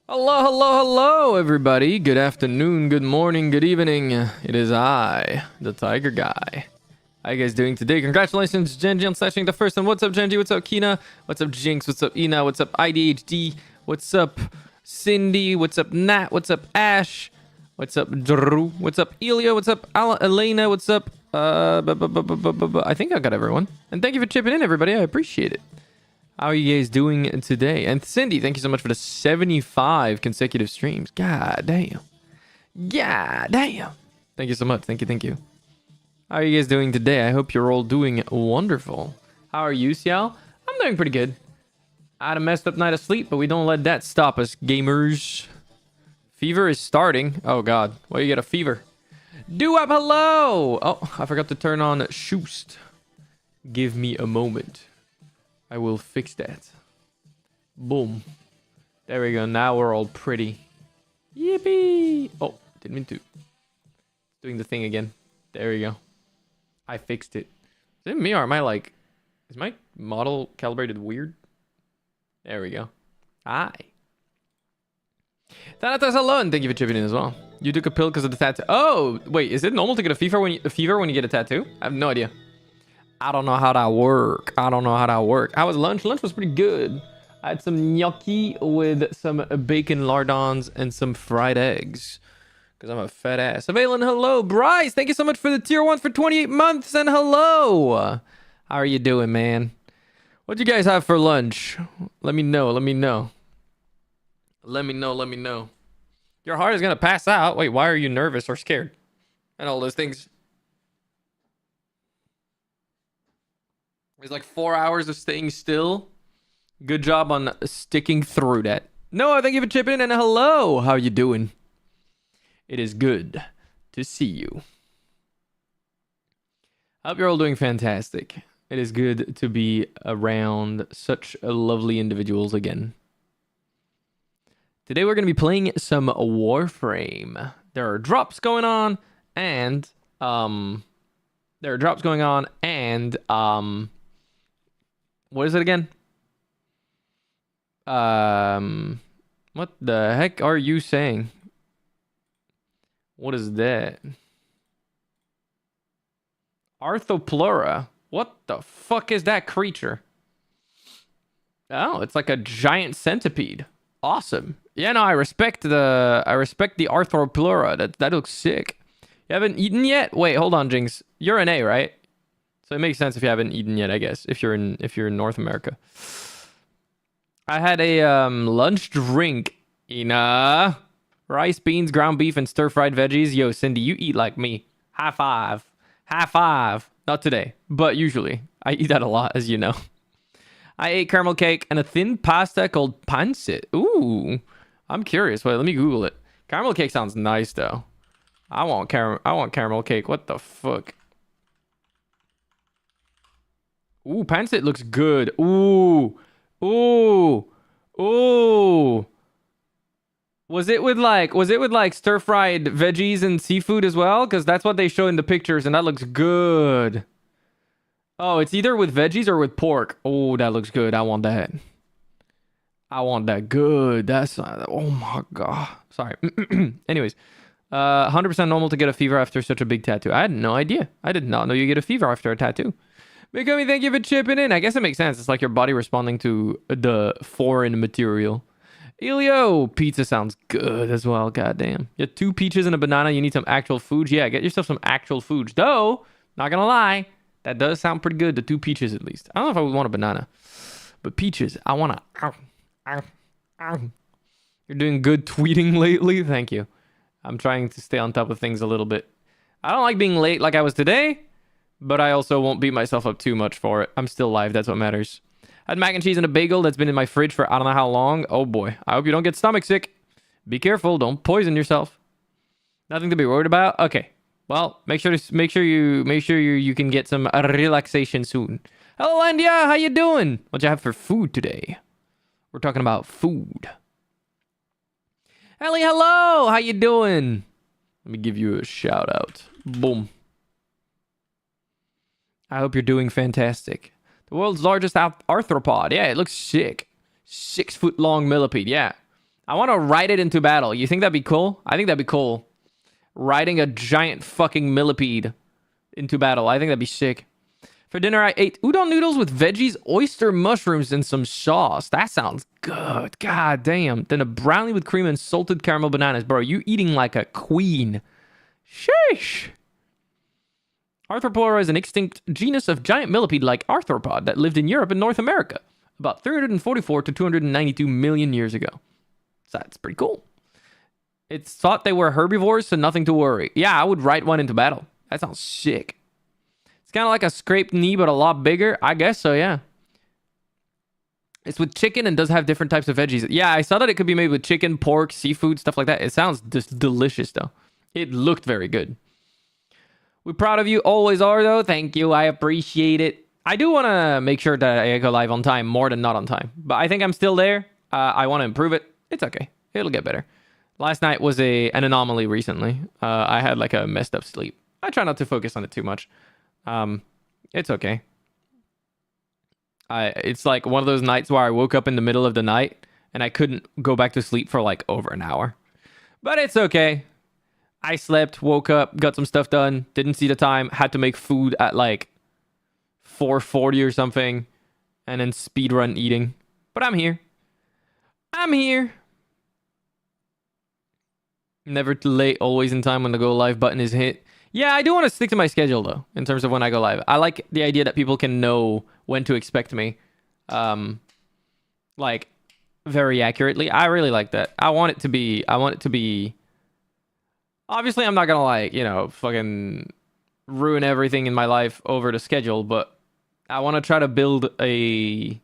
Hello, hello, hello, everybody. Good afternoon, good morning, good evening. It is I, the Tiger Guy. How you guys doing today? Congratulations, Genji, on slashing the first one. What's up, Genji? What's up, Kina? What's up, Jinx? What's up, Ina? What's up, IDHD? What's up, Cindy? What's up, Nat? What's up, Ash? What's up, Drew? What's up, Elia? What's up, Elena? What's up? I think I got everyone. And thank you for chipping in, everybody. I appreciate it. How are you guys doing today? And Cindy, thank you so much for the 75 consecutive streams. God damn. God damn. Thank you so much. Thank you. Thank you. How are you guys doing today? I hope you're all doing wonderful. How are you, Xiao? I'm doing pretty good. I had a messed up night of sleep, but we don't let that stop us, gamers. Fever is starting. Oh, God. Why you get a fever? Do up, hello. Oh, I forgot to turn on Shoost. Give me a moment. I will fix that. Boom. There we go. Now we're all pretty. Yippee! Oh, didn't mean to. Doing the thing again. There we go. I fixed it. Is it me or am I like... Is my model calibrated weird? There we go. Hi. Thanatos, hello, and thank you for chipping in as well. You took a pill because of the tattoo. Oh, wait. Is it normal to get a fever when you get a tattoo? I have no idea. I don't know how that work. How was lunch? Lunch was pretty good. I had some gnocchi with some bacon lardons and some fried eggs. Because I'm a fat ass. Valen, hello. Bryce, thank you so much for the tier 1 for 28 months. And hello. How are you doing, man? What'd you guys have for lunch? Let me know. Let me know. Your heart is going to pass out. Wait, why are you nervous or scared? And all those things. It's like 4 hours of staying still. Good job on sticking through that. Noah, thank you for chipping in, and hello. How you doing? It is good to see you. I hope you're all doing fantastic. It is good to be around such lovely individuals again. Today we're going to be playing some Warframe. There are drops going on, and what is it again? What the heck are you saying? What is that? Arthropleura. What the fuck is that creature? Oh, it's like a giant centipede. Awesome. Yeah, no, I respect the Arthropleura. That looks sick. You haven't eaten yet? Wait, hold on, Jinx. You're an A, right? So it makes sense if you haven't eaten yet, I guess, if you're in North America. I had a lunch drink in rice, beans, ground beef, and stir-fried veggies. Yo, Cindy, you eat like me. High five. High five. Not today, but usually. I eat that a lot, as you know. I ate caramel cake and a thin pasta called pancit. Ooh, I'm curious. Wait, let me Google it. Caramel cake sounds nice, though. I want caramel cake. What the fuck? Ooh, pancit looks good. Ooh. Was it with like stir-fried veggies and seafood as well? Because that's what they show in the pictures, and that looks good. Oh, it's either with veggies or with pork. Oh, that looks good. I want that. Good. That's... Oh my god. Sorry. Anyways. 100% normal to get a fever after such a big tattoo. I had no idea. I did not know you get a fever after a tattoo. Mikami, thank you for chipping in. I guess it makes sense. It's like your body responding to the foreign material. Elio, pizza sounds good as well. Goddamn. You have 2 peaches and a banana. You need some actual food. Yeah, get yourself some actual food. Though, not gonna lie, that does sound pretty good. The 2 peaches at least. I don't know if I would want a banana, but peaches, I want to. You're doing good tweeting lately. Thank you. I'm trying to stay on top of things a little bit. I don't like being late like I was today, but I also won't beat myself up too much for it. I'm still live. That's what matters. I had mac and cheese and a bagel that's been in my fridge for I don't know how long. Oh boy. I hope you don't get stomach sick. Be careful. Don't poison yourself. Nothing to be worried about. Okay. Well, make sure you can get some relaxation soon. Hello, India. How you doing? What you have for food today? We're talking about food. Ellie, hello. How you doing? Let me give you a shout out. Boom. I hope you're doing fantastic. The world's largest arthropod. Yeah, it looks sick. 6 foot long millipede. Yeah. I want to ride it into battle. You think that'd be cool? I think that'd be cool. Riding a giant fucking millipede into battle. I think that'd be sick. For dinner, I ate udon noodles with veggies, oyster mushrooms, and some sauce. That sounds good. God damn. Then a brownie with cream and salted caramel bananas. Bro, you eating like a queen. Sheesh. Arthropoda is an extinct genus of giant millipede like arthropod that lived in Europe and North America about 344 to 292 million years ago. So that's pretty cool. It's thought they were herbivores, so nothing to worry. Yeah, I would ride one into battle. That sounds sick. It's kind of like a scraped knee, but a lot bigger. I guess so, yeah. It's with chicken and does have different types of veggies. Yeah, I saw that it could be made with chicken, pork, seafood, stuff like that. It sounds just delicious, though. It looked very good. We're proud of you. Always are, though. Thank you. I appreciate it. I do want to make sure that I go live on time more than not on time. But I think I'm still there. I want to improve it. It's okay. It'll get better. Last night was an anomaly recently. I had like a messed up sleep. I try not to focus on it too much. It's okay. It's like one of those nights where I woke up in the middle of the night and I couldn't go back to sleep for like over an hour. But it's okay. I slept, woke up, got some stuff done, didn't see the time, had to make food at like 4:40 or something, and then speedrun eating. But I'm here. I'm here. Never too late, always in time when the go live button is hit. Yeah, I do want to stick to my schedule though, in terms of when I go live. I like the idea that people can know when to expect me. Like very accurately. I really like that. I want it to be obviously I'm not gonna like, fucking ruin everything in my life over the schedule, but I want to try to build a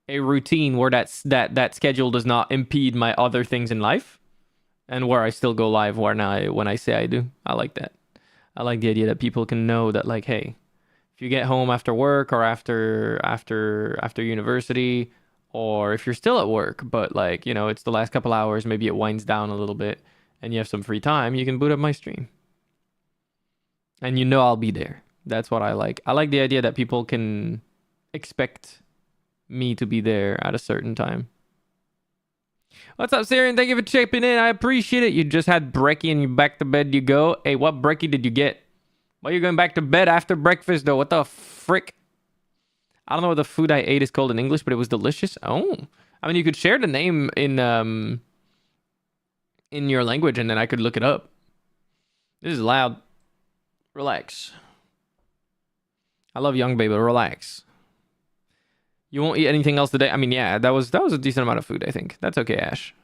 routine where that schedule does not impede my other things in life, and where I still go live when I say I do. I like that. I like the idea that people can know that, like, hey, if you get home after work or after university, or if you're still at work, but like, it's the last couple hours, maybe it winds down a little bit and you have some free time, you can boot up my stream. And I'll be there. That's what I like. I like the idea that people can expect me to be there at a certain time. What's up, Syrian? Thank you for chipping in. I appreciate it. You just had brekkie and you back to bed you go. Hey, what brekkie did you get? Why are you going back to bed after breakfast, though? What the frick? I don't know what the food I ate is called in English, but it was delicious. Oh. I mean, you could share the name in your language, and then I could look it up. This is loud. Relax. I love Young Baby, but relax. You won't eat anything else today? I mean, yeah, that was a decent amount of food, I think. That's okay, Ash.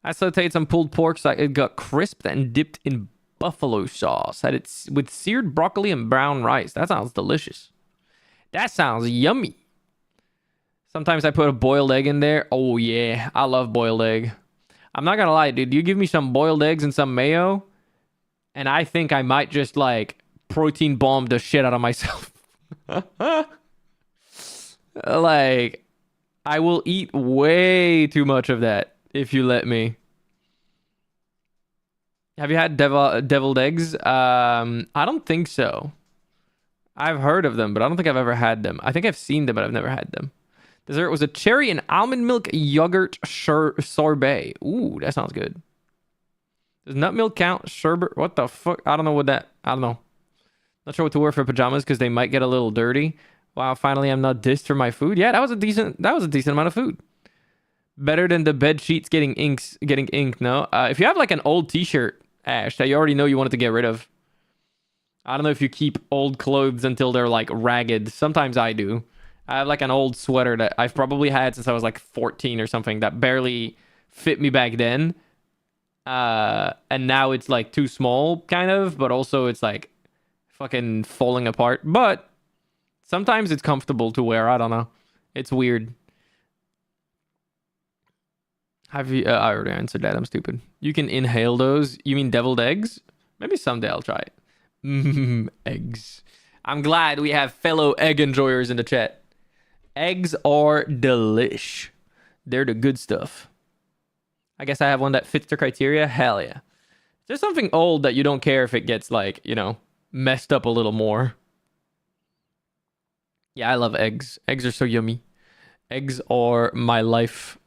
I sauteed some pulled pork so it got crisped and dipped in buffalo sauce. Had it with seared broccoli and brown rice. That sounds delicious. That sounds yummy. Sometimes I put a boiled egg in there. Oh, yeah. I love boiled egg. I'm not gonna lie, dude. You give me some boiled eggs and some mayo, and I think I might just, like, protein bomb the shit out of myself. Like, I will eat way too much of that if you let me. Have you had deviled eggs? I don't think so. I've heard of them, but I don't think I've ever had them. I think I've seen them, but I've never had them. Dessert was a cherry and almond milk yogurt sorbet. Ooh, that sounds good. Does nut milk count? Sherbet? What the fuck? I don't know what that... I don't know. Not sure what to wear for pajamas because they might get a little dirty. Wow, finally I'm not dissed for my food. Yeah, that was a decent amount of food. Better than the bed sheets getting ink, no? If you have like an old t-shirt, Ash, that you already know you wanted to get rid of. I don't know if you keep old clothes until they're like ragged. Sometimes I do. I have like an old sweater that I've probably had since I was like 14 or something that barely fit me back then. And now it's like too small, kind of, but also it's like fucking falling apart. But sometimes it's comfortable to wear. I don't know. It's weird. Have you... I already answered that. I'm stupid. You can inhale those. You mean deviled eggs? Maybe someday I'll try it. Eggs. I'm glad we have fellow egg enjoyers in the chat. Eggs are delish. They're the good stuff. I guess I have one that fits the criteria. Hell yeah. There's something old that you don't care if it gets like, messed up a little more. Yeah, I love eggs. Eggs are so yummy. Eggs are my life.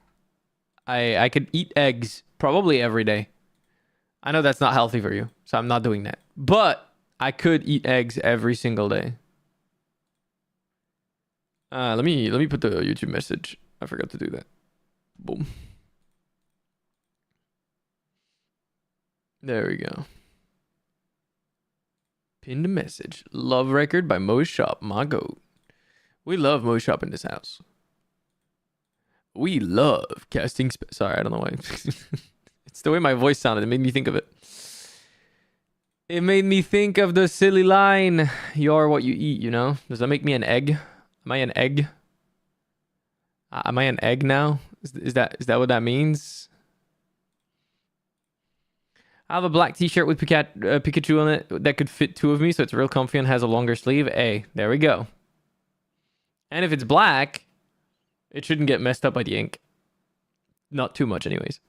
I could eat eggs probably every day. I know that's not healthy for you, so I'm not doing that. But I could eat eggs every single day. Let me put the YouTube message. I forgot to do that. Boom. There we go. Pinned message. Love record by Mo Shop, my goat. We love Mo Shop in this house. We love casting. Sorry, I don't know why. It's the way my voice sounded. It made me think of it. It made me think of the silly line, "You're what you eat," you know? Does that make me an egg? Am I an egg? Am I an egg now? Is that what that means? I have a black t-shirt with Pikachu on it that could fit two of me, so it's real comfy and has a longer sleeve. Hey, there we go. And if it's black, it shouldn't get messed up by the ink. Not too much anyways.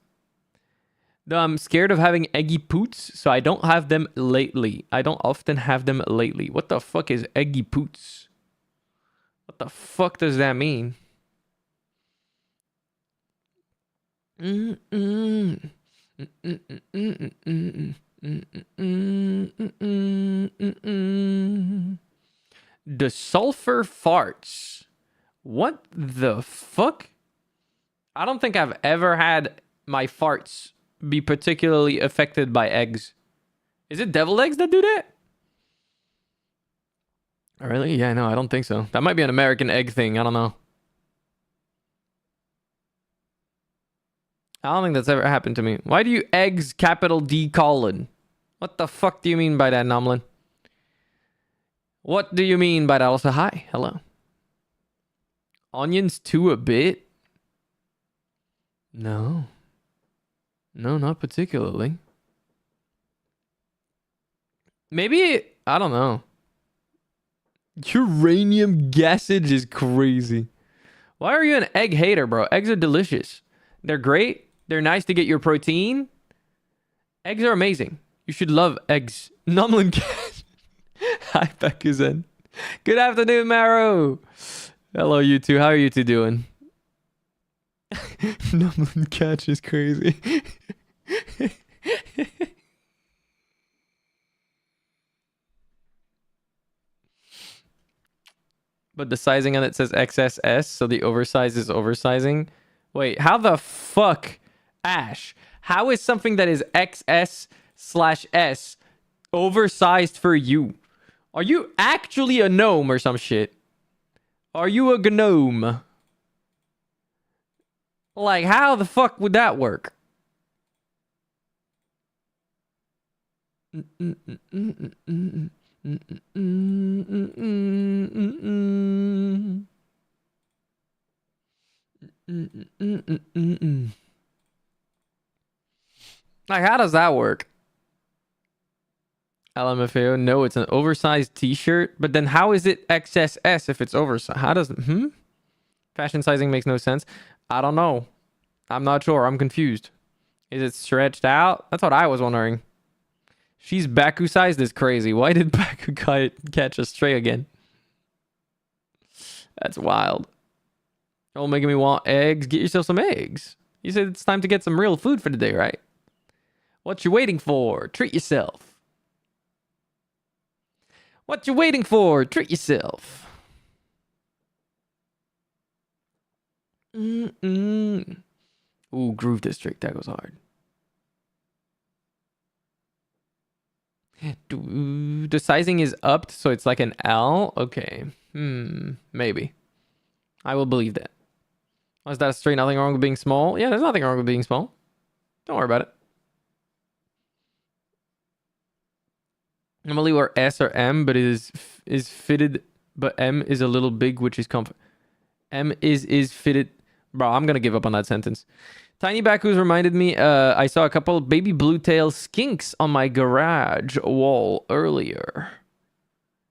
Though I'm scared of having eggy poots, so I don't have them lately. I don't often have them lately. What the fuck is eggy poots? What the fuck does that mean? The sulfur farts. What the fuck? I don't think I've ever had my farts be particularly affected by eggs. Is it deviled eggs that do that? Really? Yeah, no, I don't think so. That might be an American egg thing. I don't know. I don't think that's ever happened to me. Why do you eggs capital D colon? What the fuck do you mean by that, Nomlin? What do you mean by that? Also, hi. Hello. Onions too a bit? No. No, not particularly. Maybe, I don't know. Uranium gasage is crazy. Why are you an egg hater, bro? Eggs are delicious. They're great. They're nice to get your protein. Eggs are amazing. You should love eggs. Numlin cat. Hi, Bekuzan. Good afternoon, Maro. Hello, you two. How are you two doing? Numlin catch is crazy. But the sizing on it says XSS, so the oversize is oversizing. Wait, how the fuck, Ash? How is something that is XS/S oversized for you? Are you actually a gnome or some shit? Are you a gnome? Like, how the fuck would that work? Like, how does that work? LMFAO, no, it's an oversized t-shirt. But then how is it XSS if it's oversized? How does... Fashion sizing makes no sense. I don't know. I'm not sure. I'm confused. Is it stretched out? That's what I was wondering. She's Baku sized is crazy. Why did Baku catch a stray again? That's wild. Oh, making me want eggs. Get yourself some eggs. You said it's time to get some real food for the day, right? What you waiting for? Treat yourself. What you waiting for? Treat yourself. Ooh, Groove District. That goes hard. The sizing is upped, so it's like an L? Okay. Maybe. I will believe that. Oh, is that straight? Nothing wrong with being small? Yeah, there's nothing wrong with being small. Don't worry about it. Normally we're S or M, but it is fitted, but M is a little big, which is comfort. M is fitted. Bro, I'm gonna give up on that sentence. Tiny Bakus reminded me, I saw a couple of baby blue tail skinks on my garage wall earlier.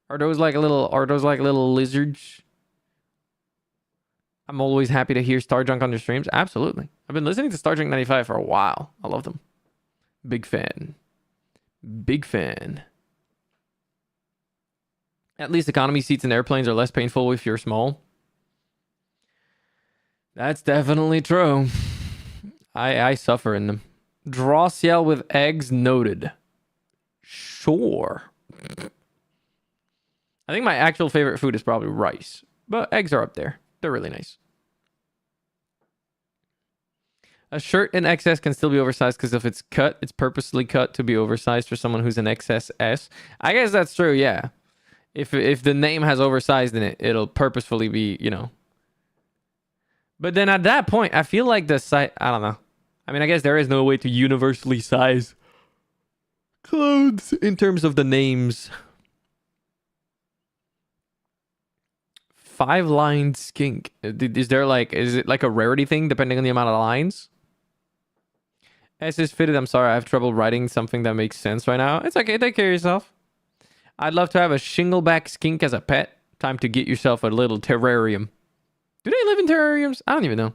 Are those like little lizards? I'm always happy to hear Starjunk on your streams. Absolutely. I've been listening to Starjunk 95 for a while. I love them. Big fan. Big fan. At least economy seats in airplanes are less painful if you're small. That's definitely true. I suffer in them. Draw ciel with eggs noted. Sure. I think my actual favorite food is probably rice, but eggs are up there. They're really nice. A shirt in XS can still be oversized because if it's cut, it's purposely cut to be oversized for someone who's an XSS. I guess that's true, yeah. If the name has oversized in it, it'll purposefully be, you know. But then at that point, I feel like the site, I don't know. I mean, I guess there is no way to universally size clothes in terms of the names. 5-lined skink. Is it like a rarity thing depending on the amount of lines? S is fitted. I'm sorry, I have trouble writing something that makes sense right now. It's okay, take care of yourself. I'd love to have a shingleback skink as a pet. Time to get yourself a little terrarium. Do they live in terrariums? I don't even know.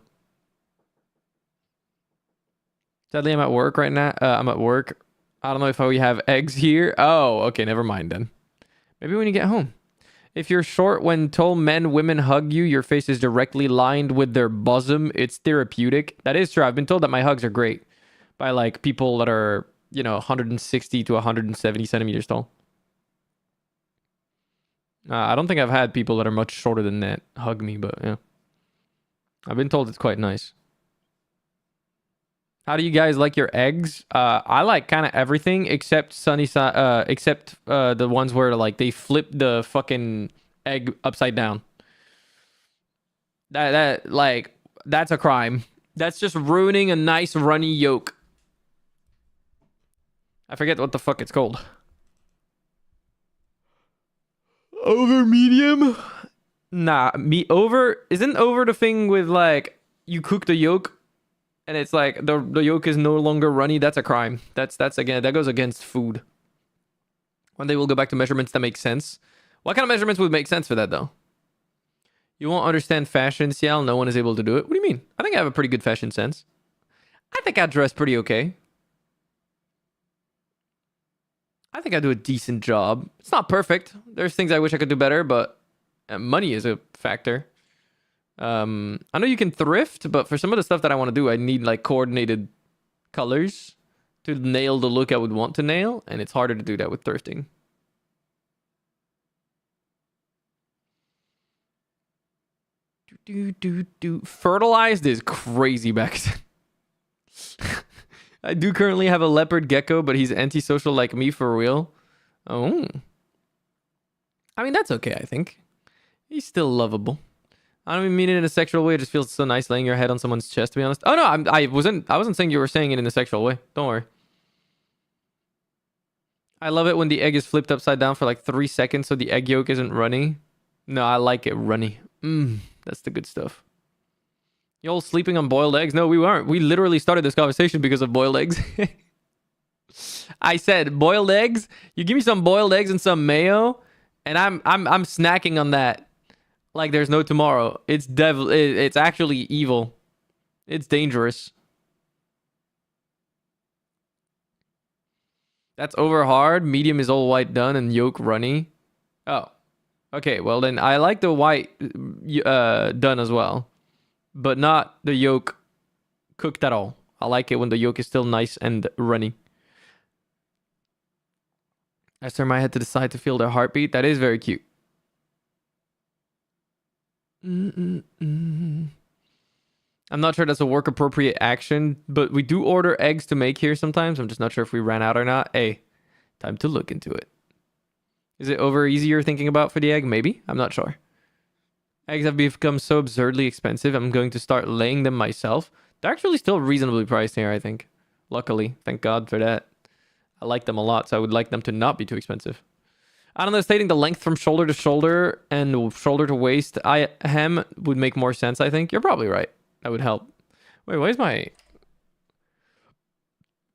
Sadly, I'm at work right now. I'm at work. I don't know if we have eggs here. Oh, okay, never mind then. Maybe when you get home. If you're short, when tall men, women hug you, your face is directly lined with their bosom. It's therapeutic. That is true. I've been told that my hugs are great by like people that are, you know, 160 to 170 centimeters tall. I don't think I've had people that are much shorter than that hug me, but yeah. I've been told it's quite nice. How do you guys like your eggs? I like kind of everything except sunny side, except the ones where like they flip the fucking egg upside down. That's a crime. That's just ruining a nice runny yolk. I forget what the fuck it's called. Over medium? Nah, isn't over the thing with like you cook the yolk and it's like the yolk is no longer runny? That's a crime. That's again, that goes against food. One day we'll go back to measurements that make sense. What kind of measurements would make sense for that though? You won't understand fashion, Ciel. No one is able to do it. What do you mean? I think I have a pretty good fashion sense. I think I dress pretty okay. I think I do a decent job. It's not perfect. There's things I wish I could do better, but money is a factor. I know you can thrift, but for some of the stuff that I want to do, I need like coordinated colors to nail the look I would want to nail, and it's harder to do that with thrifting. Fertilized is crazy back then. I do currently have a leopard gecko, but he's antisocial like me for real. Oh. I mean, that's okay, I think. He's still lovable. I don't even mean it in a sexual way. It just feels so nice laying your head on someone's chest, to be honest. Oh, no, I wasn't saying you were saying it in a sexual way. Don't worry. I love it when the egg is flipped upside down for like 3 seconds so the egg yolk isn't runny. No, I like it runny. That's the good stuff. You all sleeping on boiled eggs? No, we weren't. We literally started this conversation because of boiled eggs. I said boiled eggs. You give me some boiled eggs and some mayo, and I'm snacking on that like there's no tomorrow. It's actually evil. It's dangerous. That's over hard. Medium is all white done and yolk runny. Oh, okay. Well then, I like the white done as well, but not the yolk cooked at all. I like it when the yolk is still nice and runny. I turn my head to the side to feel their heartbeat. That is very cute. I'm not sure that's a work appropriate action, but we do order eggs to make here sometimes. I'm just not sure if we ran out or not. Hey, time to look into it. Is it over easier thinking about for the egg? Maybe. I'm not sure. Eggs have become so absurdly expensive. I'm going to start laying them myself. They're actually still reasonably priced here, I think. Luckily. Thank God for that. I like them a lot, so I would like them to not be too expensive. I don't know, stating the length from shoulder to shoulder and shoulder to waist hem would make more sense, I think. You're probably right. That would help. Wait,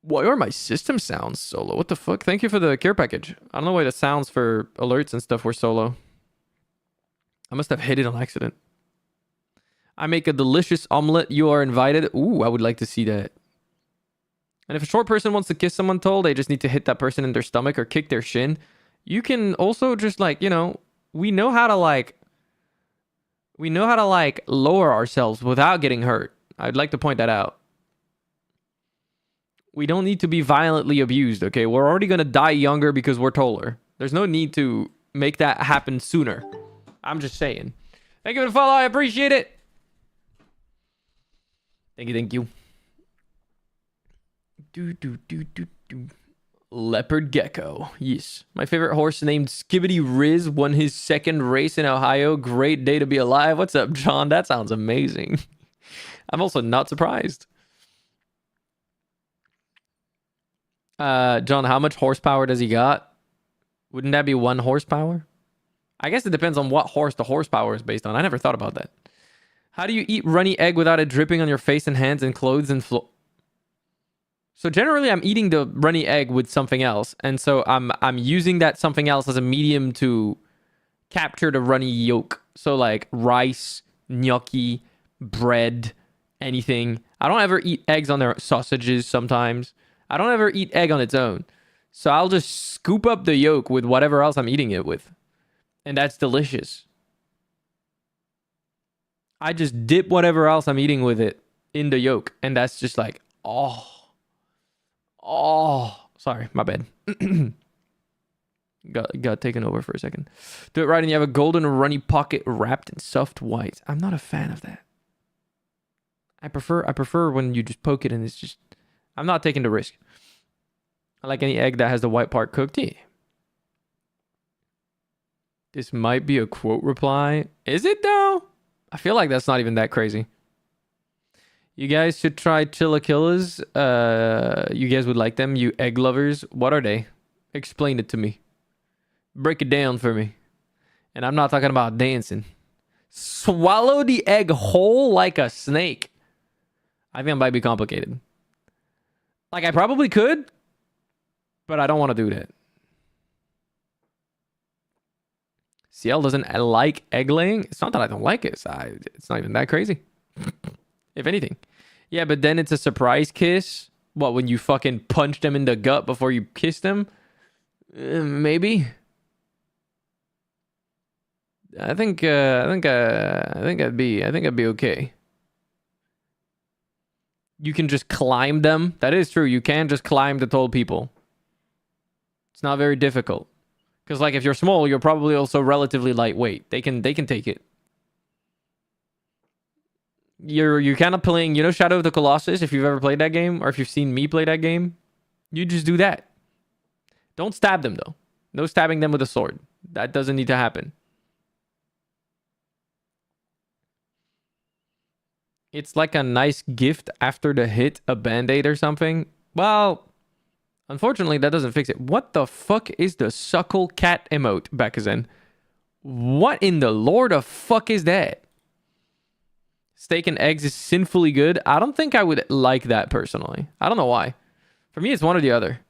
why are my system sounds solo? What the fuck? Thank you for the care package. I don't know why the sounds for alerts and stuff were solo. I must have hit it on accident. I make a delicious omelet. You are invited. Ooh, I would like to see that. And if a short person wants to kiss someone tall, they just need to hit that person in their stomach or kick their shin. You can also just like, you know, we know how to lower ourselves without getting hurt. I'd like to point that out. We don't need to be violently abused, okay? We're already gonna die younger because we're taller. There's no need to make that happen sooner. I'm just saying. Thank you for the follow. I appreciate it. Thank you, thank you. Leopard Gecko. Yes. My favorite horse named Skibbity Riz won his second race in Ohio. Great day to be alive. What's up, John? That sounds amazing. I'm also not surprised. John, how much horsepower does he got? Wouldn't that be 1 horsepower? I guess it depends on what horse the horsepower is based on. I never thought about that. How do you eat runny egg without it dripping on your face and hands and clothes and floor? So generally, I'm eating the runny egg with something else, and so I'm using that something else as a medium to capture the runny yolk. So like rice, gnocchi, bread, anything. I don't ever eat eggs on their sausages sometimes. I don't ever eat egg on its own. So I'll just scoop up the yolk with whatever else I'm eating it with. And that's delicious. I just dip whatever else I'm eating with it in the yolk. And that's just like, oh. Sorry, my bad. got taken over for a second. Do it right and you have a golden runny pocket wrapped in soft white. I'm not a fan of that. I prefer when you just poke it and it's just... I'm not taking the risk. I like any egg that has the white part cooked. Yeah. This might be a quote reply. Is it though? I feel like that's not even that crazy. You guys should try chilaquiles. You guys would like them, you egg lovers. What are they? Explain it to me. Break it down for me. And I'm not talking about dancing. Swallow the egg whole like a snake. I think it might be complicated. Like, I probably could, but I don't want to do that. CL doesn't like egg laying. It's not that I don't like it. It's not even that crazy. If anything. Yeah, but then it's a surprise kiss. What, when you fucking punch them in the gut before you kiss them? Maybe. I think I'd be okay. You can just climb them. That is true. You can just climb the tall people. It's not very difficult. Because like if you're small, you're probably also relatively lightweight. They can take it. You're kind of playing, you know, Shadow of the Colossus, if you've ever played that game, or if you've seen me play that game, you just do that. Don't stab them though. No stabbing them with a sword. That doesn't need to happen. It's like a nice gift after the hit, a band-aid or something. Well, unfortunately, that doesn't fix it. What the fuck is the suckle cat emote, Bakazen? What in the lord of fuck is that? Steak and eggs is sinfully good. I don't think I would like that personally. I don't know why. For me, it's one or the other.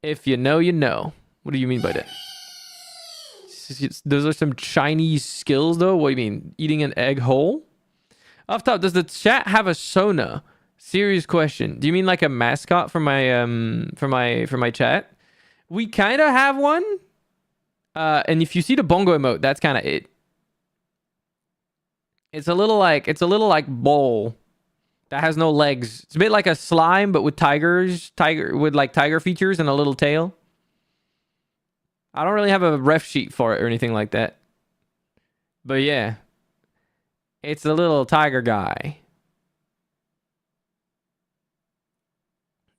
If you know, you know. What do you mean by that? Those are some Chinese skills, though. What do you mean? Eating an egg whole? Off top, does the chat have a Sona? Serious question. Do you mean like a mascot for my chat? We kind of have one. And if you see the bongo emote, that's kind of it. It's a little like bowl that has no legs. It's a bit like a slime, but with tiger features and a little tail. I don't really have a ref sheet for it or anything like that. But yeah. It's a little tiger guy.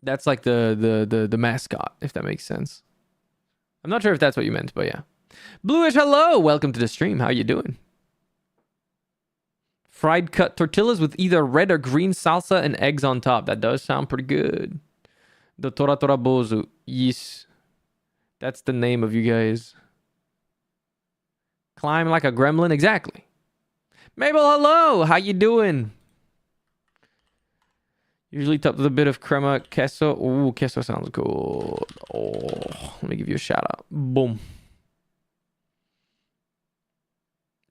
That's like the mascot, if that makes sense. I'm not sure if that's what you meant, but yeah. Bluish, hello! Welcome to the stream. How you doing? Fried cut tortillas with either red or green salsa and eggs on top. That does sound pretty good. The Tora Tora Bozu. Yes. That's the name of you guys. Climb like a gremlin. Exactly. Mabel, hello. How you doing? Usually top with a bit of crema queso. Ooh, queso sounds good. Oh, let me give you a shout out. Boom.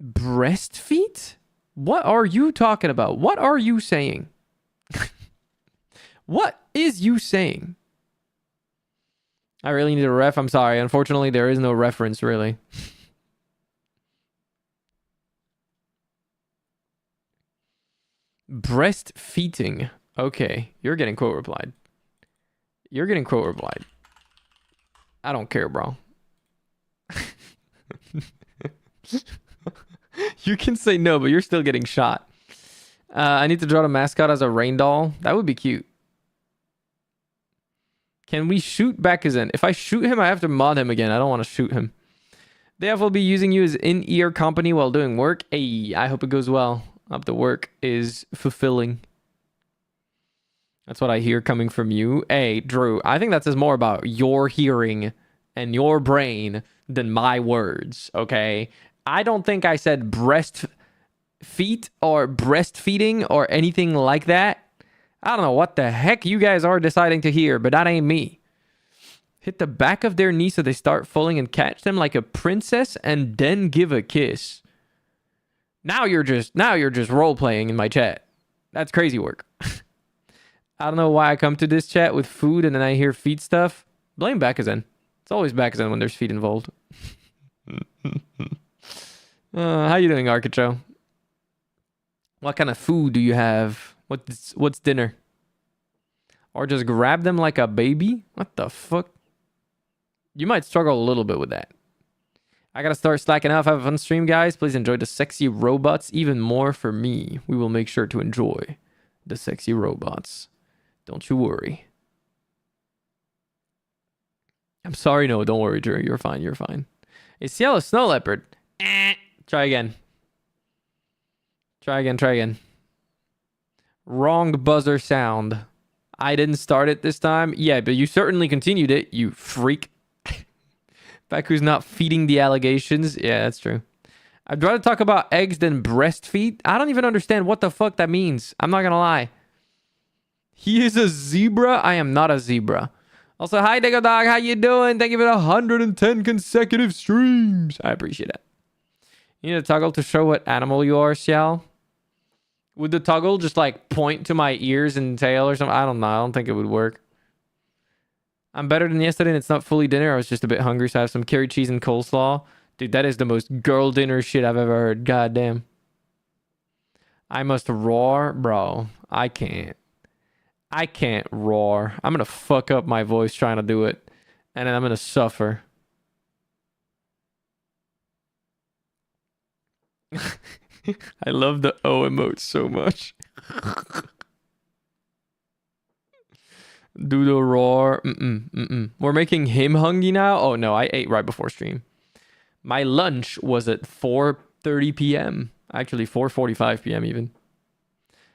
Breast feet? What are you talking about? What are you saying? What is you saying? I really need a ref. I'm sorry. Unfortunately, there is no reference, really. Breastfeeding. Okay, you're getting quote replied. You're getting quote replied. I don't care, bro. You can say no, but you're still getting shot. I need to draw the mascot as a rain doll. That would be cute. Can we shoot Bakuzen? If I shoot him, I have to mod him again. I don't want to shoot him. Def will be using you as in-ear company while doing work. Hey, I hope it goes well. I hope the work is fulfilling. That's what I hear coming from you. Hey, Drew, I think that says more about your hearing and your brain than my words, okay? I don't think I said breast feet or breastfeeding or anything like that. I don't know what the heck you guys are deciding to hear, but that ain't me. Hit the back of their knee so they start falling and catch them like a princess and then give a kiss. Now you're just role playing in my chat. That's crazy work. I don't know why I come to this chat with food and then I hear feet stuff. Blame Bakuzen. It's always Bakuzen when there's feet involved. How you doing, Arcacho? What kind of food do you have? What's dinner? Or just grab them like a baby? What the fuck? You might struggle a little bit with that. I gotta start slacking off. Have a fun stream, guys. Please enjoy the sexy robots even more for me. We will make sure to enjoy the sexy robots. Don't you worry. I'm sorry. No, don't worry, Drew. You're fine. You're fine. It's yellow snow leopard. Try again. Try again. Wrong buzzer sound. I didn't start it this time. Yeah, but you certainly continued it, you freak. Baku's not feeding the allegations. Yeah, that's true. I'd rather talk about eggs than breastfeed. I don't even understand what the fuck that means. I'm not gonna lie. He is a zebra. I am not a zebra. Also, hi, Diggo Dog. How you doing? Thank you for the 110 consecutive streams. I appreciate it. You need a toggle to show what animal you are, Xiao? Would the toggle just like point to my ears and tail or something? I don't know. I don't think it would work. I'm better than yesterday and it's not fully dinner. I was just a bit hungry, so I have some curry cheese and coleslaw. Dude, that is the most girl dinner shit I've ever heard. God damn. I must roar? Bro, I can't. I can't roar. I'm gonna fuck up my voice trying to do it. And then I'm gonna suffer. I love the O emote so much. Do the roar. We're making him hungry now? Oh no, I ate right before stream. My lunch was at 4:30 p.m. Actually, 4:45 p.m. even.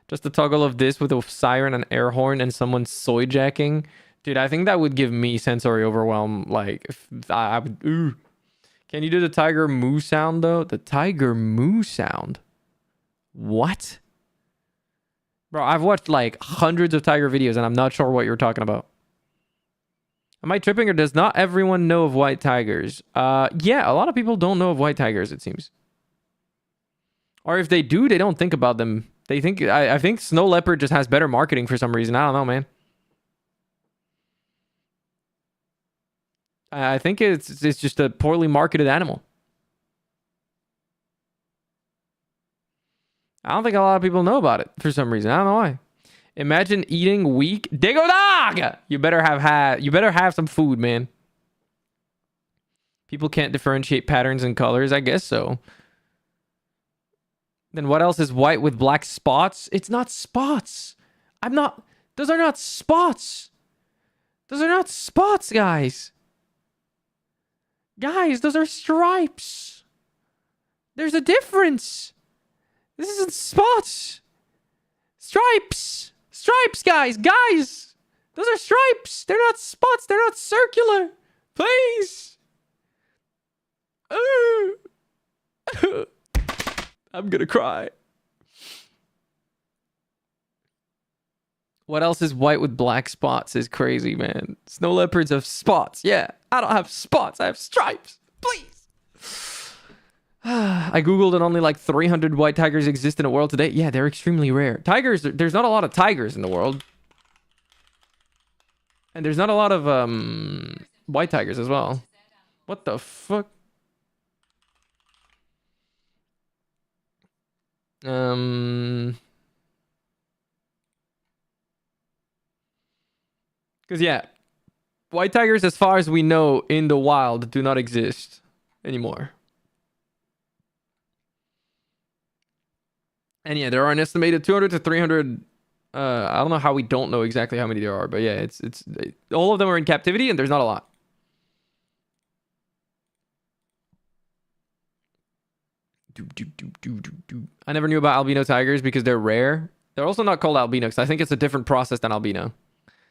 Just a toggle of this with a siren, an air horn, and someone soy jacking. Dude, I think that would give me sensory overwhelm. Like, if I would... Ooh. Can you do the tiger moo sound, though? The tiger moo sound? What? Bro, I've watched, like, hundreds of tiger videos, and I'm not sure what you're talking about. Am I tripping, or does not everyone know of white tigers? Yeah, a lot of people don't know of white tigers, it seems. Or if they do, they don't think about them. They think... I think snow leopard just has better marketing for some reason. I don't know, man. I think it's just a poorly marketed animal. I don't think a lot of people know about it for some reason. I don't know why. Imagine eating weak Diggo Dog. You better have some food, man. People can't differentiate patterns and colors. I guess so. Then what else is white with black spots? It's not spots. Those are not spots. Those are not spots, guys. Guys, those are stripes. There's a difference. This isn't spots. Stripes. Stripes, guys. Guys. Those are stripes. They're not spots. They're not circular. Please. I'm gonna cry. What else is white with black spots is crazy, man. Snow leopards have spots. Yeah, I don't have spots. I have stripes. Please. I googled and only like 300 white tigers exist in the world today. Yeah, they're extremely rare. Tigers, there's not a lot of tigers in the world. And there's not a lot of white tigers as well. What the fuck? Because, yeah, White tigers, as far as we know, in the wild, do not exist anymore. And yeah, there are an estimated 200 to 300. I don't know how we don't know exactly how many there are, but yeah, it's all of them are in captivity, and there's not a lot. I never knew about albino tigers because they're rare. They're also not called albino because I think it's a different process than albino.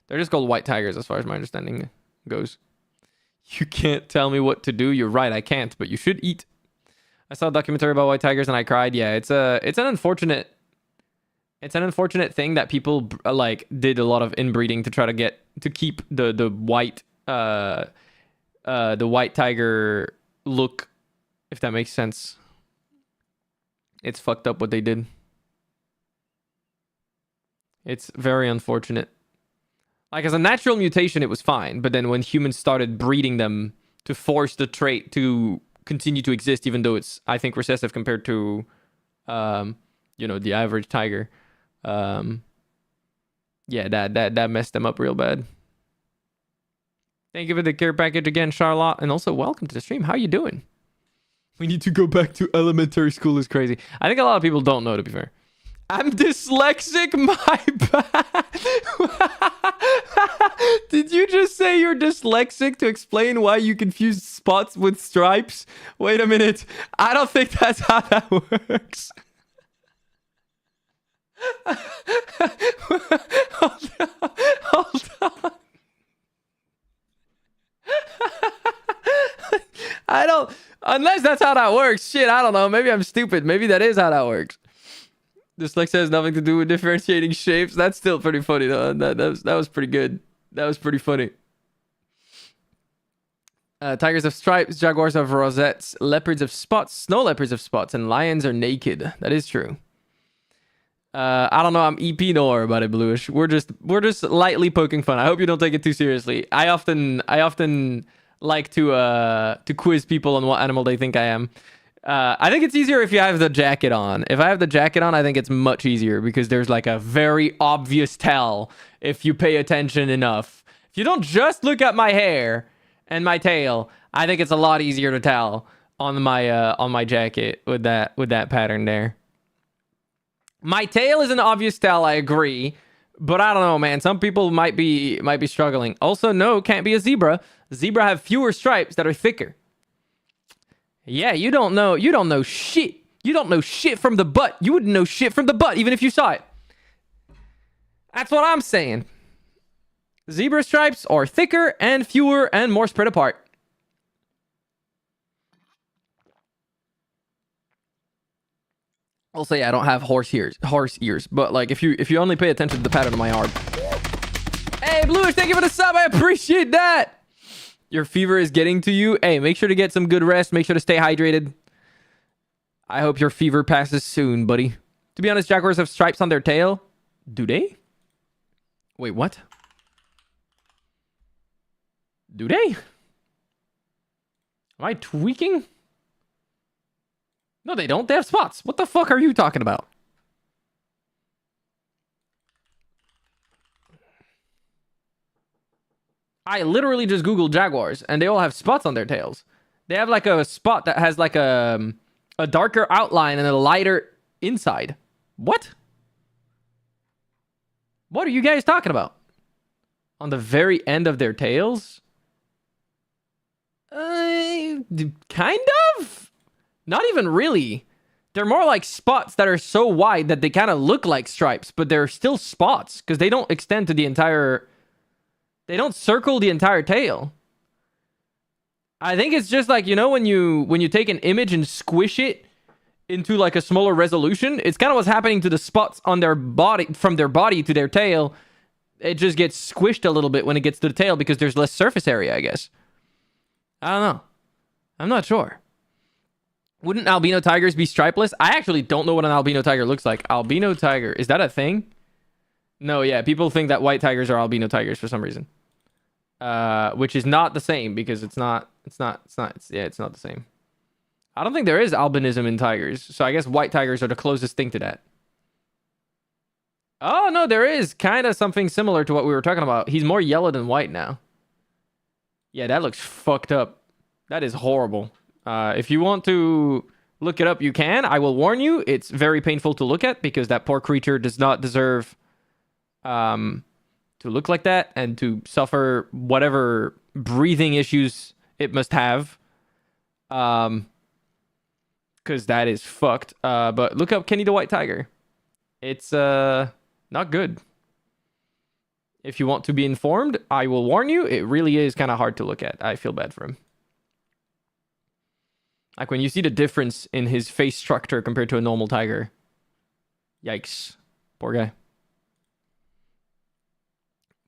They're just called white tigers as far as my understanding goes. You can't tell me what to do. You're right, I can't, but you should eat. I saw a documentary about white tigers and I cried. Yeah, it's an unfortunate thing that people like did a lot of inbreeding to try to keep the white tiger look, if that makes sense. It's fucked up what they did. It's very unfortunate. Like, as a natural mutation, it was fine. But then when humans started breeding them to force the trait to continue to exist, even though it's, I think, recessive compared to, the average tiger. Yeah, that messed them up real bad. Thank you for the care package again, Charlotte. And also, welcome to the stream. How you doing? We need to go back to elementary school is crazy. I think a lot of people don't know, to be fair. I'm dyslexic, my bad. Did you just say you're dyslexic to explain why you confuse spots with stripes? Wait a minute. I don't think that's how that works. Hold on. I don't... Unless that's how that works. Shit, I don't know. Maybe I'm stupid. Maybe that is how that works. Dyslexia has nothing to do with differentiating shapes. That's still pretty funny, though. That was pretty good. That was pretty funny. Tigers have stripes, jaguars have rosettes, leopards have spots, snow leopards have spots, and lions are naked. That is true. I don't know. I'm EP nor about it, Bluish. We're just lightly poking fun. I hope you don't take it too seriously. I often like to quiz people on what animal they think I am. I think it's easier if you have the jacket on. If I have the jacket on, I think it's much easier because there's like a very obvious tell if you pay attention enough. If you don't just look at my hair and my tail, I think it's a lot easier to tell on my jacket with that pattern there. My tail is an obvious tell, I agree, but I don't know, man. Some people might be struggling. Also, no, can't be a zebra. Zebra have fewer stripes that are thicker. Yeah, you don't know shit. You don't know shit from the butt. You wouldn't know shit from the butt even if you saw it. That's what I'm saying. Zebra stripes are thicker and fewer and more spread apart. Also, yeah, I don't have horse ears, but like if you only pay attention to the pattern of my arm. Hey, Bluish, thank you for the sub. I appreciate that. Your fever is getting to you. Hey, make sure to get some good rest. Make sure to stay hydrated. I hope your fever passes soon, buddy. To be honest, jaguars have stripes on their tail. Do they? Wait, what? Do they? Am I tweaking? No, they don't. They have spots. What the fuck are you talking about? I literally just Googled jaguars, and they all have spots on their tails. They have like a spot that has like a darker outline and a lighter inside. What? What are you guys talking about? On the very end of their tails? Kind of? Not even really. They're more like spots that are so wide that they kind of look like stripes, but they're still spots because they don't extend to the entire... They don't circle the entire tail. I think it's just like, you know, when you take an image and squish it into like a smaller resolution, it's kind of what's happening to the spots on their body, from their body to their tail. It just gets squished a little bit when it gets to the tail because there's less surface area, I guess. I don't know. I'm not sure. Wouldn't albino tigers be stripeless? I actually don't know what an albino tiger looks like. Albino tiger, is that a thing? No, yeah, people think that white tigers are albino tigers for some reason. Which is not the same because it's not the same. I don't think there is albinism in tigers. So I guess white tigers are the closest thing to that. Oh, no, there is kind of something similar to what we were talking about. He's more yellow than white now. Yeah, that looks fucked up. That is horrible. If you want to look it up, you can. I will warn you, it's very painful to look at because that poor creature does not deserve to look like that and to suffer whatever breathing issues it must have. Because that is fucked. But look up Kenny the White Tiger. It's not good. If you want to be informed, I will warn you, it really is kind of hard to look at. I feel bad for him. Like when you see the difference in his face structure compared to a normal tiger. Yikes. Poor guy.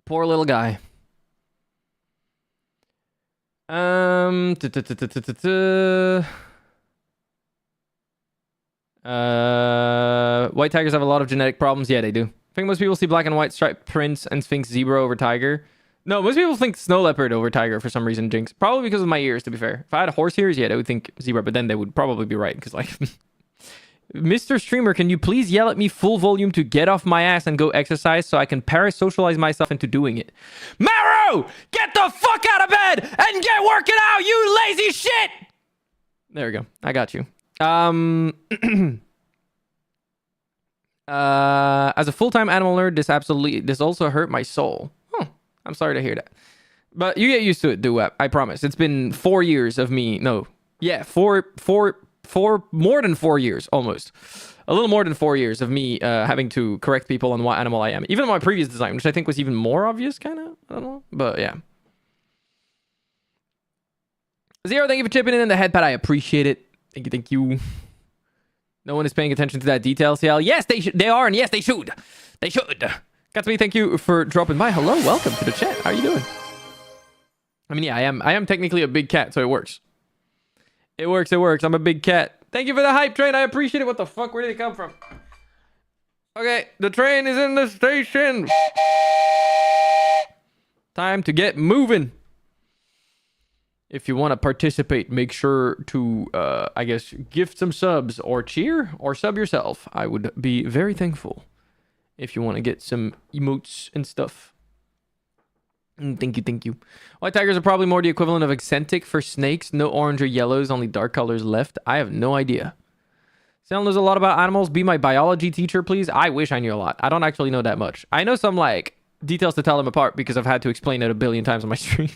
Poor little guy. White tigers have a lot of genetic problems. Yeah, they do. I think most people see black and white striped prints and think zebra over tiger. No, most people think snow leopard over tiger for some reason, Jinx. Probably because of my ears, to be fair. If I had horse ears, yeah, they would think zebra, but then they would probably be right. Because, like, Mr. Streamer, can you please yell at me full volume to get off my ass and go exercise so I can parasocialize myself into doing it? Maru! Get the fuck out of bed and get working out, you lazy shit! There we go. I got you. As a full-time animal nerd, this also hurt my soul. Huh. I'm sorry to hear that. But you get used to it, Duwap. I promise. It's been 4 years of me. No. Yeah, four, more than 4 years, almost. A little more than 4 years of me having to correct people on what animal I am. Even my previous design, which I think was even more obvious, kind of. I don't know. But yeah. Zero, thank you for chipping in the headpad. I appreciate it. Thank you. No one is paying attention to that detail, CL. Yes, they are, and yes, they should. They should. Gatsby, thank you for dropping by. Hello, welcome to the chat. How are you doing? I mean, yeah, I am technically a big cat, so it works. It works. I'm a big cat. Thank you for the hype train. I appreciate it. What the fuck? Where did it come from? Okay, the train is in the station. Time to get moving. If you want to participate, make sure to, I guess, gift some subs or cheer or sub yourself. I would be very thankful if you want to get some emotes and stuff. Thank you. White tigers are probably more the equivalent of eccentric for snakes. No orange or yellows, only dark colors left. I have no idea. Someone knows a lot about animals. Be my biology teacher, please. I wish I knew a lot. I don't actually know that much. I know some, like, details to tell them apart because I've had to explain it a billion times on my stream.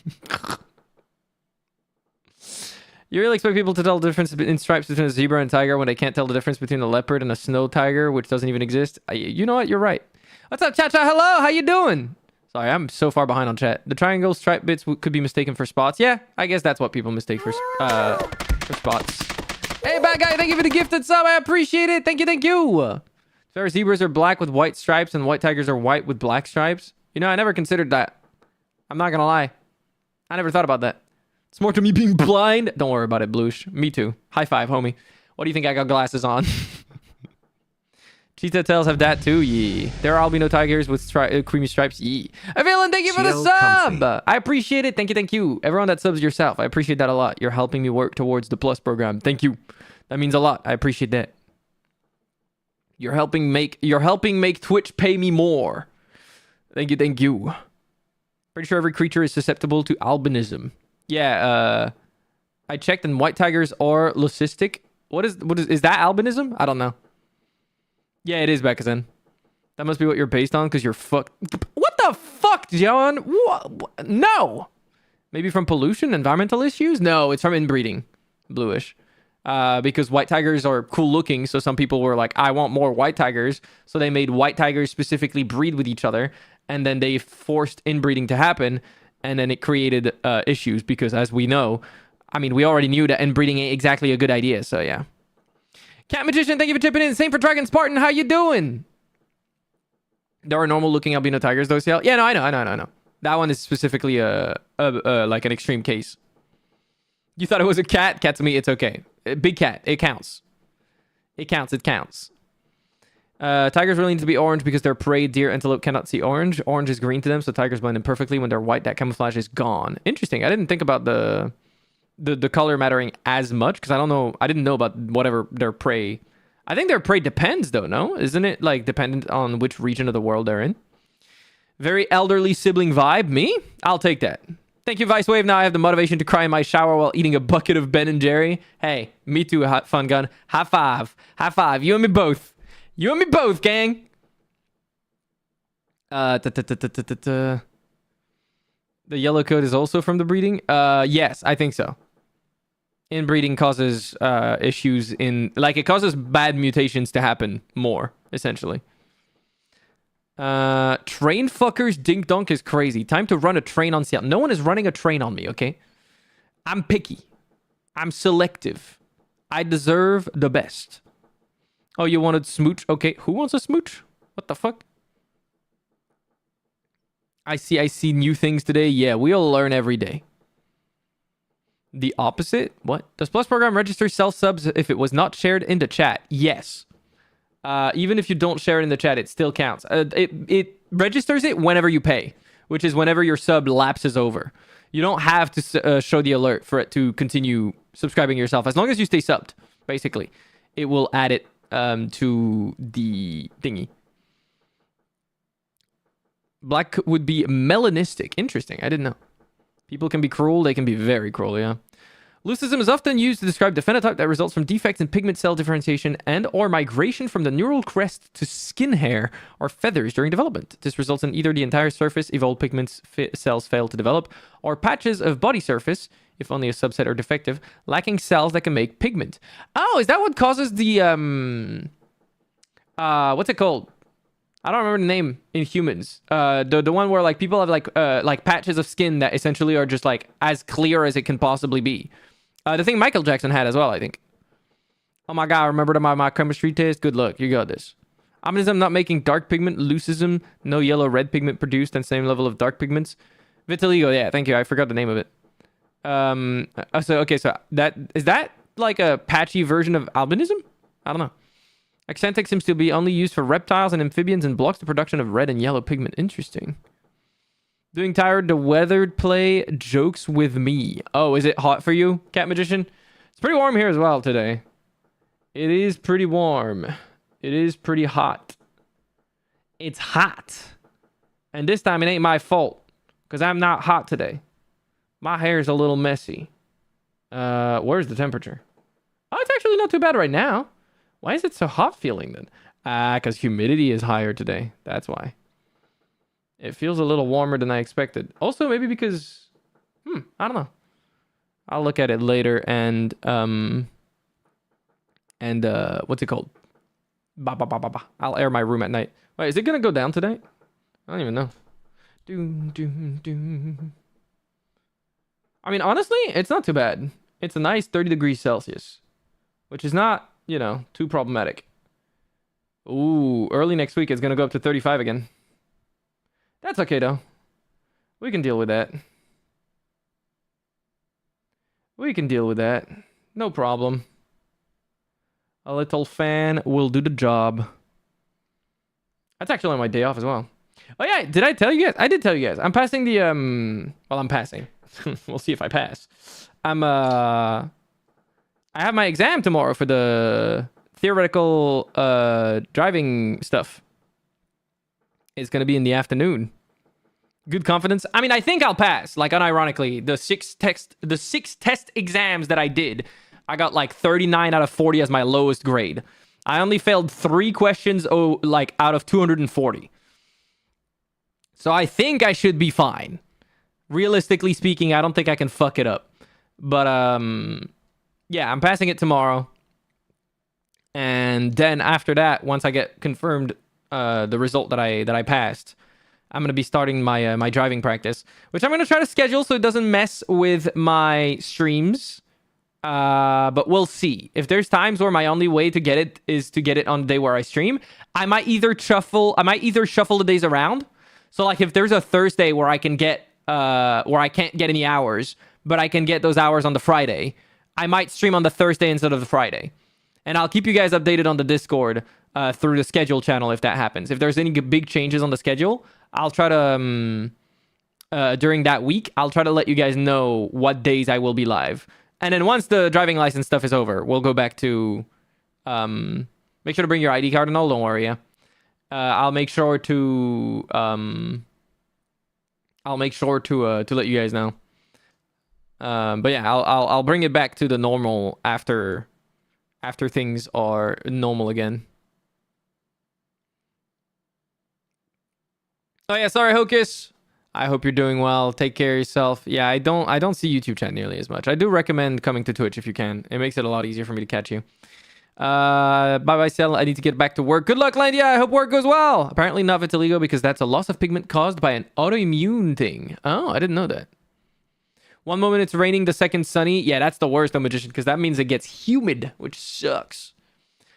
You really expect people to tell the difference in stripes between a zebra and a tiger when they can't tell the difference between a leopard and a snow tiger, which doesn't even exist? You know what? You're right. What's up, Cha-Cha? Hello, how you doing? Sorry, I'm so far behind on chat. The triangle stripe bits could be mistaken for spots. Yeah, I guess that's what people mistake for spots. Hey, bad guy, thank you for the gifted sub. I appreciate it. Thank you. Fair zebras are black with white stripes and white tigers are white with black stripes. You know, I never considered that. I'm not gonna lie. I never thought about that. It's more to me being blind. Don't worry about it, Bloosh. Me too. High five, homie. What do you think? I got glasses on. Cheetah tails have that too, yee. There are albino tigers with creamy stripes, yee. Evelyn, thank you for the sub. I appreciate it. Thank you. Everyone that subs yourself, I appreciate that a lot. You're helping me work towards the Plus program. Thank you. That means a lot. I appreciate that. You're helping make Twitch pay me more. Thank you. Pretty sure every creature is susceptible to albinism. Yeah, I checked and white tigers are leucistic. What is that albinism? I don't know. Yeah, it is, Bekazan. That must be what you're based on because you're fucked. What the fuck, John? What? No. Maybe from pollution, environmental issues? No, it's from inbreeding. Bluish. Because white tigers are cool looking, so some people were like, I want more white tigers. So they made white tigers specifically breed with each other, and then they forced inbreeding to happen. And then it created issues because, as we know, I mean, we already knew that inbreeding ain't exactly a good idea. So, yeah. Cat Magician, thank you for chipping in. Same for Dragon Spartan. How you doing? There are normal-looking albino tigers, though, CL. Yeah, no, I know. That one is specifically like an extreme case. You thought it was a cat? Cat to me, it's okay. Big cat. It counts. It counts. Tigers really need to be orange because their prey, deer, antelope cannot see orange. Orange is green to them, so tigers blend in perfectly. When they're white, that camouflage is gone. Interesting. I didn't think about the color mattering as much because I didn't know about whatever their prey. I think their prey depends though, no? Isn't it like dependent on which region of the world they're in? Very elderly sibling vibe. Me? I'll take that. Thank you, Vice Wave. Now I have the motivation to cry in my shower while eating a bucket of Ben and Jerry. Hey, me too, Fun Gun. High five. High five. You and me both. You and me both, gang. The yellow coat is also from the breeding? Yes, I think so. Inbreeding causes issues in... Like, it causes bad mutations to happen more, essentially. Train fuckers dink donk is crazy. Time to run a train on Seattle. No one is running a train on me, okay? I'm picky. I'm selective. I deserve the best. Oh, you wanted smooch? Okay, who wants a smooch? What the fuck? I see new things today. Yeah, we all learn every day. The opposite? What? Does Plus Program register self-subs if it was not shared in the chat? Yes. Even if you don't share it in the chat, it still counts. It registers it whenever you pay, which is whenever your sub lapses over. You don't have to show the alert for it to continue subscribing yourself. As long as you stay subbed, basically, it will add it to the thingy. Black would be melanistic. Interesting. I didn't know. People can be cruel. They can be very cruel, yeah. Leucism is often used to describe the phenotype that results from defects in pigment cell differentiation and or migration from the neural crest to skin hair or feathers during development. This results in either the entire surface, evolved pigment cells fail to develop, or patches of body surface, if only a subset are defective, lacking cells that can make pigment. Oh, is that what causes the, what's it called? I don't remember the name in humans. The one where like people have like patches of skin that essentially are just like as clear as it can possibly be. The thing Michael Jackson had as well, I think. Oh my god, remember my chemistry test? Good luck, you got this. Omnism not making dark pigment. Leucism, no yellow-red pigment produced and same level of dark pigments. Vitiligo, yeah, thank you. I forgot the name of it. So that is that like a patchy version of albinism? I don't know. Accentic seems to be only used for reptiles and amphibians and blocks the production of red and yellow pigment. Interesting. Doing tired, the weathered play jokes with me. Oh, is it hot for you, Cat Magician? It's pretty warm here as well today. It is pretty warm. It is pretty hot. It's hot. And this time it ain't my fault. Because I'm not hot today. My hair is a little messy. Where's the temperature? Oh, it's actually not too bad right now. Why is it so hot feeling then? Because humidity is higher today. That's why. It feels a little warmer than I expected. Also, maybe because... I don't know. I'll look at it later and... what's it called? I'll air my room at night. Wait, is it going to go down today? I don't even know. I mean, honestly, it's not too bad. It's a nice 30 degrees Celsius. Which is not... you know, too problematic. Ooh, early next week it's going to go up to 35 again. That's okay, though. We can deal with that. We can deal with that. No problem. A little fan will do the job. That's actually on my day off as well. Oh, yeah, did I tell you guys? I did tell you guys. I'm passing the, well, I'm passing. We'll see if I pass. I have my exam tomorrow for the theoretical driving stuff. It's going to be in the afternoon. Good confidence. I mean, I think I'll pass. Like, unironically, the six test exams that I did, I got like 39 out of 40 as my lowest grade. I only failed 3 questions, like out of 240. So I think I should be fine. Realistically speaking, I don't think I can fuck it up. But yeah, I'm passing it tomorrow. And then after that, once I get confirmed the result that I passed, I'm going to be starting my my driving practice, which I'm going to try to schedule so it doesn't mess with my streams. But we'll see. If there's times where my only way to get it is to get it on the day where I stream, I might either shuffle the days around. So like if there's a Thursday where I can get where I can't get any hours, but I can get those hours on the Friday, I might stream on the Thursday instead of the Friday. And I'll keep you guys updated on the Discord through the schedule channel if that happens. If there's any big changes on the schedule, I'll try to during that week, I'll try to let you guys know what days I will be live. And then once the driving license stuff is over, we'll go back to make sure to bring your ID card and all. Don't worry, yeah. I'll make sure to let you guys know. But yeah, I'll bring it back to the normal after things are normal again. Oh yeah, sorry, Hocus. I hope you're doing well. Take care of yourself. Yeah, I don't see YouTube chat nearly as much. I do recommend coming to Twitch if you can. It makes it a lot easier for me to catch you. Bye bye, Cell. I need to get back to work. Good luck, Landia. I hope work goes well. Apparently not vitiligo because that's a loss of pigment caused by an autoimmune thing. Oh, I didn't know that. One moment it's raining, the second sunny. Yeah, that's the worst on Magician because that means it gets humid, which sucks.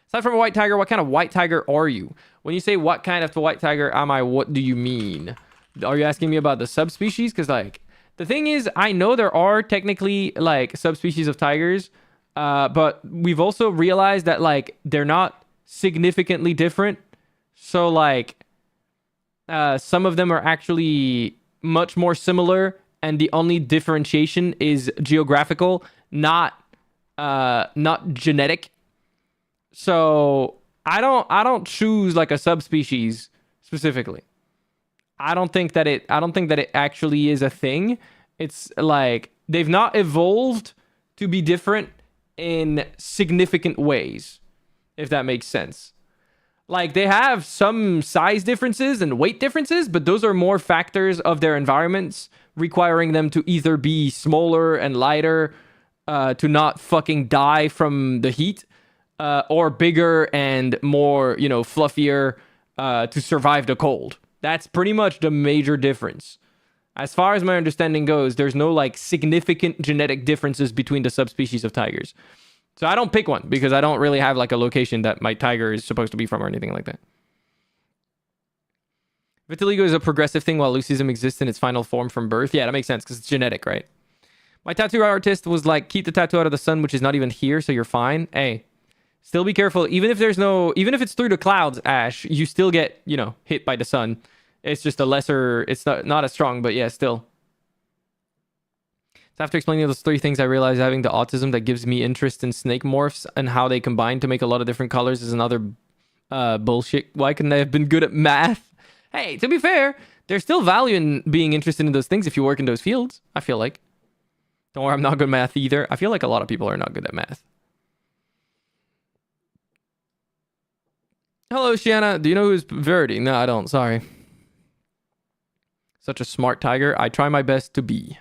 Aside from a white tiger, what kind of white tiger are you? When you say what kind of white tiger am I, what do you mean? Are you asking me about the subspecies? Because, like, the thing is, I know there are technically, like, subspecies of tigers, but we've also realized that, like, they're not significantly different. So, like, some of them are actually much more similar, and the only differentiation is geographical, not genetic. So I don't choose like a subspecies specifically. I don't think that it actually is a thing. It's like they've not evolved to be different in significant ways, if that makes sense. Like they have some size differences and weight differences, but those are more factors of their environments requiring them to either be smaller and lighter to not fucking die from the heat. Or bigger and more, fluffier to survive the cold. That's pretty much the major difference. As far as my understanding goes, there's no like significant genetic differences between the subspecies of tigers. So I don't pick one because I don't really have like a location that my tiger is supposed to be from or anything like that. Vitiligo is a progressive thing while leucism exists in its final form from birth. Yeah, that makes sense because it's genetic, right? My tattoo artist was like, keep the tattoo out of the sun, which is not even here, so you're fine. Hey. Still be careful. Even if it's through the clouds, Ash, you still get, hit by the sun. It's just it's not as strong, but yeah, still. So after explaining those three things, I realized having the autism that gives me interest in snake morphs and how they combine to make a lot of different colors is another bullshit. Why couldn't I have been good at math? Hey, to be fair, there's still value in being interested in those things if you work in those fields, I feel like. Don't worry, I'm not good at math either. I feel like a lot of people are not good at math. Hello, Shiana. Do you know who's Verity? No, I don't. Sorry. Such a smart tiger. I try my best to be.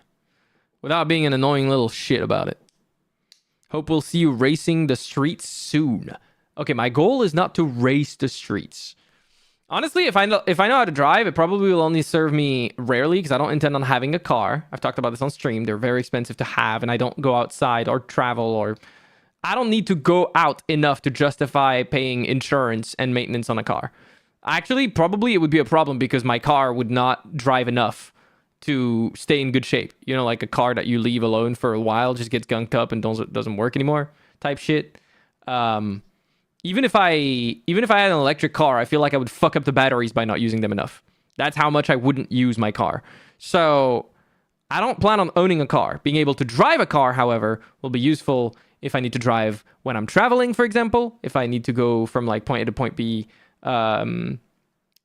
Without being an annoying little shit about it. Hope we'll see you racing the streets soon. Okay, my goal is not to race the streets. Honestly, if I know how to drive, it probably will only serve me rarely because I don't intend on having a car. I've talked about this on stream. They're very expensive to have, and I don't go outside or travel or... I don't need to go out enough to justify paying insurance and maintenance on a car. Actually, probably it would be a problem because my car would not drive enough to stay in good shape. Like a car that you leave alone for a while just gets gunked up and doesn't work anymore type shit. Even if I had an electric car, I feel like I would fuck up the batteries by not using them enough. That's how much I wouldn't use my car. So I don't plan on owning a car. Being able to drive a car, however, will be useful if I need to drive when I'm traveling, for example, if I need to go from like point A to point B, and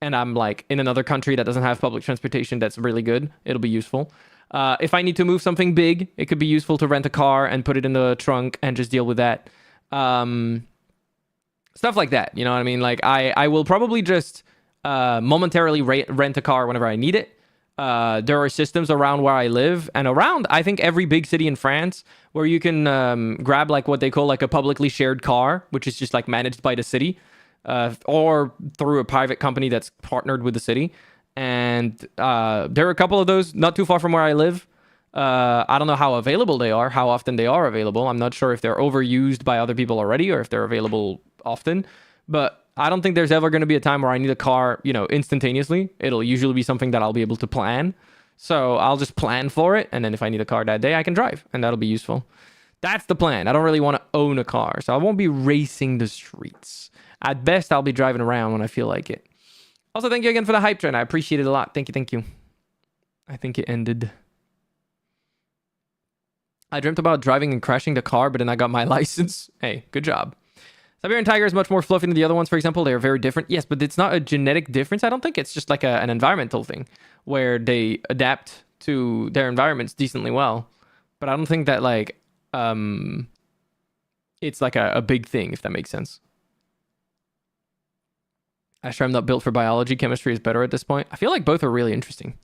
I'm like in another country that doesn't have public transportation that's really good, it'll be useful. If I need to move something big, it could be useful to rent a car and put it in the trunk and just deal with that. Stuff like that, you know what I mean? Like I will probably just momentarily rent a car whenever I need it. There are systems around where I live and around, I think, every big city in France where you can grab like what they call like a publicly shared car, which is just like managed by the city or through a private company that's partnered with the city. And there are a couple of those not too far from where I live. I don't know how available they are, how often they are available. I'm not sure if they're overused by other people already or if they're available often. But I don't think there's ever going to be a time where I need a car, instantaneously. It'll usually be something that I'll be able to plan. So I'll just plan for it. And then if I need a car that day, I can drive. And that'll be useful. That's the plan. I don't really want to own a car. So I won't be racing the streets. At best, I'll be driving around when I feel like it. Also, thank you again for the hype train. I appreciate it a lot. Thank you. Thank you. I think it ended. I dreamt about driving and crashing the car, but then I got my license. Hey, good job. Siberian tiger is much more fluffy than the other ones, for example. They are very different. Yes, but it's not a genetic difference. I don't think it's just like an environmental thing where they adapt to their environments decently well. But I don't think that like it's like a big thing, if that makes sense. I'm not built for biology. Chemistry is better at this point. I feel like both are really interesting.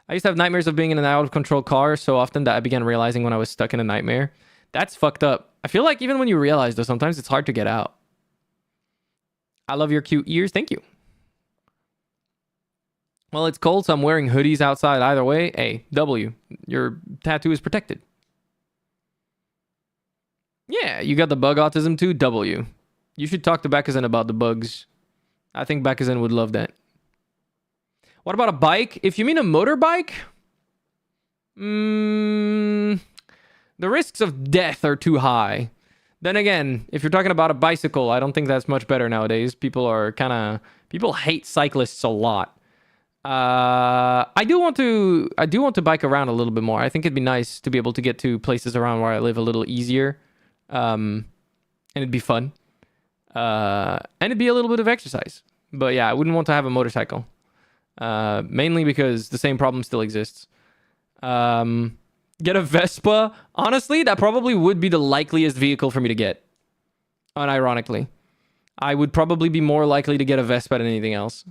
I used to have nightmares of being in an out of control car so often that I began realizing when I was stuck in a nightmare. That's fucked up. I feel like even when you realize, though, sometimes it's hard to get out. I love your cute ears. Thank you. Well, it's cold, so I'm wearing hoodies outside either way. Hey, W, your tattoo is protected. Yeah, you got the bug autism too? W. You should talk to Bakazan about the bugs. I think Bakazan would love that. What about a bike? If you mean a motorbike, the risks of death are too high. Then again, if you're talking about a bicycle, I don't think that's much better nowadays. People hate cyclists a lot. I do want to bike around a little bit more. I think it'd be nice to be able to get to places around where I live a little easier. And it'd be fun. And it'd be a little bit of exercise. But yeah, I wouldn't want to have a motorcycle. Mainly because the same problem still exists. Get a Vespa. Honestly, that probably would be the likeliest vehicle for me to get. Unironically. I would probably be more likely to get a Vespa than anything else.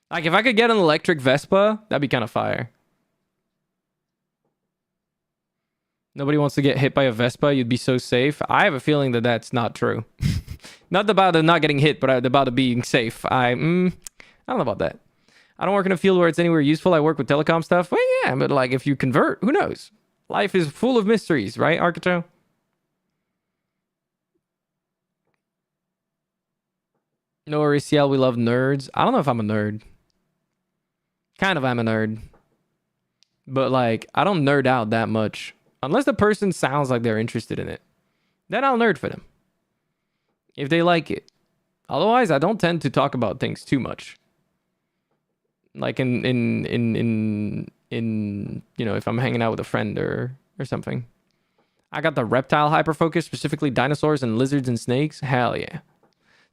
Like, if I could get an electric Vespa, that'd be kind of fire. Nobody wants to get hit by a Vespa. You'd be so safe. I have a feeling that that's not true. Not about the not getting hit, but about it being safe. I don't know about that. I don't work in a field where it's anywhere useful. I work with telecom stuff. Well, yeah, but like if you convert, who knows? Life is full of mysteries, right, Archito? No worries, CL. We love nerds. I don't know if I'm a nerd. Kind of, I'm a nerd. But like, I don't nerd out that much. Unless the person sounds like they're interested in it. Then I'll nerd for them. If they like it. Otherwise, I don't tend to talk about things too much. Like in you know, if I'm hanging out with a friend or something. I got the reptile hyperfocus, specifically dinosaurs and lizards and snakes. Hell yeah.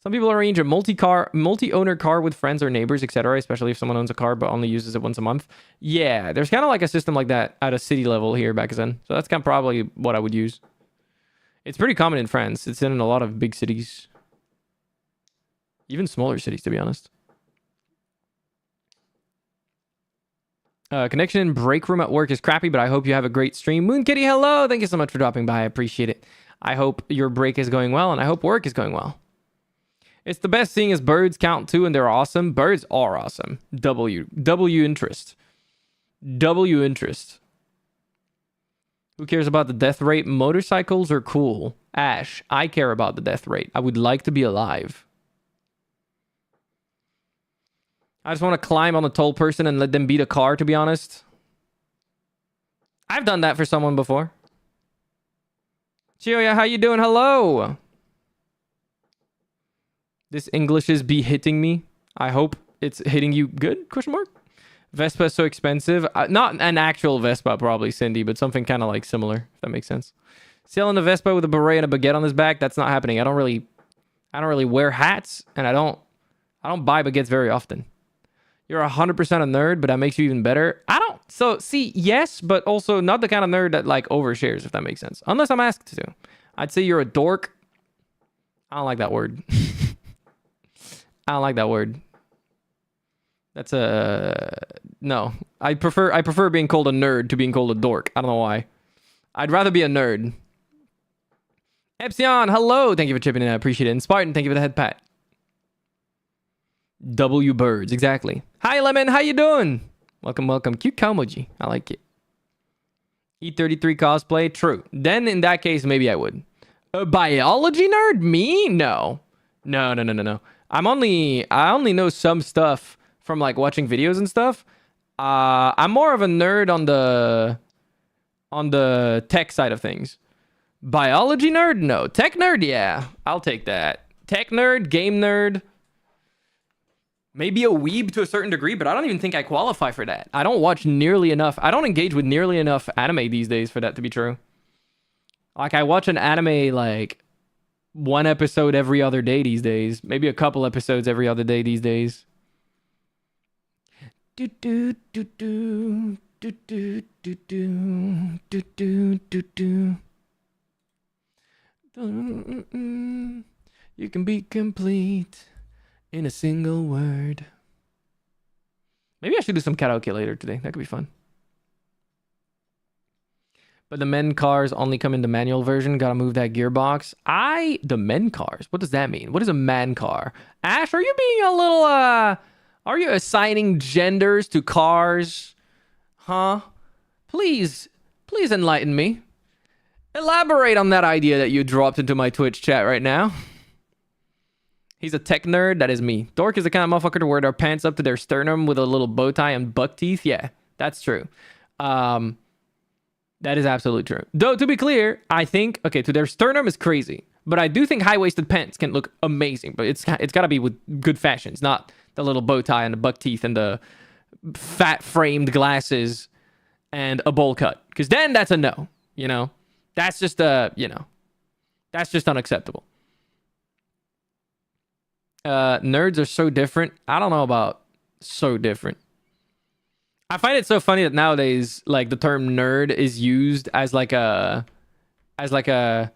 Some people arrange a multi-owner car with friends or neighbors, etc., especially if someone owns a car but only uses it once a month. Yeah, there's kind of like a system like that at a city level here back then. So that's kind of probably what I would use. It's pretty common in France. It's in a lot of big cities. Even smaller cities, to be honest. Connection in break room at work is crappy, but I hope you have a great stream. Moon Kitty, hello! Thank you so much for dropping by. I appreciate it. I hope your break is going well, and I hope work is going well. It's the best seeing as birds count too, and they're awesome. Birds are awesome. W interest. W interest. Who cares about the death rate? Motorcycles are cool. Ash, I care about the death rate. I would like to be alive. I just want to climb on a tall person and let them beat a car, to be honest. I've done that for someone before. Chioya, how you doing? Hello. This English is be hitting me. I hope it's hitting you good? Question mark. Vespa is so expensive. Not an actual Vespa, probably, Cindy, but something kind of like similar, if that makes sense. Selling a Vespa with a beret and a baguette on his back, that's not happening. I don't really wear hats, and I don't buy baguettes very often. You're 100% a nerd, but that makes you even better. So, see, yes, but also not the kind of nerd that, like, overshares, if that makes sense. Unless I'm asked to. I'd say you're a dork. I don't like that word. I don't like that word. That's no. I prefer being called a nerd to being called a dork. I don't know why. I'd rather be a nerd. Epsilon, hello. Thank you for chipping in. I appreciate it. And Spartan, thank you for the head pat. W birds, exactly. Hi Lemon, how you doing? Welcome. Cute cow emoji. I like it. E33 cosplay, true. Then in that case, maybe I would. A biology nerd? Me? No. I only know some stuff from like watching videos and stuff. I'm more of a nerd on the tech side of things. Biology nerd? No. Tech nerd? Yeah. I'll take that. Tech nerd, game nerd. Maybe a weeb to a certain degree, but I don't even think I qualify for that. I don't watch nearly enough. I don't engage with nearly enough anime these days for that to be true. Like, I watch an anime, like, one episode every other day these days. Maybe a couple episodes every other day these days. do, do, do, do, do, do, do, do. You can be complete in a single word. Maybe I should do some karaoke later today. That could be fun. But the men cars only come in the manual version. Gotta move that gearbox. The men cars? What does that mean? What is a man car? Ash, are you being a little, are you assigning genders to cars? Huh? Please enlighten me. Elaborate on that idea that you dropped into my Twitch chat right now. He's a tech nerd. That is me. Dork is the kind of motherfucker to wear their pants up to their sternum with a little bow tie and buck teeth. Yeah, that's true. That is absolutely true. Though, to be clear, I think, okay, to their sternum is crazy. But I do think high-waisted pants can look amazing. But it's got to be with good fashion. It's not the little bow tie and the buck teeth and the fat-framed glasses and a bowl cut. Because then that's a no, you know? That's just, that's just unacceptable. Nerds are so different. I don't know about so different. I find it so funny that nowadays, like, the term nerd is used as like a, the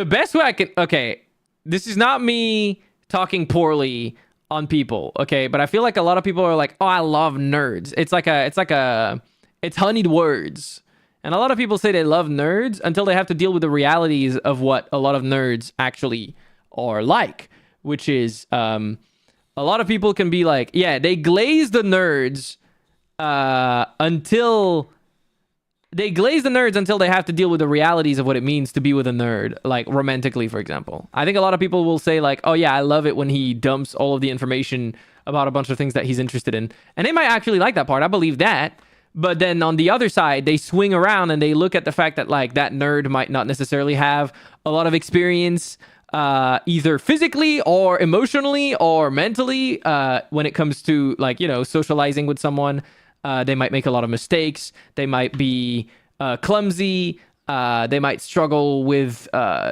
best way I can, okay, this is not me talking poorly on people, okay, but I feel like a lot of people are like, oh, I love nerds. It's honeyed words. And a lot of people say they love nerds until they have to deal with the realities of what a lot of nerds actually are like, which is, a lot of people can be like, yeah, they glaze the nerds until they have to deal with the realities of what it means to be with a nerd, like romantically, for example. I think a lot of people will say like, oh yeah, I love it when he dumps all of the information about a bunch of things that he's interested in. And they might actually like that part. I believe that. But then on the other side, they swing around and they look at the fact that like that nerd might not necessarily have a lot of experience either physically or emotionally or mentally when it comes to like, you know, socializing with someone. They might make a lot of mistakes. They might be clumsy. They might struggle with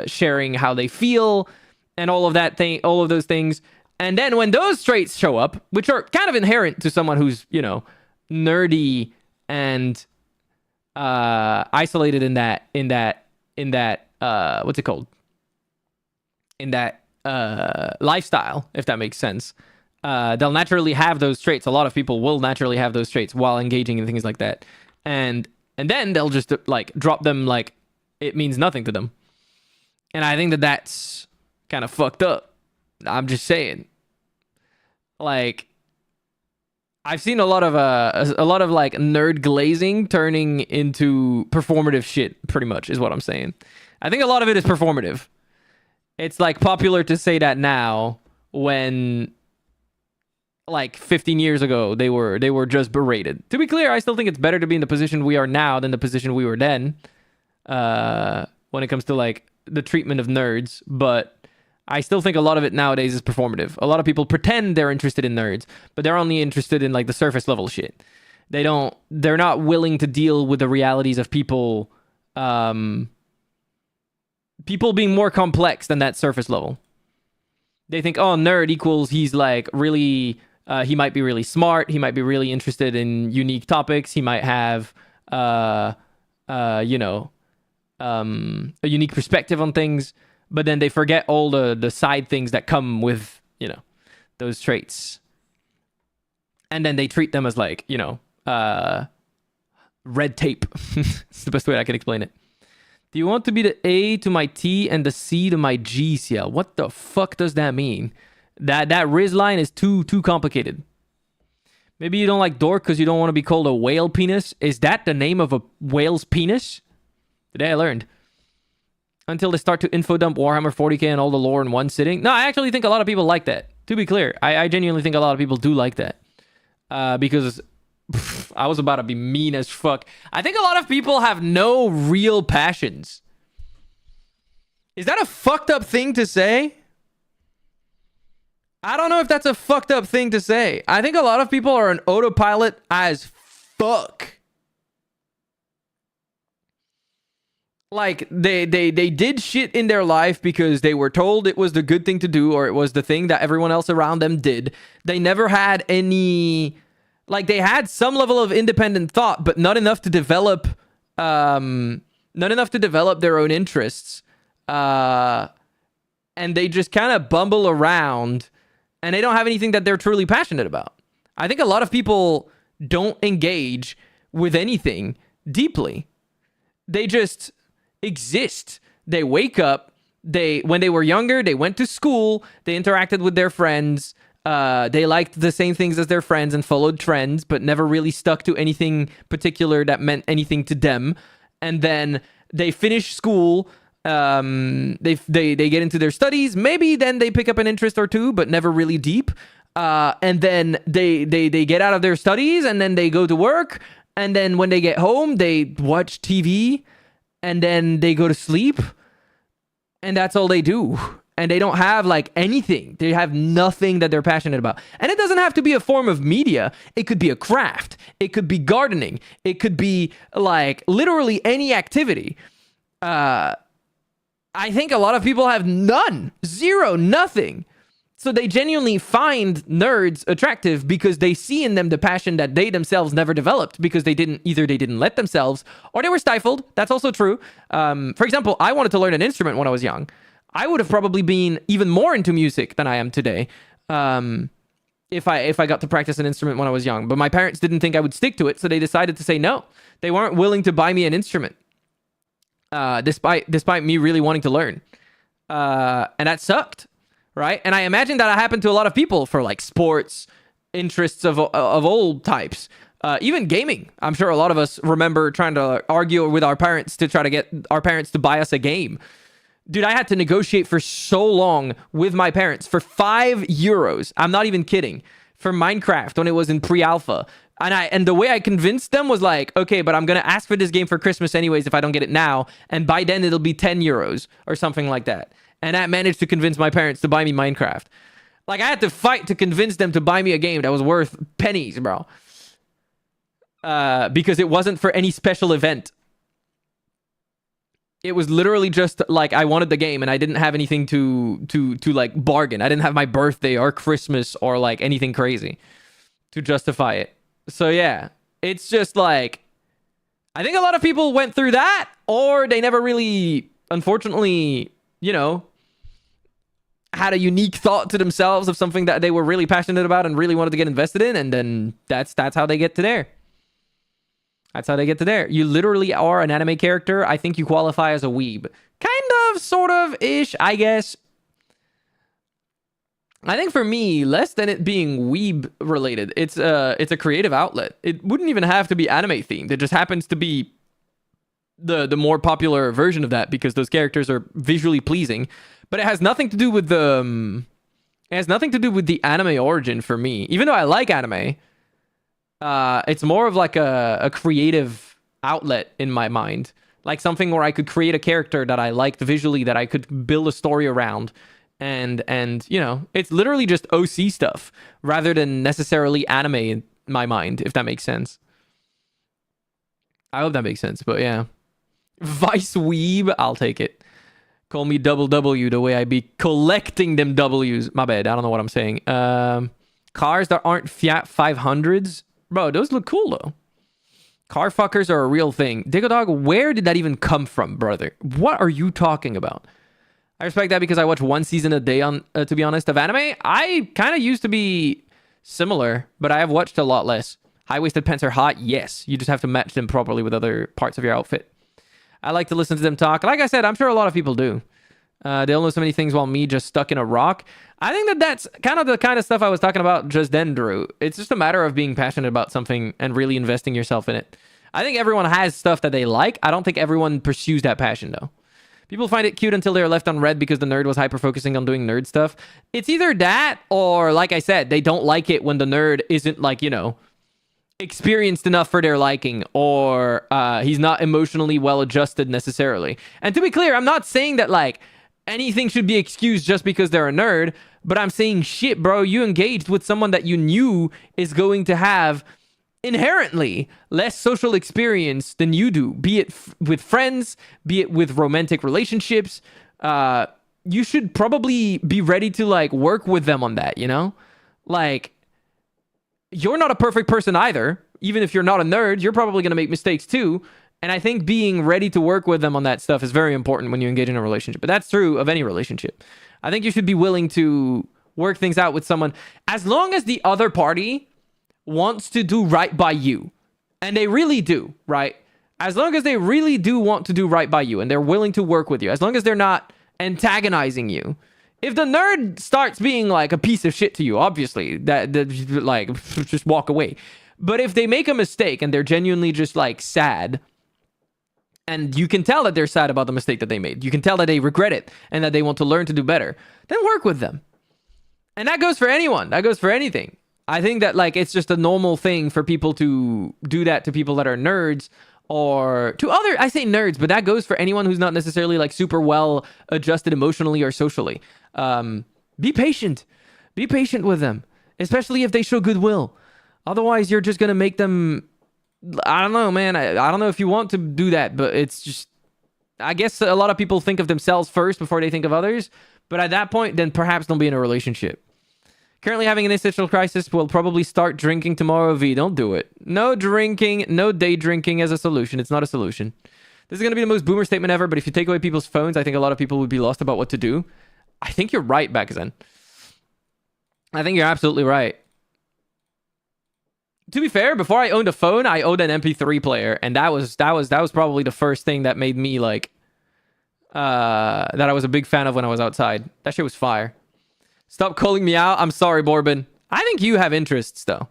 sharing how they feel and all of those things. And then when those traits show up, which are kind of inherent to someone who's, you know, nerdy and isolated in that what's it called? In that lifestyle, if that makes sense. They'll naturally have those traits. A lot of people will naturally have those traits while engaging in things like that. And then they'll just like drop them like it means nothing to them. And I think that that's kind of fucked up. I'm just saying. Like, I've seen a lot of like nerd glazing turning into performative shit, pretty much, is what I'm saying. I think a lot of it is performative. It's like popular to say that now when like 15 years ago they were just berated. To be clear, I still think it's better to be in the position we are now than the position we were then when it comes to like the treatment of nerds, but I still think a lot of it nowadays is performative. A lot of people pretend they're interested in nerds, but they're only interested in like the surface level shit. They're not willing to deal with the realities of people being more complex than that surface level. They think, oh, nerd equals he's like really, he might be really smart. He might be really interested in unique topics. He might have, a unique perspective on things. But then they forget all the side things that come with, you know, those traits. And then they treat them as like, you know, red tape. It's the best way I can explain it. Do you want to be the A to my T and the C to my G, CL? What the fuck does that mean? That Riz line is too complicated. Maybe you don't like dork because you don't want to be called a whale penis. Is that the name of a whale's penis? Today I learned. Until they start to info dump Warhammer 40k and all the lore in one sitting. No, I actually think a lot of people like that. To be clear, I genuinely think a lot of people do like that. Because I was about to be mean as fuck. I think a lot of people have no real passions. Is that a fucked up thing to say? I don't know if that's a fucked up thing to say. I think a lot of people are an autopilot as fuck. Like, they did shit in their life because they were told it was the good thing to do or it was the thing that everyone else around them did. They never had any Like they had some level of independent thought, but not enough to develop their own interests. And they just kind of bumble around and they don't have anything that they're truly passionate about. I think a lot of people don't engage with anything deeply. They just exist. They wake up. When they were younger, they went to school. They interacted with their friends. They liked the same things as their friends and followed trends, but never really stuck to anything particular that meant anything to them. And then they finish school. They get into their studies. Maybe then they pick up an interest or two, but never really deep. And then they get out of their studies and then they go to work. And then when they get home, they watch TV and then they go to sleep. And that's all they do. And they don't have like anything. They have nothing that they're passionate about. And it doesn't have to be a form of media. It could be a craft. It could be gardening. It could be like literally any activity. I think a lot of people have none, zero, nothing. So they genuinely find nerds attractive because they see in them the passion that they themselves never developed because they didn't let themselves or they were stifled. That's also true. For example, I wanted to learn an instrument when I was young. I would have probably been even more into music than I am today if I got to practice an instrument when I was young. But my parents didn't think I would stick to it, so they decided to say no. They weren't willing to buy me an instrument, despite me really wanting to learn. And that sucked. Right? And I imagine that happened to a lot of people for like sports, interests of all types. Even gaming. I'm sure a lot of us remember trying to argue with our parents to try to get our parents to buy us a game. Dude, I had to negotiate for so long with my parents for €5. I'm not even kidding. For Minecraft when it was in pre-alpha. And the way I convinced them was like, okay, but I'm going to ask for this game for Christmas anyways if I don't get it now. And by then it'll be €10 or something like that. And that managed to convince my parents to buy me Minecraft. Like, I had to fight to convince them to buy me a game that was worth pennies, bro. Because it wasn't for any special event. It was literally just, like, I wanted the game, and I didn't have anything to like, bargain. I didn't have my birthday or Christmas or, like, anything crazy to justify it. So, yeah. It's just, like, I think a lot of people went through that, or they never really, unfortunately, you know, had a unique thought to themselves of something that they were really passionate about and really wanted to get invested in, and then that's how they get to there. That's how they get to there. You literally are an anime character. I think you qualify as a weeb. Kind of, sort of, ish, I guess. I think for me, less than it being weeb related, it's a creative outlet. It wouldn't even have to be anime themed. It just happens to be the more popular version of that because those characters are visually pleasing. But it has nothing to do with the anime origin for me. Even though I like anime, it's more of like a creative outlet in my mind. Like something where I could create a character that I liked visually, that I could build a story around. And you know, it's literally just OC stuff rather than necessarily anime in my mind, if that makes sense. I hope that makes sense, but yeah. Vice weeb, I'll take it. Call me double W the way I be collecting them W's. My bad, I don't know what I'm saying. Cars that aren't Fiat 500s. Bro, those look cool though. Car fuckers are a real thing. Diggo Dog, where did that even come from, brother? What are you talking about? I respect that because I watch one season a day on, to be honest, of anime. I kind of used to be similar, but I have watched a lot less. High-waisted pants are hot, yes. You just have to match them properly with other parts of your outfit. I like to listen to them talk. Like I said, I'm sure a lot of people do. They'll know so many things while me just stuck in a rock. I think that's kind of the kind of stuff I was talking about just then, Drew. It's just a matter of being passionate about something and really investing yourself in it. I think everyone has stuff that they like. I don't think everyone pursues that passion, though. People find it cute until they're left on red because the nerd was hyper-focusing on doing nerd stuff. It's either that or, like I said, they don't like it when the nerd isn't, like, you know, experienced enough for their liking, or he's not emotionally well adjusted necessarily. And to be clear, I'm not saying that like anything should be excused just because they're a nerd, but I'm saying, shit, bro, you engaged with someone that you knew is going to have inherently less social experience than you do, be it with friends, be it with romantic relationships. You should probably be ready to like work with them on that, you know? Like, you're not a perfect person either. Even if you're not a nerd, you're probably going to make mistakes too. And I think being ready to work with them on that stuff is very important when you engage in a relationship. But that's true of any relationship. I think you should be willing to work things out with someone as long as the other party wants to do right by you. And they really do, right? As long as they really do want to do right by you and they're willing to work with you, as long as they're not antagonizing you. If the nerd starts being like a piece of shit to you, obviously, that like, just walk away. But if they make a mistake and they're genuinely just like sad, and you can tell that they're sad about the mistake that they made, you can tell that they regret it and that they want to learn to do better, then work with them. And that goes for anyone. That goes for anything. I think that like it's just a normal thing for people to do that to people that are nerds, or to other, I say nerds, but that goes for anyone who's not necessarily like super well adjusted emotionally or socially. Be patient. Be patient with them, especially if they show goodwill. Otherwise, you're just going to make them, I don't know, man. I don't know if you want to do that, but it's just, I guess a lot of people think of themselves first before they think of others. But at that point, then perhaps don't be in a relationship. Currently having an existential crisis, will probably start drinking tomorrow. V, don't do it. No drinking, no day drinking as a solution. It's not a solution. This is going to be the most boomer statement ever, but if you take away people's phones, I think a lot of people would be lost about what to do. I think you're right, Bakazan. I think you're absolutely right. To be fair, before I owned a phone, I owned an MP3 player, and that was probably the first thing that made me like that I was a big fan of when I was outside. That shit was fire. Stop calling me out. I'm sorry, Borbin. I think you have interests, though.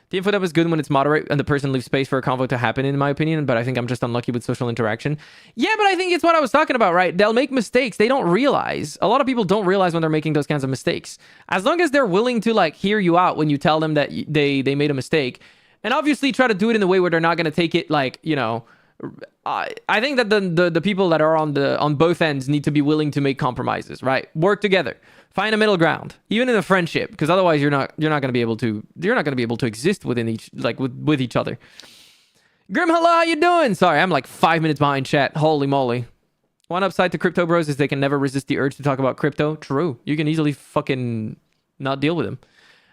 The input up is good when it's moderate and the person leaves space for a convo to happen, in my opinion, but I think I'm just unlucky with social interaction. Yeah, but I think it's what I was talking about, right? They'll make mistakes. They don't realize. A lot of people don't realize when they're making those kinds of mistakes. As long as they're willing to, like, hear you out when you tell them that they made a mistake, and obviously try to do it in a way where they're not going to take it, like, you know... I think that the people that are on both ends need to be willing to make compromises, right? Work together, find a middle ground, even in a friendship, because otherwise you're not going to be able to exist within each with each other. Grim, hello, how you doing? Sorry, I'm like 5 minutes behind chat. Holy moly! One upside to crypto bros is they can never resist the urge to talk about crypto. True, you can easily fucking not deal with them.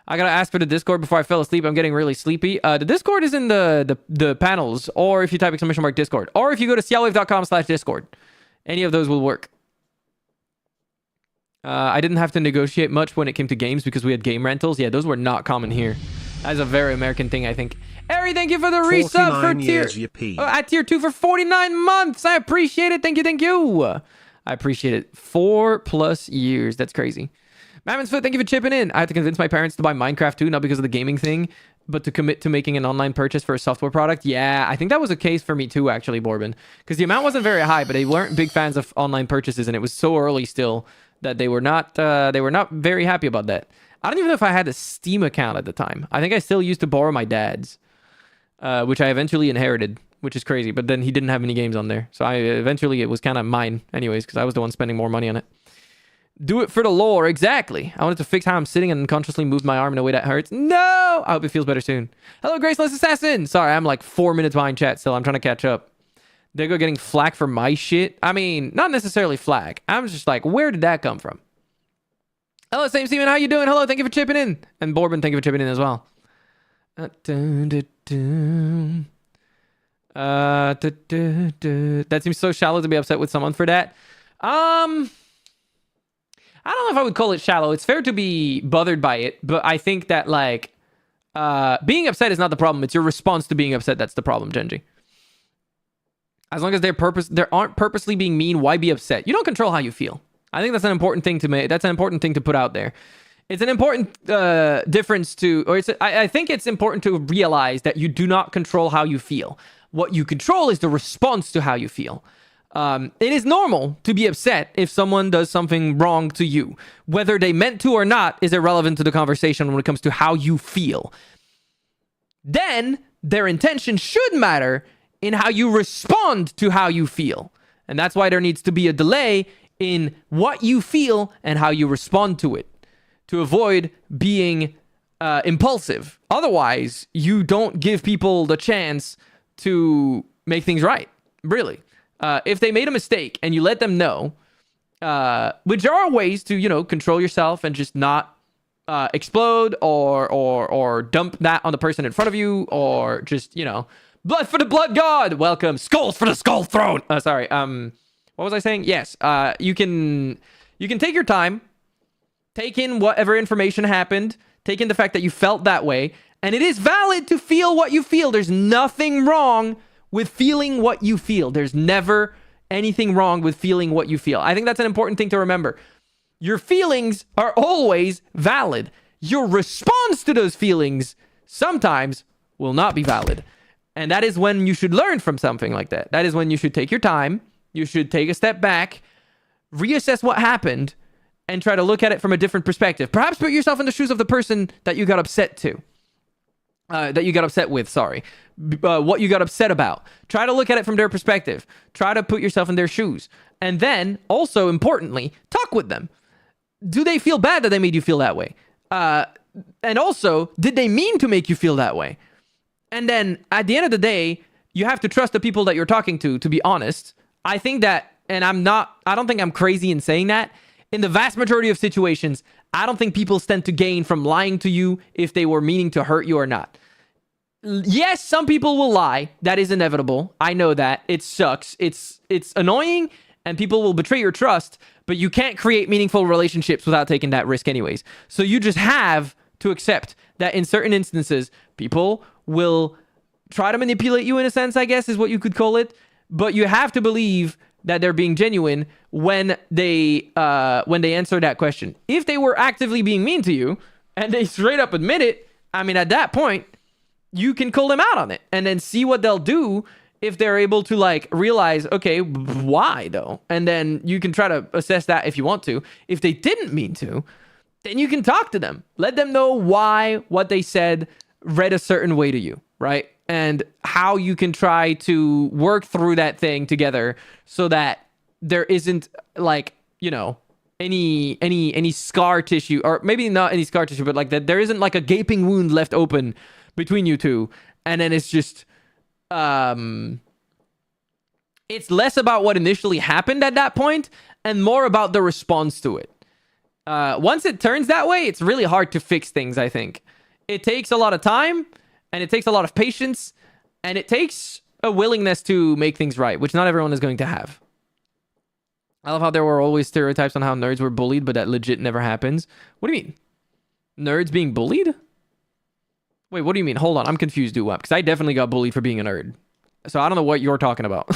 I gotta ask for the Discord before I fell asleep. I'm getting really sleepy. The Discord is in the panels, or if you type exclamation mark Discord, or if you go to cialwave.com/Discord. Any of those will work. I didn't have to negotiate much when it came to games because we had game rentals. Yeah, those were not common here. That's a very American thing, I think. Ari, thank you for the resub for at tier 2 for 49 months. I appreciate it. Thank you. I appreciate it. 4+ years. That's crazy. Mammon's Foot, thank you for chipping in. I had to convince my parents to buy Minecraft too, not because of the gaming thing, but to commit to making an online purchase for a software product. Yeah, I think that was a case for me too, actually, Borbin. Because the amount wasn't very high, but they weren't big fans of online purchases, and it was so early still that they were not very happy about that. I don't even know if I had a Steam account at the time. I think I still used to borrow my dad's, which I eventually inherited, which is crazy. But then he didn't have any games on there. So eventually it was kind of mine anyways, because I was the one spending more money on it. Do it for the lore. Exactly. I wanted to fix how I'm sitting and unconsciously moved my arm in a way that hurts. No! I hope it feels better soon. Hello, Graceless Assassin. Sorry, I'm like 4 minutes behind chat still. I'm trying to catch up. They go getting flack for my shit. I mean, not necessarily flack. I'm just like, where did that come from? Hello, Same Steven. How you doing? Hello, thank you for chipping in. And Borbin, thank you for chipping in as well. That seems so shallow to be upset with someone for that. I don't know if I would call it shallow. It's fair to be bothered by it, but I think that, like, being upset is not the problem. It's your response to being upset that's the problem, Genji. As long as they aren't purposely being mean, why be upset? You don't control how you feel. I think that's an important thing to make. That's an important thing to put out there. It's an important difference to, or I think it's important to realize that you do not control how you feel. What you control is the response to how you feel. It is normal to be upset if someone does something wrong to you. Whether they meant to or not is irrelevant to the conversation when it comes to how you feel. Then, their intention should matter in how you respond to how you feel. And that's why there needs to be a delay in what you feel and how you respond to it, to avoid being impulsive. Otherwise, you don't give people the chance to make things right, really. If they made a mistake and you let them know, which there are ways to, control yourself and just not explode or dump that on the person in front of you, or just, blood for the blood god, welcome, skulls for the skull throne. Sorry. What was I saying? Yes. You can take your time, take in whatever information happened, take in the fact that you felt that way, and it is valid to feel what you feel. There's nothing wrong with feeling what you feel. There's never anything wrong with feeling what you feel. I think that's an important thing to remember. Your feelings are always valid. Your response to those feelings sometimes will not be valid. And that is when you should learn from something like that. That is when you should take your time. You should take a step back, reassess what happened, and try to look at it from a different perspective. Perhaps put yourself in the shoes of the person that you got upset to. That you got upset with, sorry. What you got upset about. Try to look at it from their perspective. Try to put yourself in their shoes. And then, also importantly, talk with them. Do they feel bad that they made you feel that way? And also, did they mean to make you feel that way? And then, at the end of the day, you have to trust the people that you're talking to be honest. I think that, and I don't think I'm crazy in saying that. In the vast majority of situations, I don't think people stand to gain from lying to you if they were meaning to hurt you or not. Yes, some people will lie. That is inevitable. I know that. It sucks. It's annoying, and people will betray your trust, but you can't create meaningful relationships without taking that risk anyways. So you just have to accept that in certain instances, people will try to manipulate you, in a sense, I guess is what you could call it. But you have to believe that they're being genuine when they answer that question. If they were actively being mean to you and they straight up admit it, I mean, at that point, you can call them out on it and then see what they'll do if they're able to like realize, okay, why though? And then you can try to assess that if you want to. If they didn't mean to, then you can talk to them. Let them know why what they said read a certain way to you, right? And how you can try to work through that thing together so that there isn't like, any scar tissue, or maybe not any scar tissue, but like that there isn't like a gaping wound left open between you two. And then it's just, it's less about what initially happened at that point and more about the response to it. Once it turns that way, it's really hard to fix things, I think. It takes a lot of time, and it takes a lot of patience, and it takes a willingness to make things right, which not everyone is going to have. I love how there were always stereotypes on how nerds were bullied, but that legit never happens. What do you mean? Nerds being bullied? Wait, what do you mean? Hold on, I'm confused, Doo-Wop, because I definitely got bullied for being a nerd. So I don't know what you're talking about.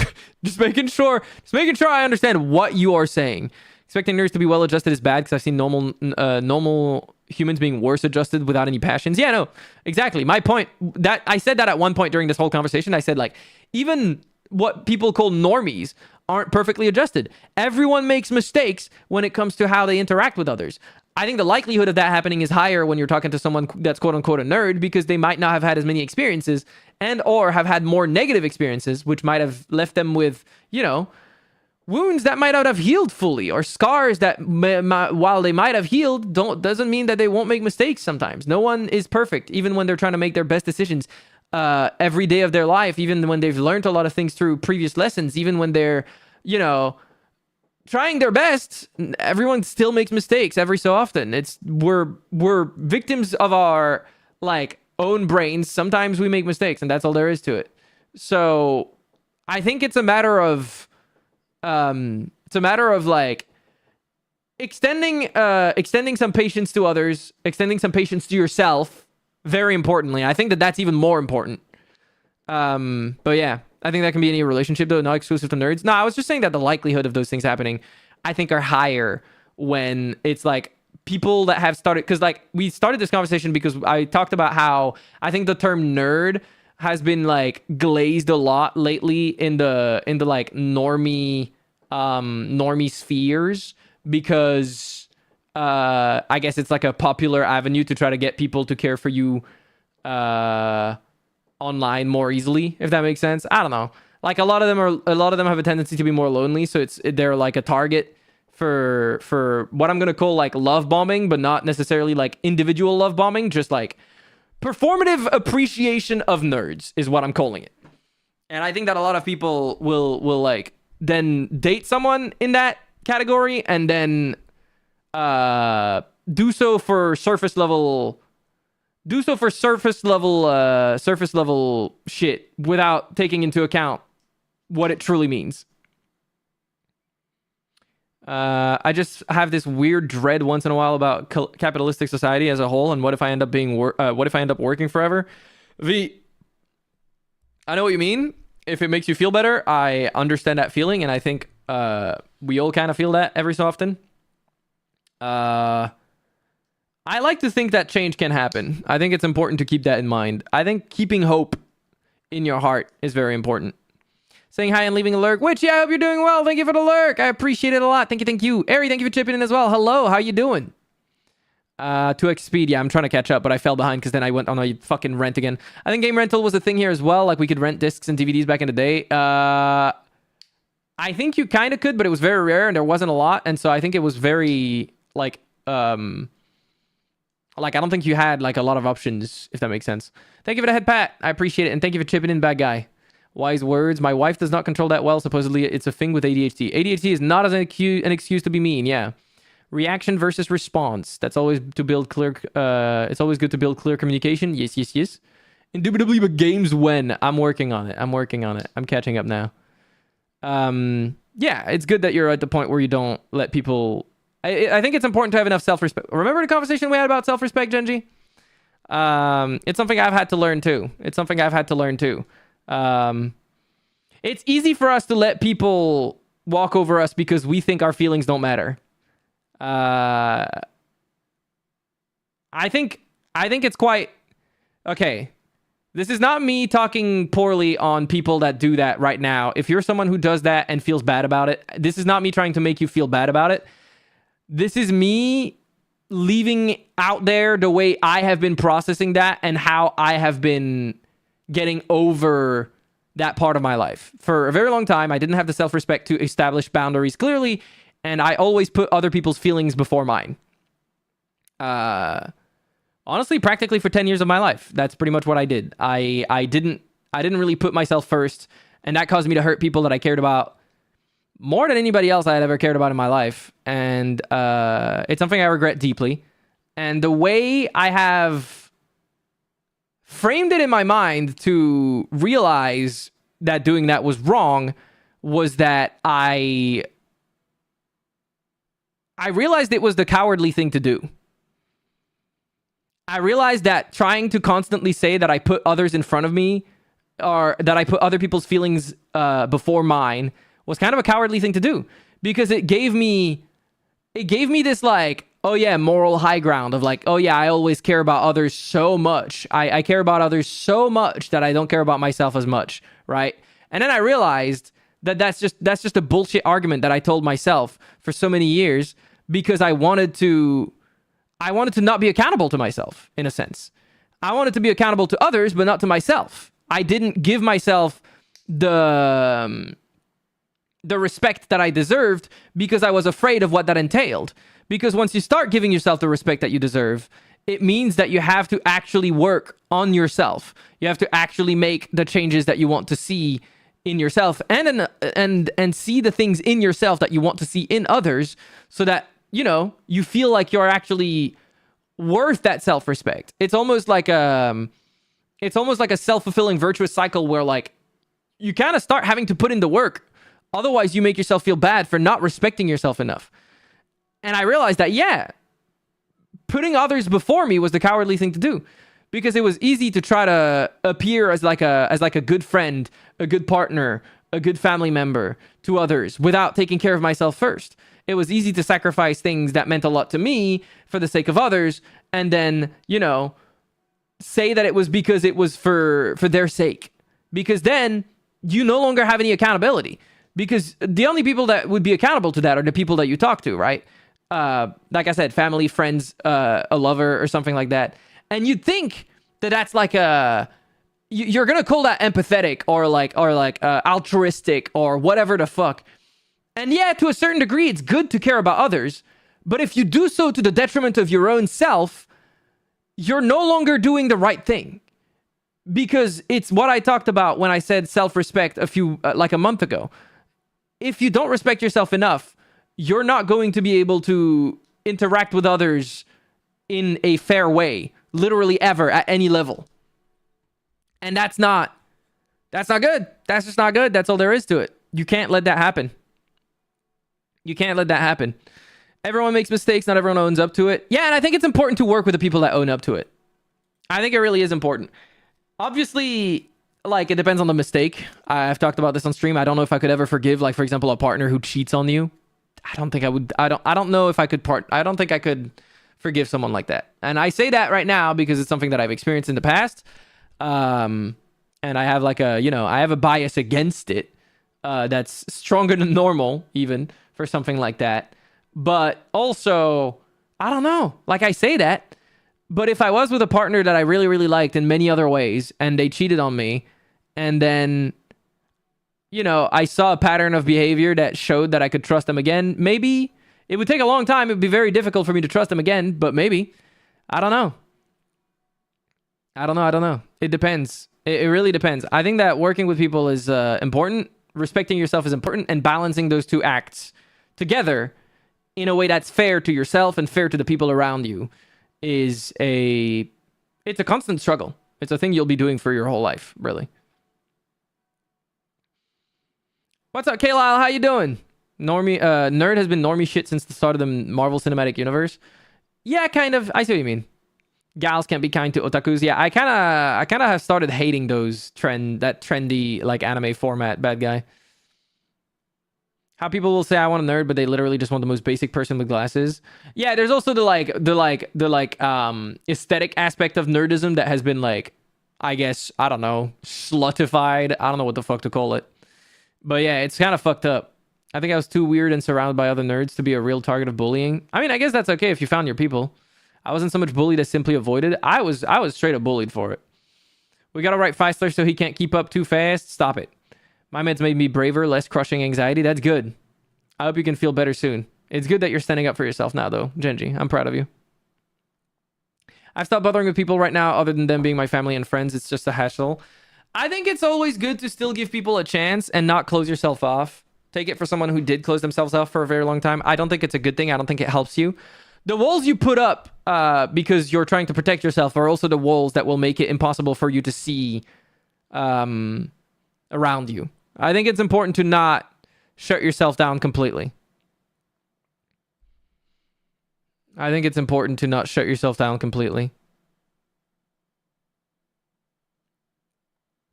Just making sure I understand what you are saying. Expecting nerds to be well-adjusted is bad because I've seen normal humans being worse adjusted without any passions. Yeah, no, exactly. My point, that I said that at one point during this whole conversation. I said, like, even what people call normies aren't perfectly adjusted. Everyone makes mistakes when it comes to how they interact with others. I think the likelihood of that happening is higher when you're talking to someone that's quote-unquote a nerd, because they might not have had as many experiences and or have had more negative experiences, which might have left them with, wounds that might not have healed fully, or scars that while they might have healed, doesn't mean that they won't make mistakes sometimes. No one is perfect, even when they're trying to make their best decisions every day of their life, even when they've learned a lot of things through previous lessons, even when they're, trying their best. Everyone still makes mistakes every so often. We're victims of our own brains. Sometimes we make mistakes, and that's all there is to it. So I think it's a matter of extending some patience to others, extending some patience to yourself. Very importantly, I think that's even more important. But yeah, I think that can be any relationship, though, not exclusive to nerds. No, I was just saying that the likelihood of those things happening, I think, are higher when it's like people that have started, because we started this conversation because I talked about how I think the term nerd has been glazed a lot lately in the normie spheres, because I guess it's a popular avenue to try to get people to care for you online more easily, if that makes sense. I don't know. A lot of them have a tendency to be more lonely, so they're a target for what I'm gonna call love bombing, but not necessarily individual love bombing, just performative appreciation of nerds is what I'm calling it. And I think that a lot of people will then date someone in that category and then do so for surface level shit without taking into account what it truly means. I just have this weird dread once in a while about capitalistic society as a whole, and what if I end up working forever? I know what you mean. If it makes you feel better, I understand that feeling, and I think we all kind of feel that every so often. I like to think that change can happen. I think it's important to keep that in mind. I think keeping hope in your heart is very important. Saying hi and leaving a lurk. Witchy, I hope you're doing well. Thank you for the lurk. I appreciate it a lot. Thank you. Ari, thank you for chipping in as well. Hello, how you doing? 2x speed, yeah, I'm trying to catch up, but I fell behind because then I went on a fucking rent again. I think game rental was a thing here as well. Like, we could rent discs and DVDs back in the day. I think you kind of could, but it was very rare and there wasn't a lot. And so I think it was very, I don't think you had, like, a lot of options, if that makes sense. Thank you for the head pat. I appreciate it. And thank you for chipping in, bad guy. Wise words. My wife does not control that well. Supposedly, it's a thing with ADHD. ADHD is not an excuse to be mean. Yeah. Reaction versus response. That's always to build clear. It's always good to build clear communication. Yes. Indubitably, but games when. I'm working on it. I'm catching up now. Yeah, it's good that you're at the point where you don't let people. I think it's important to have enough self-respect. Remember the conversation we had about self-respect, Genji? It's something I've had to learn too. It's easy for us to let people walk over us because we think our feelings don't matter. I think it's quite okay. This is not me talking poorly on people that do that right now. If you're someone who does that and feels bad about it, this is not me trying to make you feel bad about it. This is me leaving out there the way I have been processing that and how I have been getting over that part of my life. For a very long time, I didn't have the self-respect to establish boundaries clearly, and I always put other people's feelings before mine. Honestly, practically for 10 years of my life, that's pretty much what I did. I didn't really put myself first, and that caused me to hurt people that I cared about more than anybody else I had ever cared about in my life. And it's something I regret deeply. And the way I have framed it in my mind to realize that doing that was wrong was that I realized it was the cowardly thing to do. I realized that trying to constantly say that I put others in front of me or that I put other people's feelings before mine was kind of a cowardly thing to do, because it gave me this, like, oh yeah, moral high ground of like, oh yeah, I always care about others so much. I care about others so much that I don't care about myself as much, right? And then I realized that that's just a bullshit argument that I told myself for so many years, because I wanted to not be accountable to myself, in a sense. I wanted to be accountable to others, but not to myself. I didn't give myself the respect that I deserved because I was afraid of what that entailed. Because once you start giving yourself the respect that you deserve, it means that you have to actually work on yourself. You have to actually make the changes that you want to see in yourself, and see the things in yourself that you want to see in others, so that, you know, you feel like you're actually worth that self-respect. It's almost like a self-fulfilling virtuous cycle where, like, you kind of start having to put in the work. Otherwise, you make yourself feel bad for not respecting yourself enough. And I realized that, yeah, putting others before me was the cowardly thing to do, because it was easy to try to appear as like a good friend, a good partner, a good family member to others without taking care of myself first. It was easy to sacrifice things that meant a lot to me for the sake of others, and then, you know, say that it was because it was for their sake. Because then you no longer have any accountability. Because the only people that would be accountable to that are the people that you talk to, right? Like I said, family, friends, a lover, or something like that. And you'd think that that's like you're gonna call that empathetic or like altruistic or whatever the fuck. And yeah, to a certain degree, it's good to care about others. But if you do so to the detriment of your own self, you're no longer doing the right thing. Because it's what I talked about when I said self-respect a month ago. If you don't respect yourself enough, you're not going to be able to interact with others in a fair way, literally ever at any level. And that's not good. That's just not good. That's all there is to it. You can't let that happen. You can't let that happen. Everyone makes mistakes. Not everyone owns up to it. Yeah, and I think it's important to work with the people that own up to it. I think it really is important. Obviously, like, it depends on the mistake. I've talked about this on stream. I don't know if I could ever forgive, like, for example, a partner who cheats on you. I don't think I would. I don't know if I could I don't think I could forgive someone like that. And I say that right now because it's something that I've experienced in the past. And I have like a, I have a bias against it. That's stronger than normal, even for something like that. But also, I don't know. Like, I say that, but if I was with a partner that I really, really liked in many other ways, and they cheated on me, and then, I saw a pattern of behavior that showed that I could trust them again, maybe it would take a long time. It would be very difficult for me to trust them again, but maybe. I don't know. It depends. It really depends. I think that working with people is important. Respecting yourself is important, and balancing those two acts together in a way that's fair to yourself and fair to the people around you it's a constant struggle. It's a thing you'll be doing for your whole life, really. What's up, K-Lyle? How you doing? Normie, nerd has been normie shit since the start of the Marvel Cinematic Universe. Yeah, kind of. I see what you mean. Gals can't be kind to otakus. Yeah, I kind of have started hating that trendy like anime format bad guy. How people will say I want a nerd, but they literally just want the most basic person with glasses. Yeah, there's also the aesthetic aspect of nerdism that has been like, I guess, I don't know, slutified. I don't know what the fuck to call it. But yeah, it's kind of fucked up. I think I was too weird and surrounded by other nerds to be a real target of bullying. I mean, I guess that's okay if you found your people. I wasn't so much bullied as simply avoided. I was straight up bullied for it. We gotta write Feisler so he can't keep up too fast. Stop it. My meds made me braver, less crushing anxiety. That's good. I hope you can feel better soon. It's good that you're standing up for yourself now, though, Genji. I'm proud of you. I've stopped bothering with people right now other than them being my family and friends. It's just a hassle. I think it's always good to still give people a chance and not close yourself off. Take it for someone who did close themselves off for a very long time. I don't think it's a good thing. I don't think it helps you. The walls you put up because you're trying to protect yourself are also the walls that will make it impossible for you to see around you. I think it's important to not shut yourself down completely.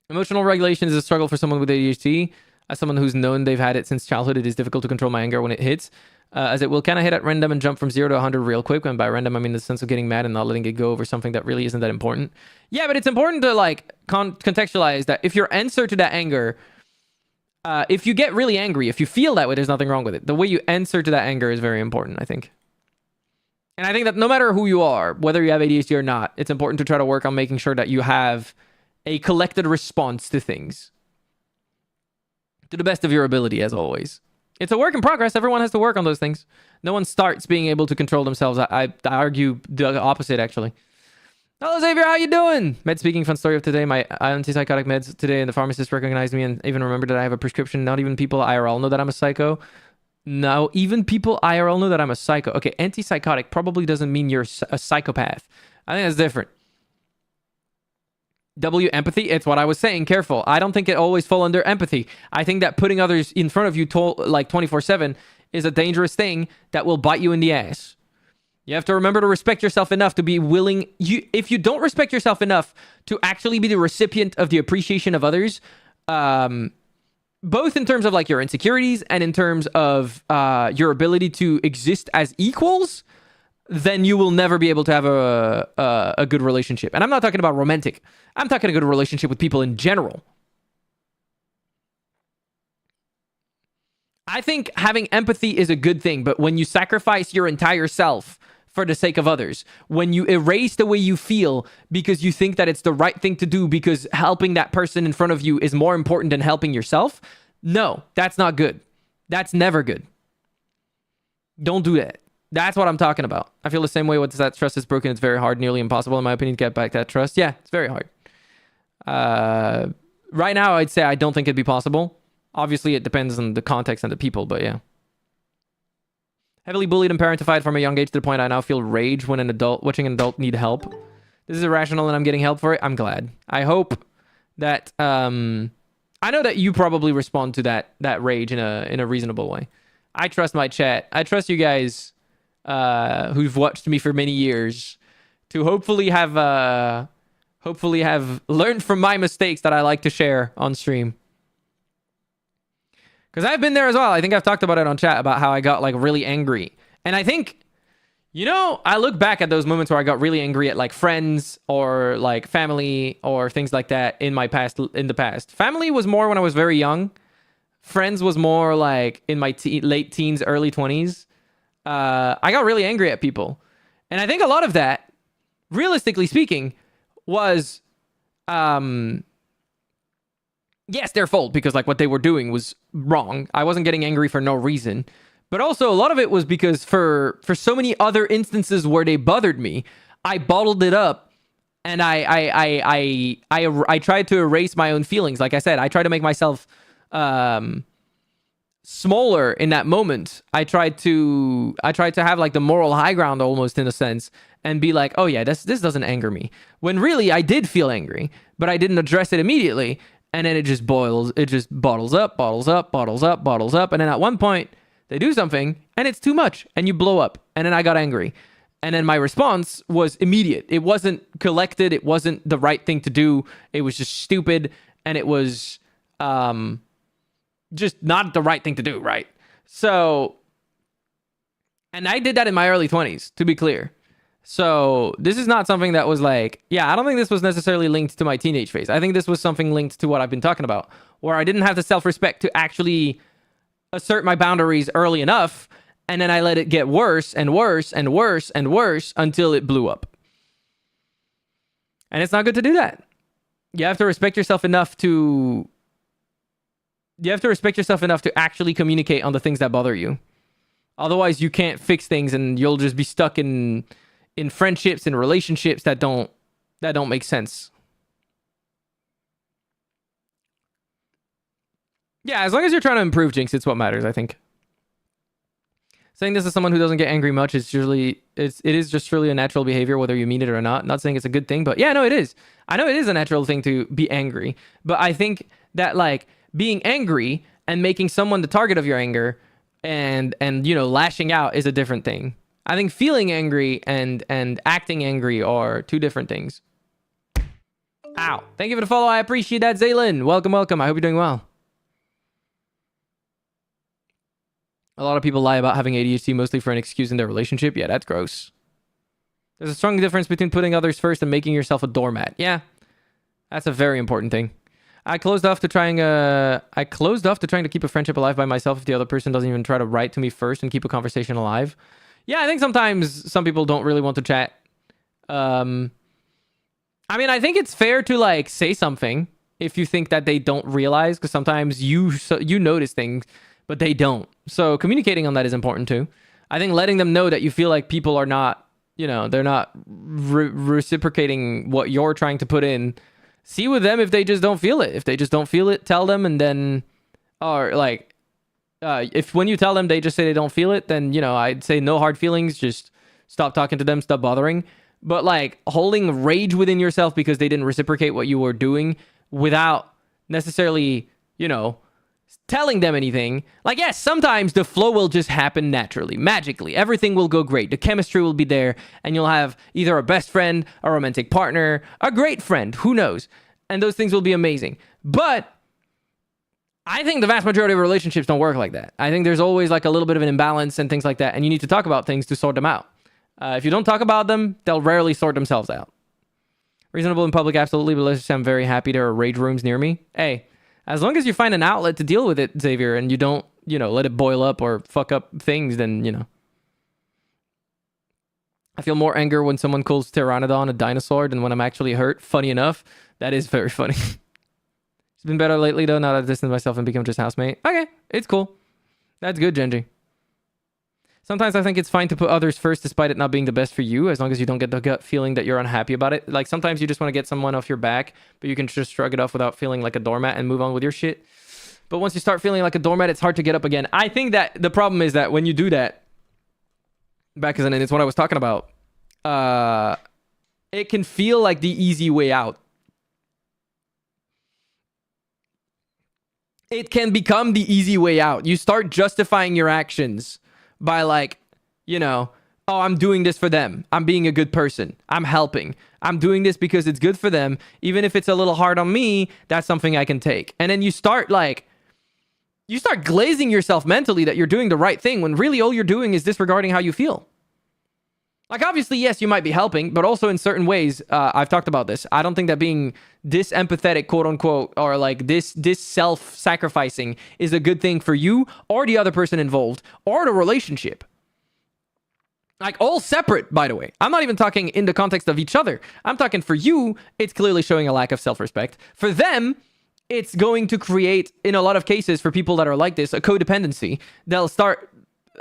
Emotional regulation is a struggle for someone with ADHD. As someone who's known they've had it since childhood, it is difficult to control my anger when it hits, as it will kind of hit at random and jump from 0 to 100 real quick. And by random, I mean the sense of getting mad and not letting it go over something that really isn't that important. Yeah, but it's important to like contextualize that if your answer to that anger, if you get really angry, if you feel that way, there's nothing wrong with it. The way you answer to that anger is very important, I think. And I think that no matter who you are, whether you have ADHD or not, it's important to try to work on making sure that you have a collected response to things. To the best of your ability, as always. It's a work in progress. Everyone has to work on those things. No one starts being able to control themselves. I argue the opposite, actually. Hello, Xavier. How you doing? Med speaking. Fun story of today. My antipsychotic meds today, and the pharmacist recognized me and even remembered that I have a prescription. Not even people IRL know that I'm a psycho. No, even people IRL know that I'm a psycho. Okay, antipsychotic probably doesn't mean you're a psychopath. I think that's different. W, empathy. It's what I was saying. Careful. I don't think it always fall under empathy. I think that putting others in front of you like 24/7 is a dangerous thing that will bite you in the ass. You have to remember to respect yourself enough to be willing. If you don't respect yourself enough to actually be the recipient of the appreciation of others, both in terms of like your insecurities and in terms of your ability to exist as equals, then you will never be able to have a good relationship. And I'm not talking about romantic. I'm talking a good relationship with people in general. I think having empathy is a good thing, but when you sacrifice your entire self for the sake of others, when you erase the way you feel because you think that it's the right thing to do because helping that person in front of you is more important than helping yourself, no, that's not good. That's never good. Don't do that. That's what I'm talking about. I feel the same way. Once that trust is broken, it's very hard, nearly impossible, in my opinion, to get back that trust. Yeah, it's very hard. Right now, I'd say I don't think it'd be possible. Obviously, it depends on the context and the people, but yeah. Heavily bullied and parentified from a young age to the point I now feel rage when watching an adult need help. This is irrational and I'm getting help for it. I'm glad. I hope that I know that you probably respond to that rage in a reasonable way. I trust my chat. I trust you guys who've watched me for many years to hopefully have learned from my mistakes that I like to share on stream. Because I've been there as well. I think I've talked about it on chat about how I got like really angry. And I think, you know, I look back at those moments where I got really angry at like friends or like family or things like that in the past. Family was more when I was very young. Friends was more like in my late teens, early 20s. I got really angry at people. And I think a lot of that, realistically speaking, was yes, their fault because like what they were doing was wrong. I wasn't getting angry for no reason. But also a lot of it was because for so many other instances where they bothered me, I bottled it up and I tried to erase my own feelings. Like I said, I tried to make myself smaller in that moment. I tried to have like the moral high ground almost in a sense and be like, oh yeah, this doesn't anger me. When really I did feel angry, but I didn't address it immediately. And then it just bottles up. And then at one point they do something and it's too much and you blow up. And then I got angry. And then my response was immediate. It wasn't collected. It wasn't the right thing to do. It was just stupid. And it was just not the right thing to do, right? So, and I did that in my early 20s, to be clear. So this is not something that was like, yeah, I don't think this was necessarily linked to my teenage phase. I think this was something linked to what I've been talking about, where I didn't have the self-respect to actually assert my boundaries early enough, and then I let it get worse and worse and worse and worse until it blew up. And it's not good to do that. You have to respect yourself enough to actually communicate on the things that bother you. Otherwise, you can't fix things and you'll just be stuck in friendships and relationships that don't make sense. Yeah, as long as you're trying to improve, Jinx, it's what matters, I think. Saying this as someone who doesn't get angry much it is just truly a natural behavior, whether you mean it or not. Not saying it's a good thing, but yeah, no, it is. I know it is a natural thing to be angry, but I think that like being angry and making someone the target of your anger and you know, lashing out is a different thing. I think feeling angry and acting angry are two different things. Ow. Thank you for the follow. I appreciate that, Zaylin. Welcome. I hope you're doing well. A lot of people lie about having ADHD mostly for an excuse in their relationship. Yeah, that's gross. There's a strong difference between putting others first and making yourself a doormat. Yeah, that's a very important thing. I closed off to trying to keep a friendship alive by myself if the other person doesn't even try to write to me first and keep a conversation alive. Yeah, I think sometimes some people don't really want to chat. I mean, I think it's fair to like say something if you think that they don't realize, because sometimes you notice things, but they don't. So communicating on that is important too. I think letting them know that you feel like people are not, you know, they're not reciprocating what you're trying to put in. See with them if they just don't feel it. If they just don't feel it, tell them, and then, or like, if when you tell them they just say they don't feel it, then, you know, I'd say no hard feelings, just stop talking to them, stop bothering. But like holding rage within yourself because they didn't reciprocate what you were doing without necessarily, you know, telling them anything. Like, yes, sometimes the flow will just happen naturally, magically. Everything will go great. The chemistry will be there, and you'll have either a best friend, a romantic partner, a great friend, who knows? And those things will be amazing. But I think the vast majority of relationships don't work like that. I think there's always like a little bit of an imbalance and things like that, and you need to talk about things to sort them out. If you don't talk about them, they'll rarely sort themselves out. Reasonable in public, absolutely, but let's just say I'm very happy there are rage rooms near me. Hey, as long as you find an outlet to deal with it, Xavier, and you don't, you know, let it boil up or fuck up things, then, you know. I feel more anger when someone calls Pteranodon a dinosaur than when I'm actually hurt. Funny enough, that is very funny. It's been better lately, though, now that I've distanced myself and become just housemate. Okay, it's cool. That's good, Genji. Sometimes I think it's fine to put others first despite it not being the best for you, as long as you don't get the gut feeling that you're unhappy about it. Like, sometimes you just want to get someone off your back, but you can just shrug it off without feeling like a doormat and move on with your shit. But once you start feeling like a doormat, it's hard to get up again. I think that the problem is that when you do that, back as an, and it's what I was talking about. It can feel like the easy way out. It can become the easy way out. You start justifying your actions by like, you know, oh, I'm doing this for them. I'm being a good person. I'm helping. I'm doing this because it's good for them. Even if it's a little hard on me, that's something I can take. And then you start glazing yourself mentally that you're doing the right thing when really all you're doing is disregarding how you feel. Like, obviously, yes, you might be helping, but also in certain ways, I've talked about this. I don't think that being this empathetic, quote unquote, or like this self-sacrificing is a good thing for you or the other person involved or the relationship. Like, all separate, by the way. I'm not even talking in the context of each other. I'm talking for you, it's clearly showing a lack of self-respect. For them, it's going to create, in a lot of cases, for people that are like this, a codependency. They'll start,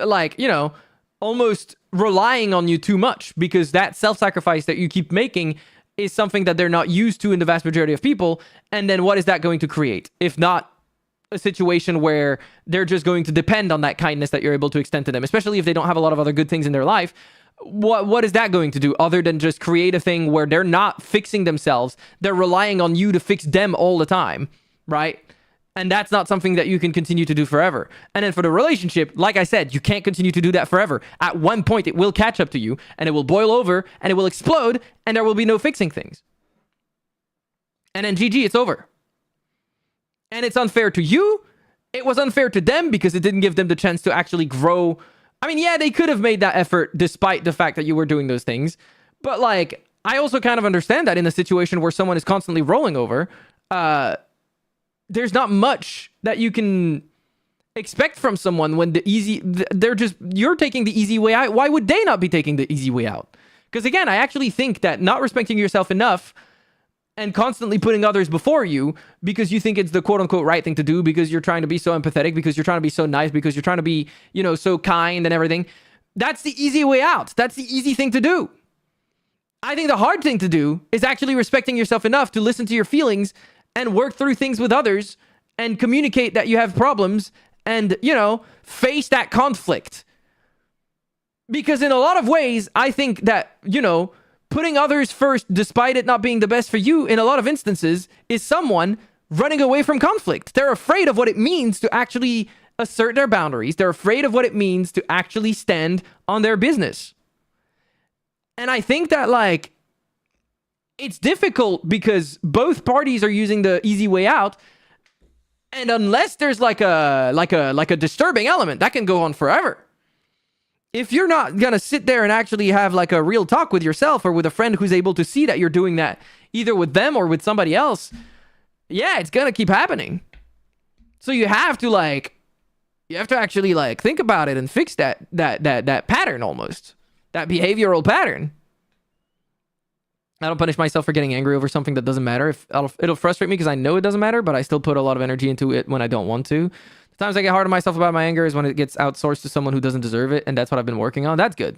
like, you know, almost relying on you too much because that self-sacrifice that you keep making is something that they're not used to in the vast majority of people. And then what is that going to create? If not a situation where they're just going to depend on that kindness that you're able to extend to them, especially if they don't have a lot of other good things in their life. What is that going to do other than just create a thing where they're not fixing themselves? They're relying on you to fix them all the time, right? And that's not something that you can continue to do forever. And then for the relationship, like I said, you can't continue to do that forever. At one point, it will catch up to you, and it will boil over, and it will explode, and there will be no fixing things. And then GG, it's over. And it's unfair to you. It was unfair to them because it didn't give them the chance to actually grow. I mean, yeah, they could have made that effort despite the fact that you were doing those things. But, like, I also kind of understand that in a situation where someone is constantly rolling over, there's not much that you can expect from someone when you're taking the easy way out. Why would they not be taking the easy way out? Because again, I actually think that not respecting yourself enough and constantly putting others before you because you think it's the quote unquote right thing to do, because you're trying to be so empathetic, because you're trying to be so nice, because you're trying to be, you know, so kind and everything. That's the easy way out. That's the easy thing to do. I think the hard thing to do is actually respecting yourself enough to listen to your feelings and work through things with others and communicate that you have problems and, you know, face that conflict. Because in a lot of ways, I think that, you know, putting others first, despite it not being the best for you, in a lot of instances, is someone running away from conflict. They're afraid of what it means to actually assert their boundaries. They're afraid of what it means to actually stand on their business. And I think that, like, it's difficult because both parties are using the easy way out, and unless there's like a disturbing element, that can go on forever. If you're not gonna sit there and actually have like a real talk with yourself or with a friend who's able to see that you're doing that either with them or with somebody else, yeah, it's gonna keep happening. So you have to actually like think about it and fix that pattern, almost that behavioral pattern. I don't punish myself for getting angry over something that doesn't matter. It'll frustrate me because I know it doesn't matter, but I still put a lot of energy into it when I don't want to. The times I get hard on myself about my anger is when it gets outsourced to someone who doesn't deserve it, and that's what I've been working on. That's good.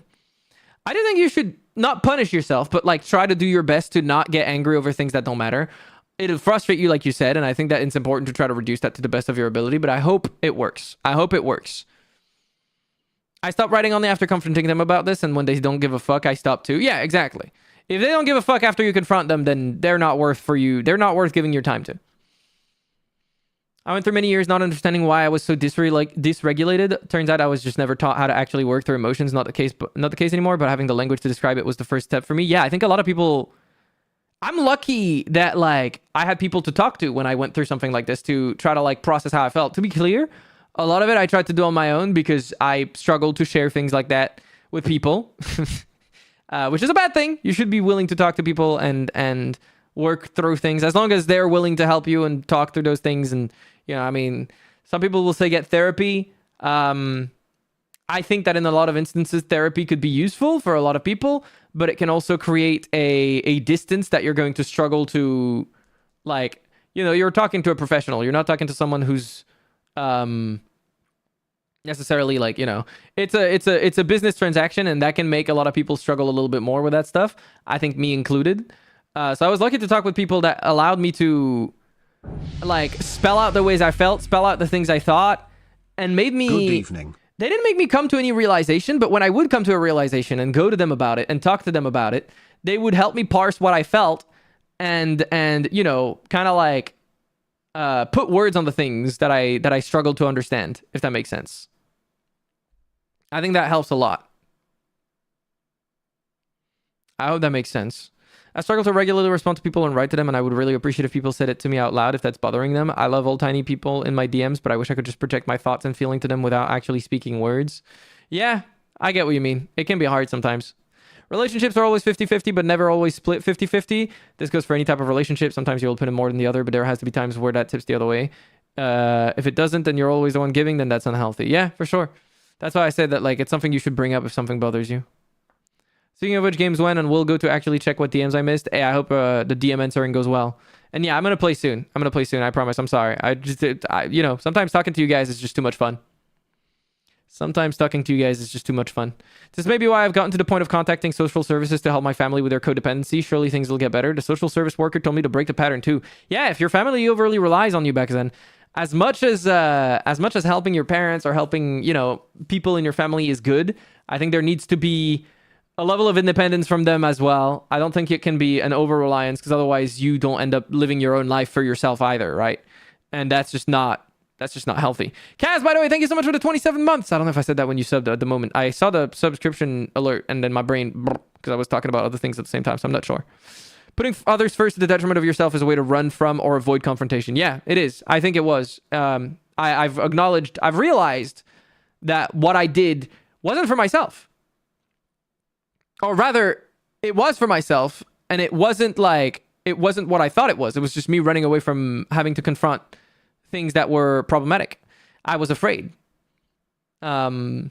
I do think you should not punish yourself, but like try to do your best to not get angry over things that don't matter. It'll frustrate you, like you said, and I think that it's important to try to reduce that to the best of your ability, but I hope it works. I hope it works. I stopped writing only after confronting them about this, and when they don't give a fuck, I stop too. Yeah, exactly. If they don't give a fuck after you confront them, then they're not worth for you. They're not worth giving your time to. I went through many years not understanding why I was so dysregulated. Turns out I was just never taught how to actually work through emotions. Not the case anymore, but having the language to describe it was the first step for me. Yeah, I think a lot of people... I'm lucky that like I had people to talk to when I went through something like this to try to like process how I felt. To be clear, a lot of it I tried to do on my own because I struggled to share things like that with people. Which is a bad thing. You should be willing to talk to people and work through things as long as they're willing to help you and talk through those things. And, you know, I mean, some people will say get therapy. I think that in a lot of instances, therapy could be useful for a lot of people, but it can also create a distance that you're going to struggle to, like, you know, you're talking to a professional. You're not talking to someone who's necessarily like, you know, it's a business transaction, and that can make a lot of people struggle a little bit more with that stuff. I think me included. So I was lucky to talk with people that allowed me to like spell out the ways I felt, spell out the things I thought, and made me They didn't make me come to any realization, but when I would come to a realization and go to them about it and talk to them about it, they would help me parse what I felt and you know, kind of like put words on the things that I struggled to understand, if that makes sense. I think that helps a lot. I hope that makes sense. I struggle to regularly respond to people and write to them, and I would really appreciate if people said it to me out loud if that's bothering them. I love old tiny people in my DMs, but I wish I could just project my thoughts and feeling to them without actually speaking words. Yeah, I get what you mean. It can be hard sometimes. Relationships are always 50-50, but never always split 50-50. This goes for any type of relationship. Sometimes you'll put in more than the other, but there has to be times where that tips the other way. If it doesn't, and you're always the one giving, then that's unhealthy. Yeah, for sure. That's why I said that, like, it's something you should bring up if something bothers you. Speaking of which, games when, and we'll go to actually check what DMs I missed. Hey, I hope the DM answering goes well. And yeah, I'm going to play soon. I promise. I'm sorry. You know, sometimes talking to you guys is just too much fun. This may be why I've gotten to the point of contacting social services to help my family with their codependency. Surely things will get better. The social service worker told me to break the pattern too. Yeah, if your family overly relies on you back then, as much as helping your parents or helping, you know, people in your family is good, I think there needs to be a level of independence from them as well. I don't think it can be an over-reliance, because otherwise you don't end up living your own life for yourself either, right? And that's just not healthy. Kaz, by the way, thank you so much for the 27 months. I don't know if I said that when you subbed at the moment. I saw the subscription alert and then my brain, because I was talking about other things at the same time, so I'm not sure. Putting others first to the detriment of yourself is a way to run from or avoid confrontation. Yeah, it is. I think it was. I've realized that what I did wasn't for myself. Or rather, it was for myself, and it wasn't what I thought it was. It was just me running away from having to confront things that were problematic. I was afraid. I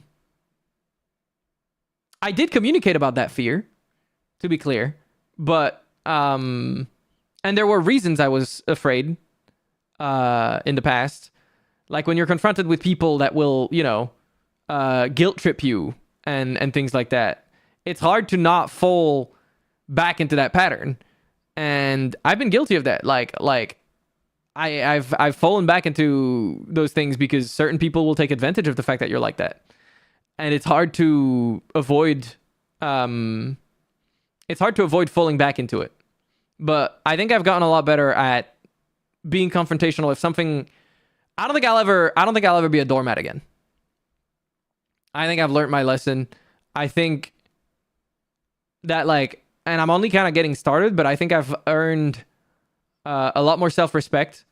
did communicate about that fear, to be clear, but and there were reasons I was afraid in the past, like when you're confronted with people that will, you know, guilt trip you and things like that. It's hard to not fall back into that pattern, and I've been guilty of that. I've fallen back into those things because certain people will take advantage of the fact that you're like that, and it's hard to avoid. It's hard to avoid falling back into it. But I think I've gotten a lot better at being confrontational. If something, I don't think I'll ever be a doormat again. I think I've learned my lesson. I think that, like, and I'm only kind of getting started, but I think I've earned a lot more self-respect.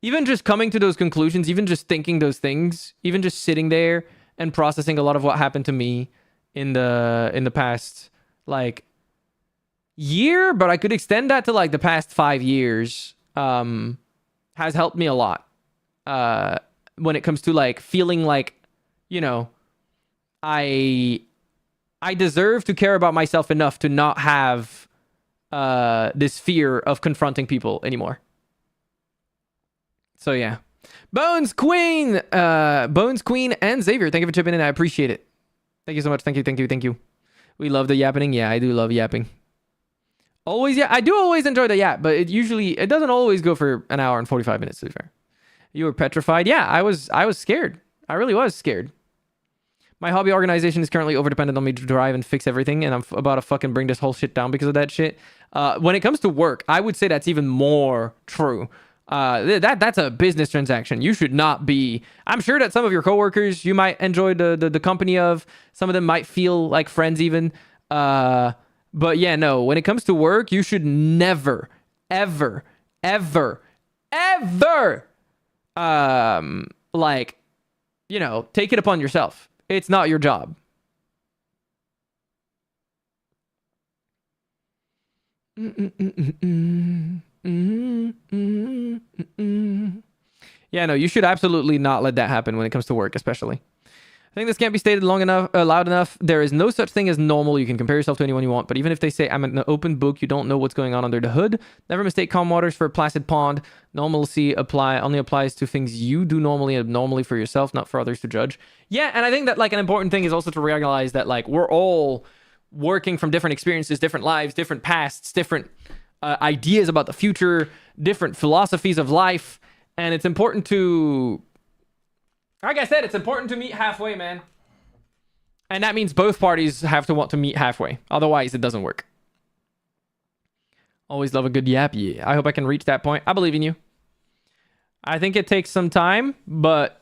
Even just coming to those conclusions, even just thinking those things, even just sitting there and processing a lot of what happened to me in the past, like, year, but I could extend that to like the past 5 years, has helped me a lot when it comes to like feeling like, you know, I deserve to care about myself enough to not have this fear of confronting people anymore. So yeah. Bones Queen and Xavier, thank you for chipping in. I appreciate it. Thank you so much. Thank you. We love the yapping. Yeah, I do love yapping. Always, yeah. I do always enjoy the yap, but it doesn't always go for an hour and 45 minutes, to be fair. You were petrified. Yeah, I was scared. I really was scared. My hobby organization is currently overdependent on me to drive and fix everything, and I'm about to fucking bring this whole shit down because of that shit. When it comes to work, I would say that's even more true. That's a business transaction. You should not be. I'm sure that some of your coworkers you might enjoy the company of. Some of them might feel like friends even. But yeah, no. When it comes to work, you should never, ever, ever, ever, like, you know, take it upon yourself. It's not your job. Yeah, no, you should absolutely not let that happen when it comes to work, especially. I think this can't be stated loud enough. There is no such thing as normal. You can compare yourself to anyone you want, but even if they say I'm an open book, you don't know what's going on under the hood. Never mistake calm waters for a placid pond. Normalcy only applies to things you do normally and abnormally for yourself, not for others to judge. Yeah, and I think that like an important thing is also to realize that like we're all working from different experiences, different lives, different pasts, different ideas about the future, different philosophies of life, and it's important to, like I said, it's important to meet halfway, man. And that means both parties have to want to meet halfway. Otherwise, it doesn't work. Always love a good yap. Yeah, I hope I can reach that point. I believe in you. I think it takes some time, but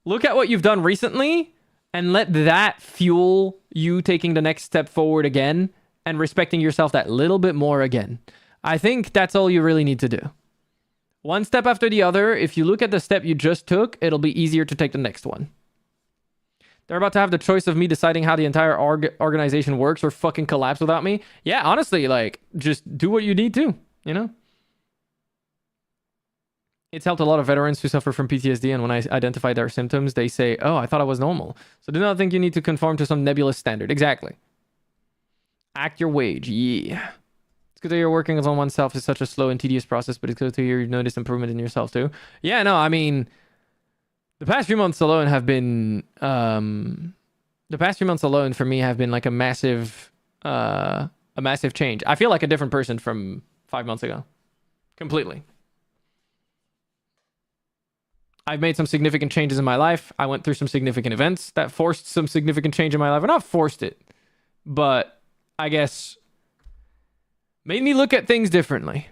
look at what you've done recently and let that fuel you taking the next step forward again and respecting yourself that little bit more again. I think that's all you really need to do. One step after the other. If you look at the step you just took, it'll be easier to take the next one. They're about to have the choice of me deciding how the entire organization works or fucking collapse without me. Yeah, honestly, like, just do what you need to, you know? It's helped a lot of veterans who suffer from PTSD, and when I identify their symptoms, they say, oh, I thought I was normal. So do not think you need to conform to some nebulous standard. Exactly. Act your wage. Yeah. It's good that you're working on oneself. It's such a slow and tedious process, but it's good to hear you've noticed improvement in yourself too. Yeah, no, I mean... The past few months alone have been, for me have been like a massive change. I feel like a different person from 5 months ago. Completely. I've made some significant changes in my life. I went through some significant events that forced some significant change in my life. Or not forced it, but I guess made me look at things differently.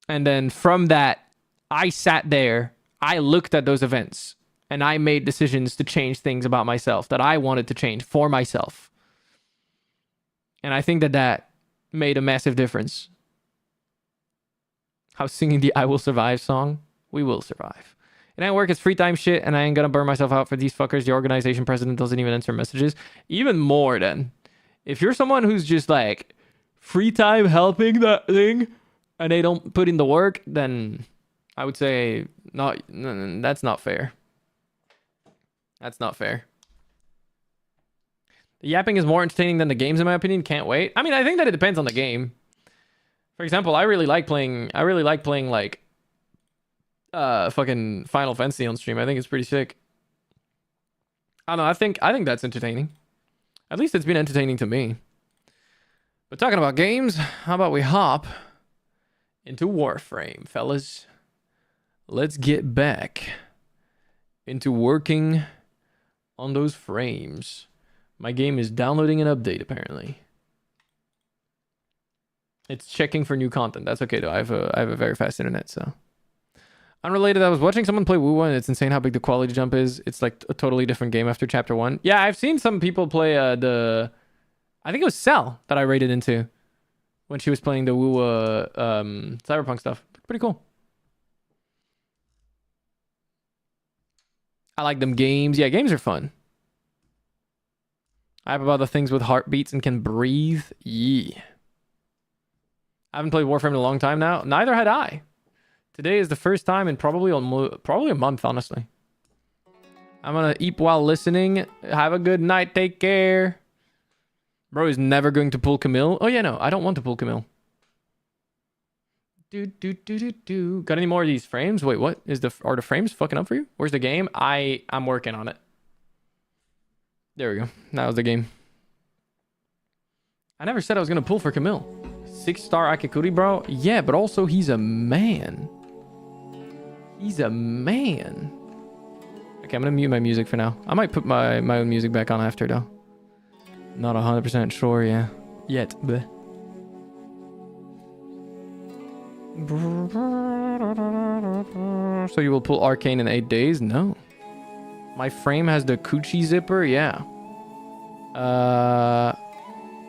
And then from that, I sat there, I looked at those events, and I made decisions to change things about myself that I wanted to change for myself. And I think that made a massive difference. How singing the I Will Survive song? We will survive. It ain't work, it's free time shit, and I ain't gonna burn myself out for these fuckers. The organization president doesn't even answer messages. Even more then. If you're someone who's just like free time helping that thing, and they don't put in the work, then I would say that's not fair. That's not fair. The yapping is more entertaining than the games, in my opinion. Can't wait. I mean, I think that it depends on the game. For example, I really like playing like fucking Final Fantasy on stream. I think it's pretty sick. I don't know, I think that's entertaining. At least it's been entertaining to me. But talking about games, how about we hop into Warframe, fellas? Let's get back into working on those frames. My game is downloading an update, apparently. It's checking for new content. That's okay, though. I have a very fast internet, so. Unrelated, I was watching someone play WoW, and it's insane how big the quality jump is. It's like a totally different game after Chapter 1. Yeah, I've seen some people play I think it was Cell that I raided into when she was playing the WoW Cyberpunk stuff. Pretty cool. I like them games. Yeah, games are fun. I have about the things with heartbeats and can breathe. Yeah. I haven't played Warframe in a long time now. Neither had I. Today is the first time in probably a month, honestly. I'm gonna eat while listening. Have a good night. Take care. Bro is never going to pull Camille. Oh yeah, no, I don't want to pull Camille. Got any more of these frames? Wait, what? Are the frames fucking up for you? Where's the game? I'm working on it. There we go. That was the game. I never said I was gonna pull for Camille. 6-star Akakuri, bro. Yeah, but also he's a man. He's a man. Okay, I'm gonna mute my music for now. I might put my own music back on after, though. Not 100% sure, yeah. Yet. Bleh. So you will pull Arcane in 8 days? No. My frame has the coochie zipper? Yeah. Hello,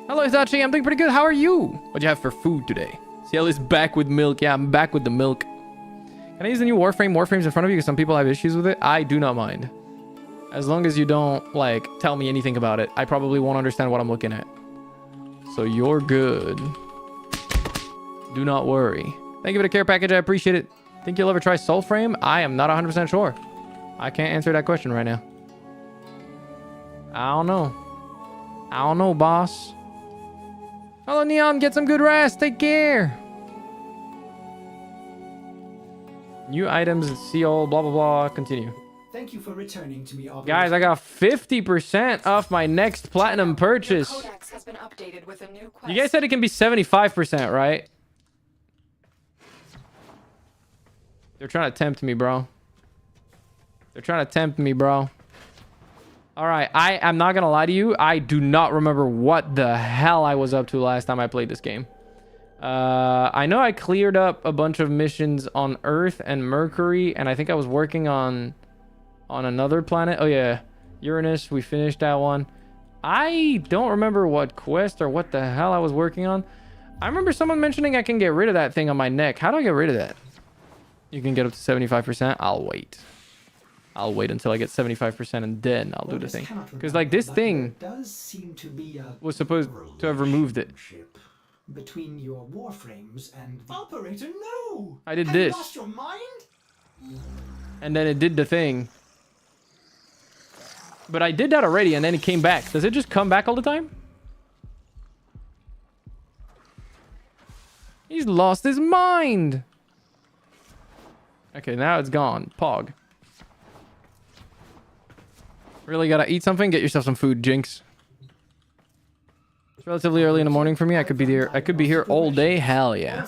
Itachi. I'm doing pretty good. How are you? What'd you have for food today? CL is back with milk. Yeah, I'm back with the milk. Can I use the new Warframes in front of you? Because some people have issues with it. I do not mind. As long as you don't, like, tell me anything about it. I probably won't understand what I'm looking at. So you're good. Do not worry. Thank you for the care package. I appreciate it. Think you'll ever try Soulframe? I am not 100% sure. I can't answer that question right now. I don't know. I don't know, boss. Hello, Neon. Get some good rest. Take care. New items. See all. Blah, blah, blah. Continue. Thank you for returning to me, guys, I got 50% off my next platinum purchase. Codex has been updated with a new quest. You guys said it can be 75%, right? They're trying to tempt me, bro. They're trying to tempt me, bro. All right, I am not gonna lie to you. I do not remember what the hell I was up to last time I played this game. I know I cleared up a bunch of missions on Earth and Mercury, and I think I was working on another planet. Oh yeah, Uranus. We finished that one. I don't remember what quest or what the hell I was working on. I remember someone mentioning I can get rid of that thing on my neck. How do I get rid of that? You can get up to 75%. I'll wait. I'll wait until I get 75% and then I'll do the thing. Because like this thing does seem to be a was supposed to have removed it. between your warframes and the operator. No, I did have you this. lost your mind? And then it did the thing. But I did that already and then it came back. Does it just come back all the time? He's lost his mind. Okay, now it's gone. Pog. Really gotta eat something? Get yourself some food, Jinx. It's relatively early in the morning for me. I could be here all day. Hell yeah.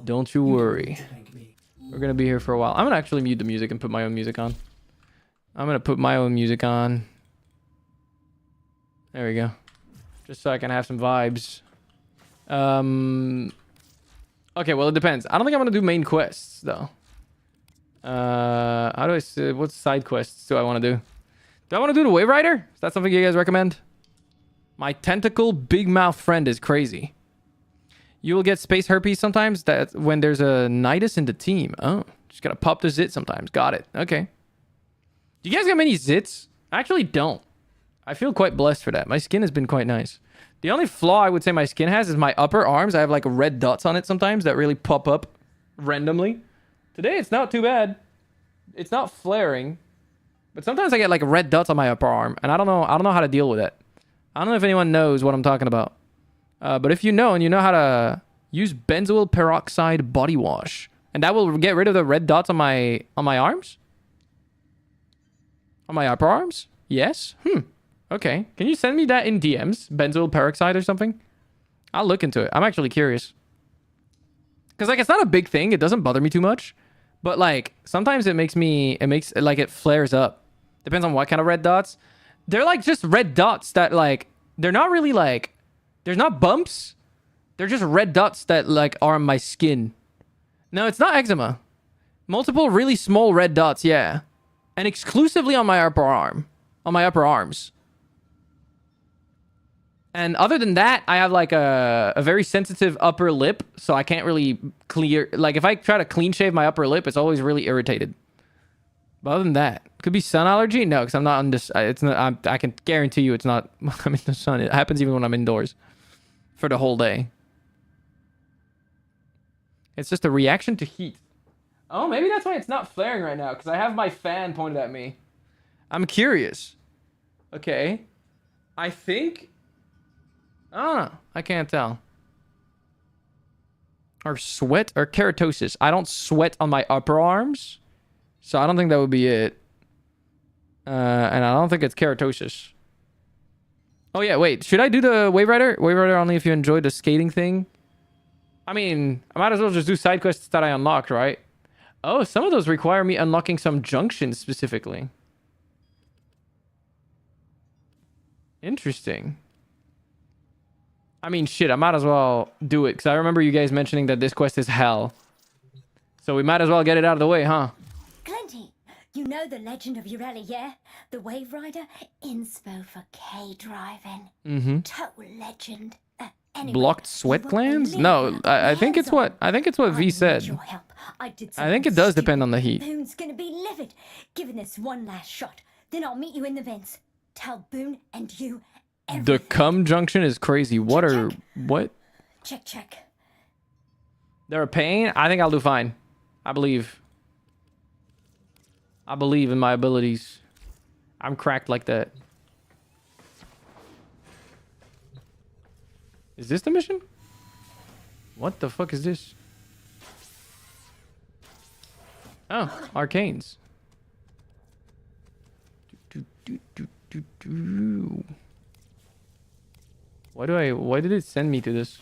Don't you worry. We're gonna be here for a while. I'm gonna actually mute the music and put my own music on. I'm gonna put my own music on. There we go. Just so I can have some vibes. Okay, well, it depends. I don't think I'm gonna do main quests though. How do I say, what side quests do I want to do? Do I want to do the Wave Rider? Is that something you guys recommend? My tentacle big mouth friend is crazy. You will get space herpes sometimes. That when there's a nidus in the team. Oh, just gotta pop the zit sometimes. Got it. Okay. Do you guys got many zits? I actually don't. I feel quite blessed for that. My skin has been quite nice. The only flaw I would say my skin has is my upper arms. I have like red dots on it sometimes that really pop up randomly. Today it's not too bad. It's not flaring. But sometimes I get like red dots on my upper arm, and I don't know how to deal with it. I don't know if anyone knows what I'm talking about. But if you know and you know how to use benzoyl peroxide body wash, and that will get rid of the red dots on my arms? On my upper arms? Yes? Okay. Can you send me that in DMs? Benzoyl peroxide or something? I'll look into it. I'm actually curious. Because like it's not a big thing. It doesn't bother me too much. But like sometimes it flares up. Depends on what kind of red dots. They're like just red dots that like they're not really like there's not bumps. They're just red dots that like are on my skin. No, it's not eczema. Multiple really small red dots, yeah. And exclusively on my upper arm. On my upper arms. And other than that, I have like a very sensitive upper lip, so I can't really clear. Like if I try to clean shave my upper lip, it's always really irritated. But other than that, could be sun allergy. No, because I'm not on this. It's not. I can guarantee you, it's not. I'm in the sun. It happens even when I'm indoors, for the whole day. It's just a reaction to heat. Oh, maybe that's why it's not flaring right now, because I have my fan pointed at me. I'm curious. Okay, I think. I don't know. I can't tell. Or sweat or keratosis. I don't sweat on my upper arms. So I don't think that would be it. And I don't think it's keratosis. Oh yeah, wait. Should I do the Wave Rider? Wave Rider only if you enjoyed the skating thing? I mean, I might as well just do side quests that I unlocked, right? Oh, some of those require me unlocking some junctions specifically. Interesting. I mean, shit, I might as well do it, because I remember you guys mentioning that this quest is hell. So we might as well get it out of the way, huh? Glenty, you know the legend of Urella, yeah? The Wave Rider? Inspo for K-driving. Mm-hmm. Total legend. Anyway, Blocked sweat glands? No, I think it's what V said. I think it does depend on the heat. Boone's gonna be livid. Giving this one last shot. Then I'll meet you in the vents. Tell Boone and you everything. The cum junction is crazy. What are... What? Check. They're a pain? I think I'll do fine. I believe. I believe in my abilities. I'm cracked like that. Is this the mission? What the fuck is this? Oh, arcanes. Why did it send me to this?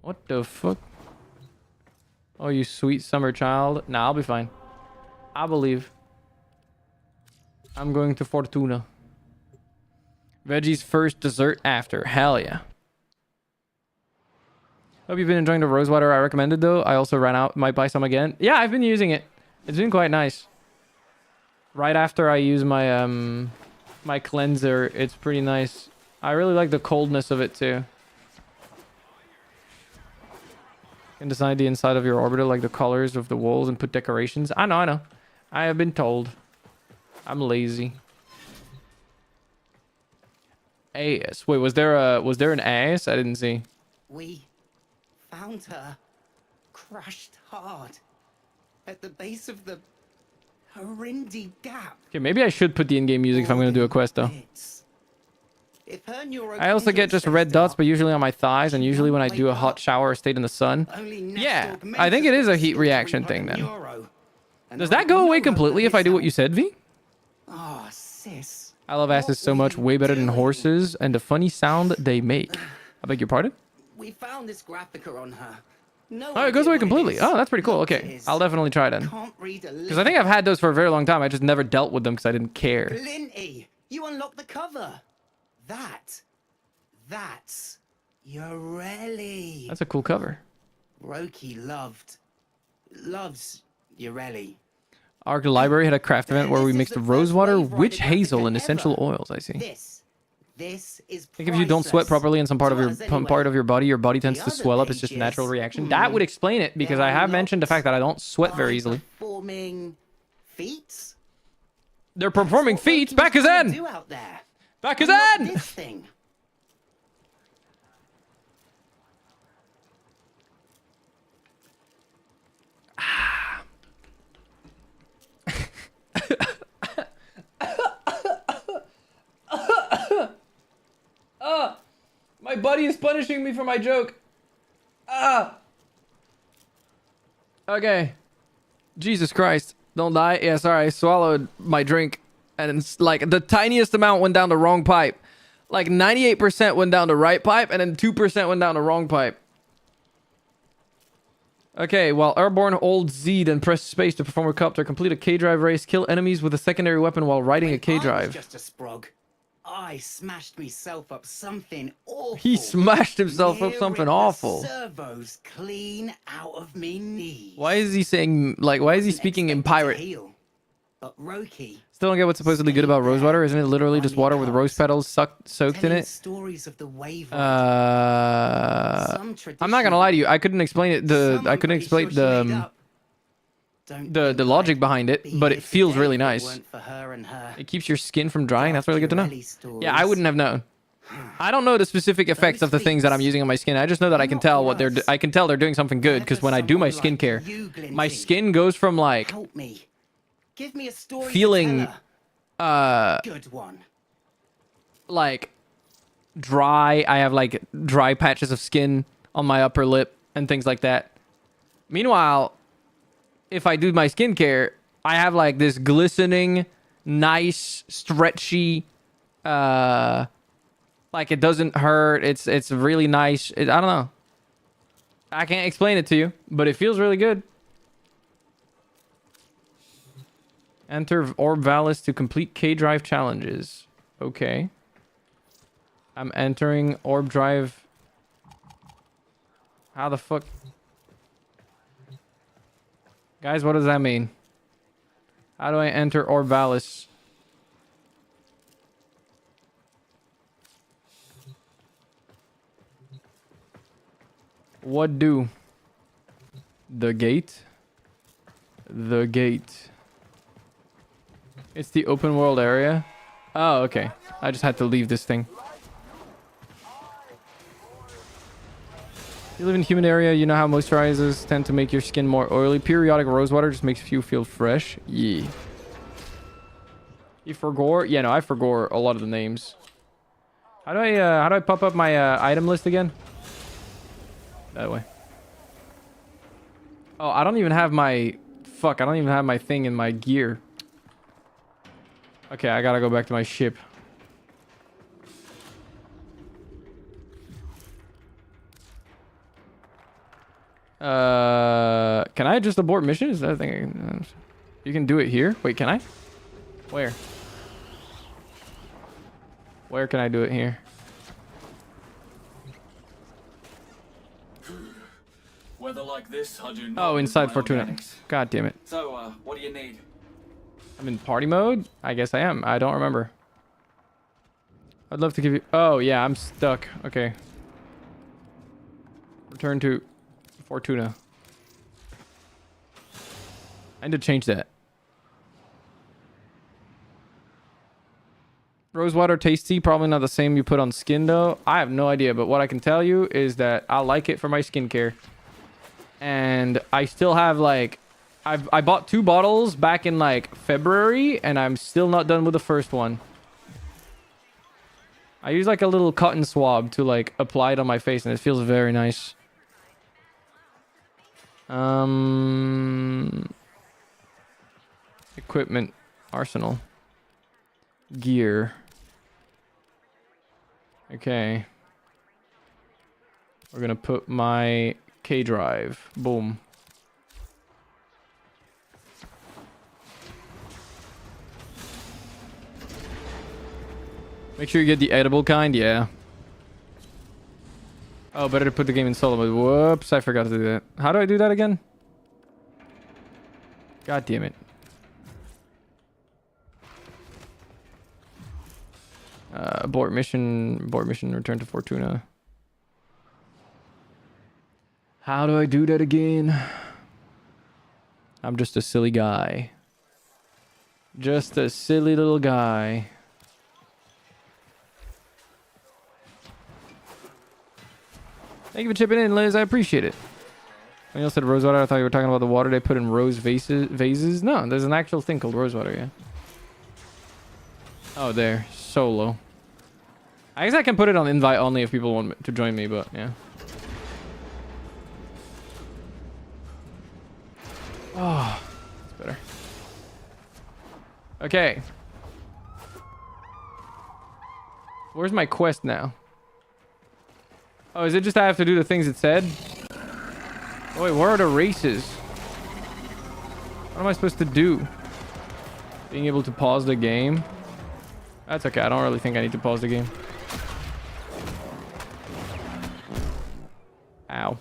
What the fuck? Oh, you sweet summer child. Nah, I'll be fine. I believe. I'm going to Fortuna. Veggies first, dessert after. Hell yeah. Hope you've been enjoying the rosewater I recommended though. I also ran out. Might buy some again. Yeah, I've been using it. It's been quite nice. Right after I use my my cleanser, it's pretty nice. I really like the coldness of it too. You can design the inside of your orbiter like the colors of the walls and put decorations. I know. I have been told. I'm lazy. AS. Wait, was there an AS? I didn't see. We found her crushed hard at the base of the Horindi Gap. Okay, maybe I should put the in-game music if I'm going to do a quest though. I also get just red dots, but usually on my thighs, and usually when I do a hot shower or stayed in the sun. Yeah, I think it is a heat reaction thing then. Does that go away completely if I do what you said, V? Oh, sis. I love asses so much, way better than horses, and the funny sound they make. I beg your pardon? We found this graphica on her. Oh, it goes away completely. Oh, that's pretty cool. Okay, I'll definitely try then. Because I think I've had those for a very long time. I just never dealt with them because I didn't care. Linty, you unlocked the cover. That's Yoreli. That's a cool cover. Roki loves Yoreli. Arc Library had a craft event where we mixed rosewater, witch hazel, and essential oils. I see. This is I think if you don't sweat properly in some part of your body tends to swell up. It's just a natural reaction. That would explain it because I have mentioned the fact that I don't sweat very easily. Performing feats? They're performing feats. Back is in. Back is in. This thing. My buddy is punishing me for my joke. Okay. Jesus Christ. Don't die. Yeah, sorry. I swallowed my drink. And it's like the tiniest amount went down the wrong pipe. Like 98% went down the right pipe. And then 2% went down the wrong pipe. Okay, while airborne, hold Z, then press space to perform a copter. Complete a K-drive race. Kill enemies with a secondary weapon while riding a K-drive. Just a sprog. I smashed myself up something awful. He smashed himself up something awful. Servos clean out of me knees. Why is he saying, like, why is he speaking in pirate? But Roki, Still don't get what's supposedly good about rosewater. Isn't it literally just water with rose petals soaked in it? Stories of the wave I'm not gonna lie to you. I couldn't explain it. The logic behind it, but it feels really nice. It keeps your skin from drying. That's really good to know. Yeah, I wouldn't have known. I don't know the specific effects of the things that I'm using on my skin. I just know that I can tell what I can tell they're doing something good because when I do my skincare, my skin goes from like feeling good one. Like dry. I have like dry patches of skin on my upper lip and things like that. Meanwhile, if I do my skincare, I have like this glistening, nice, stretchy, like it doesn't hurt. It's really nice. I don't know. I can't explain it to you, but it feels really good. Enter Orb Valis to complete K-Drive challenges. Okay. I'm entering Orb Drive. How the fuck? Guys, what does that mean? How do I enter Orb Valis? What do? The gate? The gate. It's the open world area. Oh, okay. I just had to leave this thing. You live in a humid area, you know how moisturizers tend to make your skin more oily. Periodic rosewater just makes you feel fresh. Yeah. You forgot? Yeah, no, I forgot a lot of the names. How do I pop up my item list again? That way. Oh, I don't even have my... Fuck, I don't even have my thing in my gear. Okay, I gotta go back to my ship. Can I just abort mission? Is that a thing? You can do it here? Wait, can I? Where? Where can I do it here? Weather like this, I do not Oh, inside my Fortuna. organics. God damn it. So, what do you need? I'm in party mode? I guess I am. I don't remember. I'd love to give you... Oh, yeah, I'm stuck. Okay. Return to Fortuna. I need to change that. Rosewater tasty, probably not the same you put on skin though. I have no idea, but what I can tell you is that I like it for my skincare. And I still have like... I bought 2 bottles back in like February, and I'm still not done with the first one. I use like a little cotton swab to like apply it on my face, and it feels very nice. Equipment, arsenal, gear. Okay. We're gonna put my K drive. Boom. Make sure you get the edible kind, yeah. Oh, better to put the game in solo mode. Whoops, I forgot to do that. How do I do that again? God damn it. Abort mission, return to Fortuna. How do I do that again? I'm just a silly guy. Just a silly little guy. Thank you for chipping in, Liz. I appreciate it. When you said rosewater, I thought you were talking about the water they put in rose vases. No, there's an actual thing called rosewater, yeah. Oh, there. Solo. I guess I can put it on invite only if people want to join me, but yeah. Oh, that's better. Okay. Where's my quest now? Oh, is it just I have to do the things it said? Oh, wait, where are the races? What am I supposed to do? Being able to pause the game? That's okay. I don't really think I need to pause the game. Ow.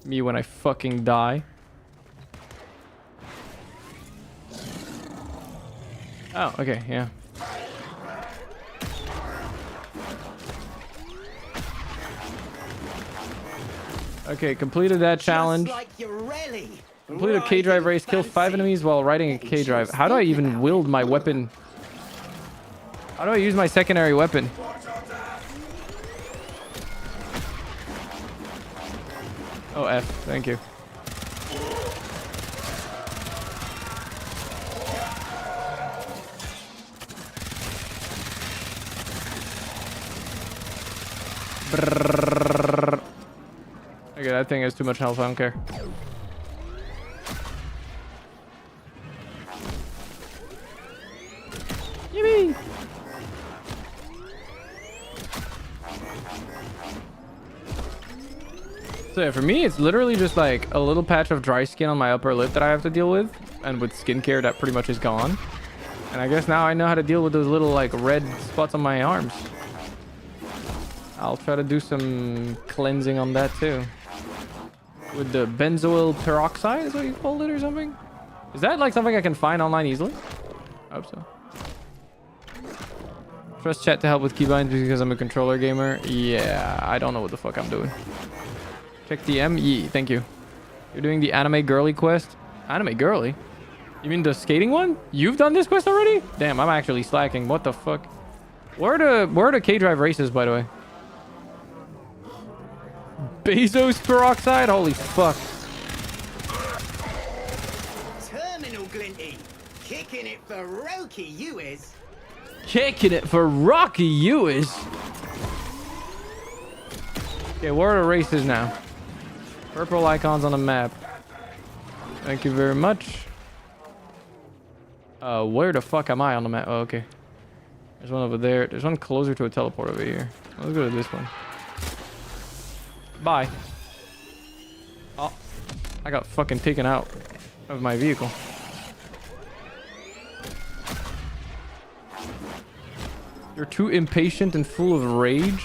Me when I fucking die. Oh, okay, yeah. Okay, completed that challenge. Just like you're really Completed a K-Drive race. Kill 5 enemies while riding a K-Drive. How do I even wield my weapon? How do I use my secondary weapon? Oh, F. Thank you. Brrrr. Okay, that thing has too much health. I don't care. Yippee! So yeah, for me, it's literally just like a little patch of dry skin on my upper lip that I have to deal with. And with skincare, that pretty much is gone. And I guess now I know how to deal with those little like red spots on my arms. I'll try to do some cleansing on that too. With the benzoyl peroxide is what you called it or something? Is that like something I can find online easily? I hope so. Trust chat to help with keybinds because I'm a controller gamer. Yeah, I don't know what the fuck I'm doing. Check DM. Yee, thank you. You're doing the anime girly quest? Anime girly? You mean the skating one? You've done this quest already? Damn, I'm actually slacking. What the fuck? Where are the K-Drive races, by the way? Bezos peroxide? Holy fuck. Terminal Glinty. Kicking it for Roki, you is. Kicking it for Rocky, you is. Okay, where are the races now? Purple icons on the map. Thank you very much. Where the fuck am I on the map? Oh, okay. There's one over there. There's one closer to a teleport over here. Let's go to this one. Bye. Oh, I got fucking taken out of my vehicle. You're too impatient and full of rage.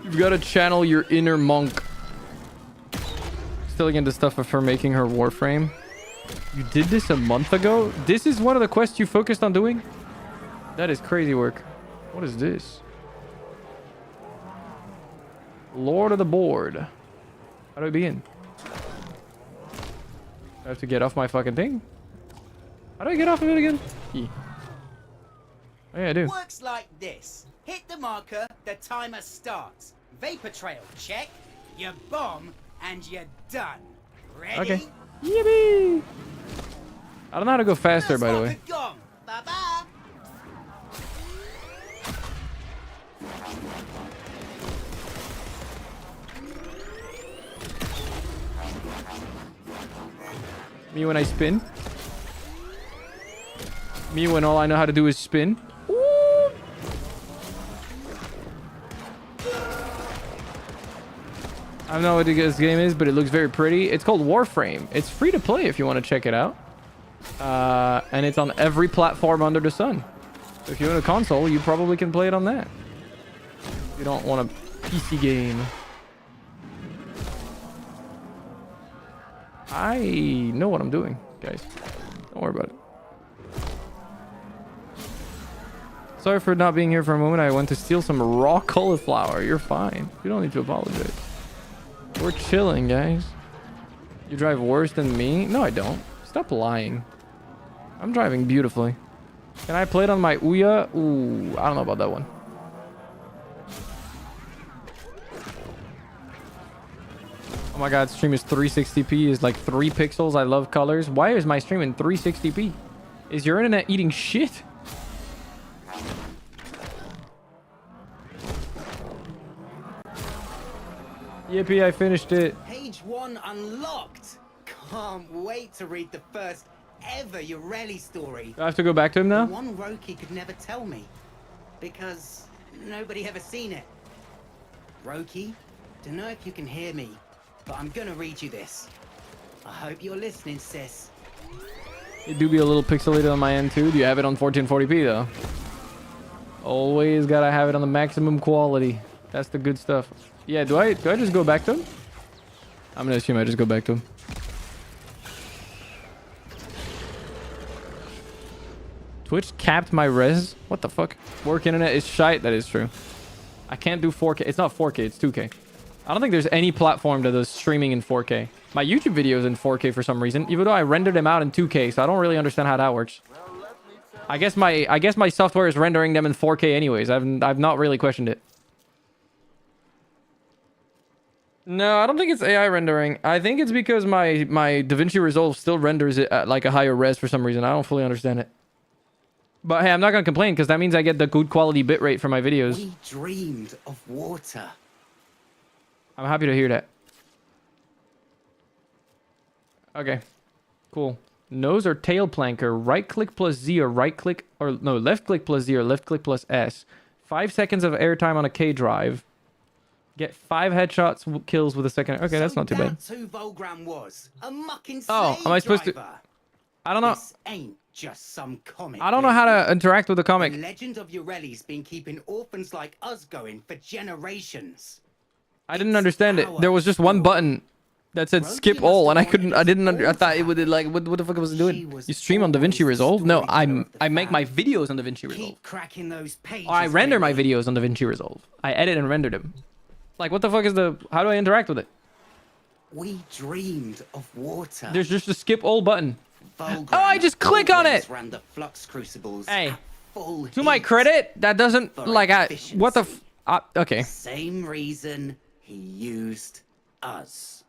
You've got to channel your inner monk. Still again the stuff of her making her Warframe. You did this a month ago? This is one of the quests you focused on doing? That is crazy work. What is this? Lord of the Board. How do I begin? I have to get off my fucking thing? How do I get off of it again? E. Oh yeah, I do. Works like this. Hit the marker, the timer starts. Vapor trail, check. You bomb, and you're done. Ready? Okay. Yippee! I don't know how to go faster, by the way. Gong. Bye-bye. Me when I spin. Me when all I know how to do is spin. Ooh. I don't know what this game is, but it looks very pretty. It's called Warframe. It's free to play if you want to check it out. And it's on every platform under the sun. So if you own a console, you probably can play it on that. If you don't want a PC game. I know what I'm doing, guys. Don't worry about it. Sorry for not being here for a moment. I went to steal some raw cauliflower. You're fine. You don't need to apologize. We're chilling, guys. You drive worse than me? No, I don't. Stop lying. I'm driving beautifully. Can I play it on my Ouya? Ooh, I don't know about that one. Oh my god, stream is 360p, is like 3 pixels. I love colors. Why is my stream in 360p? Is your internet eating shit? Yippee, I finished it. Page 1 unlocked. Can't wait to read the first ever Ureli story. Do I have to go back to him now? The one Roki could never tell me. Because nobody ever seen it. Roki, don't know if you can hear me, but I'm gonna read you this. I hope you're listening, sis. It do be a little pixelated on my end too. Do you have it on 1440p though? Always gotta have it on the maximum quality. That's the good stuff. Yeah, do I just go back to him? I'm gonna assume I just go back to him. Twitch capped my res? What the fuck? Work internet is shite. That is true. I can't do 4K. It's not 4K, it's 2K. I don't think there's any platform that does streaming in 4K. My YouTube videos in 4K for some reason, even though I rendered them out in 2K, so I don't really understand how that works. I guess my software is rendering them in 4K anyways. I've not really questioned it. No, I don't think it's AI rendering. I think it's because my DaVinci Resolve still renders it at like a higher res for some reason. I don't fully understand it. But hey, I'm not gonna complain because that means I get the good quality bitrate for my videos. We dreamed of water. I'm happy to hear that. Okay, cool. Nose or tail planker, right click plus Z or right click, or no, left click plus Z or left click plus S. 5 seconds of airtime on a K drive. Get 5 headshots kills with a second. Okay, that's not too bad. That's who Volgram was. A mucking Oh, am I supposed to? I don't know. This ain't just some comic. I don't know how to interact with the comic. The legend of Ureli's been keeping orphans like us going for generations. I didn't understand it. There was just one button that said skip all, and I thought it would like what the fuck was it doing? You stream on DaVinci Resolve? No, I make my videos on DaVinci Resolve. Keep cracking those pages. Or I render my videos on DaVinci Resolve. I edit and render them. Like what the fuck is the? How do I interact with it? We dreamed of water. There's just a skip all button. Volgram Oh, I just click on it. ran the flux crucibles Hey, at full to my heat credit, that doesn't for like I. What the? efficiency. Okay. Same reason he used us.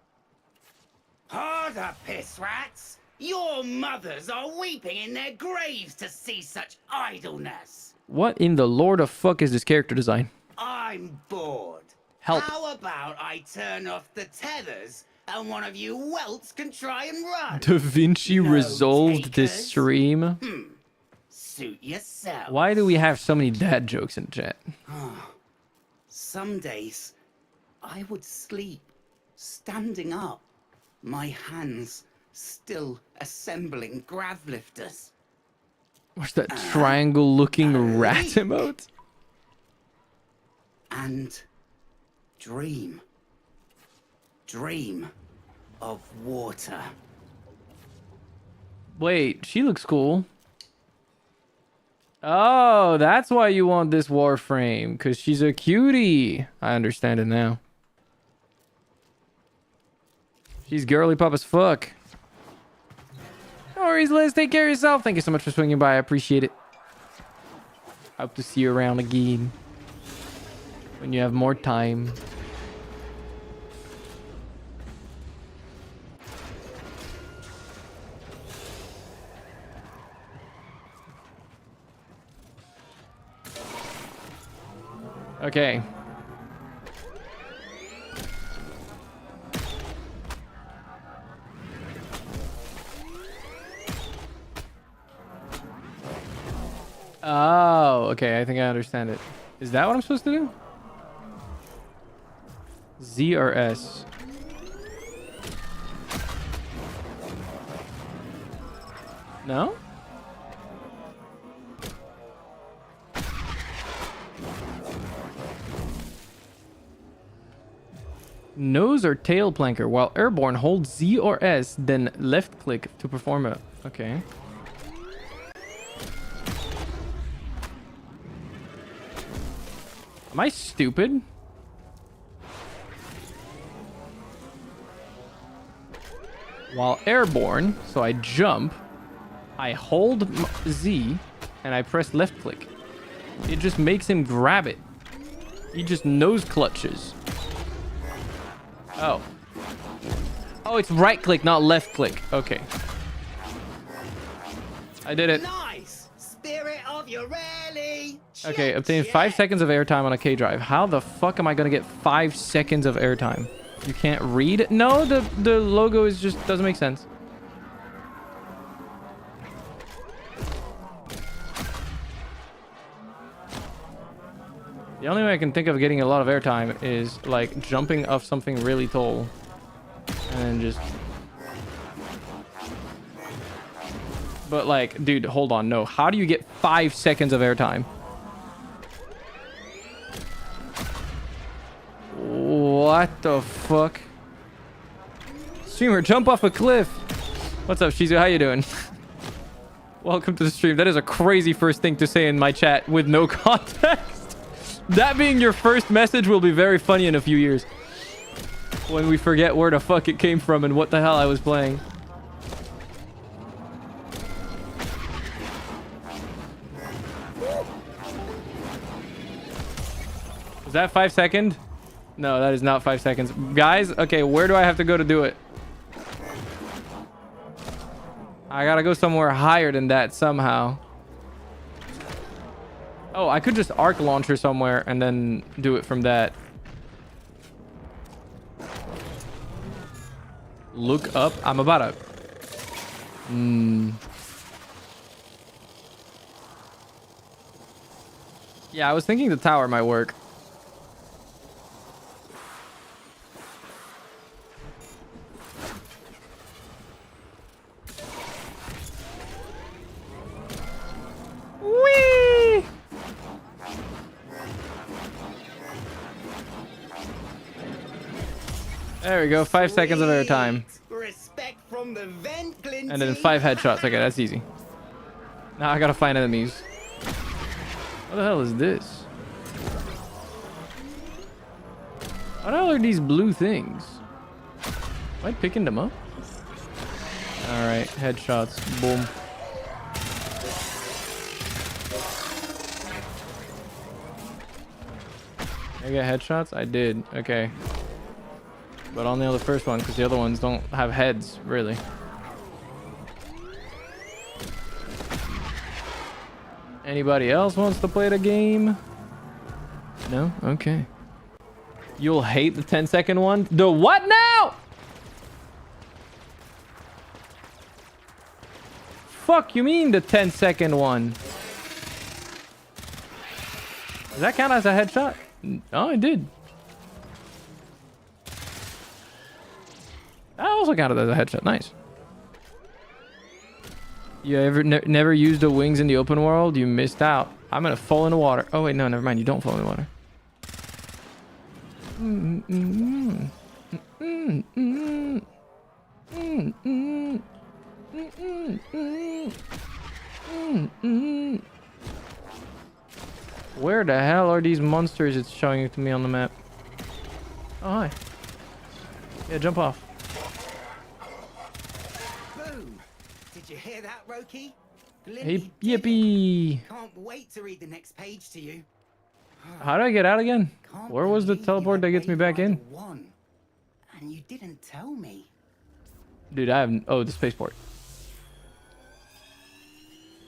Harder, piss rats! Your mothers are weeping in their graves to see such idleness. What in the Lord of fuck is this character design? I'm bored. Help. How about I turn off the tethers and one of you welts can try and run? DaVinci No resolved this takers? stream. Suit yourself. Why do we have so many dad jokes in chat? Some days, I would sleep standing up, my hands still assembling grav lifters. What's that triangle-looking rat emote? And dream. Dream of water. Wait, she looks cool. Oh, that's why you want this Warframe, because she's a cutie. I understand it now. She's girly pop as fuck. No worries, Liz. Take care of yourself. Thank you so much for swinging by. I appreciate it. Hope to see you around again when you have more time. Okay. Oh, okay. I think I understand it. Is that what I'm supposed to do? Z or S? No? Nose or tail planker. While airborne, hold Z or S, then left click to perform a... Okay. Am I stupid? While airborne, so I jump, I hold Z, and I press left click. It just makes him grab it. He just nose clutches. Oh. Oh, it's right click, not left click. Okay. I did it. Nice! Spirit of your rally! Okay, obtain 5 seconds of airtime on a K drive. How the fuck am I gonna get 5 seconds of airtime? You can't read? No, the logo is just doesn't make sense. The only way I can think of getting a lot of airtime is like jumping off something really tall and then just... But like, dude, hold on. No, how do you get 5 seconds of airtime? What the fuck? Streamer, jump off a cliff. What's up, Shizu? How you doing? Welcome to the stream. That is a crazy first thing to say in my chat with no context. That being your first message will be very funny in a few years. When we forget where the fuck it came from and what the hell I was playing. Is that 5 seconds? No, that is not 5 seconds. Guys, okay, where do I have to go to do it? I gotta go somewhere higher than that somehow. Oh, I could just arc launcher somewhere and then do it from that. Look up. I'm about to... Yeah, I was thinking the tower might work. Whee! There we go. 5 seconds of airtime. Respect from the vent, Glinty. And then 5 headshots. Okay, that's easy. Now I gotta find enemies. What the hell is this? What the hell are these blue things? Am I picking them up? Alright, headshots. Boom. I get headshots? I did. Okay. But only on the first one, because the other ones don't have heads, really. Anybody else wants to play the game? No? Okay. You'll hate the 10-second one? The what now? Fuck you mean the 10-second one? Does that count as a headshot? Oh, it did. That also counted as a headshot. Nice. You ever never used the wings in the open world? You missed out. I'm gonna fall in the water. Oh wait, no, never mind. You don't fall in the water. Where the hell are these monsters it's showing it to me on the map? Oh, hi. Yeah, jump off. Boom! Did you hear that, Roki? Hey, yippee! Can't wait to read the next page to you. How do I get out again? Can't Where was the believe you teleport that had gets me back in? Wave Rider 1, and you didn't tell me. Dude, I have... Oh, the spaceport.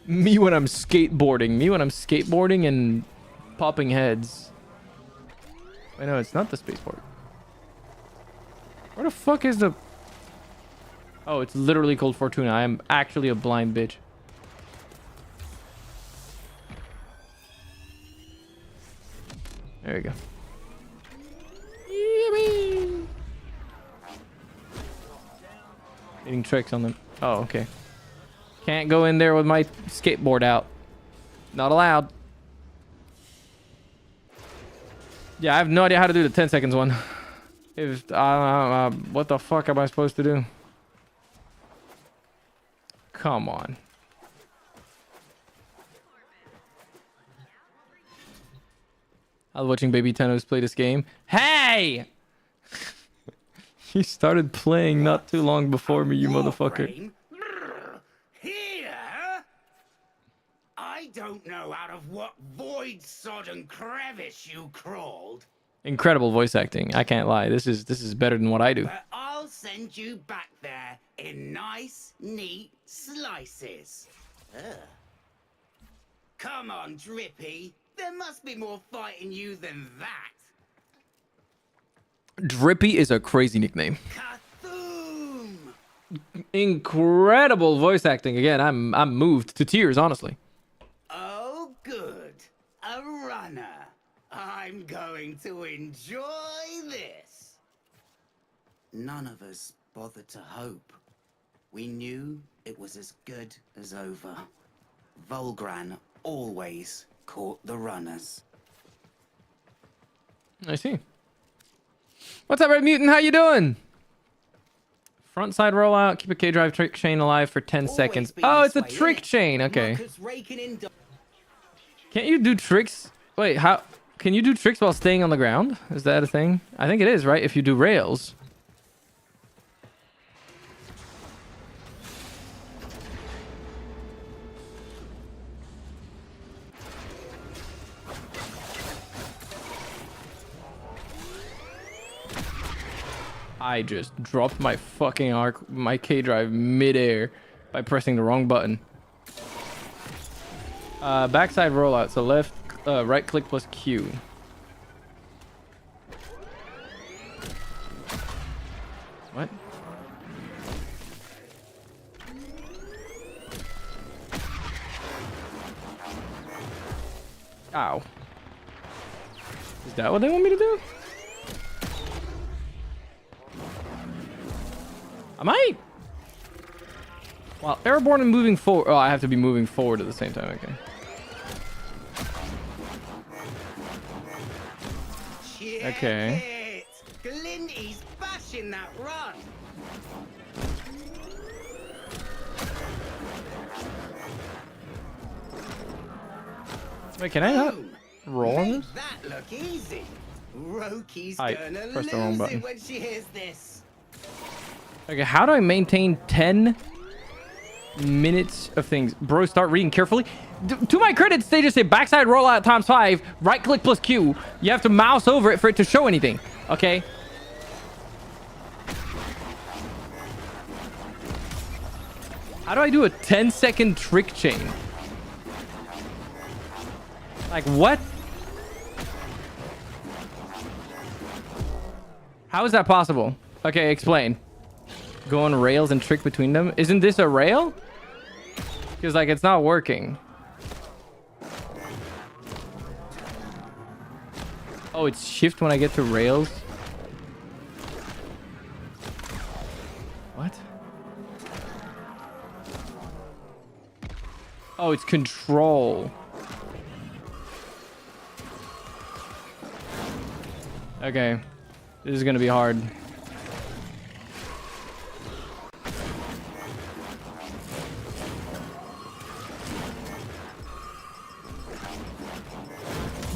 Me when I'm skateboarding. Me when I'm skateboarding and popping heads. Wait, no, it's not the spaceport. Where the fuck is the... Oh, it's literally called Fortuna. I am actually a blind bitch. There we go. Yippee! Hitting tricks on them. Oh, okay. Can't go in there with my skateboard out. Not allowed. Yeah, I have no idea how to do the 10 seconds one. If what the fuck am I supposed to do? Come on. I was watching Baby Tenos play this game. Hey! He started playing not too long before me, you motherfucker. Warframe? Here? I don't know out of what void-sodden crevice you crawled, Incredible voice acting. I can't lie. This is better than what I do. but I'll send you back there in nice, neat slices. Ugh. Come on, Drippy. There must be more fight in you than that. Drippy is a crazy nickname. Kathoom! Incredible voice acting. Again, I'm moved to tears, honestly. Oh, good. A runner. I'm going to enjoy this. None of us bothered to hope. We knew it was as good as over. Volgran always caught the runners. I see. What's up, Red Mutant? How you doing? Front side rollout. Keep a K-drive trick chain alive for 10 seconds. been Oh, this it's a way, trick innit? chain. Okay. Muckers raking in Can't you do tricks? Wait, how... Can you do tricks while staying on the ground? Is that a thing? I think it is, right? If you do rails. I just dropped my fucking my K-drive midair by pressing the wrong button. Backside rollout, so left, right click plus Q. What? Ow. Is that what they want me to do? Am I? Well, airborne and moving forward. Oh, I have to be moving forward at the same time. Okay. Okay. Glinty's bashing that run. Wait, can I not Boom. roll on Make this? that look easy. Roki's I gonna pressed lose the wrong button. it when she hears this. Okay, how do I maintain 10 minutes of things? Bro, start reading carefully. To my credits, they just say backside rollout times 5, right click plus Q. You have to mouse over it for it to show anything. Okay. How do I do a 10-second trick chain? Like, what? How is that possible? Okay, explain. Go on rails and trick between them. Isn't this a rail? Because, like, it's not working. Oh, it's shift when I get to rails? What? Oh, it's control. Okay. This is gonna be hard.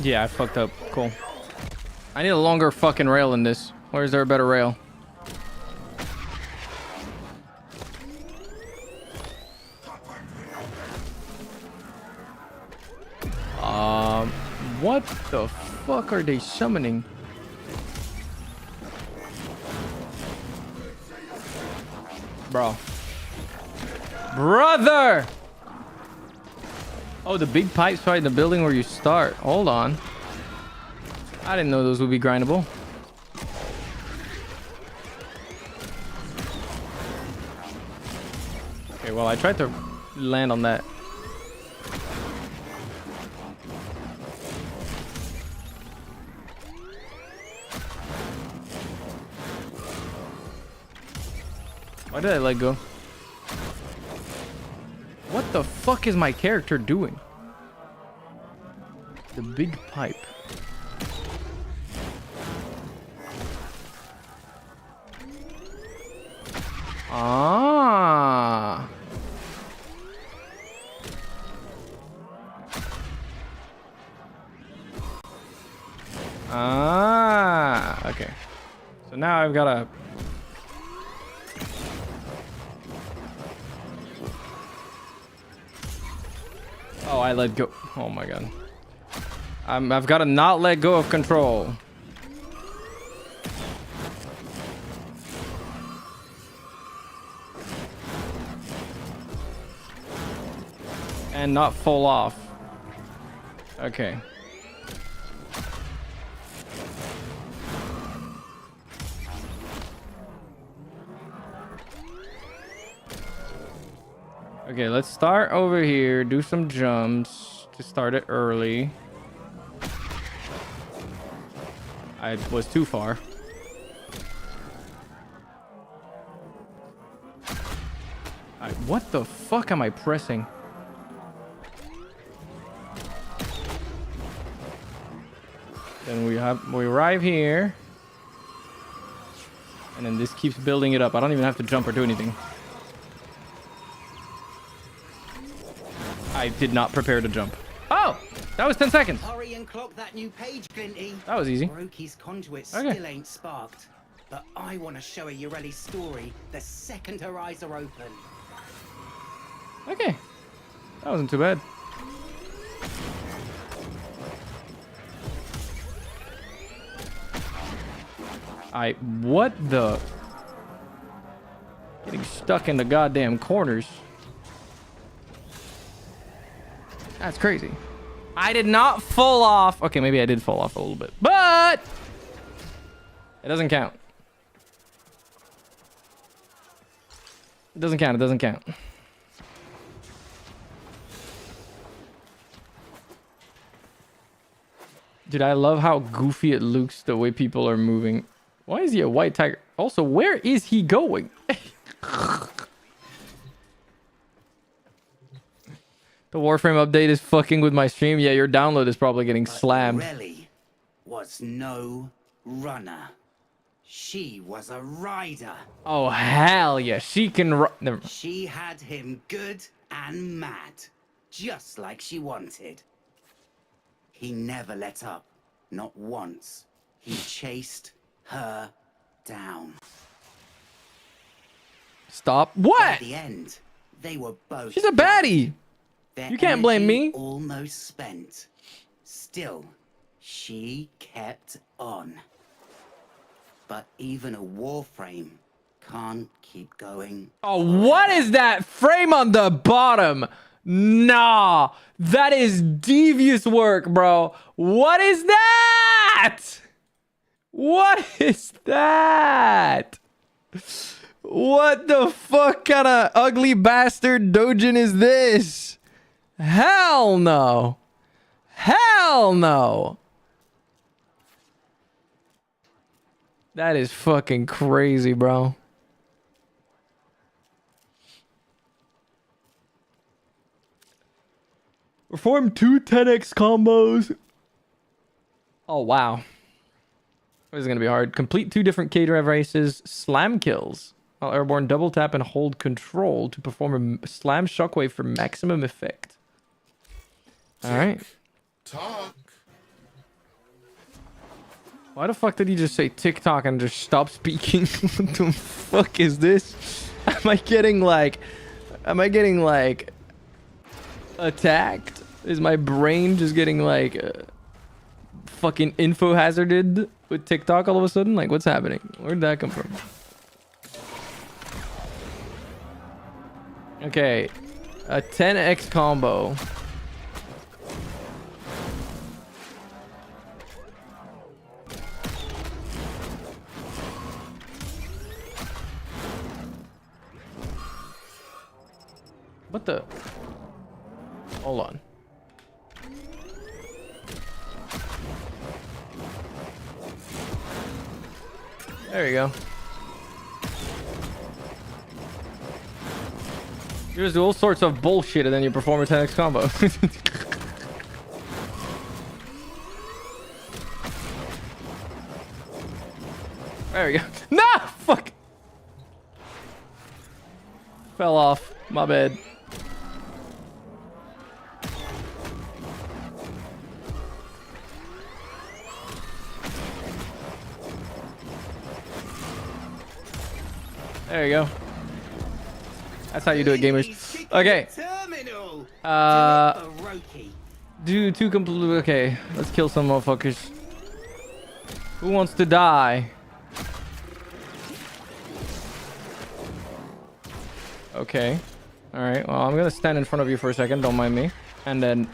Yeah, I fucked up. Cool. I need a longer fucking rail in this. Or is there a better rail? What the fuck are they summoning? Bro. Brother! Oh, the big pipe's right in the building where you start. Hold on. I didn't know those would be grindable. Okay, well, I tried to land on that. Why did I let go? What the fuck is my character doing? The big pipe. Ah. Ah. Okay. So now I've got to... Oh, I let go. Oh my god. I've got to not let go of control. And not fall off. Okay. Okay, let's start over here. Do some jumps to start it early. I was too far. What the fuck am I pressing? Then we arrive here. And then this keeps building it up. I don't even have to jump or do anything. I did not prepare to jump. Oh! That was 10 seconds. Hurry and clock that new page, Glinty. That was easy. Brokey's conduit Okay. still ain't sparked. But I want to show a Urelli's story the second her eyes are open. Okay. That wasn't too bad. What the? Getting stuck in the goddamn corners. That's crazy. I did not fall off. Okay, maybe I did fall off a little bit, but it doesn't count. It doesn't count. It doesn't count. Dude, I love how goofy it looks the way people are moving. Why is he a white tiger? Also, where is he going? The Warframe update is fucking with my stream. Yeah, your download is probably getting slammed. Urelli was no runner. She was a rider. Oh, hell yeah. She can never. She had him good and mad, just like she wanted. He never let up, not once. He chased her down. Stop. What? At the end, they were both... She's a baddie. Their You can't blame energy me. Almost spent. Still, she kept on. But even a Warframe can't keep going. Oh, what is that frame on the bottom? Nah, that is devious work, bro. What is that? What is that? What the fuck kind of ugly bastard dojin is this? Hell no. Hell no. That is fucking crazy, bro. Perform 2 10x combos. Oh, wow. This is going to be hard. Complete 2 different K-Drive races. Slam kills. While airborne, double tap and hold control to perform a slam shockwave for maximum effect. Alright. Talk. Why the fuck did he just say TikTok and just stop speaking? What the fuck is this? Am I getting like attacked? Is my brain just getting like fucking info hazarded with TikTok all of a sudden? Like, what's happening? Where'd that come from? Okay, a 10x combo. What the? Hold on. There you go. You just do all sorts of bullshit and then you perform a 10x combo. There we go. No! Fuck! Fell off. My bad. There you go. That's how you do it, gamers. Okay. Do 2 complete. Okay, let's kill some motherfuckers. Who wants to die? Okay. All right. Well, I'm gonna stand in front of you for a second. Don't mind me. And then.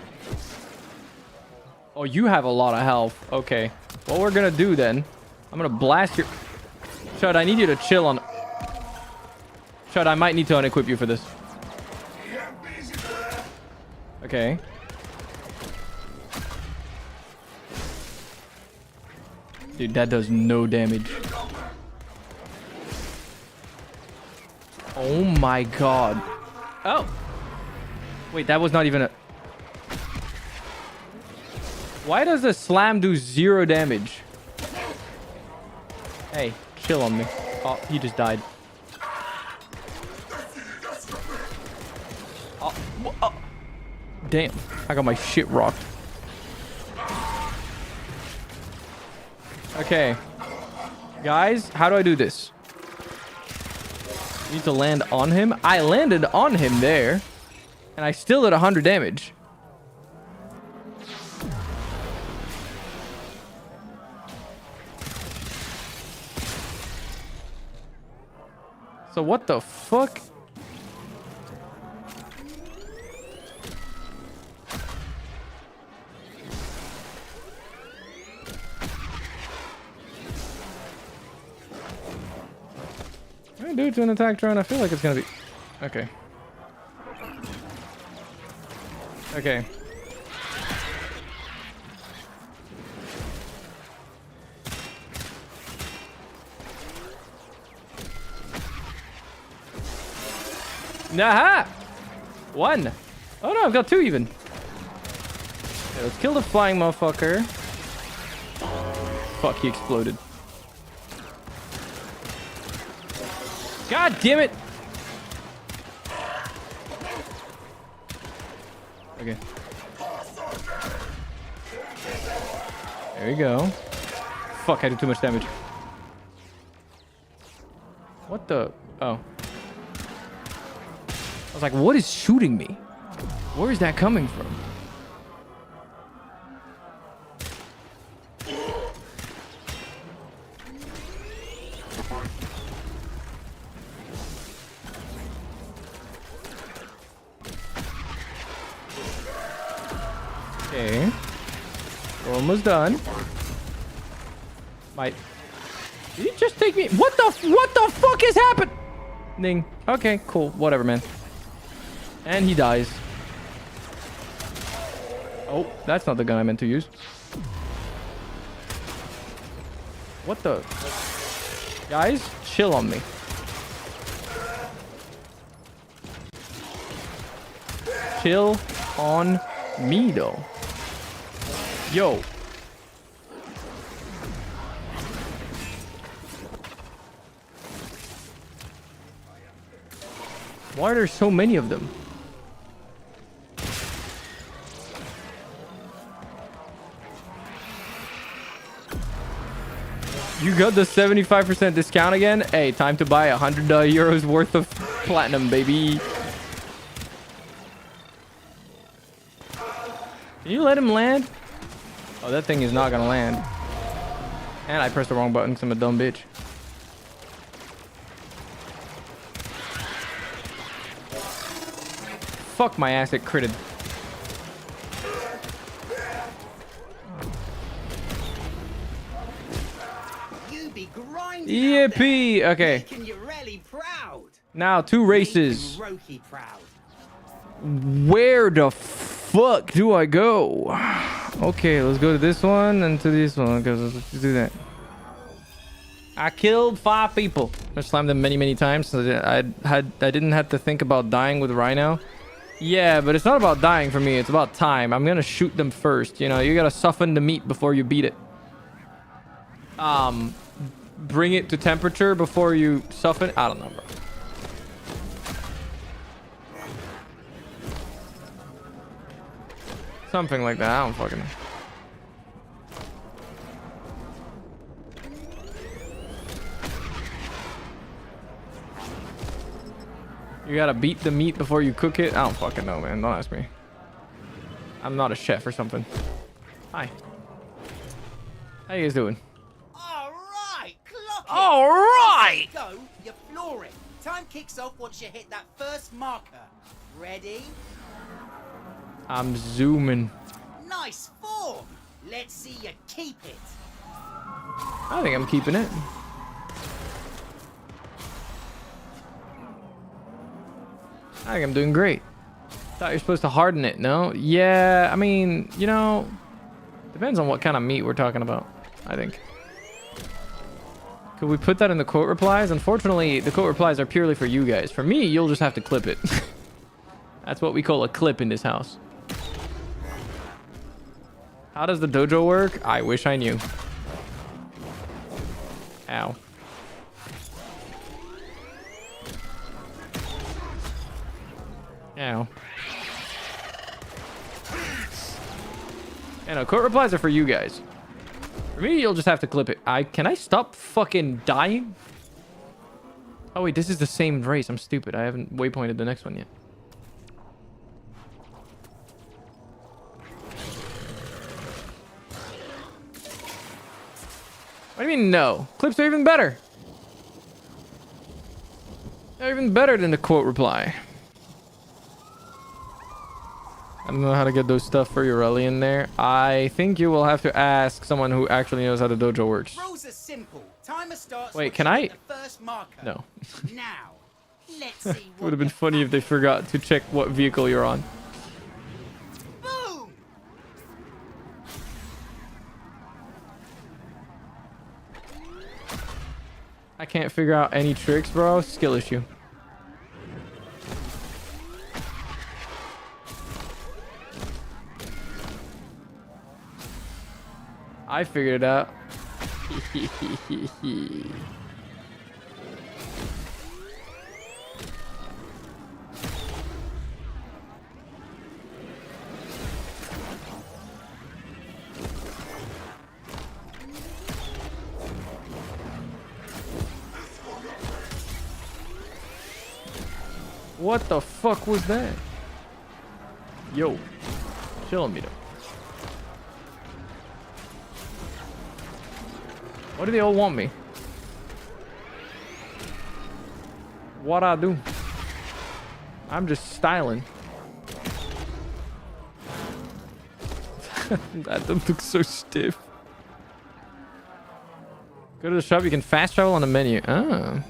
Oh, you have a lot of health. Okay. What we're gonna do then? I'm gonna blast your. Shud, I need you to chill on. Shud, I might need to unequip you for this. Okay. Dude, that does no damage. Oh my god. Oh. Wait, that was not even a... Why does the slam do 0 damage? Hey, chill on me. Oh, he just died. Oh. Damn, I got my shit rocked. Okay. Guys, how do I do this? Need to land on him. I landed on him there. And I still did 100 damage. So what the fuck? I do it to an attack drone. I feel like it's gonna be okay. Okay. Naha! 1. Oh no, I've got 2 even. Okay, let's kill the flying motherfucker. Fuck, he exploded. God damn it! Okay. There you go. Fuck, I did too much damage. What the? Oh. I was like, what is shooting me? Where is that coming from? Okay. We're almost done. Might. Did he just take me? What the fuck is happening? Okay, cool. Whatever, man. And he dies. Oh, that's not the gun I meant to use. What the? Guys, chill on me. Chill on Me though. Yo. Why are there so many of them? You got the 75% discount again? Hey, time to buy 100 euros worth of platinum, baby. Can you let him land? Oh, that thing is not gonna land. And I pressed the wrong button because I'm a dumb bitch. Fuck my ass, it critted. You be grinding Yippee! Okay. making you really proud. Now, 2 races. Roki proud. Where the fuck do I go? Okay, let's go to this one and to this one. Okay, let's do that. I killed 5 people. I slammed them many times, so I didn't have to think about dying with Rhino. Yeah, but it's not about dying for me. It's about time. I'm gonna shoot them first. You know, you gotta soften the meat before you beat it. Bring it to temperature before you soften. I don't know, bro. Something like that. I don't fucking know. You gotta beat the meat before you cook it? I don't fucking know, man. Don't ask me. I'm not a chef or something. Hi. How you guys doing? All right, clock it. All right! Go, you floor it. Time kicks off once you hit that first marker. Ready? I'm zooming. Nice form. Let's see you keep it. I think I'm keeping it. I think I'm doing great. Thought you're supposed to harden it, no? Yeah, I mean, you know, depends on what kind of meat we're talking about, I think. Could we put that in the quote replies? Unfortunately, the quote replies are purely for you guys. For me, you'll just have to clip it. That's what we call a clip in this house. How does the dojo work? I wish I knew. Ow. Ow. And quote replies are for you guys. For me, you'll just have to clip it. Can I stop fucking dying? Oh wait, this is the same race. I'm stupid. I haven't waypointed the next one yet. What do you mean no? Clips are even better. They're even better than the quote reply. I don't know how to get those stuff for Ureli in there. I think you will have to ask someone who actually knows how the dojo works. Rules are simple. Timer starts. Wait, once can you I? hit the first marker. No. Now, let's see. It would have been funny if they forgot to check what vehicle you're on. Boom! I can't figure out any tricks, bro. Skill issue. I figured it out. What the fuck was that? Yo, chillin' me though. Why do they all want me? What I do? I'm just styling. That looks so stiff. Go to the shop, you can fast travel on the menu. Ah.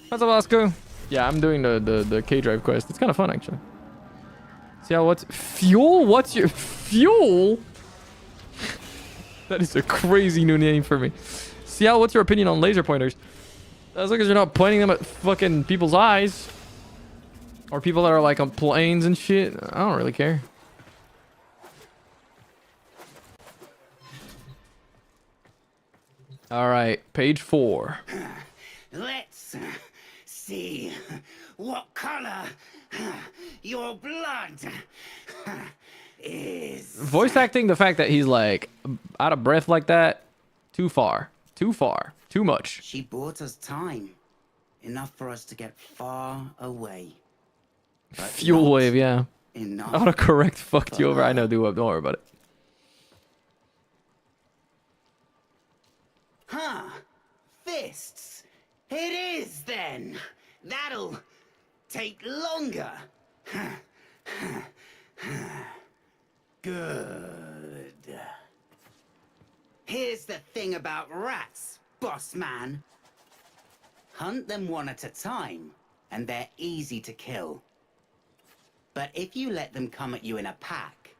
What's up, Oscar? Yeah, I'm doing the K-Drive quest. It's kind of fun, actually. See how what's... Fuel? What's your... Fuel? That is a crazy new name for me. Ciel, what's your opinion on laser pointers? As long as you're not pointing them at fucking people's eyes. Or people that are like on planes and shit. I don't really care. All right, page 4. Let's see what color your blood is. Voice acting, the fact that he's like out of breath like that, too far, too much. She bought us time. Enough for us to get far away. But Fuel not wave, yeah. enough. Autocorrect fucked you over. I know, don't worry about it. Huh. Fists. It is then. That'll take longer. Good. Here's the thing about rats, boss man. Hunt them one at a time, and they're easy to kill. But if you let them come at you in a pack,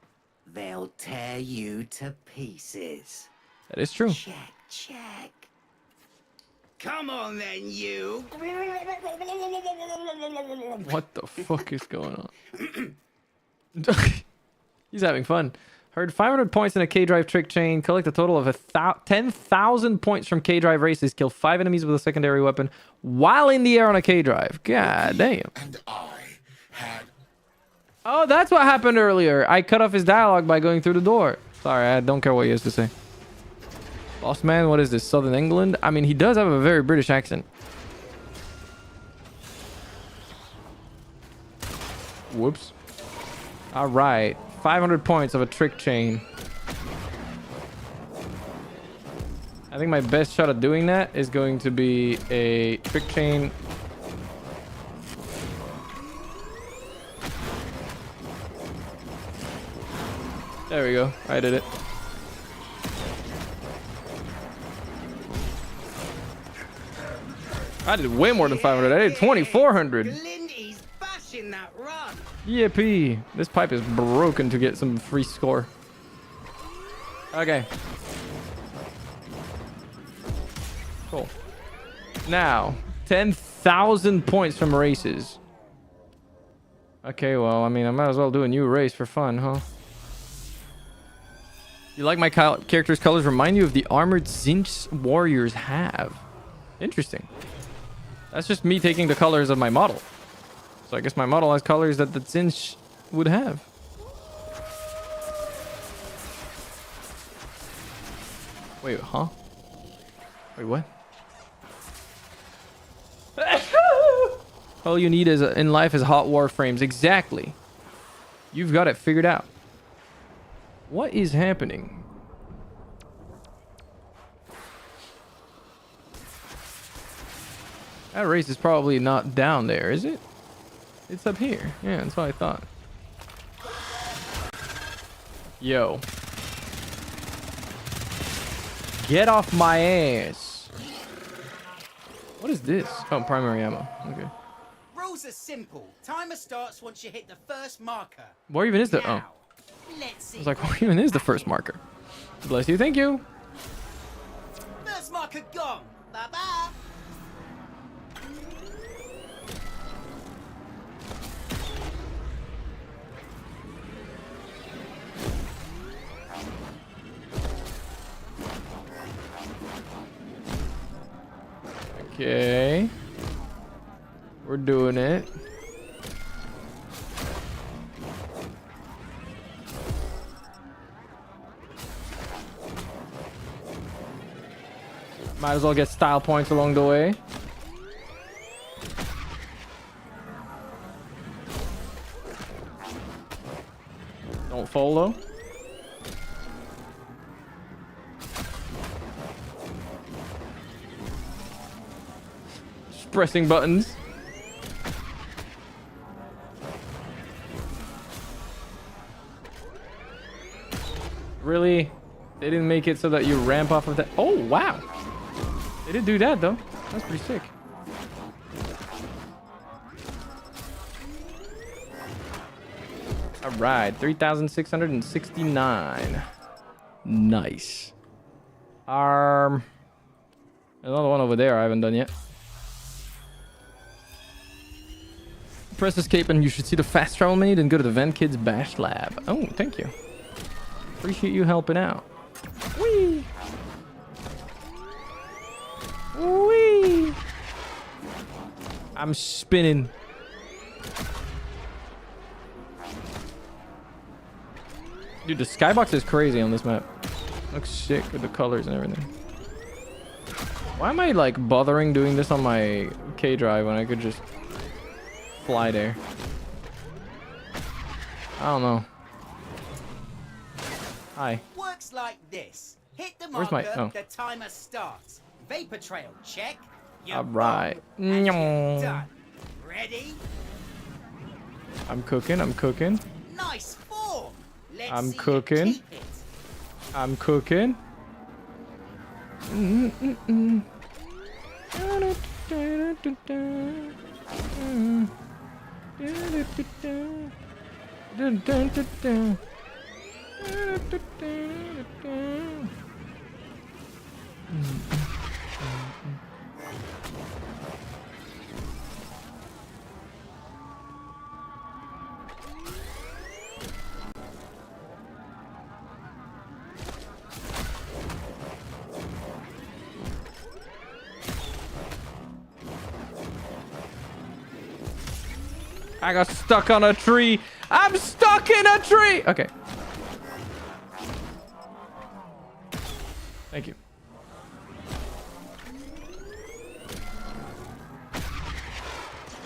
they'll tear you to pieces. That is true. Check. Come on then, you. What the fuck is going on? He's having fun. Heard 500 points in a K-Drive trick chain. Collect a total of 10,000 points from K-Drive races. Kill 5 enemies with a secondary weapon while in the air on a K-Drive. God damn. And I had... Oh, that's what happened earlier. I cut off his dialogue by going through the door. Sorry, I don't care what he has to say. Boss man, what is this? Southern England? I mean, he does have a very British accent. Whoops. All right. 500 points of a trick chain. I think my best shot at doing that is going to be a trick chain. There we go. I did it. I did way more than 500. I did 2,400. Glindy's bashing that run. Yippee. This pipe is broken to get some free score. Okay. Cool. Now, 10,000 points from races. Okay, well, I mean, I might as well do a new race for fun, huh? You like my character's colors remind you of the armored Zinch warriors have. Interesting. That's just me taking the colors of my model. So I guess my model has colors that the Zinch would have. Wait, huh? Wait, what? All you need is in life is hot warframes. Exactly. You've got it figured out. What is happening? That race is probably not down there, is it? It's up here. Yeah, that's what I thought. Yo. Get off my ass. What is this? Oh, primary ammo. Okay. Rules are simple. Timer starts once you hit the first marker. Where even is the... Oh. Let's see. I was like, where even is the first marker? Bless you. Thank you. First marker gone. Bye-bye. Okay. We're doing it. Might as well get style points along the way. Don't fall though. Just pressing buttons. Really? They didn't make it so that you ramp off of that. Oh, wow. They did do that, though. That's pretty sick. All right. 3,669. Nice. Another one over there I haven't done yet. Press escape and you should see the fast travel menu, then go to the Vent Kids Bash Lab. Oh, thank you. Appreciate you helping out. Whee! Whee! I'm spinning. Dude, the skybox is crazy on this map. Looks sick with the colors and everything. Why am I like bothering doing this on my K drive when I could just fly there? I don't know. Hi. Works like this. Hit the Where's marker, my- oh. the timer starts. Vapor trail, check. You're All right. bomb, and you're Nyam. done. Ready? I'm cooking. I'm cooking. Nice form. Let's I'm see you cooking. keep it. I'm cooking. I got stuck on a tree. I'm stuck in a tree. Okay. Thank you.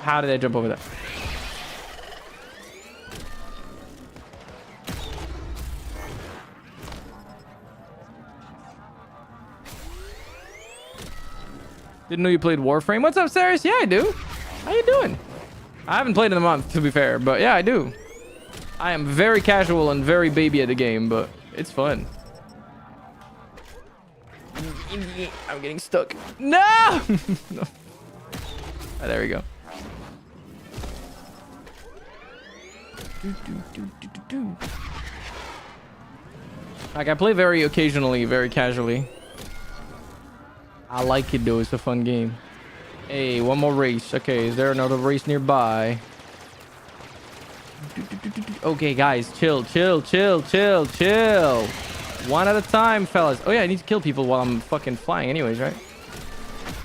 How did I jump over that? Didn't know you played Warframe. What's up, Saris? Yeah, I do. How you doing? I haven't played in a month, to be fair, but yeah, I do. I am very casual and very baby at the game, but it's fun. I'm getting stuck. No! No. Ah, there we go. Like, I play very occasionally, very casually. I like it though, it's a fun game. Hey, one more race. Okay, is there another race nearby? Okay, guys, chill. One at a time, fellas. Oh yeah, I need to kill people while I'm fucking flying anyways, right?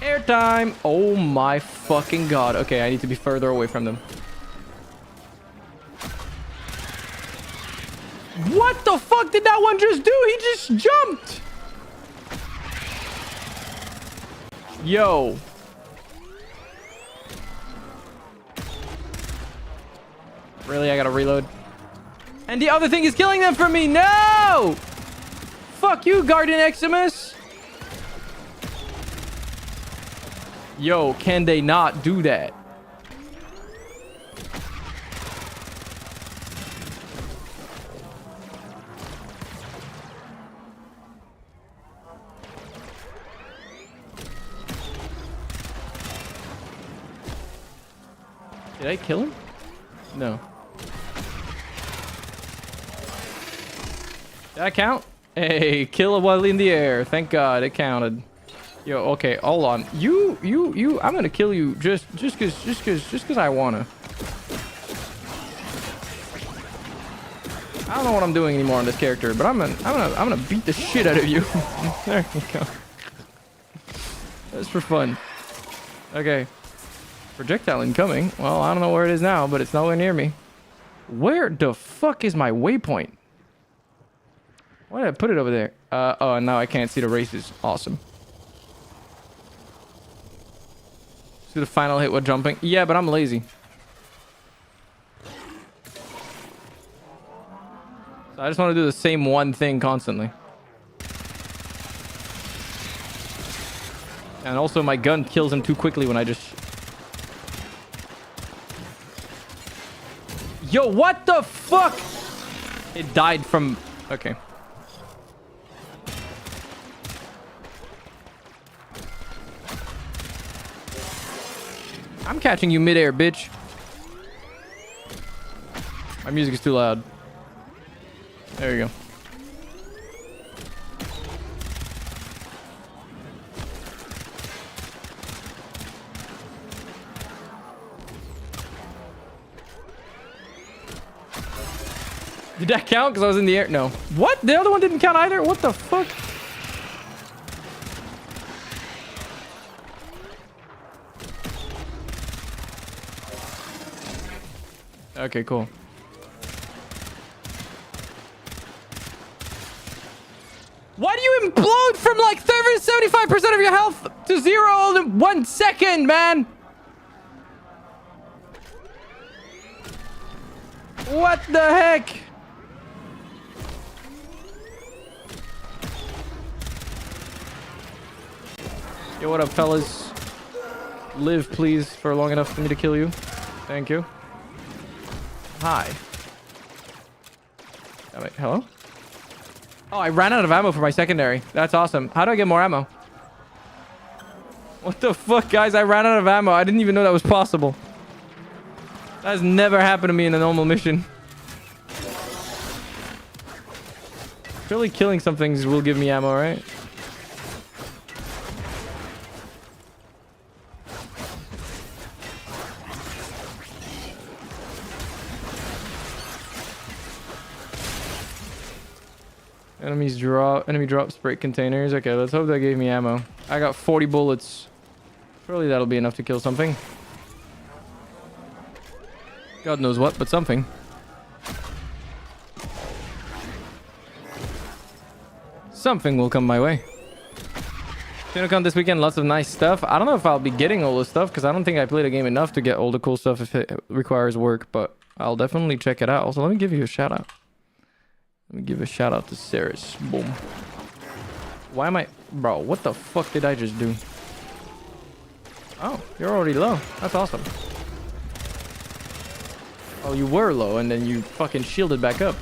Airtime! Oh my fucking god. Okay, I need to be further away from them. What the fuck did that one just do? He just jumped! Yo. Really? I gotta reload. And the other thing is killing them from me. No! Fuck you, Guardian Eximus. Yo, can they not do that? Did I kill him? No. Did that count? Hey, kill it while in the air. Thank God it counted. Yo, okay, hold on. I'm gonna kill you just cause I wanna. I don't know what I'm doing anymore on this character, but I'm gonna beat the shit out of you. There you go. That's for fun. Okay. Projectile incoming. Well, I don't know where it is now, but it's nowhere near me. Where the fuck is my waypoint? Why did I put it over there? Oh, now I can't see the races. Awesome. Let's do the final hit with jumping. Yeah, but I'm lazy. So I just want to do the same one thing constantly. And also my gun kills him too quickly when I just... Yo, what the fuck? It died from... Okay. I'm catching you midair, bitch. My music is too loud. There you go. Did that count? Because I was in the air. No. What? The other one didn't count either? What the fuck? Okay, cool. Why do you implode from like 75% of your health to 0 in 1 second, man? What the heck? Yo, what up, fellas? Live, please, for long enough for me to kill you. Thank you. Hi. Oh, wait, hello? Oh, I ran out of ammo for my secondary. That's awesome. How do I get more ammo? What the fuck, guys? I ran out of ammo. I didn't even know that was possible. That has never happened to me in a normal mission. Surely killing some things will give me ammo, right? Enemy drop spray containers. Okay, let's hope that gave me ammo. I got 40 bullets. Surely that'll be enough to kill something. God knows what, but something. Something will come my way. TwinCon this weekend, lots of nice stuff. I don't know if I'll be getting all this stuff because I don't think I played a game enough to get all the cool stuff if it requires work, but I'll definitely check it out. Also, let me give you a shout out. Let me give a shout out to Ceres. Boom. Why am I... Bro, what the fuck did I just do? Oh, you're already low. That's awesome. Oh, you were low and then you fucking shielded back up.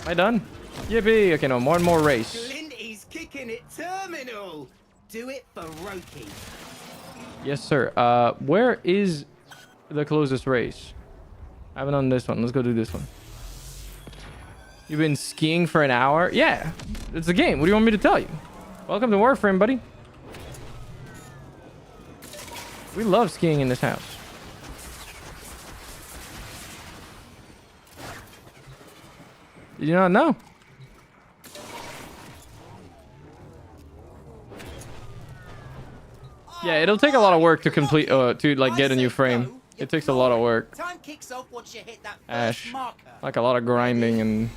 Am I done? Yippee! Okay, no, more and more race. Glinty's kicking it terminal. Do it for Roki. Yes, sir. Where is the closest race? I haven't done this one. Let's go do this one. You've been skiing for an hour? Yeah, it's a game. What do you want me to tell you? Welcome to Warframe, buddy. We love skiing in this house. Did you not know? Yeah, it'll take a lot of work to complete, to like get a new frame. It takes a lot of work. Time kicks off once you hit that first Ash, marker. like a lot of grinding and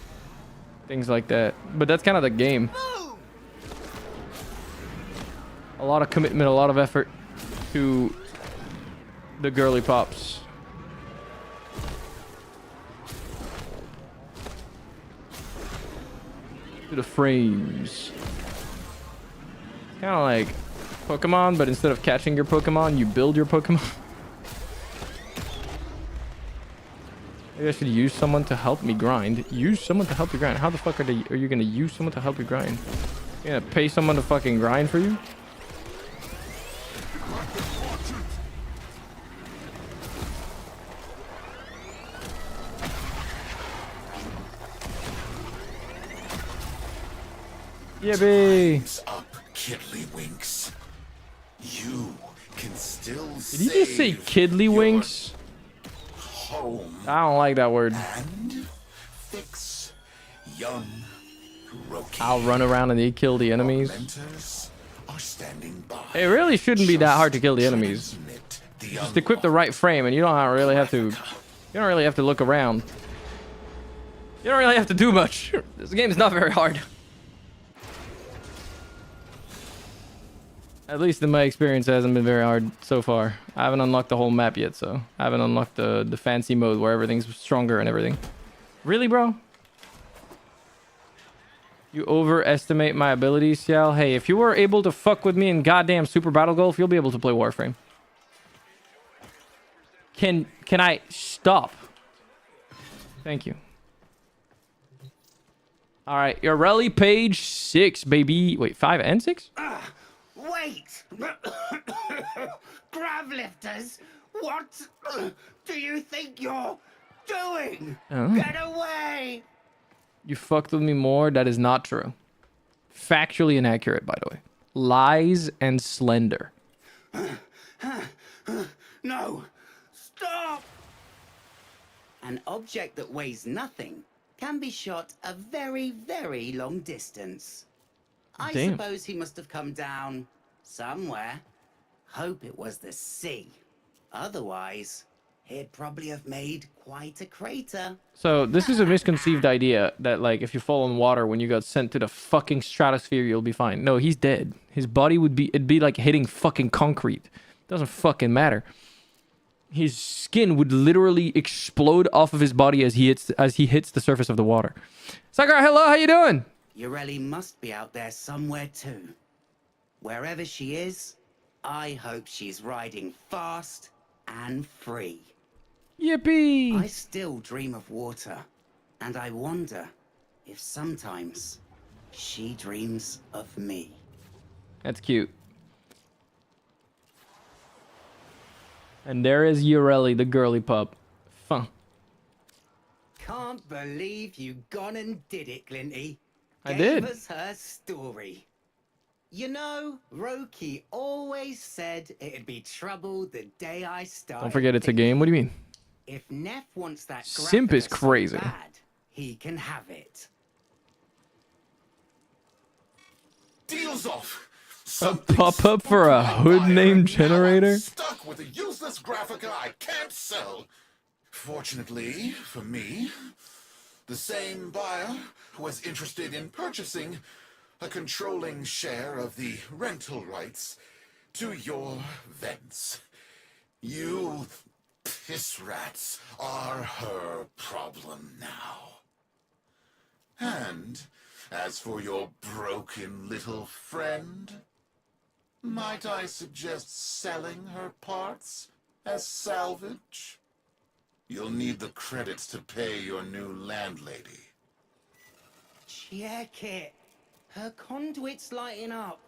things like that. But that's kind of the game. Boom! A lot of commitment, a lot of effort to the girly pops. To the frames. Kind of like Pokemon, but instead of catching your Pokemon, you build your Pokemon. Maybe I should use someone to help me grind. Use someone to help you grind. How the fuck are you gonna use someone to help you grind? You're gonna pay someone to fucking grind for you? Yippee! Time's up, Kiddlywinks. You can still Did you just say Kiddlywinks? home I don't like that word. and fix young Roki. I'll run around and kill the enemies. Mentors are standing by. It really shouldn't be that hard to kill the enemies. Transmit the Just equip the right frame and you don't really have to... You don't really have to look around. You don't really have to do much. This game is not very hard. At least in my experience, it hasn't been very hard so far. I haven't unlocked the whole map yet, so I haven't unlocked the fancy mode where everything's stronger and everything. Really, bro? You overestimate my abilities, Ciel? Hey, if you were able to fuck with me in goddamn Super Battle Golf, you'll be able to play Warframe. Can I stop? Thank you. All right, your rally page 6, baby. Wait, 5 and 6? Wait! Grav lifters! What do you think you're doing? Oh. Get away! You fucked with me more? That is not true. Factually inaccurate, by the way. Lies and slender. No! Stop! An object that weighs nothing can be shot a very, very long distance. I Damn. suppose he must have come down somewhere. Hope it was the sea. Otherwise, He'd probably have made quite a crater. So this is a misconceived idea that like if you fall in water when you got sent to the fucking stratosphere, you'll be fine. No, he's dead. His body it'd be like hitting fucking concrete. Doesn't fucking matter. His skin would literally explode off of his body as he hits the surface of the water. Sakura, hello, how you doing? Yoreli must be out there somewhere too. Wherever she is, I hope she's riding fast and free. Yippee! I still dream of water, and I wonder if sometimes she dreams of me. That's cute. And there is Yoreli, the girly pup. Fun. Can't believe you gone and did it, Glinty. I Gave did. us her story. You know, Roki always said it'd be trouble the day I started. Don't forget it's a game. What do you mean? If Neff wants that Simp is graphica so crazy. bad, he can have it. Deals off. A pop-up for a hood name generator? I'm stuck with a useless graphica I can't sell. Fortunately for me, the same buyer was interested in purchasing a controlling share of the rental rights to your vents. You piss rats are her problem now. And as for your broken little friend, might I suggest selling her parts as salvage? You'll need the credits to pay your new landlady. Check it. Her conduit's lighting up.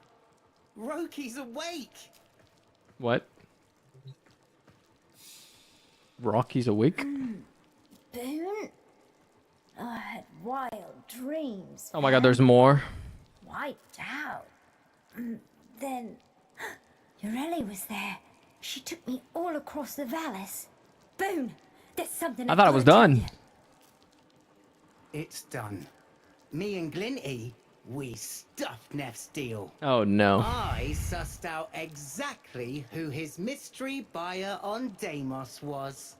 Roki's awake. What? Rocky's awake? Boone? I had wild dreams. Oh my god, there's more. Wiped out. Then Yoreli was there. She took me all across the valleys. Boone, there's something I thought it was done. It's done. Me and Glinty, we stuffed Neff's deal. Oh no. I sussed out exactly who his mystery buyer on Deimos was.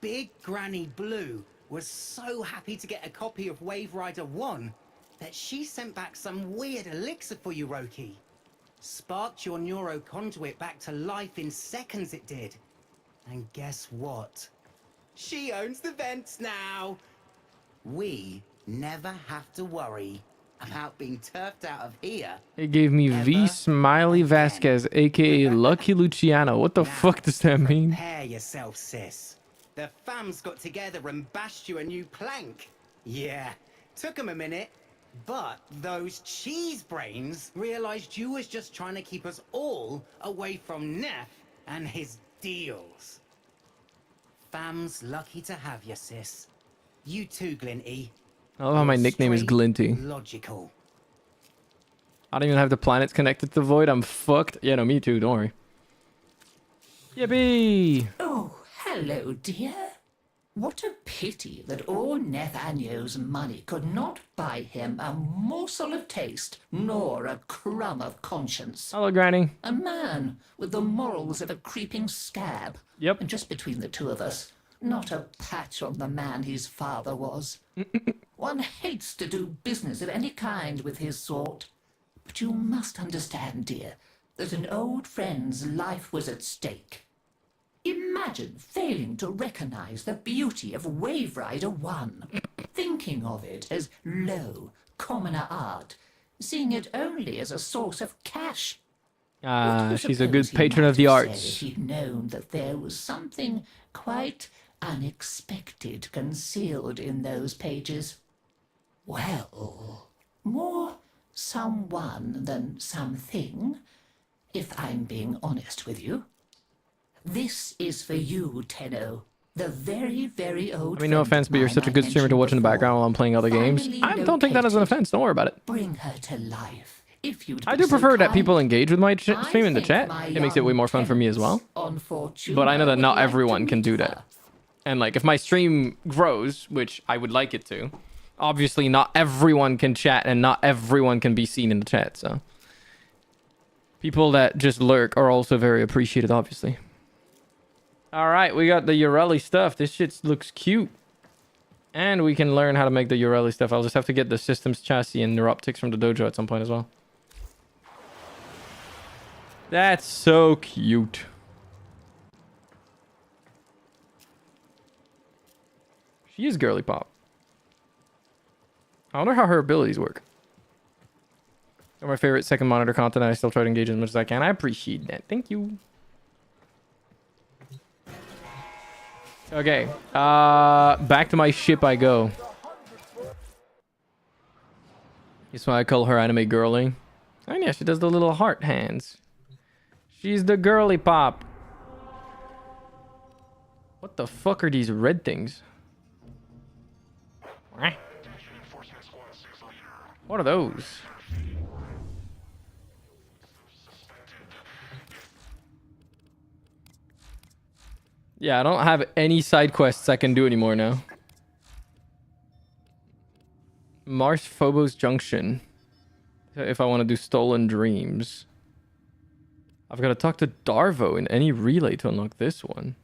Big Granny Blue was so happy to get a copy of Wave Rider 1 that she sent back some weird elixir for you, Roki. Sparked your neuro conduit back to life in seconds, it did. And guess what? She owns the vents now. We never have to worry about being turfed out of here. It gave me V Ever Smiley again. Vasquez, aka Lucky Luciano. What the Now, fuck does that mean? Prepare yourself, sis. The fams got together and bashed you a new plank. Yeah, took 'em a minute, but those cheese brains realized you was just trying to keep us all away from Neff and his deals. Fam's lucky to have you, sis. You too, Glinty. I love how my You're nickname is straight Glinty. Logical. I don't even have the planets connected to Void. I'm fucked. Yeah, no, me too. Don't worry. Yippee! Oh, hello, dear. What a pity that all Nathaniel's money could not buy him a morsel of taste, nor a crumb of conscience. Hello, Granny. A man with the morals of a creeping scab. Yep. And just between the two of us, not a patch on the man his father was. One hates to do business of any kind with his sort. But you must understand, dear, that an old friend's life was at stake. Imagine failing to recognize the beauty of Wave Rider 1, thinking of it as low, commoner art, seeing it only as a source of cash. What do you She's a good suppose he patron might of the have arts. said if he'd known that there was something quite unexpected concealed in those pages? Well, more someone than something, if I'm being honest with you. This is for you, Tenno. The very, very old. I mean, no offense, but you're such a good streamer to watch in the background while I'm playing other games. I don't take that as an offense. Don't worry about it. Bring her to life, if you'd I be do so prefer that kind. people engage with my I stream in the think chat. my It makes it way young more fun for me as well. tenants on Fortuna But I know that would not like to everyone can meet do her. that. And like, if my stream grows, which I would like it to, obviously not everyone can chat and not everyone can be seen in the chat. So people that just lurk are also very appreciated, obviously. All right, we got the Urelli stuff. This shit looks cute. And we can learn how to make the Urelli stuff. I'll just have to get the systems chassis and neuroptics from the dojo at some point as well. That's so cute. She is girly pop. I wonder how her abilities work. They're my favorite second monitor content. I still try to engage as much as I can. I appreciate that. Thank you. Okay. Back to my ship I go. That's why I call her anime girly. And yeah, she does the little heart hands. She's the girly pop. What the fuck are these red things? What are those? Yeah, I don't have any side quests I can do anymore now. Mars Phobos Junction. If I want to do Stolen Dreams. I've got to talk to Darvo in any relay to unlock this one.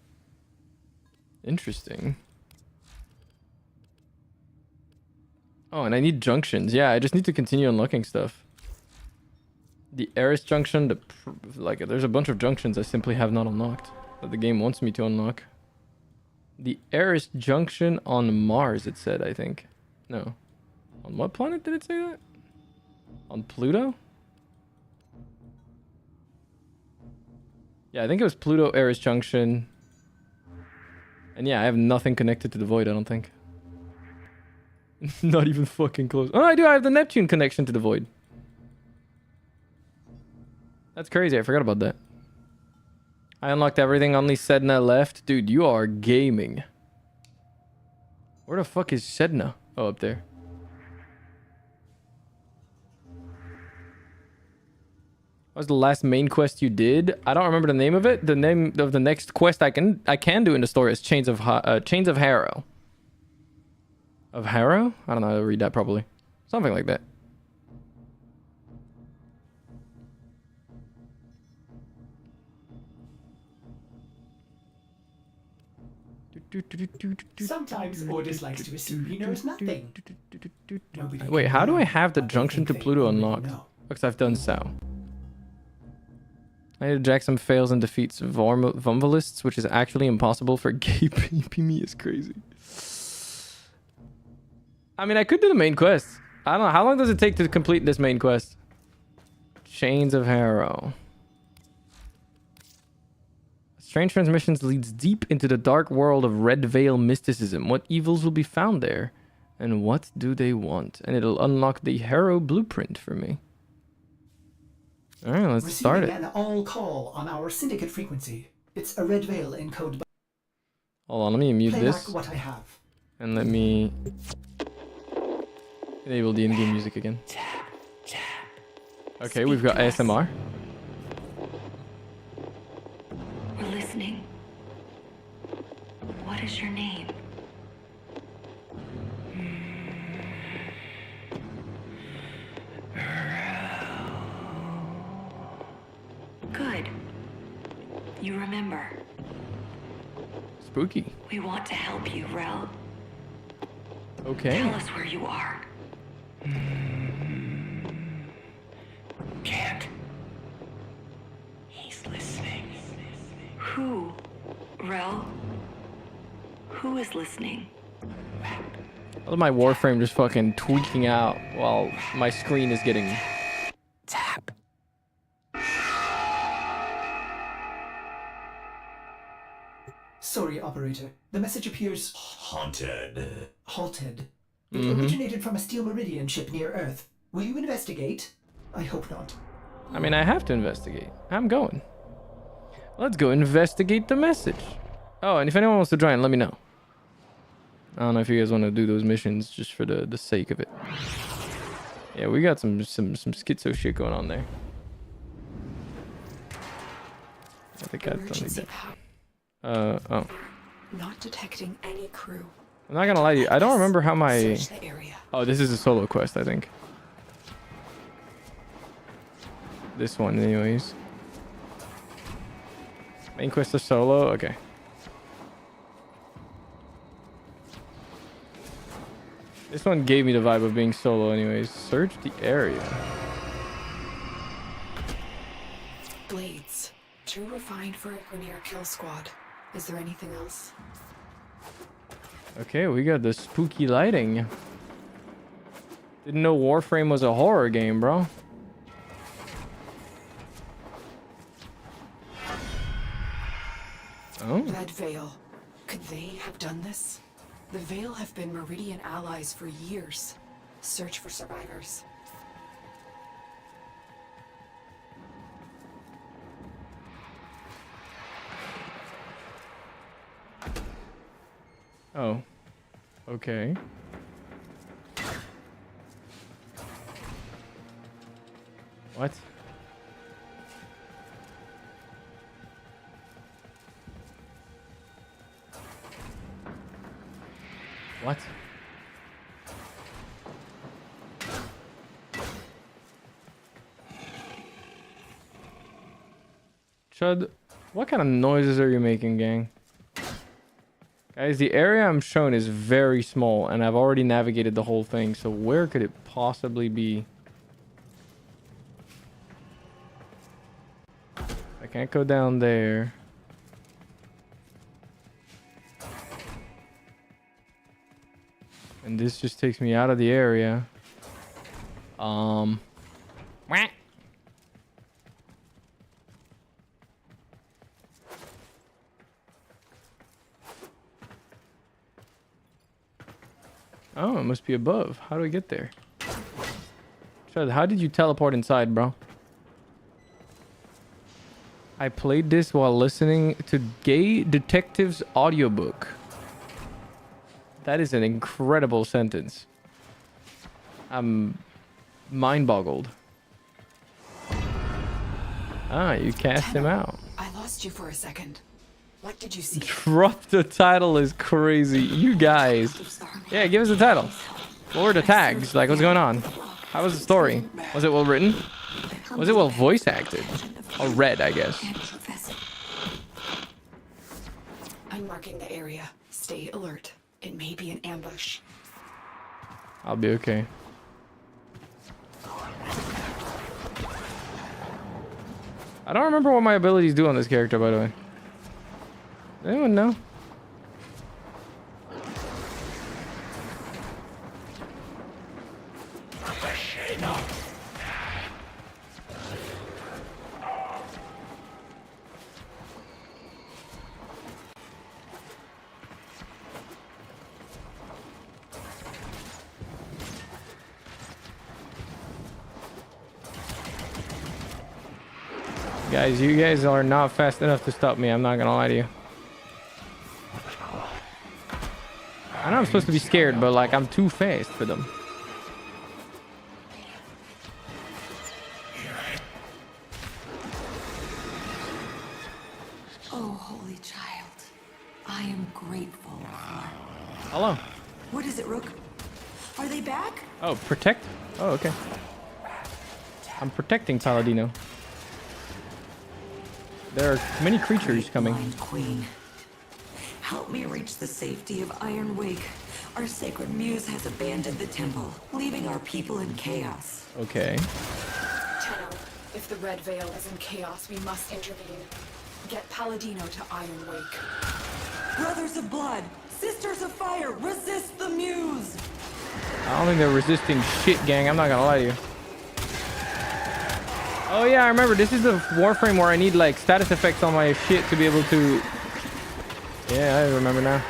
Interesting. Oh, and I need junctions. Yeah, I just need to continue unlocking stuff. The Eris Junction, there's a bunch of junctions I simply have not unlocked that the game wants me to unlock. The Eris Junction on Mars, it said, I think. No. On what planet did it say that? On Pluto? Yeah, I think it was Pluto Eris Junction. And yeah, I have nothing connected to the Void, I don't think. Not even fucking close. Oh, I do. I have the Neptune connection to the Void. That's crazy. I forgot about that. I unlocked everything. Only Sedna left. Dude, you are gaming. Where the fuck is Sedna? Oh, up there. What was the last main quest you did? I don't remember the name of it. The name of the next quest I can do in the story is Chains of Harrow. Of Harrow? I don't know how to read that properly. Something like that. Sometimes Ordis likes to assume he knows nothing. Nobody Wait, can how do I learn have the what they junction to think they Pluto already unlocked? know. Because I've done so. I need to jack some fails and defeats Vumvalists, which is actually impossible for gay me is crazy. I mean, I could do the main quest. I don't know. How long does it take to complete this main quest? Chains of Harrow. Strange Transmissions leads deep into the dark world of Red Veil mysticism. What evils will be found there? And what do they want? And it'll unlock the Harrow blueprint for me. Alright, let's start it. Receiving an all call on our syndicate frequency. It's a red veil encode. Hold on, let me mute Play this. back what I have. And let me enable the in-game music again. Okay, we've got ASMR. We're listening. What is your name? Good. You remember. Spooky. We want to help you, Rel. Okay. Tell us where you are. Can't. He's listening. Who? Rel? Who is listening? I love my Warframe just fucking tweaking out while my screen is getting... Tap. Sorry, operator. The message appears Haunted. halted. It originated from a Steel Meridian ship near Earth. Will you investigate? I hope not. I mean, I have to investigate. I'm going. Let's go investigate the message. Oh, and if anyone wants to join, let me know. I don't know if you guys want to do those missions just for the sake of it. Yeah, we got some schizo shit going on there. I think I don't need Emergency that. power. Oh. Not detecting any crew. I'm not gonna lie to you. I don't remember how my... Search the area. Oh, this is a solo quest, I think. This one, anyways. Main quest is solo? Okay. This one gave me the vibe of being solo anyways. Search the area. Blades. Too refined for a Grenier kill squad. Is there anything else? Okay, we got the spooky lighting. Didn't know Warframe was a horror game, bro. Oh. Red Veil. Could they have done this? The Veil have been Meridian allies for years. Search for survivors. Oh. Okay. What? What? Chud, what kind of noises are you making, gang? Guys, the area I'm shown is very small, and I've already navigated the whole thing, so where could it possibly be? I can't go down there. And this just takes me out of the area. Wah. Oh, it must be above. How do I get there? Chad, how did you teleport inside, bro? I played this while listening to Gay Detective's audiobook. That is an incredible sentence. I'm mind-boggled. Ah, you cast him out. I lost you for a second. What did you see? Drop the title is crazy. You guys. Yeah, give us the title. What were the tags? Like, what's going on? How was the story? Was it well written? Was it well voice acted? Or read, I guess. I'm marking the area. Stay alert. It may be an ambush. I'll be okay. I don't remember what my abilities do on this character, by the way. Does anyone know? Guys, you guys are not fast enough to stop me. I'm not gonna lie to you. I know I'm supposed to be scared, but like I'm too fast for them. Oh, holy child. I am grateful for... Hello. What is it, Rook? Are they back? Oh, protect? Oh, okay. I'm protecting Paladino. There are many creatures coming. Blind Queen. Help me reach the safety of Iron Wake. Our sacred muse has abandoned the temple, leaving our people in chaos. Okay. Tenno, if the Red Veil is in chaos, we must intervene. Get Paladino to Iron Wake. Brothers of blood, sisters of fire, resist the muse! I don't think they're resisting shit, gang. I'm not gonna lie to you. Oh yeah, I remember. This is the Warframe where I need like status effects on my shit to be able to... Yeah, I remember now.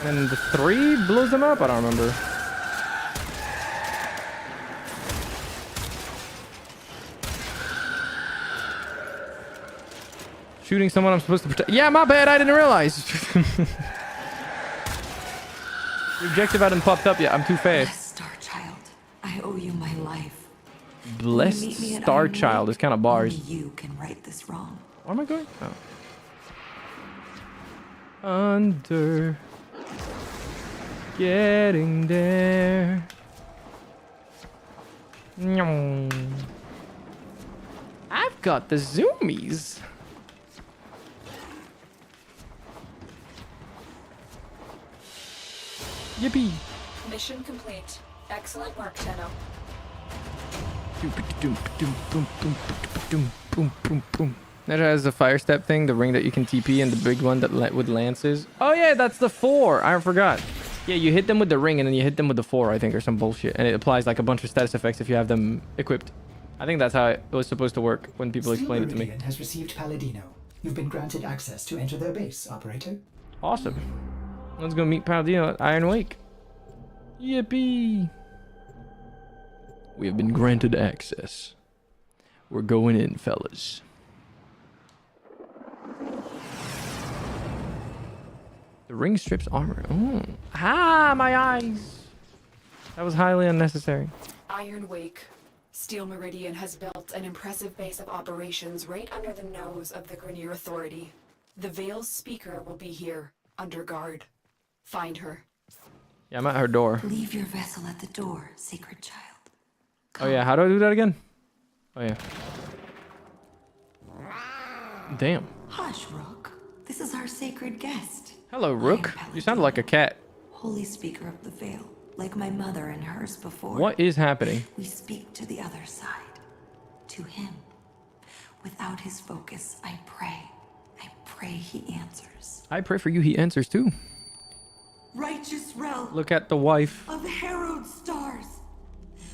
And the 3 blows them up? I don't remember. Shooting someone I'm supposed to protect. Yeah, my bad. I didn't realize. The objective hadn't popped up yet. I'm too fast. Star Child, I owe you my life. Blessed Star Child is kind of bars. Only you can right this wrong. Where am I going? Oh. Under. Getting there. I've got the zoomies. Yippee! Mission complete. Excellent work, Tenno. That has the fire step thing, the ring that you can TP, and the big one that with lances. Oh yeah, that's the 4. I forgot. Yeah, you hit them with the ring, and then you hit them with the 4, I think, or some bullshit. And it applies like a bunch of status effects if you have them equipped. I think that's how it was supposed to work when people explained it to me. Meridian has received Palladino. You've been granted access to enter their base, operator. Awesome. Let's go meet Palladino at Iron Wake. Yippee! We have been granted access. We're going in, fellas. The ring strips armor. Oh. Ah, my eyes! That was highly unnecessary. Iron Wake. Steel Meridian has built an impressive base of operations right under the nose of the Grineer Authority. The Veil's speaker will be here, under guard. Find her. Yeah, I'm at her door. Leave your vessel at the door, sacred child. Oh yeah, how do I do that again? Oh yeah. Damn. Hush, Rook. This is our sacred guest. Hello, Rook. You sound like a cat. Holy Speaker of the Veil, like my mother and hers before. What is happening? We speak to the other side. To him. Without his focus, I pray. I pray he answers. I pray for you, he answers too. Righteous realm. Look at the wife. Of harrowed stars.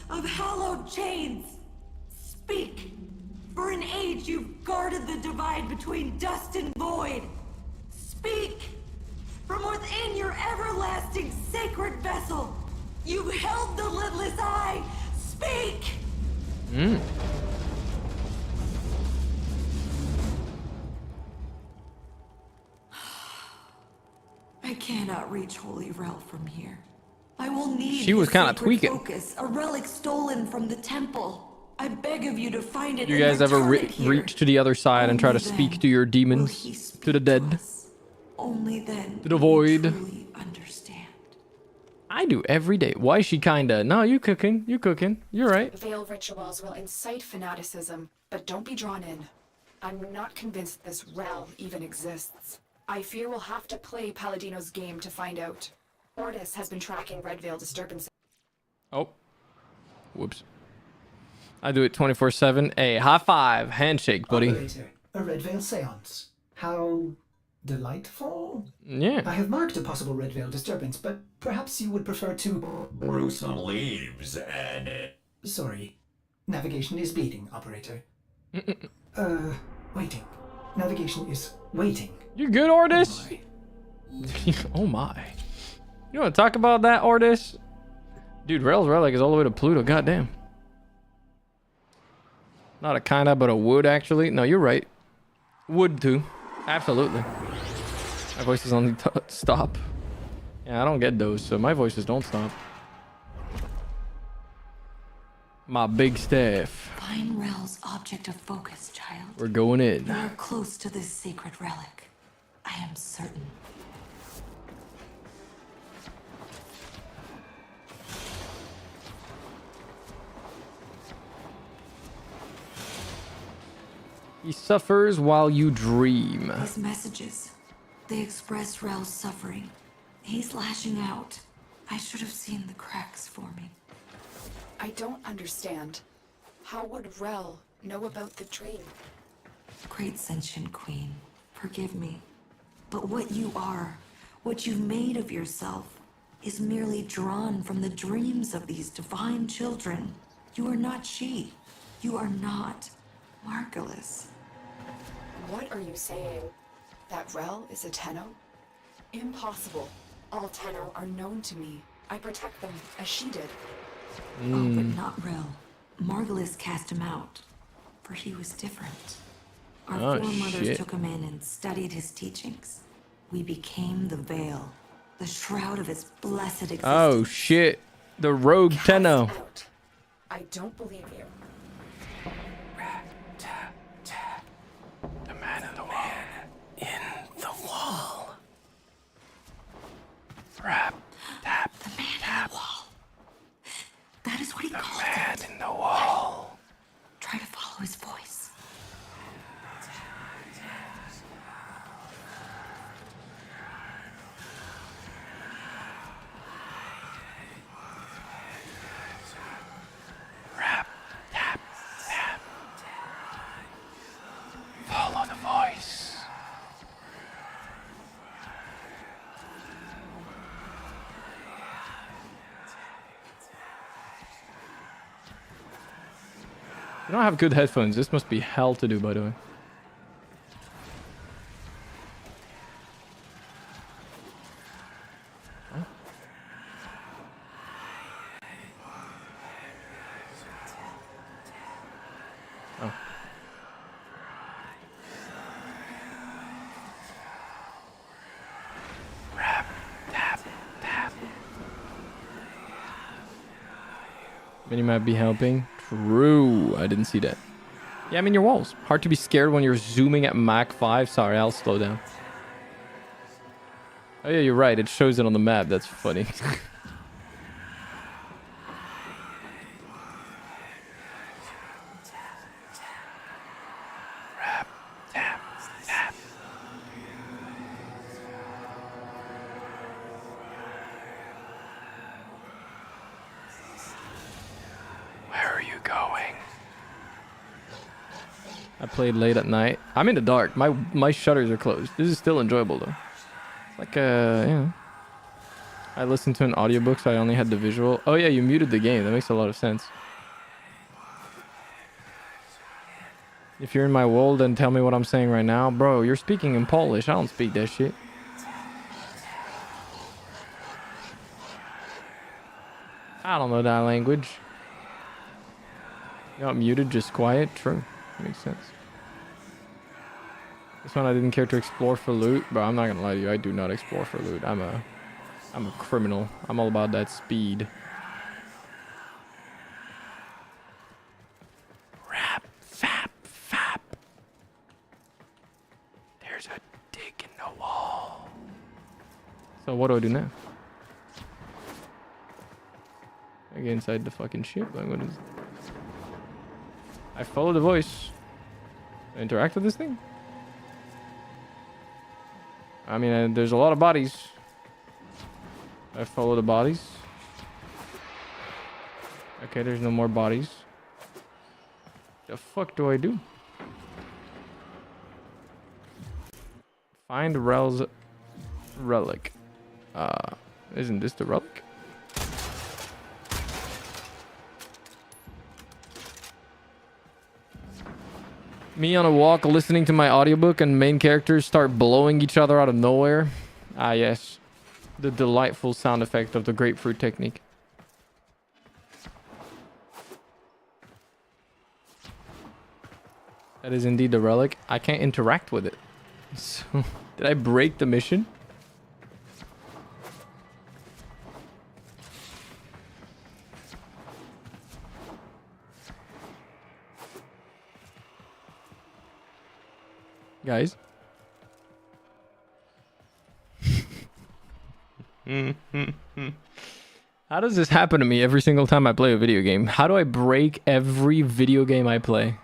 Of hallowed chains. Speak. For an age you've guarded the divide between dust and void. Speak. From within your everlasting sacred vessel. You've held the lidless eye. Speak. I cannot reach Holy Rel from here. I will need She was kind of sacred tweaking. focus, a relic stolen from the temple. I beg of you to find it. You and guys ever return it here. reach to the other side and try to Only speak then to your will demons? he speak To the dead? us. Only then To the will we void? truly understand. I do every day. Why is she kinda? No, you cooking. You cooking. You're right. Veil rituals will incite fanaticism, but don't be drawn in. I'm not convinced this Rel even exists. I fear we'll have to play Palladino's game to find out. Ordis has been tracking Red Veil disturbances. Oh. Whoops. I do it 24/7. Hey, high five. Handshake, buddy. Operator, a Red Veil seance. How delightful. Yeah. I have marked a possible Red Veil disturbance, but perhaps you would prefer to... Brew some leaves and Sorry. Navigation is beating, operator. Waiting. Navigation is waiting. You good, Ordis? Oh my. You want to talk about that, Ordis? Dude, Rel's relic is all the way to Pluto. Goddamn. Not a kinda, but a wood, actually. No, you're right. Wood, too. Absolutely. My voices only stop. Yeah, I don't get those, so my voices don't stop. My big staff. Find Rel's object of focus, child. We're going in. You are close to this sacred relic. I am certain. He suffers while you dream. These messages, they express Rel's suffering. He's lashing out. I should have seen the cracks forming. I don't understand. How would Rel know about the dream? Great sentient queen, forgive me. But what you are, what you've made of yourself, is merely drawn from the dreams of these divine children. You are not she. You are not Margulis. What are you saying? That Rel is a Tenno? Impossible. All Tenno are known to me. I protect them, as she did. Oh, but not Rel. Margulis cast him out, for he was different. Our Oh, foremothers shit. took him in and studied his teachings. We became the Veil, the shroud of his blessed existence. Oh shit. The rogue Cast Tenno. out. I don't believe you. The man in the wall. In the wall. Rap, tap, The man in the wall. That is what he called man it. in the wall. Try to follow his voice. You don't have good headphones. This must be hell to do, by the way. Oh. Rap, tap, tap. Minimap be helping? True. I didn't see that. Yeah, I mean your walls. Hard to be scared when you're zooming at Mach 5. Sorry, I'll slow down. Oh yeah, you're right. It shows it on the map. That's funny. Rap, tap, tap. Where are you going? I played late at night. I'm in the dark. My shutters are closed. This is still enjoyable though. Like yeah. I listened to an audiobook, so I only had the visual. Oh yeah, you muted the game. That makes a lot of sense. If you're in my world, then tell me what I'm saying right now. Bro, you're speaking in Polish. I don't speak that shit. I don't know that language. You got muted, just quiet. True. Makes sense. This one I didn't care to explore for loot. Bro, I'm not gonna lie to you. I do not explore for loot. I'm a criminal. I'm all about that speed. Rap, fap, fap. There's a dig in the wall. So what do I do now? I get inside the fucking ship. I follow the voice. I interact with this thing? I mean, there's a lot of bodies. I follow the bodies. Okay, there's no more bodies. The fuck do I do? Find Rel's relic. Isn't this the relic? Me on a walk listening to my audiobook and main characters start blowing each other out of nowhere. Ah, yes. The delightful sound effect of the grapefruit technique. That is indeed the relic. I can't interact with it. So, did I break the mission? Guys? How does this happen to me every single time I play a video game? How do I break every video game I play?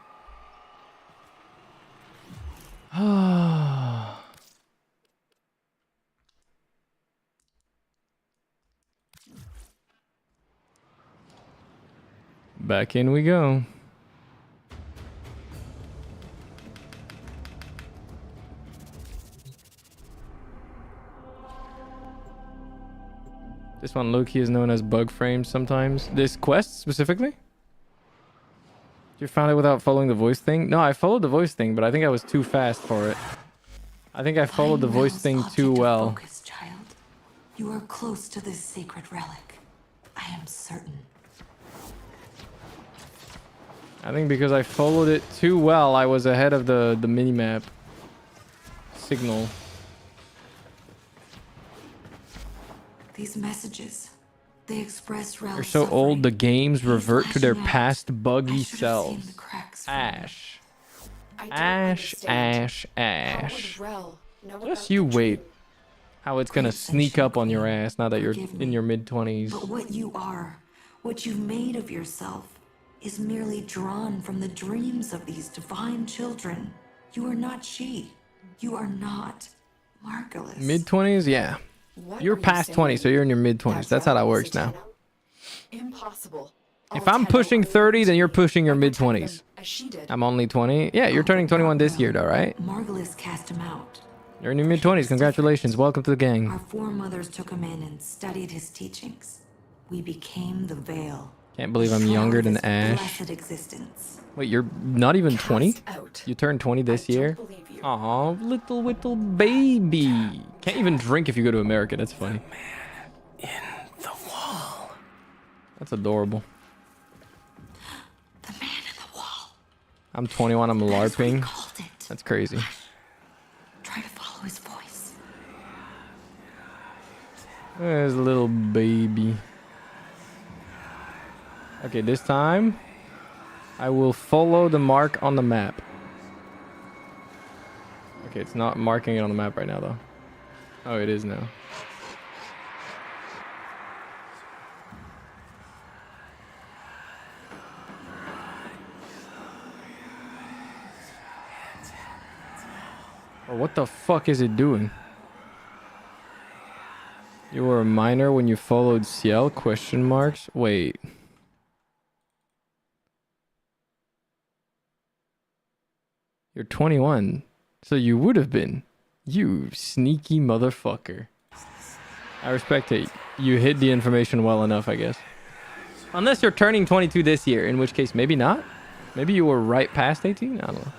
Back in we go. This one low-key is known as bug frames sometimes. This quest specifically? You found it without following the voice thing? No, I followed the voice thing, but I think I was too fast for it. I think I followed the voice thing too well. Focus, child. You are close to this sacred relic. I am certain. I think because I followed it too well, I was ahead of the minimap signal. These messages, they express Rel's They're so suffering. old, the games revert to their flashing out. past I buggy should have seen selves. the cracks from Ash. I don't Ash, understand. Ash, How Ash. would Rel know Just about you the wait. truth? How it's gonna Great sneak sensation, up on your Queen. ass now that you're Forgive in me. your mid-20s. But what you are, what you've made of yourself, is merely drawn from the dreams of these divine children. You are not she. You are not Margulis. Mid-20s? Yeah. What You're are you past 20, so saying? you're in your mid-20s. That's how that Rel works is a now. Tenno? Impossible. If All I'm Tenno pushing are 30, then loyal you're to pushing your you and protect mid-20s. them as she did. I'm only 20. Yeah, you're turning 21 this year though, right? Margulis cast him out. You're in your mid-20s. Congratulations. Welcome to the gang. Our foremothers took him in and studied his teachings. We became the Veil, Can't believe I'm younger than Ash. Blessed existence. Wait, you're not even 20? Cast out. You turned 20 this I year? don't believe you. Aw, little baby. Can't even drink if you go to America. That's funny. in the wall. That's adorable. The man in the wall. I'm 21. I'm That is what he LARPing. called it. That's crazy. Try to follow his voice. There's a little baby. Okay, this time I will follow the mark on the map. Okay, it's not marking it on the map right now though. Oh, it is now. Or what the fuck is it doing? You were a minor when you followed Ciel? Question marks? Wait. You're 21. So you would have been. You sneaky motherfucker. I respect it. You hid the information well enough, I guess. Unless you're turning 22 this year, in which case maybe not. Maybe you were right past 18? I don't know.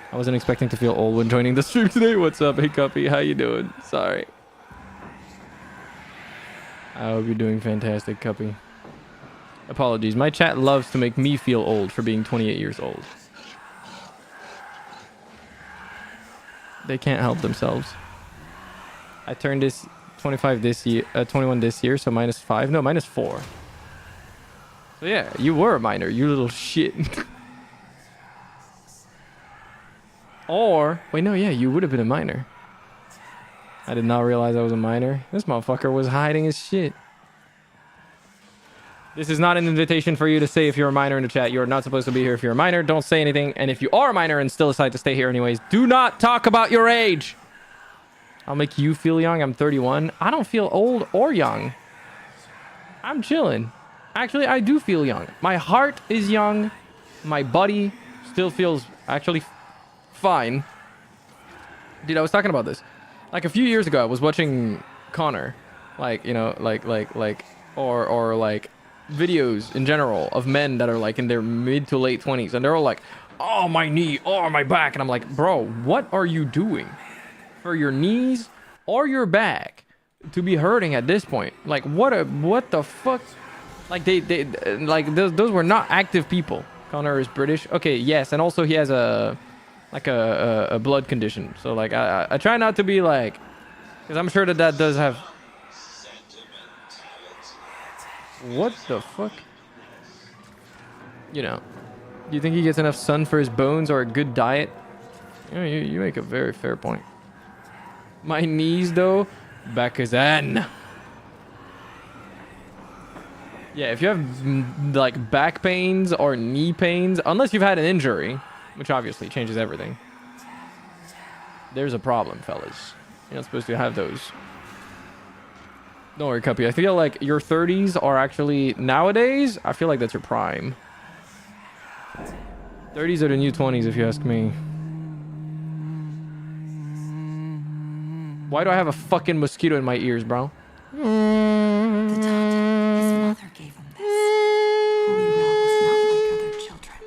I wasn't expecting to feel old when joining the stream today. What's up, Hey Cuppy? How you doing? Sorry. I hope you're doing fantastic, Cuppy. Apologies. My chat loves to make me feel old for being 28 years old. They can't help themselves. I turned this 25 this year, 21 this year, so -5. No, -4. So yeah, you were a minor, you little shit. Or, wait, no, yeah, you would have been a minor. I did not realize I was a minor. This motherfucker was hiding his shit. This is not an invitation for you to say if you're a minor in the chat. You're not supposed to be here if you're a minor. Don't say anything. And if you are a minor and still decide to stay here anyways, do not talk about your age. I'll make you feel young. I'm 31. I don't feel old or young. I'm chilling. Actually, I do feel young. My heart is young. My body still feels actually fine. Dude, I was talking about this. Like a few years ago, I was watching Connor. Like, you know, or like videos in general of men that are like in their mid to late 20s. And they're all like, oh, my knee, oh, my back. And I'm like, bro, what are you doing for your knees or your back to be hurting at this point? Like, what the fuck? Like, those were not active people. Connor is British. Okay, yes. And also he has a blood condition. So, like, I try not to be like, because I'm sure that does have... What the fuck? You know, do you think he gets enough sun for his bones or a good diet? You know, you make a very fair point. My knees, though, back is in. Yeah, if you have like back pains or knee pains, unless you've had an injury, which obviously changes everything, there's a problem, fellas. You're not supposed to have those. Don't worry, Cuppy. I feel like your 30s are actually, nowadays, I feel like that's your prime. 30s are the new 20s, if you ask me. Why do I have a fucking mosquito in my ears, bro? The Tata, his mother gave him this. Holy Realm was not like other children.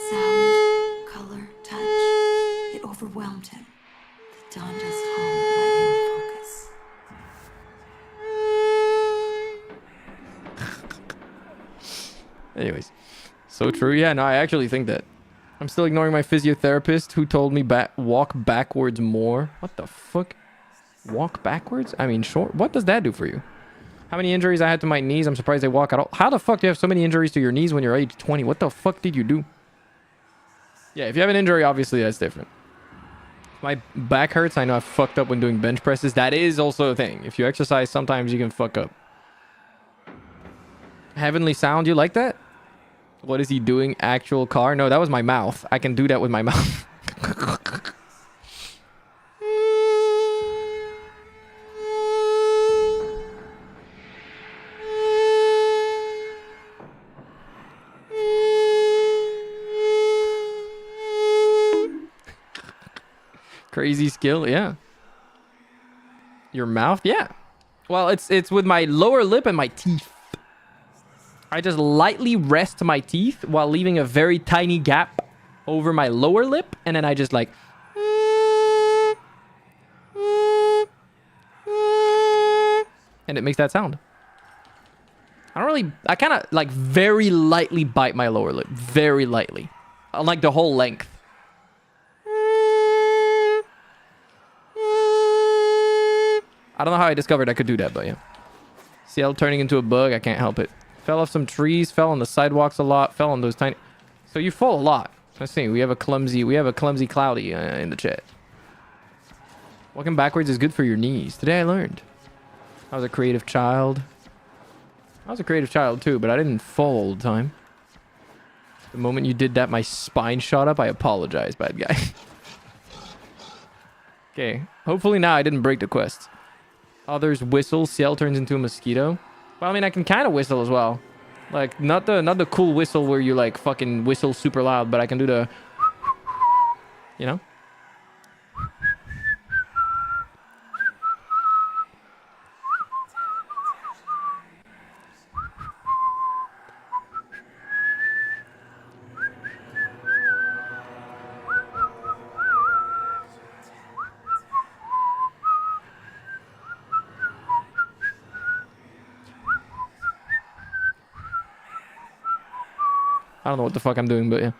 Sound, color, touch, it overwhelmed him. The Donda's home let him focus. Anyways, so true. Yeah, no, I actually think that. I'm still ignoring my physiotherapist who told me walk backwards more. What the fuck? Walk backwards? I mean, short. What does that do for you? How many injuries I had to my knees? I'm surprised they walk at all. How the fuck do you have so many injuries to your knees when you're age 20? What the fuck did you do? Yeah, if you have an injury, obviously that's different. My back hurts. I know I fucked up when doing bench presses. That is also a thing. If you exercise, sometimes you can fuck up. Heavenly sound, you like that? What is he doing? Actual car? No, that was my mouth. I can do that with my mouth. Crazy skill, yeah. Your mouth, yeah. Well, it's with my lower lip and my teeth. I just lightly rest my teeth while leaving a very tiny gap over my lower lip, and then I just like... and it makes that sound. I kind of like very lightly bite my lower lip. Very lightly. Like the whole length. I don't know how I discovered I could do that, but yeah. CL turning into a bug, I can't help it. Fell off some trees, fell on the sidewalks a lot, fell on those tiny... So you fall a lot. Let's see, we have a clumsy cloudy in the chat. Walking backwards is good for your knees. Today I learned. I was a creative child. I was a creative child too, but I didn't fall all the time. The moment you did that, my spine shot up. I apologize, bad guy. Okay, hopefully now I didn't break the quest. Others whistle. CL turns into a mosquito. Well, I mean, I can kind of whistle as well. Like, not the cool whistle where you, like, fucking whistle super loud, but I can do the... You know? I don't know what the fuck I'm doing, but yeah.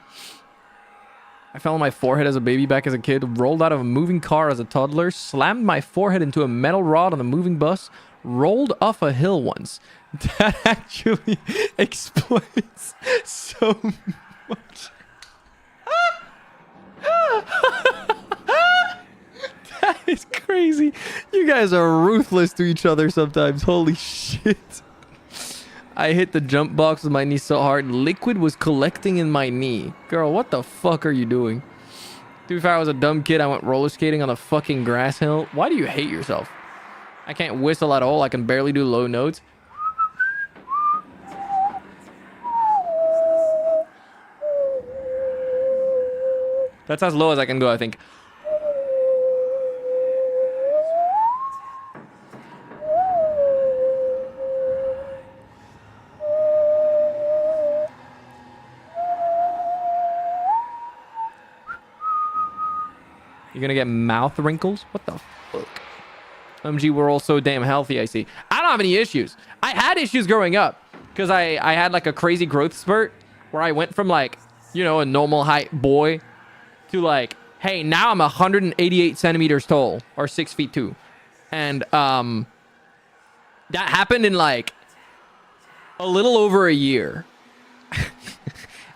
I fell on my forehead as a baby back as a kid, rolled out of a moving car as a toddler, slammed my forehead into a metal rod on a moving bus, rolled off a hill once. That actually explains so much. That is crazy. You guys are ruthless to each other sometimes. Holy shit. I hit the jump box with my knee so hard, liquid was collecting in my knee. Girl, what the fuck are you doing? Dude, if I was a dumb kid, I went roller skating on a fucking grass hill. Why do you hate yourself? I can't whistle at all. I can barely do low notes. That's as low as I can go, I think. You're gonna get mouth wrinkles? What the fuck? MG, we're all so damn healthy, I see. I don't have any issues. I had issues growing up because I had like a crazy growth spurt where I went from like, you know, a normal height boy to like, hey, now I'm 188 centimeters tall or 6 feet 2. And that happened in like a little over a year.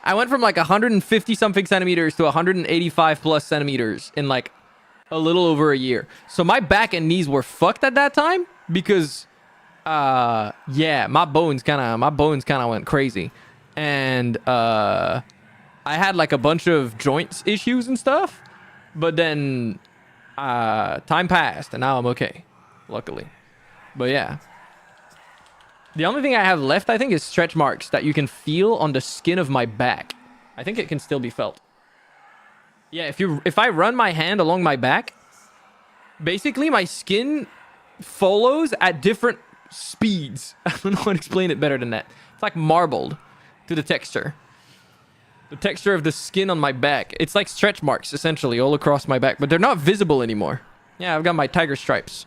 I went from like 150 something centimeters to 185 plus centimeters in like a little over a year. So my back and knees were fucked at that time because yeah, my bones kind of went crazy. And I had like a bunch of joints issues and stuff, but then time passed and now I'm okay, luckily. But yeah. The only thing I have left, I think, is stretch marks that you can feel on the skin of my back. I think it can still be felt. Yeah, if I run my hand along my back, basically my skin follows at different speeds. I don't know how to explain it better than that. It's like marbled to the texture. The texture of the skin on my back. It's like stretch marks, essentially, all across my back. But they're not visible anymore. Yeah, I've got my tiger stripes.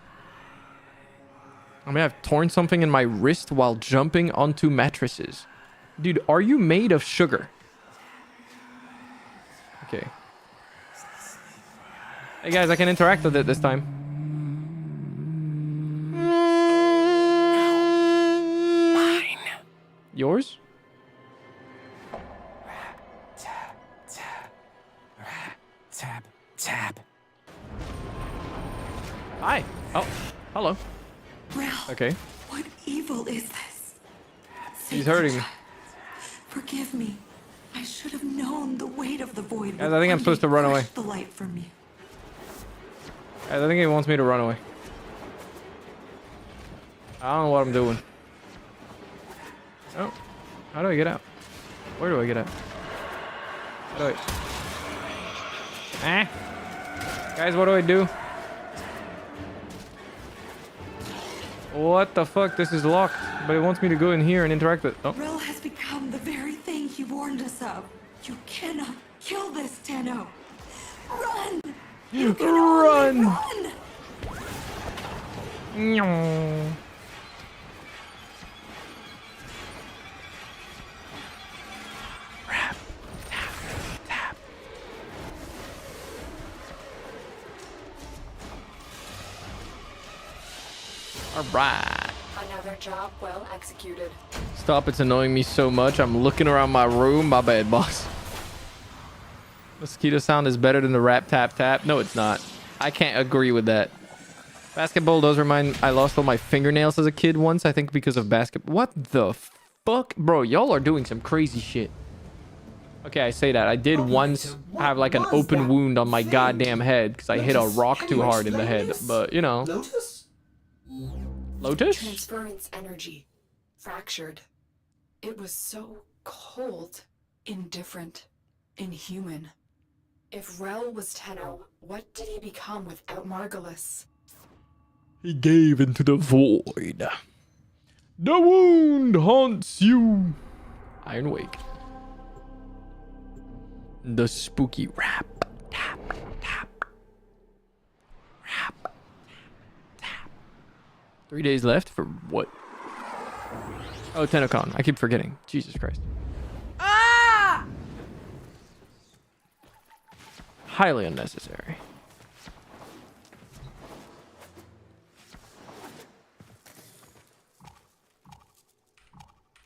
I mean, I've torn something in my wrist while jumping onto mattresses. Dude, are you made of sugar? Okay. Hey guys, I can interact with it this time. Mine. Yours? Tap, tap. Tap, tap. Hi. Oh, hello. Ralph, Okay. what evil is this? He's hurting me. Forgive me. I should have known the weight of the void. Guys, I think I'm supposed to run away. The light from you. Guys, I think he wants me to run away. I don't know what I'm doing. Oh. How do I get out? Where do I get out? How do I... Guys, what do I do? What the fuck? This is locked, but it wants me to go in here and interact with. Oh, Rel has become the very thing he warned us of. You cannot kill this, Tenno. Run! You can only run! Nyong. All right. Another job well executed. Stop, it's annoying me so much. I'm looking around my room. My bad, boss. Mosquito sound is better than the rap tap tap. No, it's not. I can't agree with that. Basketball does remind... I lost all my fingernails as a kid once, I think because of basketball. What the fuck? Bro, y'all are doing some crazy shit. Okay, I say that. I did once have like an open wound on my goddamn head because I hit a rock too hard in the head. But, you know. Lotus? Lotus? Transference energy. Fractured. It was so cold. Indifferent. Inhuman. If Rel was Tenno, what did he become without Margulis? He gave into the void. The wound haunts you. Iron Wake. The spooky rap. Tap, tap. Rap. Tap. 3 days left for what? Oh, TennoCon. I keep forgetting. Jesus Christ. Ah! Highly unnecessary.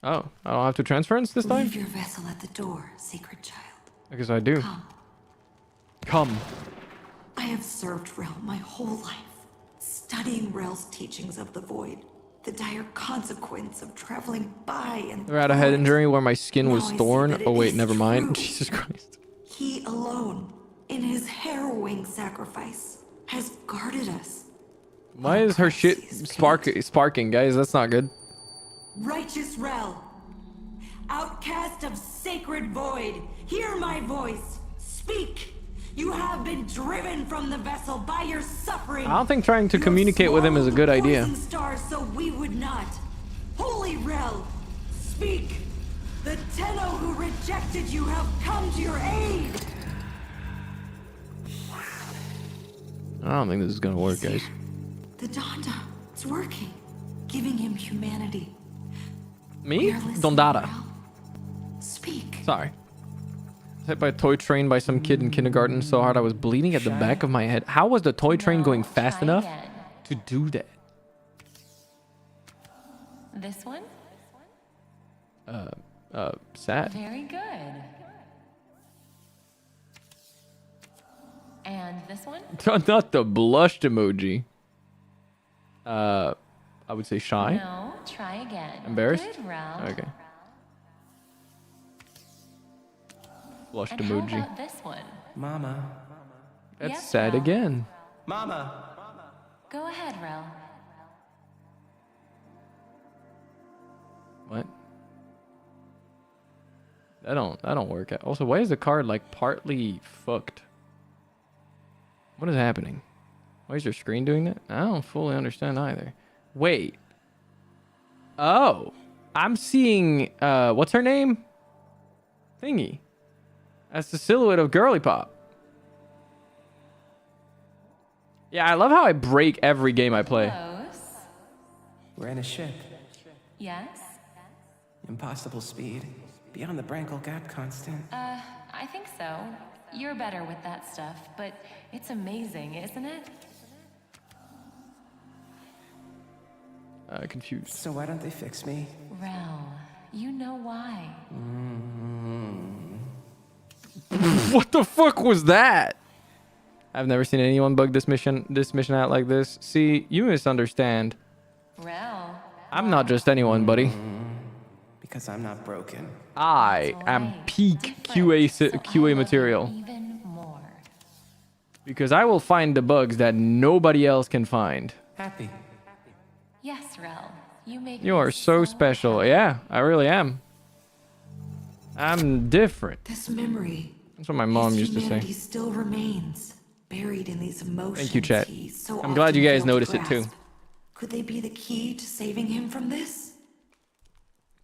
Oh, I don't have to transference this time? Leave your vessel at the door, sacred child. I guess I do. Come. I have served Rel my whole life, studying Rel's teachings of the void, the dire consequence of traveling by and They're at a head injury where my skin was Now I see torn. that it Oh wait, is never mind. true. Jesus Christ. He alone, in his harrowing sacrifice, has guarded us. Why is her shit sparking, guys? That's not good. Righteous Rel, outcast of sacred void, hear my voice. Speak. You have been driven from the vessel by your suffering. I don't think trying to You communicate with him is a good swallowed the idea. poison stars so we would not. Holy Rel, speak. The Tenno who rejected you have come to your aid. I don't think this is gonna work, guys. The Donda, it's working, giving him humanity. Me? We are listening, Dondada. Rel. Speak. Sorry. Hit by a toy train by some kid in kindergarten so hard I was bleeding at the back of my head. How was the toy train going fast enough to do that? This one? Sad. Very good. And this one? Not the blushed emoji. I would say shy. No, try again. Embarrassed? Good, Rel. Okay. Blushed And emoji. how about this one? Mama. That's Yes, sad Rel. again. Mama. Go ahead, Rel. What? That don't work. Also, why is the card like partly fucked? What is happening? Why is your screen doing that? I don't fully understand either. Wait. Oh, I'm seeing what's her name? Thingy. That's the silhouette of Girly Pop. Yeah, I love how I break every game I play. Close. We're in a ship. Yes? Impossible speed. Beyond the Brankel gap constant. I think so. You're better with that stuff, but it's amazing, isn't it? Confused. So why don't they fix me? Rel, you know why. What the fuck was that? I've never seen anyone bug this mission out like this. See, you misunderstand. Rel. I'm not just anyone, buddy. Because I'm not broken. I am Right. peak Different, so I QA love material. you even more. Because I will find the bugs that nobody else can find. Happy. Yes, Rel. You make You me are so special. Yeah, I really am. I'm different. This memory. That's what my mom his used to say. humanity still remains buried in these emotions. you, chat. he so I'm glad you often guys failed to noticed it too. grasp. Could they be the key to saving him from this?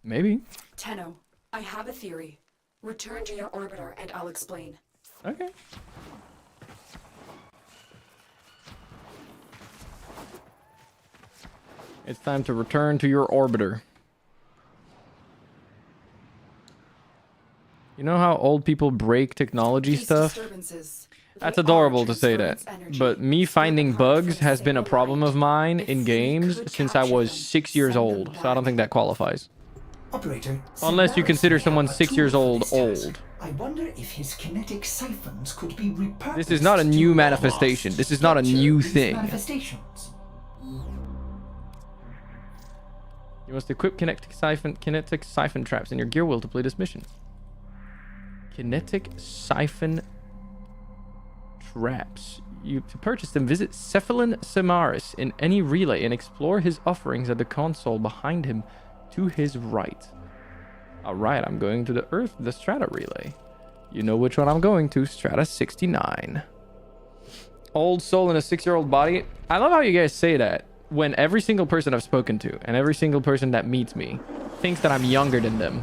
Maybe. Tenno, I have a theory. Return to your orbiter and I'll explain. Okay. It's time to return to your orbiter. You know how old people break technology These stuff? disturbances, That's they adorable are to say that. transference energy. But me finding They're apart bugs from has been a single problem light. of mine If in we games could since I capture was them, 6 years send them old. So I don't back. think that qualifies. Operator. Unless you Solaris consider may have someone a 6 tool years for old this task. old. I wonder if his kinetic siphons could be repurposed. This is not a new to manifestation. This is not a capture new these thing. manifestations. You must equip kinetic siphon traps in your gear wheel to play this mission. Kinetic siphon traps. To purchase them, visit Cephalon Samaris in any relay and explore his offerings at the console behind him to his right. Alright, I'm going to the Strata relay. You know which one I'm going to, Strata 69. Old soul in a 6-year-old body. I love how you guys say that when every single person I've spoken to and every single person that meets me thinks that I'm younger than them.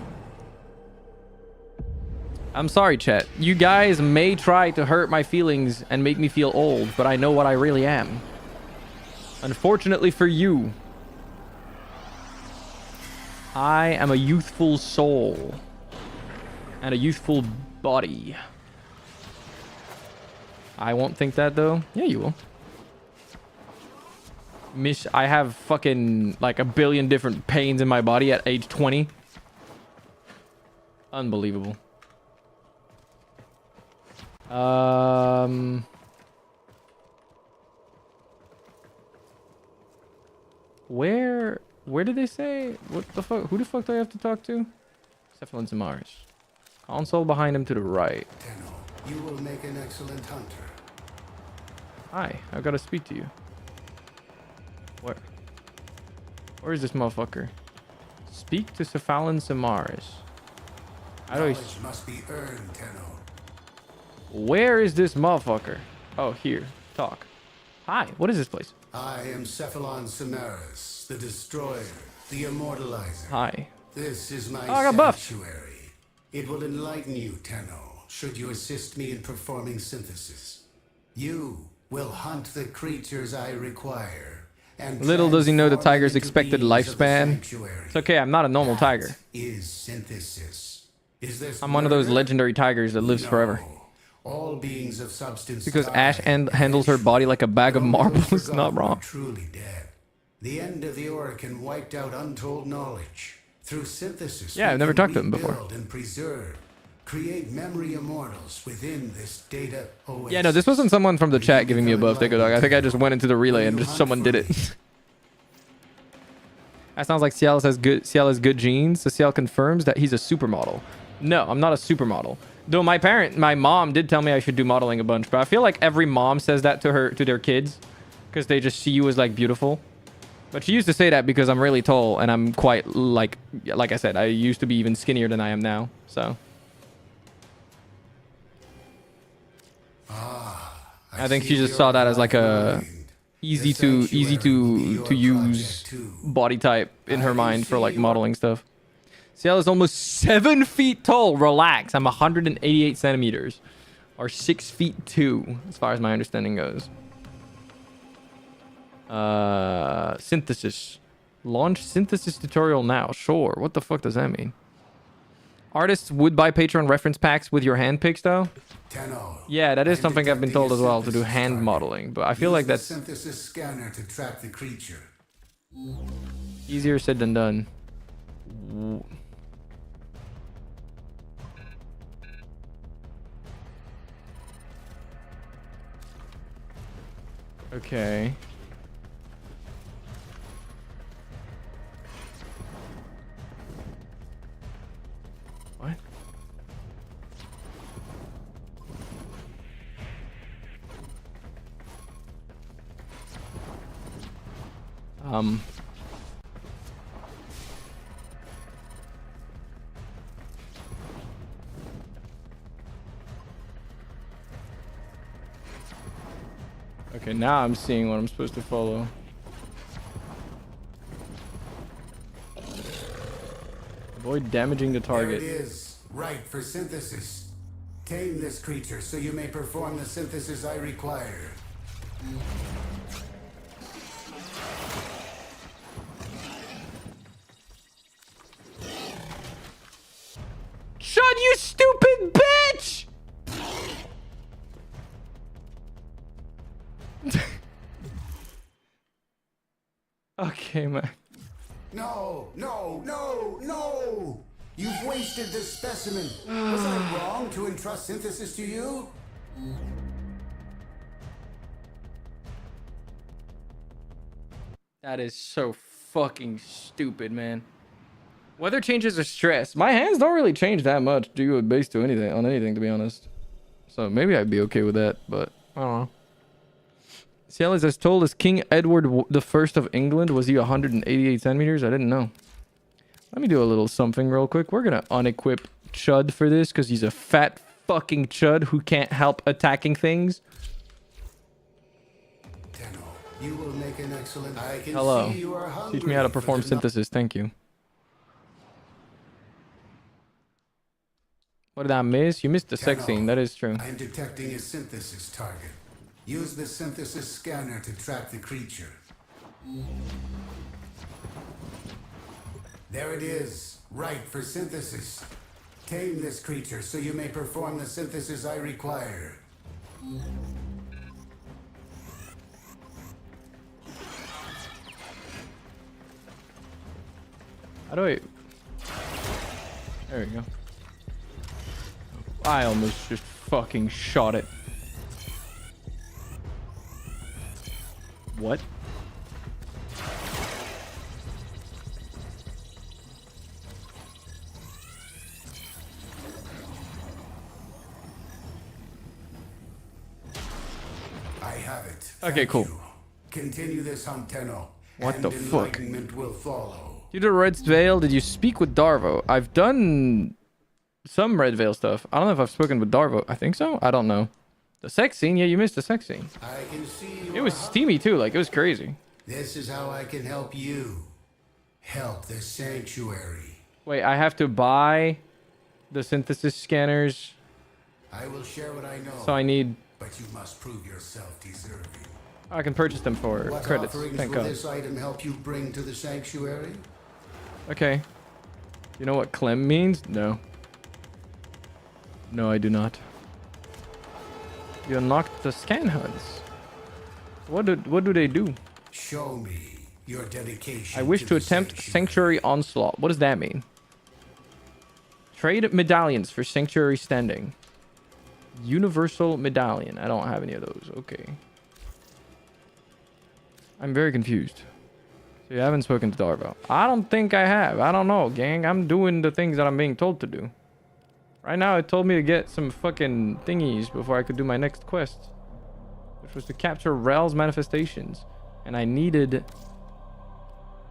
I'm sorry, chat. You guys may try to hurt my feelings and make me feel old, but I know what I really am. Unfortunately for you, I am a youthful soul and a youthful body. I won't think that though. Yeah, you will. I have fucking like a billion different pains in my body at age 20. Unbelievable. Where did they say? What the fuck? Who the fuck do I have to talk to? Cephalon Samaris. Console behind him to the right. Tenno, you will make an excellent hunter. Hi, I've got to speak to you. Where is this motherfucker? Speak to Cephalon Samaris. How do I... Knowledge must be earned, Tenno. Where is this motherfucker? Oh, here. Talk. Hi, what is this place? I am Cephalon Samaris, the Destroyer, the Immortalizer. Hi. This is my I got buffed. sanctuary. It will enlighten you, Tenno, should you assist me in performing synthesis. You will hunt the creatures I require. And Little does he know the transform tiger's them into expected beings of the lifespan. sanctuary. It's okay, I'm not a normal That tiger. is synthesis. Is this I'm one of those murder? legendary tigers that lives No. forever. All beings of substance Because die Ash handles her body like a bag of Romeo marbles. forgot Not were wrong. Truly dead. The end of the Oracle wiped out untold knowledge. Through synthesis, Yeah, we I've never can talked to him before. rebuild and preserve, create memory immortals within this data oasis. Yeah, no, this wasn't someone from the chat giving me a buff. Take a look. I think I just went into the relay and just someone did it. That sounds like Ciel has good genes. So Ciel confirms that he's a supermodel. No, I'm not a supermodel. Though my mom did tell me I should do modeling a bunch, but I feel like every mom says that to their kids because they just see you as like beautiful. But she used to say that because I'm really tall and I'm quite like I said, I used to be even skinnier than I am now. So I think she just saw that as like a easy to use body type in her mind for like modeling stuff. Ciel is almost 7 feet tall. Relax. I'm 188 centimeters. Or 6 feet 2, as far as my understanding goes. Synthesis. Launch synthesis tutorial now. Sure. What the fuck does that mean? Artists would buy Patreon reference packs with your hand picks, though? Tenno, Yeah, that is I'm something I've been told as well, to do detecting a hand synthesis modeling. But I feel Use like the that's synthesis scanner to track the creature. easier said than done. Okay. What? Okay, now I'm seeing what I'm supposed to follow. Avoid damaging the target. There it is, right for synthesis. Tame this creature so you may perform the synthesis I require. Shut, you stupid bitch! Okay, man. No, no, no, no! You've wasted this specimen. Was I wrong to entrust synthesis to you? That is so fucking stupid, man. Weather changes or stress. My hands don't really change that much due based to anything on anything, to be honest. So maybe I'd be okay with that, but I don't know. CL is as tall as King Edward the First of England. Was he 188 centimeters? I didn't know. Let me do a little something real quick. We're gonna unequip Chud for this because he's a fat fucking Chud who can't help attacking things. Tenno, you will make an excellent. I can Hello. see you are hungry. Teach me how to perform synthesis. Thank you. What did I miss? You missed the sex scene. That is true. I'm detecting a synthesis target. Use the synthesis scanner to track the creature. There it is, right for synthesis. Tame this creature so you may perform the synthesis I require. How do I... There we go. I almost just fucking shot it. What? I have it. Okay, Thank cool. you. Continue this hunt, Tenno. What and the fuck? enlightenment will follow. Due to Red's Veil, did you speak with Darvo? I've done some Red Veil stuff. I don't know if I've spoken with Darvo. I think so. I don't know. The sex scene? Yeah, you missed the sex scene. I can see you It was steamy too. Like, it was crazy. This is how I can help you. Help the sanctuary. Wait, I have to buy the synthesis scanners. I will share what I know. So I need... But you must prove yourself deserving. I can purchase them for What credits. offerings Thank will God. this item help you bring to the sanctuary? Okay. You know what Clem means? No. No, I do not. You unlocked the scan HUDs. What do they do? Show me your dedication. I wish to attempt Sanctuary Onslaught. What does that mean? Trade medallions for Sanctuary Standing. Universal Medallion. I don't have any of those. Okay. I'm very confused. So you haven't spoken to Darvo. I don't think I have. I don't know, gang. I'm doing the things that I'm being told to do. Right now, it told me to get some fucking thingies before I could do my next quest. Which was to capture Rel's manifestations. And I needed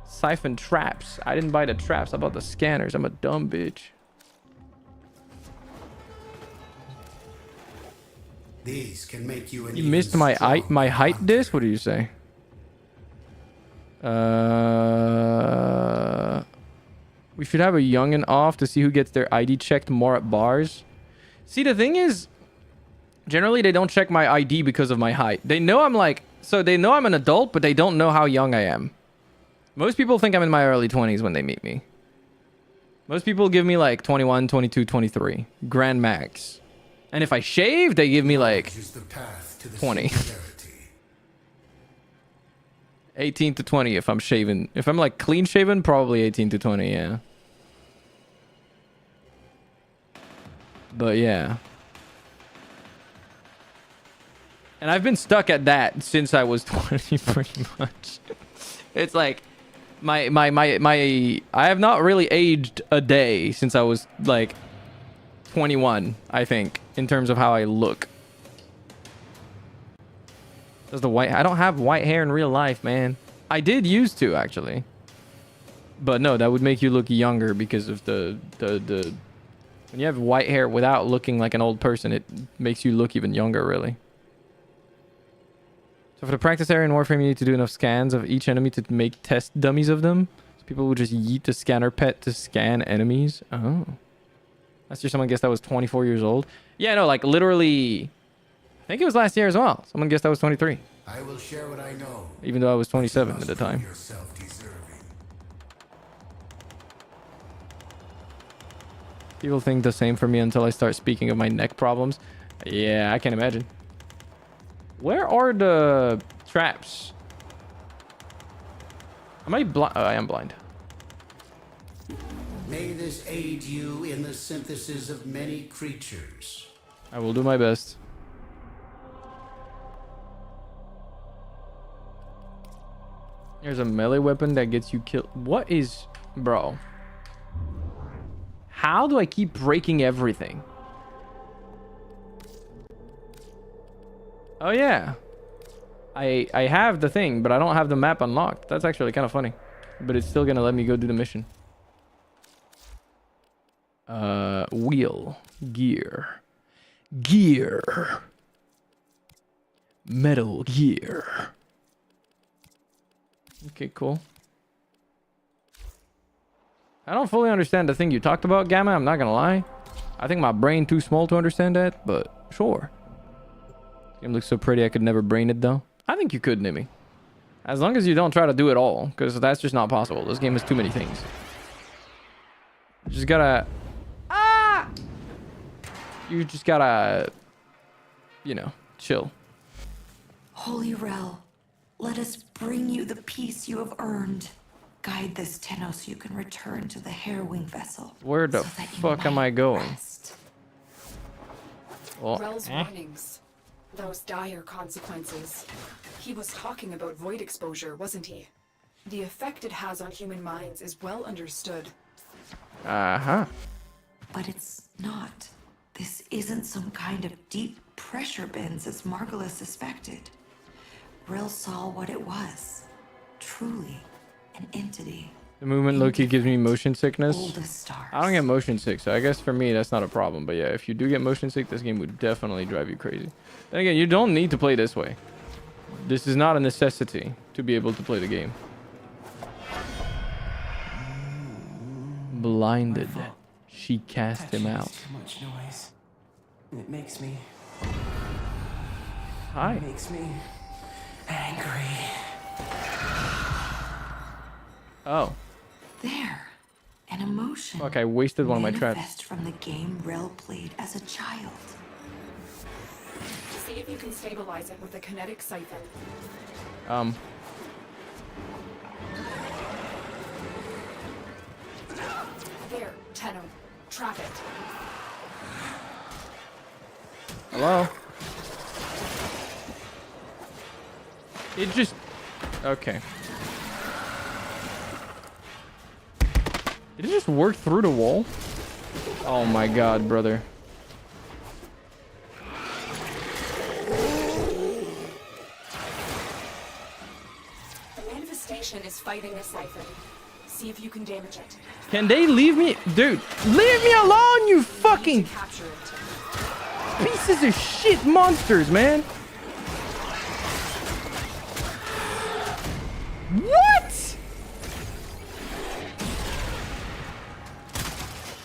siphon traps. I didn't buy the traps. I bought the scanners. I'm a dumb bitch. These can make you an You missed my height disc? What do you say? We should have a youngin' off to see who gets their ID checked more at bars. See, the thing is, generally they don't check my ID because of my height. They know I'm like, so they know I'm an adult, but they don't know how young I am. Most people think I'm in my early 20s when they meet me. Most people give me like 21, 22, 23. Grand max. And if I shave, they give me like 20. 18 to 20 if I'm shaven. If I'm like clean shaven, probably 18 to 20, yeah. But yeah. And I've been stuck at that since I was 20 pretty much. It's like I have not really aged a day since I was like 21, I think, in terms of how I look. Does the white... I don't have white hair in real life, man. I did used to, actually. But no, that would make you look younger because of the... When you have white hair without looking like an old person, it makes you look even younger, really. So for the practice area in Warframe, you need to do enough scans of each enemy to make test dummies of them. So People would just yeet the scanner pet to scan enemies. Oh. Last year, someone guessed I was 24 years old. Yeah, no, like literally, I think it was last year as well. Someone guessed I was 23. I will share what I know. Even though I was 27 at the time. Yourself deserving. People think the same for me until I start speaking of my neck problems. Yeah, I can imagine. Where are the traps? Am I blind? Oh, I am blind. May this aid you in the synthesis of many creatures. I will do my best. There's a melee weapon that gets you killed. What is... Bro. How do I keep breaking everything? Oh, yeah. I have the thing, but I don't have the map unlocked. That's actually kind of funny. But it's still gonna let me go do the mission. Wheel. Gear. Gear. Metal gear. Okay, cool. I don't fully understand the thing you talked about, Gamma. I'm not gonna lie. I think my brain too small to understand that, but sure. Game looks so pretty, I could never brain it though. I think you could, Nimmy. As long as you don't try to do it all, because that's just not possible. This game has too many things. You just gotta... Ah! You just gotta... You know, chill. Holy Rel, let us bring you the peace you have earned. Guide this Tenno so you can return to the Hairwing vessel. Where the fuck am I going? Well, Rel's warnings. Those dire consequences. He was talking about void exposure, wasn't he? The effect it has on human minds is well understood. Uh-huh. But it's not. This isn't some kind of deep pressure bends as Margolis suspected. Rel saw what it was. Truly, an entity. The movement low-key gives me motion sickness. Oldest stars. I don't get motion sick, so I guess for me that's not a problem. But yeah, if you do get motion sick, this game would definitely drive you crazy. Then again, you don't need to play this way. This is not a necessity to be able to play the game. Blinded. She cast him out. Too much noise. It makes me... Hi. It makes me angry. Oh. There. An emotion. Fuck, I wasted one of my traps. Manifest from the game Rel played as a child. See if you can stabilize it with a kinetic siphon. There, Tenno. Trap it. Hello? It just... Okay. Did it just work through the wall? Oh my god, brother. The manifestation is fighting a siphon. See if you can damage it. Can they leave me? Dude, leave me alone, you fucking Capture it. pieces of shit monsters, man. What?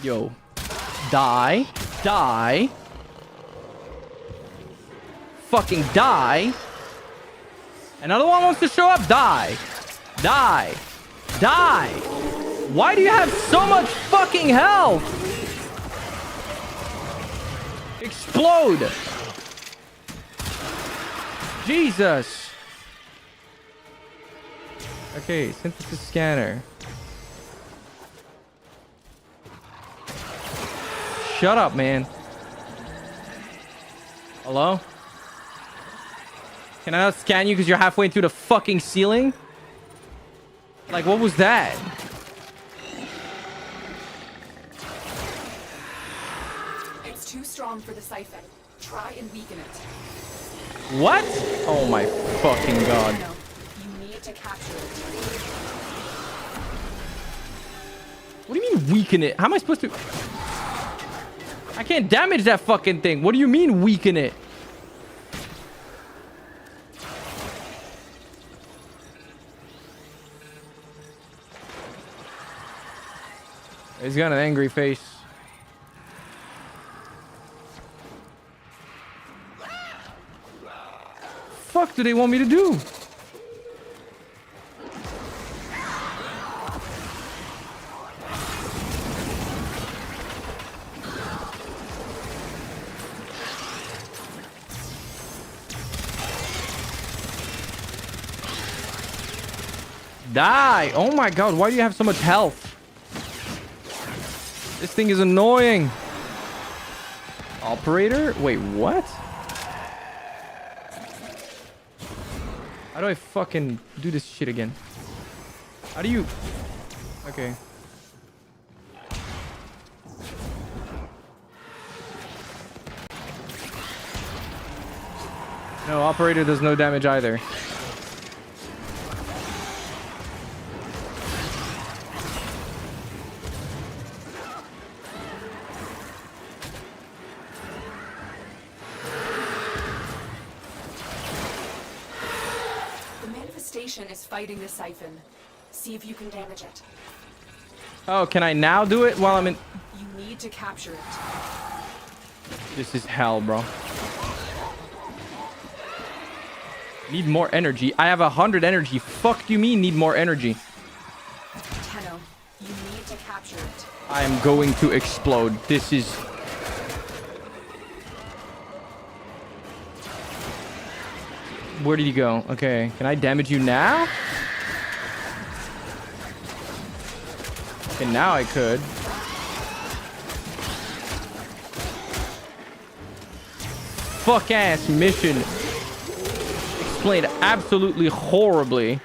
Yo. Die. Die. Fucking die. Another one wants to show up. Die. Die. Die. Why do you have so much fucking health? Explode. Jesus. Okay, synthesis scanner. Shut up, man. Hello? Can I not scan you because you're halfway through the fucking ceiling? Like, what was that? It's too strong for the siphon. Try and weaken it. What? Oh my fucking god. No, you need to capture it. What do you mean weaken it? How am I supposed to... I can't damage that fucking thing. What do you mean weaken it? He's got an angry face. Fuck do they want me to do? Die! Oh my god, why do you have so much health? This thing is annoying. Operator? Wait, what? How do I fucking do this shit again? How do you... Okay. No, operator does no damage either. Is fighting the siphon. See if you can damage it. Oh, can I now do it while I'm in... You need to capture it. This is hell, bro. Need more energy. I have 100 energy. Fuck do you mean need more energy? Tenno, you need to capture it. I am going to explode. This is... Where did you go? Okay, can I damage you now? Okay, now I could. Fuck ass mission. Explained absolutely horribly.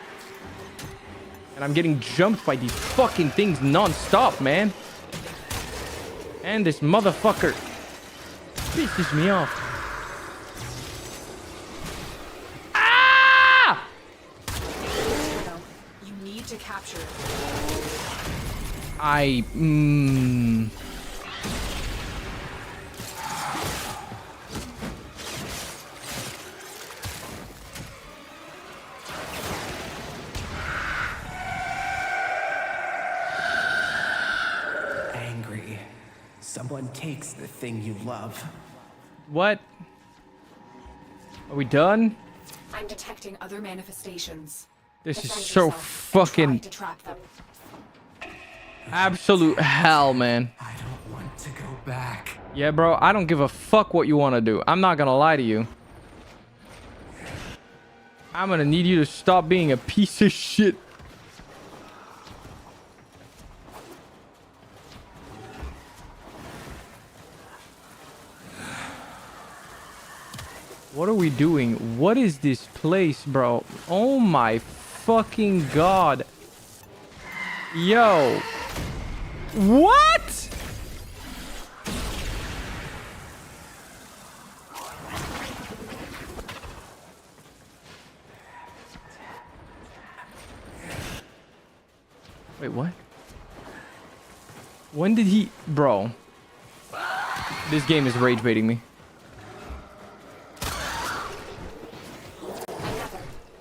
And I'm getting jumped by these fucking things non-stop, man. And this motherfucker pisses me off. To capture it. Angry. Someone takes the thing you love. What? Are we done? I'm detecting other manifestations. This is so fucking absolute hell, man. I don't want to go back. Yeah, bro, I don't give a fuck what you want to do. I'm not gonna lie to you. I'm gonna need you to stop being a piece of shit. What are we doing? What is this place, bro? Oh my fucking god. Yo. What? Wait, what? When did he... Bro. This game is rage baiting me.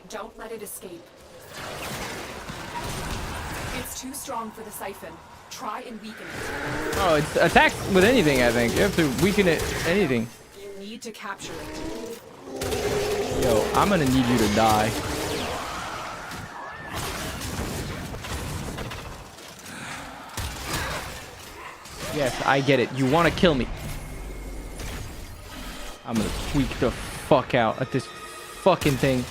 Don't let it escape. It's too strong for the siphon. Try and weaken it. Oh, it's attacks with anything, I think. You have to weaken it, anything. You need to capture it. Yo, I'm gonna need you to die. Yes, I get it. You want to kill me. I'm gonna tweak the fuck out at this fucking thing.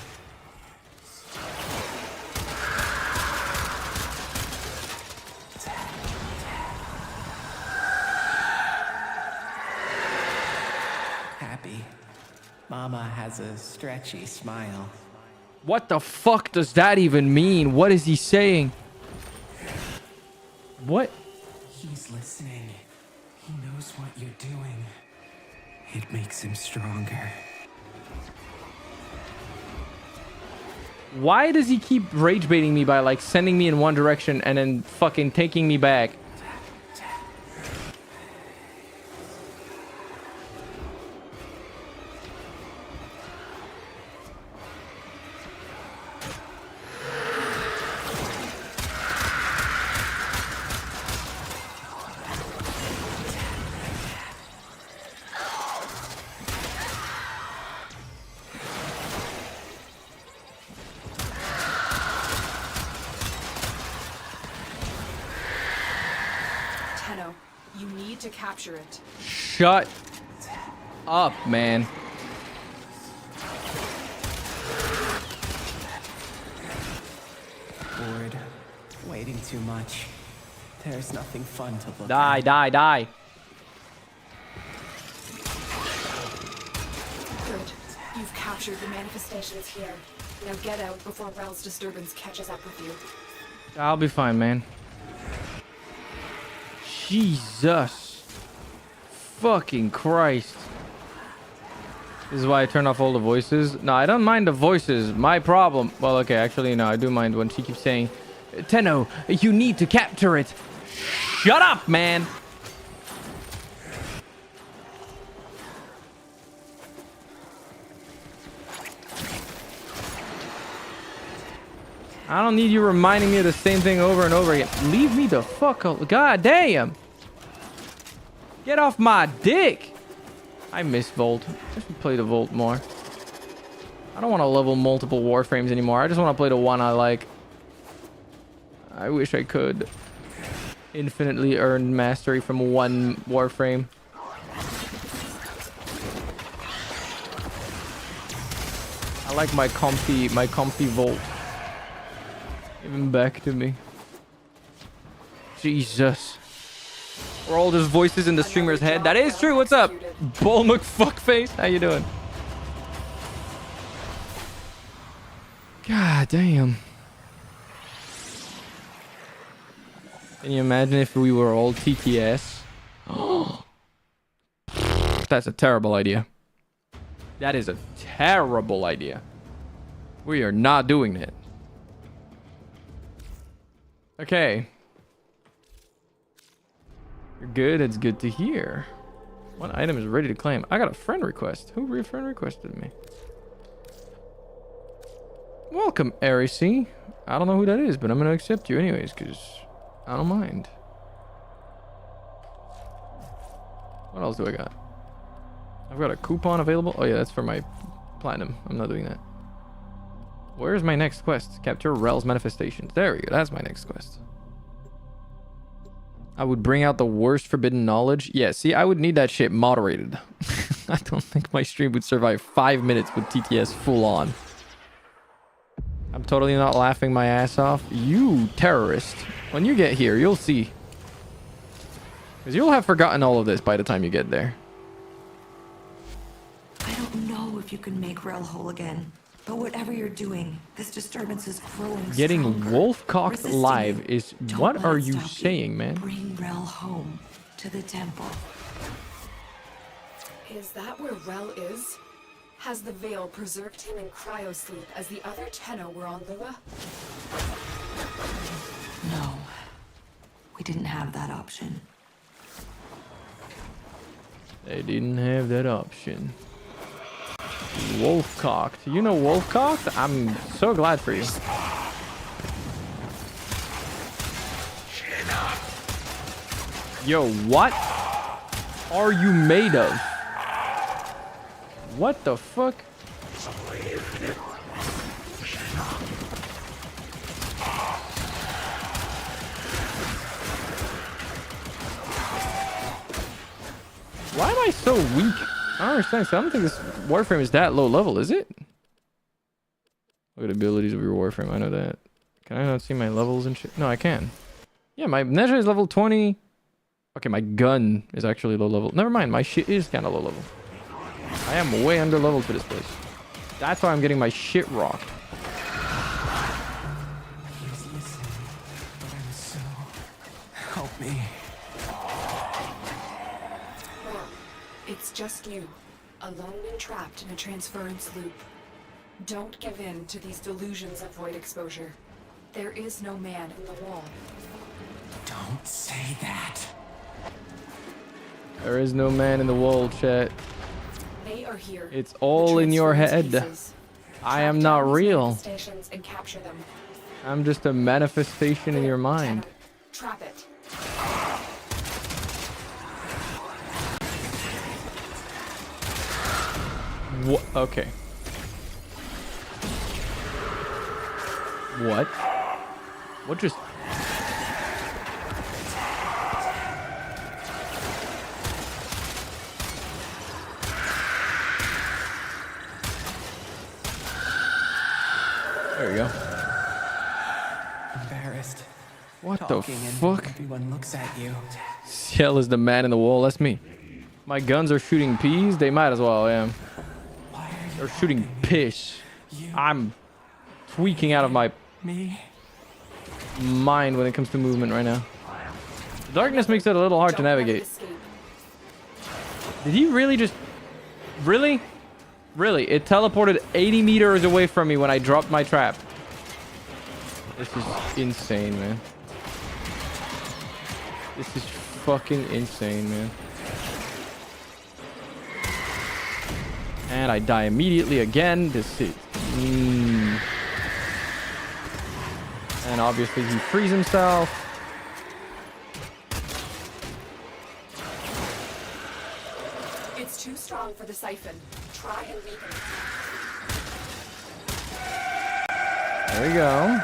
Happy. Mama has a stretchy smile. What the fuck does that even mean? What is he saying? What? He's listening. He knows what you're doing. It makes him stronger. Why does he keep rage baiting me by like sending me in one direction and then fucking taking me back? to capture it. Shut up, man. Bored. Waiting too much. There's nothing fun to look Die, at. die, die. Good. You've captured the manifestations here. Now get out before Rel's disturbance catches up with you. I'll be fine, man. Jesus. Fucking Christ. This is why I turn off all the voices. No, I don't mind the voices. My problem. Well, okay, actually, no, I do mind when she keeps saying, Tenno, you need to capture it. Shut up, man. I don't need you reminding me of the same thing over and over again. Leave me the fuck alone. God damn. Get off my dick. I miss Volt. I should play the Volt more. I don't want to level multiple Warframes anymore. I just want to play the one I like. I wish I could infinitely earn mastery from one Warframe. I like my comfy Volt. Give him back to me. Jesus. We're all just voices in the streamer's head. That is true. What's up? Bull McFuckface. How you doing? God damn. Can you imagine if we were all TTS? That's a terrible idea. That is a terrible idea. We are not doing that. Okay. You're good. It's good to hear. One item is ready to claim. I got a friend request. Who friend requested me? Welcome, Arisy. I don't know who that is, but I'm going to accept you anyways, because I don't mind. What else do I got? I've got a coupon available. Oh, yeah, that's for my platinum. I'm not doing that. Where's my next quest? Capture Rel's manifestations. There we go. That's my next quest. I would bring out the worst forbidden knowledge. Yeah, see, I would need that shit moderated. I don't think my stream would survive 5 minutes with TTS full on. I'm totally not laughing my ass off. You terrorist. When you get here, you'll see. Because you'll have forgotten all of this by the time you get there. I don't know if you can make Rel whole again. But whatever you're doing, this disturbance is growing Getting stronger. wolf-cocked Resisting live it. is... Don't What let are it you stop saying, man? Bring Rel home to the temple. Is that where Rel is? Has the Veil preserved him in cryosleep as the other Tenno were on Lua? No. We didn't have that option. They didn't have that option. Wolf-cocked. You know wolf-cocked? I'm so glad for you. Yo, what are you made of? What the fuck? Why am I so weak? I don't understand. So I don't think this Warframe is that low level, is it? Look at abilities of your Warframe. I know that. Can I not see my levels and shit? No, I can. Yeah, my Nezha is level 20. Okay, my gun is actually low level. Never mind, my shit is kind of low level. I am way under leveled for this place. That's why I'm getting my shit rocked. Please listen, but I'm so... Help me. Well, it's just you, alone and trapped in a transference loop. Don't give in to these delusions of void exposure. There is no man in the wall. Don't say that. There is no man in the wall, chat. They are here. It's all in your head. I am not real. And capture them. I'm just a manifestation in your mind. Trap it. What? Okay. What? What just... There we go. Embarrassed. What the Talking and fuck? Everyone looks at you. Ciel is the man in the wall. That's me. My guns are shooting peas. They might as well, yeah. They're shooting piss. I'm tweaking out of my mind when it comes to movement right now. Darkness makes it a little hard to navigate. Did he really just... Really? Really? It teleported 80 meters away from me when I dropped my trap. This is insane, man. This is fucking insane, man. And I die immediately again. This is... And obviously he frees himself. It's too strong for the siphon. Try and weaken it. There we go.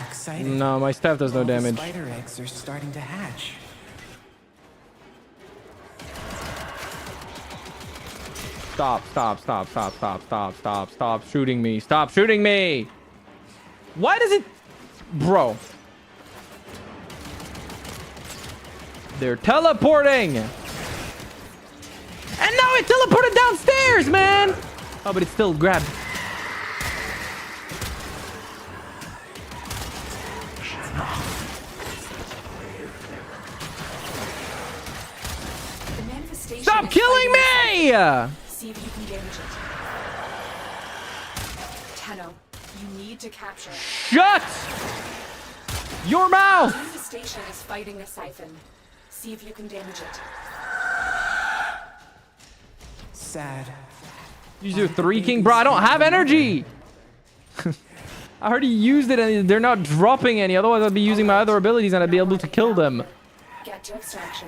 Excited. No, my staff does no All the damage. spider eggs are starting to hatch. Stop shooting me. Stop shooting me. Why does it... Bro. They're teleporting. And now it teleported downstairs, man. Oh, but it's still grabbed. The manifestation Stop is killing fighting me! the siphon. See if you can damage it. Tenno, you need to capture it. Shut your mouth! The manifestation is fighting a siphon. See if you can damage it. Sad. Use your 3 king, bro. I don't have energy. I already used it and they're not dropping any. Otherwise, I'd be using my other abilities and I'd be able to kill them. Get to extraction.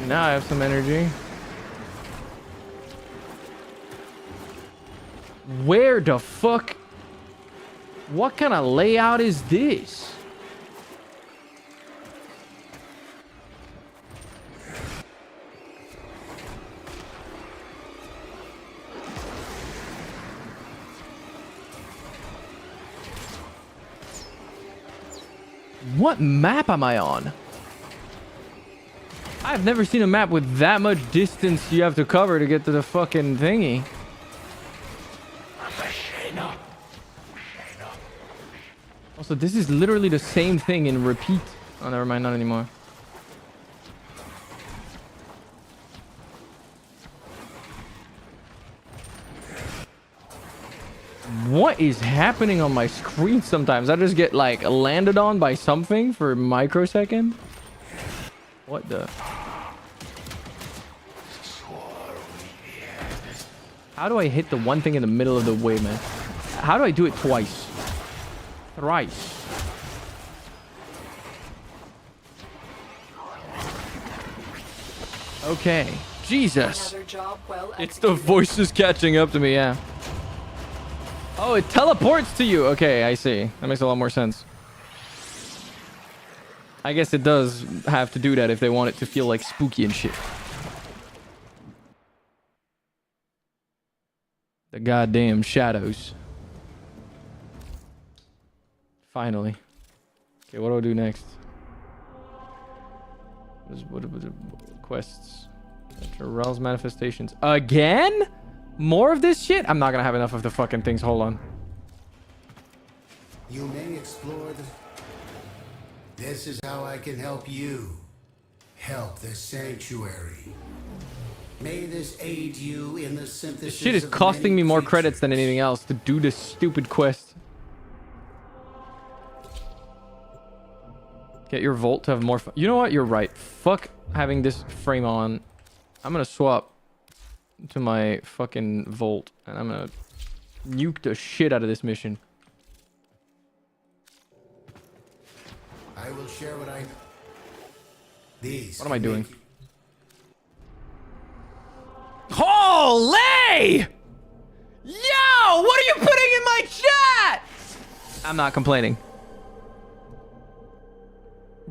Now I have some energy. Where the fuck? What kind of layout is this? What map am I on? I've never seen a map with that much distance you have to cover to get to the fucking thingy. Also, this is literally the same thing in repeat. Oh, never mind, not anymore. What is happening on my screen sometimes? I just get like landed on by something for a microsecond. What the? How do I hit the one thing in the middle of the way, man? How do I do it twice? Thrice. Okay. Jesus. Another job well It's the voices catching up to me, yeah. Oh, it teleports to you. Okay, I see. That makes a lot more sense. I guess it does have to do that if they want it to feel like spooky and shit. The goddamn shadows. Finally. Okay, what do I do next? What are the quests? Arouse manifestations. Again? More of this shit? I'm not gonna have enough of the fucking things. Hold on. You may explore the... This is how I can help you. Help the sanctuary. May this aid you in the synthesis. This shit is of costing many me more creatures. credits than anything else to do this stupid quest. Get your Volt to have more fun. You know what? You're right. Fuck having this frame on. I'm gonna swap to my fucking Volt and I'm gonna nuke the shit out of this mission. I will share what I... These. What am I can doing? make- Holy! Yo! What are you putting in my chat? I'm not complaining.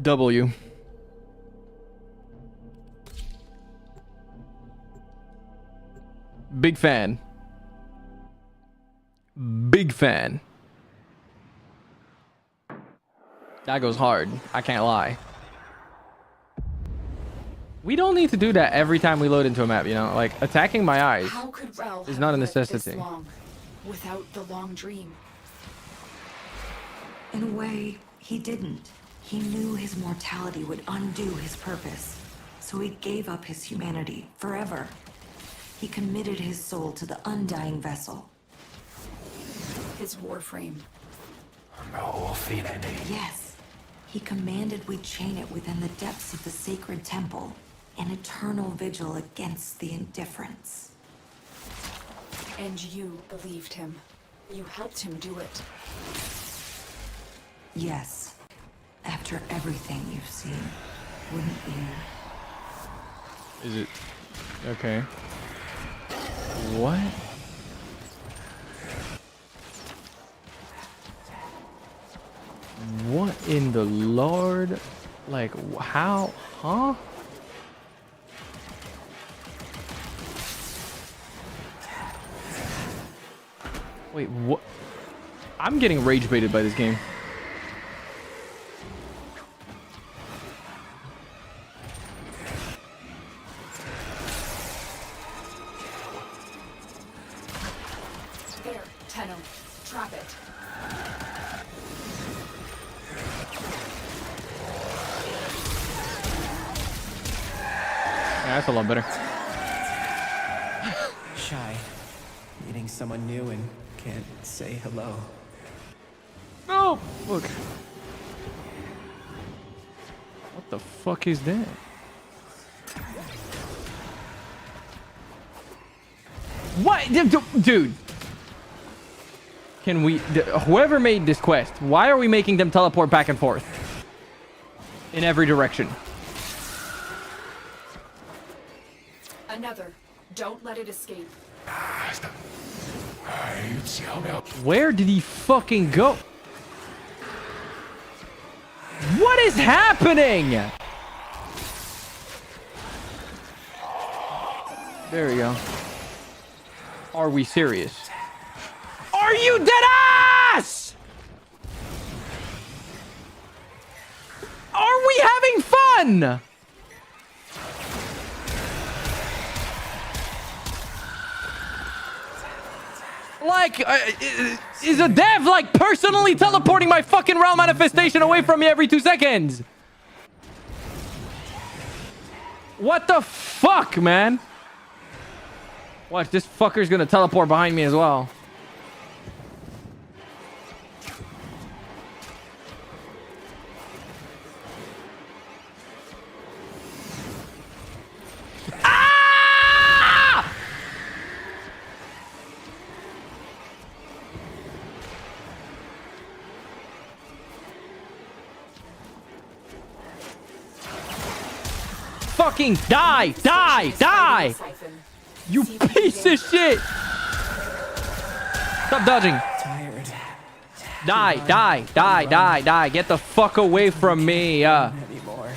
W. Big fan. Big fan. That goes hard. I can't lie. We don't need to do that every time we load into a map, you know? Like, attacking my eyes How could Rel is have not a lived necessity. this long without the long dream? In a way, he didn't. He knew his mortality would undo his purpose, so he gave up his humanity forever. He committed his soul to the undying vessel. His warframe. Yes, he commanded we chain it within the depths of the sacred temple, an eternal vigil against the indifference. And you believed him. You helped him do it. Yes, after everything you've seen, wouldn't you? Is it... Okay. What? What in the Lord? Like, how? Huh? Wait, what? I'm getting rage baited by this game. There, Tenno. Trap it. Yeah, that's a lot better. Shy. Meeting someone new and can't say hello. No! Look. What the fuck is that? What? Dude. Can we... Whoever made this quest, why are we making them teleport back and forth? In every direction. Another. Don't let it escape. Where did he fucking go? What is happening? There we go. Are we serious? Are you dead ass? Are we having fun? Like, is a dev like personally teleporting my fucking realm manifestation away from me every 2 seconds? What the fuck, man? Watch, this fucker's gonna teleport behind me as well. Fucking die! Die! Die! You piece of shit! Stop dodging! Tired. Die! Die! Die! Die! Die! Get the fuck away from me! Anymore.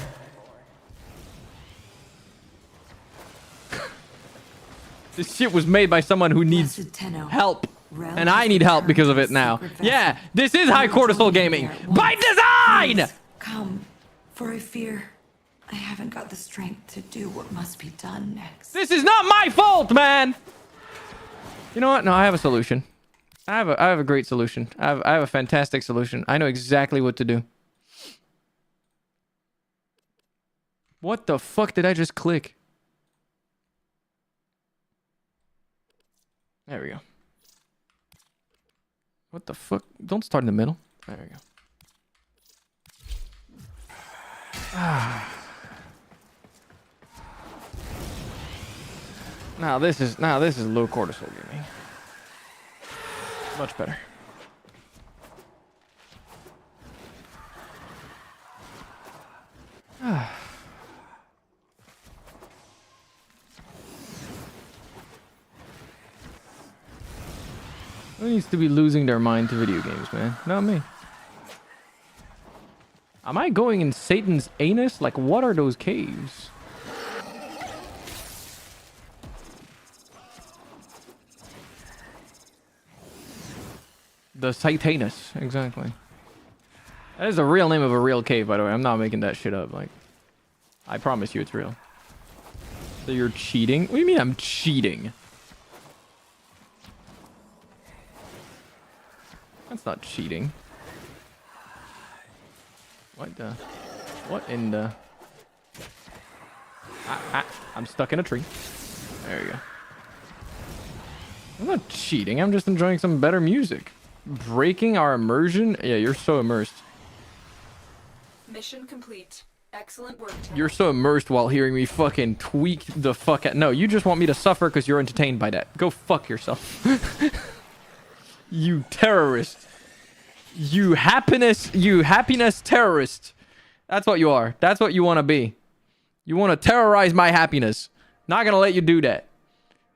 This shit was made by someone who needs Blessed Tenno, help. Rel And I has need help returned because of to it the now. sacred vessel. Yeah, this is high cortisol gaming. By design! Please, come, for I fear I haven't got the strength to do what must be done next. This is not my fault, man! You know what? No, I have a solution. I have a great solution. I have a fantastic solution. I know exactly what to do. What the fuck did I just click? There we go. What the fuck? Don't start in the middle. There we go. Now this is low cortisol gaming. Much better. Who needs to be losing their mind to video games, man? Not me. Am I going in Satan's anus? Like, what are those caves? The Satanus, exactly. That is the real name of a real cave, by the way. I'm not making that shit up. Like, I promise you it's real. So you're cheating? What do you mean I'm cheating? That's not cheating. What the? What in the? I'm stuck in a tree. There you go. I'm not cheating. I'm just enjoying some better music. Breaking our immersion? Yeah, you're so immersed. Mission complete. Excellent work, Tenno. You're so immersed while hearing me fucking tweak the fuck out. No, you just want me to suffer because you're entertained by that. Go fuck yourself. You terrorist. You happiness terrorist. That's what you are. That's what you want to be. You want to terrorize my happiness. Not gonna let you do that.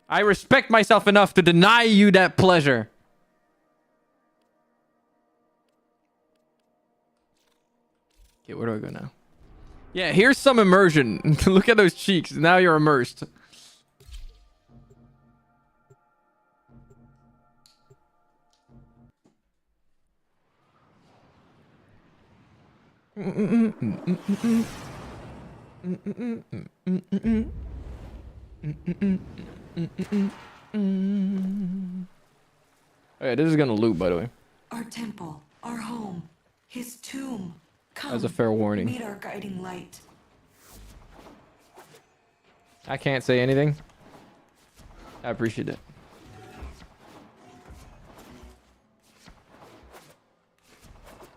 I respect myself enough to deny you that pleasure. Okay, where do I go now? Yeah, here's some immersion. Look at those cheeks. Now you're immersed. Okay, this is gonna loop, by the way. Our temple, our home, his tomb. Come, As a fair warning. meet our guiding light. I can't say anything. I appreciate it.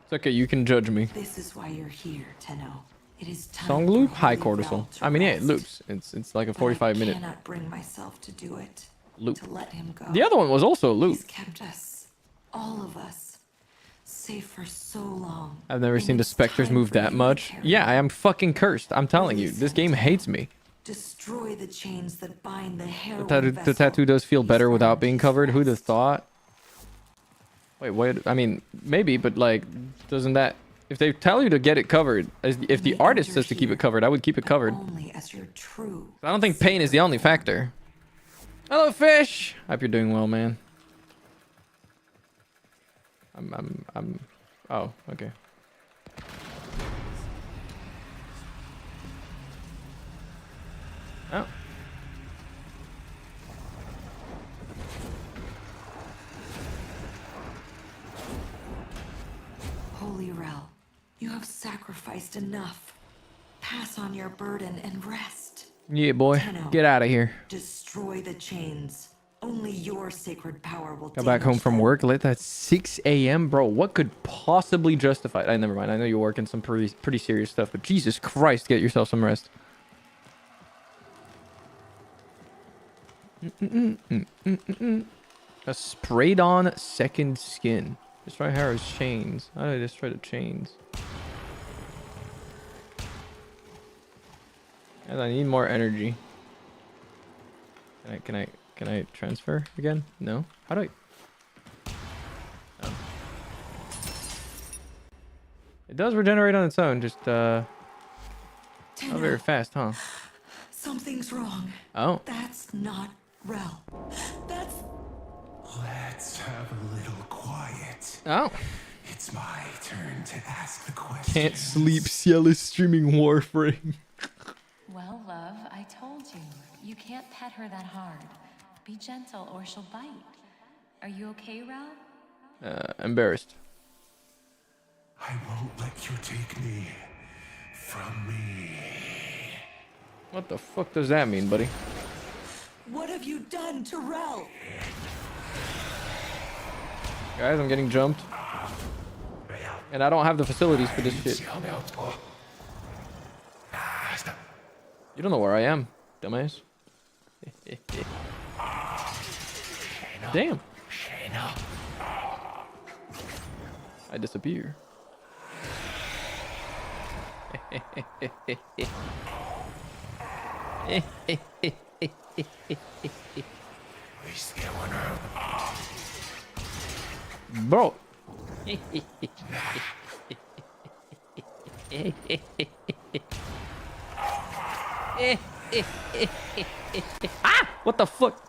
It's okay, you can judge me. This is why you're here, Tenno. It is time Song for loop, high Holy cortisol. Val to I mean, yeah, it rest. loops. It's like a But I 45-minute cannot bring myself to do it. loop. To let him go. The other one was also a loop. He's kept us, all of us, safe for so long. I've never And seen the it's specters time move for that you to much. carry Yeah, on. I am fucking cursed. I'm telling you, this game hates me. Destroy the chains that bind the heroine The vessel. tattoo does feel better without being covered. Who'd have thought? Wait, I mean, maybe, but like, doesn't that... If they tell you to get it covered, if the artist says to keep it covered, I would keep it covered. Only as your true. I don't think pain is the only factor. Hello, fish! Hope you're doing well, man. Oh, okay. Oh. Holy Rel, you have sacrificed enough. Pass on your burden and rest. Yeah, boy. Tenno, Get out of here. Destroy the chains. Only your sacred power will Got back home damage from them. work late. That's 6 a.m. Bro, what could possibly justify it? Never mind. I know you're working some pretty serious stuff, but Jesus Christ, get yourself some rest. A sprayed on second skin. Destroy Harrow's chains. How do I destroy the chains? And I need more energy. Can I transfer again? No? How do I... Oh. It does regenerate on its own, just not Tenno, very fast, huh? something's wrong. Oh. That's not Rel. That's... Let's have a little quiet. Oh. It's my turn to ask the question. Can't sleep, Ciel is streaming Warframe. Well, love, I told you. You can't pet her that hard. Be gentle or she'll bite. Are you okay, Ralph? Embarrassed. I won't let you take me from me. What the fuck does that mean, buddy? What have you done to Rel? Guys, I'm getting jumped. And I don't have the facilities for this shit. You don't know where I am, dumbass. Damn. I disappear. Bro. Ah! What the fuck?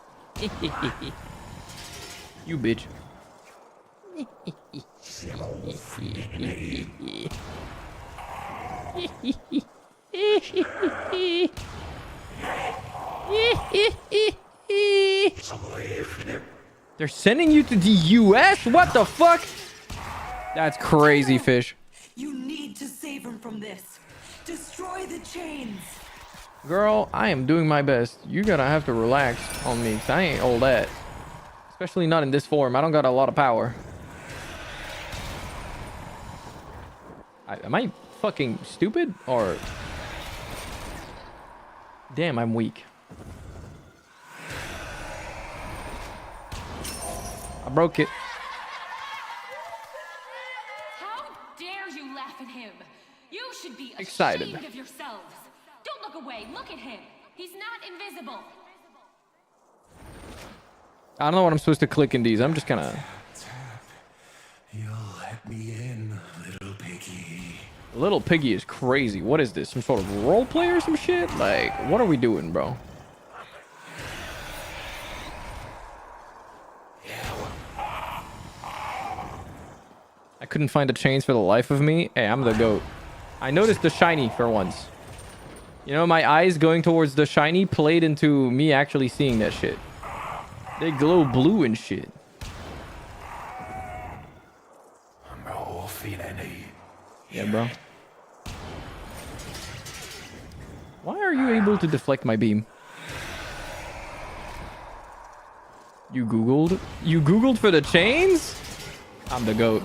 You bitch. They're sending you to the US? What the fuck? That's crazy, fish. You need to save him from this. Destroy the chains. Girl, I am doing my best. You're gonna have to relax on me, 'cause I ain't all that. Especially not in this form. I don't got a lot of power. Am I fucking stupid? Or... Damn, I'm weak. I broke it. How dare you laugh at him? You should be Excited. ashamed of yourselves. Don't look away. Look at him. He's not invisible. I don't know what I'm supposed to click in these. I'm just gonna... You'll let me in, little piggy. Little Piggy is crazy. What is this? Some sort of role play or some shit? Like, what are we doing, bro? I couldn't find the chains for the life of me. Hey, I'm the goat. I noticed the shiny for once. You know, my eyes going towards the shiny played into me actually seeing that shit. They glow blue and shit. Yeah, bro. Why are you able to deflect my beam? You Googled? You Googled for the chains? I'm the goat.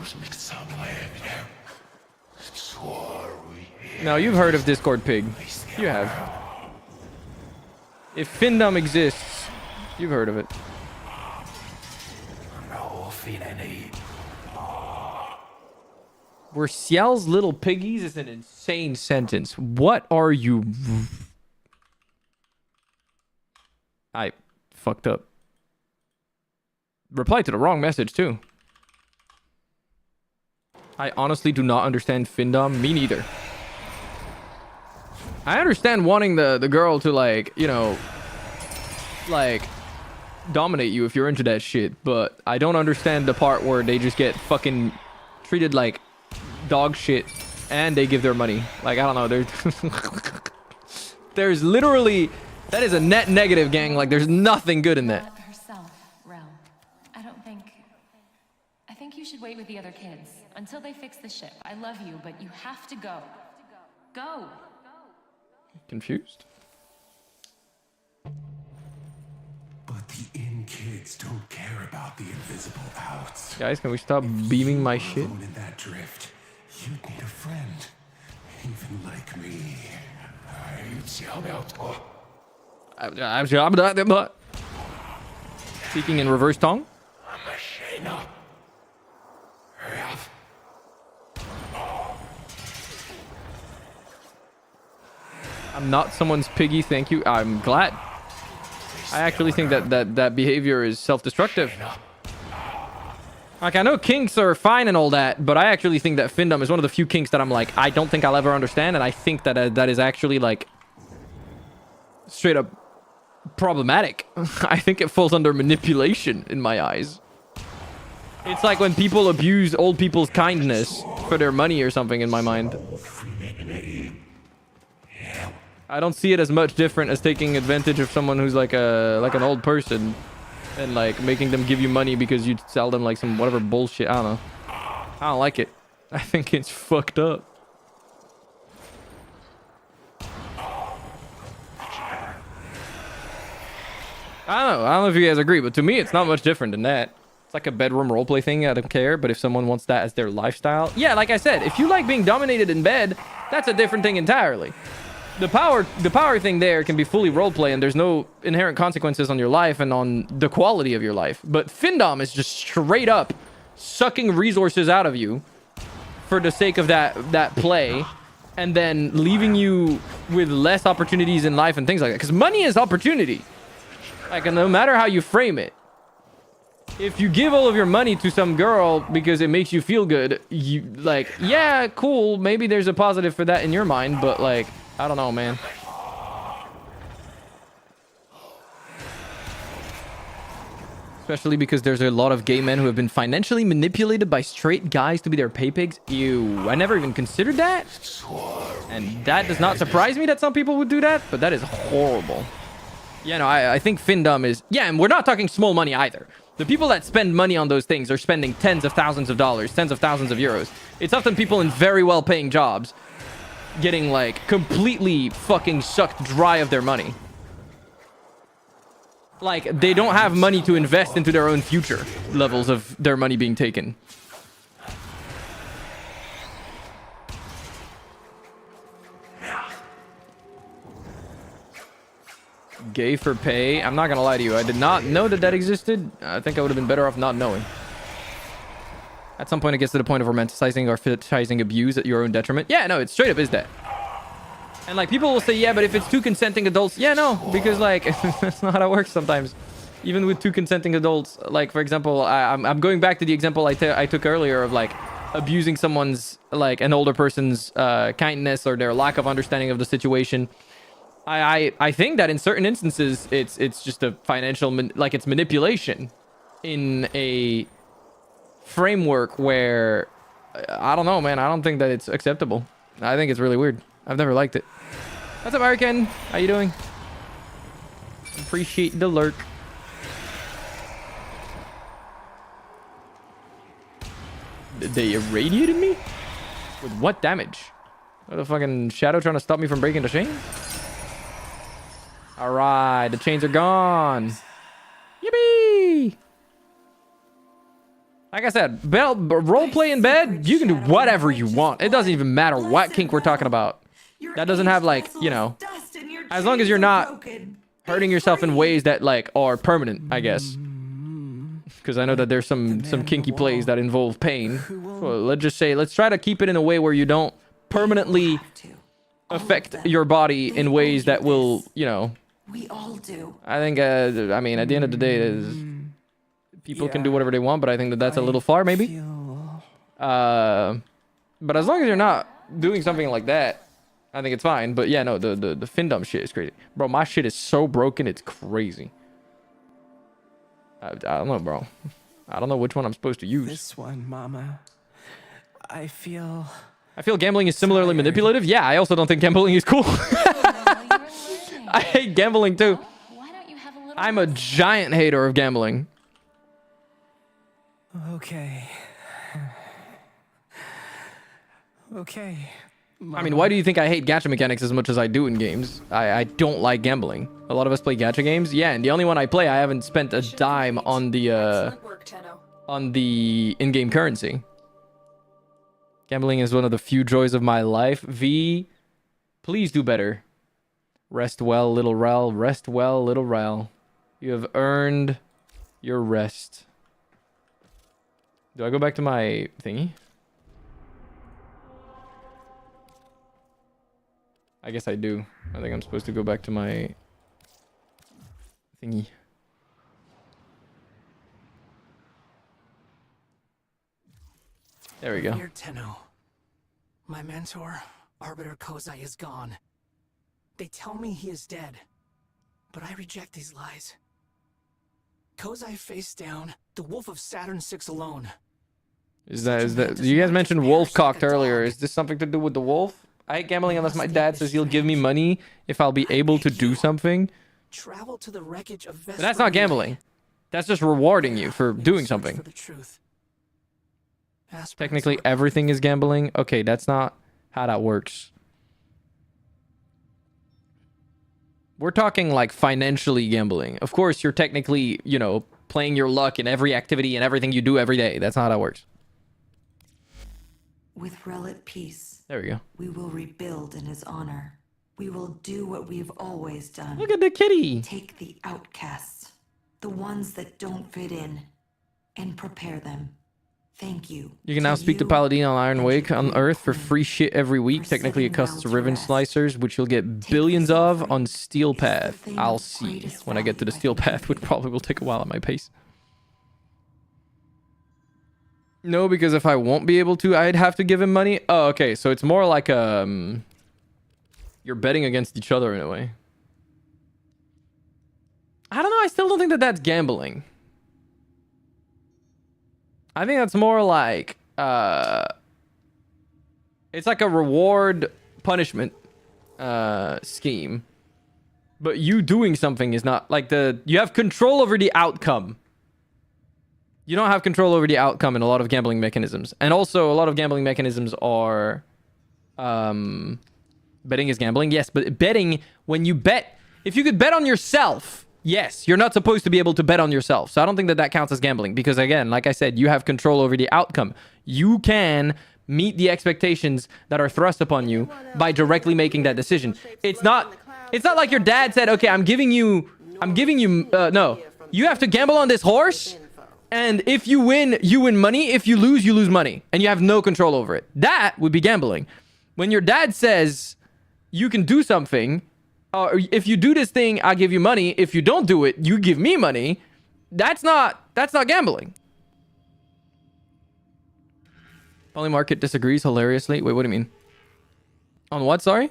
No, you've heard of Discord Pig. You have. If Findom exists, you've heard of it. We're Ciel's little piggies is an insane sentence. What are you... I fucked up. Replied to the wrong message, too. I honestly do not understand Findom. Me neither. I understand wanting the girl to, like, you know, like, dominate you if you're into that shit. But I don't understand the part where they just get fucking treated like dog shit and they give their money. Like, I don't know. There's literally... That is a net negative, gang. Like, there's nothing good in that. Herself, Rel. I think you should wait with the other kids until they fix the ship. I love you, but you have to go. Go. Confused? But the in kids don't care about the invisible outs. Guys, can we stop beaming my shit? Alone in that drift, you'd need a friend, even like me. Speaking in reverse tongue? I'm not someone's piggy, thank you. I'm glad. I actually think that behavior is self-destructive. Like, I know kinks are fine and all that, but I actually think that Findom is one of the few kinks that I'm like, I don't think I'll ever understand, and I think that that is actually, like, straight up problematic. I think it falls under manipulation in my eyes. It's like when people abuse old people's kindness for their money or something in my mind. I don't see it as much different as taking advantage of someone who's like an old person and like making them give you money because you sell them like some whatever bullshit. I don't know. I don't like it. I think it's fucked up. I don't know if you guys agree, but to me it's not much different than that. It's like a bedroom roleplay thing. I don't care, but if someone wants that as their lifestyle, yeah, like I said, if you like being dominated in bed, that's a different thing entirely. The power thing there can be fully roleplay, and there's no inherent consequences on your life and on the quality of your life. But Findom is just straight up sucking resources out of you for the sake of that play, and then leaving you with less opportunities in life and things like that. Because money is opportunity. Like, no matter how you frame it. if you give all of your money to some girl because it makes you feel good, you like, yeah, cool. Maybe there's a positive for that in your mind, but like, I don't know, man. Especially because there's a lot of gay men who have been financially manipulated by straight guys to be their pay pigs. Ew, I never even considered that. And that does not surprise me that some people would do that, but that is horrible. Yeah, no, I think Findom is... Yeah, and we're not talking small money either. The people that spend money on those things are spending tens of thousands of dollars, tens of thousands of euros. It's often people in very well-paying jobs getting, like, completely fucking sucked dry of their money. Like, they don't have money to invest into their own future levels of their money being taken. Gay for pay? I'm not gonna lie to you. I did not know that that existed. I think I would have been better off not knowing. At some point, it gets to the point of romanticizing or fetishizing abuse at your own detriment. Yeah, no, it straight up is that. And, like, people will say, yeah, but if it's two consenting adults... Yeah, no, because, like, that's not how it works sometimes. Even with two consenting adults, like, for example, I'm going back to the example I took earlier of, like, abusing someone's, like, an older person's kindness or their lack of understanding of the situation. I think that in certain instances, it's just a financial... like, it's manipulation in a framework where... I don't know, man. I don't think that it's acceptable. I think it's really weird. I've never liked it. What's up, American? How you doing? Appreciate the lurk. They irradiated me? With what damage? What, the fucking shadow trying to stop me from breaking the chain? Alright, the chains are gone. Yippee! Like I said, roleplay in bed, you can do whatever you want. It doesn't even matter what kink we're talking about. That doesn't have, like, you know, as long as you're not hurting yourself in ways that, like, are permanent, I guess. Because I know that there's some kinky plays that involve pain. Well, let's just say, let's try to keep it in a way where you don't permanently affect your body in ways that will, you know. We all do. I think, I mean, at the end of the day, people can do whatever they want, but I think that that's a little far, maybe. But as long as you're not doing something like that, I think it's fine. But yeah, no, the Findom shit is crazy. Bro, my shit is so broken, it's crazy. I don't know, bro. I don't know which one I'm supposed to use. This one, Mama. I feel gambling is similarly manipulative. Yeah, I also don't think gambling is cool. I hate gambling too. I'm a giant hater of gambling. Okay. Okay. Mama. I mean, why do you think I hate gacha mechanics as much as I do in games? I don't like gambling. A lot of us play gacha games. Yeah, and the only one I play, I haven't spent a dime on the in-game currency. Gambling is one of the few joys of my life. V, please do better. Rest well, little Rel. Rest well, little Rel. You have earned your rest. Do I go back to my thingy? I guess I do. I think I'm supposed to go back to my thingy. There we go. Dear Tenno, my mentor, Arbiter Kozai, is gone. They tell me he is dead, but I reject these lies. Kozai face down, the Wolf of Saturn 6 alone. Is that you guys mentioned wolf cocked earlier? Is this something to do with the wolf? I hate gambling unless my dad says he'll give me money if I'll be able to do something. Travel to the wreckage of but that's not gambling. That's just rewarding you for doing something. Technically, everything is gambling. Okay, that's not how that works. We're talking like financially gambling. Of course, you're technically, you know, playing your luck in every activity and everything you do every day. That's not how that works. With Rel at peace. There we go. We will rebuild in his honor. We will do what we've always done. Look at the kitty. Take the outcasts, the ones that don't fit in, and prepare them. Thank you. You can now speak to Paladin on Iron Wake on Earth for free shit every week. Technically, it costs Riven Slicers, which you'll get billions of on Steel Path. I'll see when I get to the Steel Path, which probably will take a while at my pace. No, because if I won't be able to, I'd have to give him money. Oh, okay. So it's more like you're betting against each other in a way. I don't know. I still don't think that that's gambling. I think that's more like it's like a reward punishment scheme. But you doing something is not like you have control over the outcome. You don't have control over the outcome in a lot of gambling mechanisms. And also a lot of gambling mechanisms are betting is gambling. Yes, but betting, when you bet, if you could bet on yourself, yes, you're not supposed to be able to bet on yourself. So I don't think that that counts as gambling because again, like I said, you have control over the outcome. You can meet the expectations that are thrust upon you by directly making that decision. It's not like your dad said, okay, I'm giving you, no, you have to gamble on this horse. And if you win, you win money. If you lose money. And you have no control over it. That would be gambling. When your dad says you can do something, or if you do this thing, I'll give you money. If you don't do it, you give me money. That's not gambling. Polymarket disagrees hilariously. Wait, what do you mean? On what, sorry?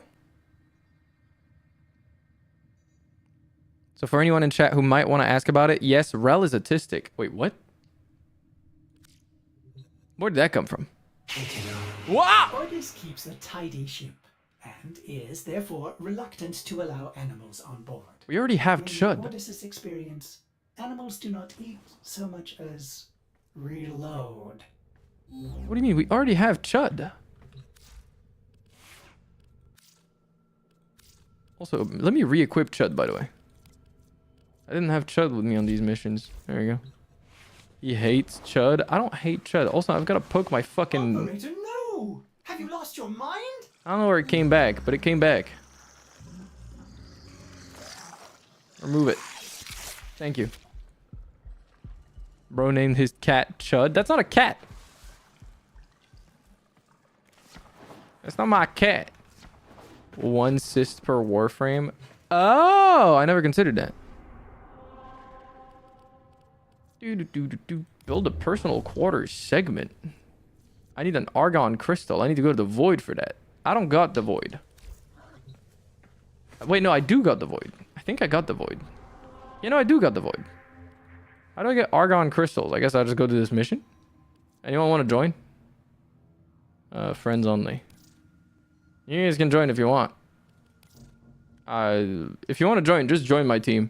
So for anyone in chat who might want to ask about it, yes, rel is autistic. Wait, what? Where did that come from? Wow! Ordis keeps a tidy ship and is therefore reluctant to allow animals on board. We already have In Chud. Ordis' experience, animals do not eat so much as reload. What do you mean? We already have Chud. Also, let me re-equip Chud, by the way. I didn't have Chud with me on these missions. There you go. He hates Chud. I don't hate Chud. Also, I've got to poke my fucking... Operator, no! Have you lost your mind? I don't know where it came back, but it came back. Remove it. Thank you. Bro named his cat Chud. That's not a cat. That's not my cat. 1 cyst per Warframe. Oh, I never considered that. Build a personal quarters segment. I need an argon crystal. I need to go to the void for that. I don't got the void. Wait, no, I do got the void. I think I got the void. You know, I do got the void. How do I get argon crystals? I guess I'll just go do this mission. Anyone want to join? Friends only. You guys can join if you want. If you want to join, just join my team.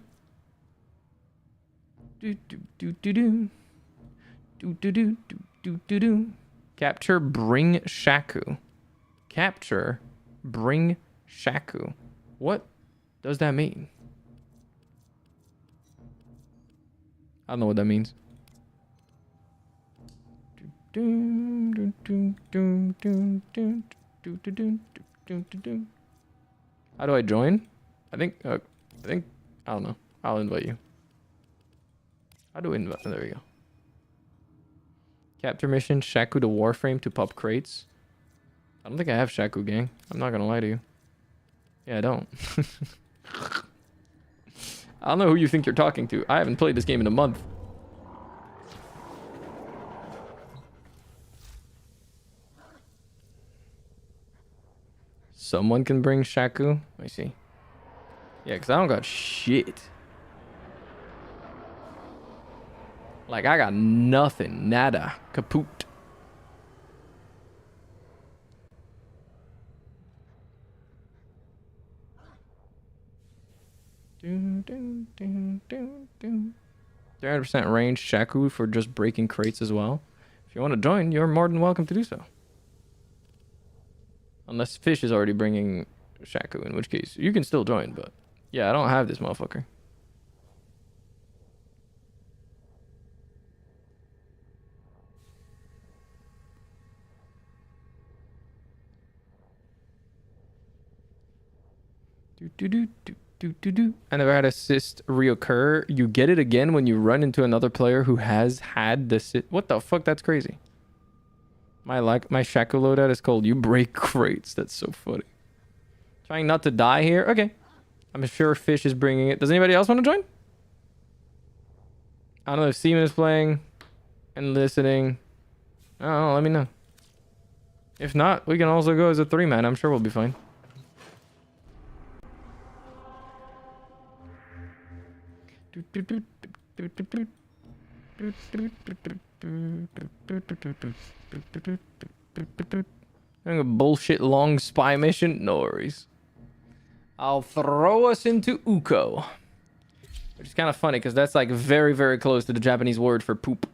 Capture, bring Shaku. Capture, bring Shaku. What does that mean? I don't know what that means. How do I join? I think, I don't know. I'll invite you. How do we invite? There we go. Capture mission, Shaku to Warframe to pop crates. I don't think I have Shaku, gang. I'm not gonna lie to you. Yeah, I don't. I don't know who you think you're talking to. I haven't played this game in a month. Someone can bring Shaku? Let me see. Yeah, because I don't got shit. Like, I got nothing. Nada. Kaput. Do, do, do, do, do. 300% range Shaku for just breaking crates as well. If you want to join, you're more than welcome to do so. Unless Fish is already bringing Shaku, in which case you can still join, but yeah, I don't have this motherfucker. I never had a cyst reoccur. You get it again when you run into another player who has had the cyst. What the fuck? That's crazy. My Shaku loadout is called You Break Crates. That's so funny. Trying not to die here. Okay. I'm sure Fish is bringing it. Does anybody else want to join? I don't know if Seaman is playing and listening. I don't know, let me know. If not, we can also go as a 3-man. I'm sure we'll be fine. Doing a bullshit long spy mission? No worries. I'll throw us into Uko. Which is kind of funny because that's like very, very close to the Japanese word for poop.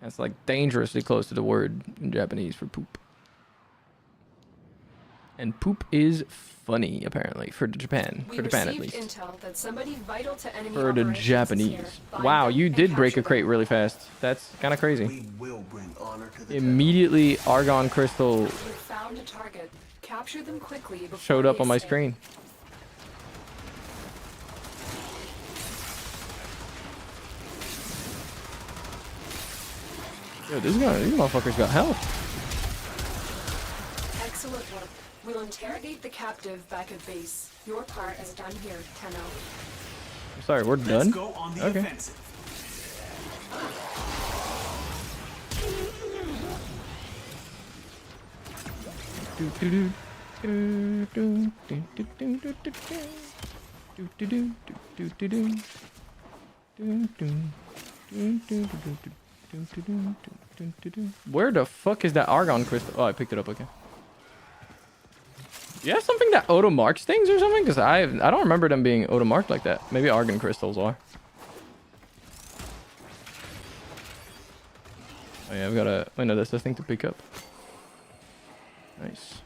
That's like dangerously close to the word in Japanese for poop. And poop is funny, apparently, for Japan. For Japan, at least. Intel that somebody vital to enemy For the operations Japanese. is here. Wow, Find you them did and break a capture crate them. really fast. That's kind of crazy. We will bring honor to the Immediately, Argon Crystal You found a target. Capture them quickly before showed up they on my escape. screen. Yo, these motherfuckers got health. Excellent work. We'll interrogate the captive back at base. Your part is done here, Tenno. I'm sorry, we're done? Let's go on the Okay. offensive. Where the fuck is that Argon crystal? Oh, I picked it up. Okay. You have something that auto marks things or something? Because I don't remember them being auto marked like that. Maybe Argon crystals are. Oh yeah, I've got a. Wait, no, that's the thing to pick up. Nice.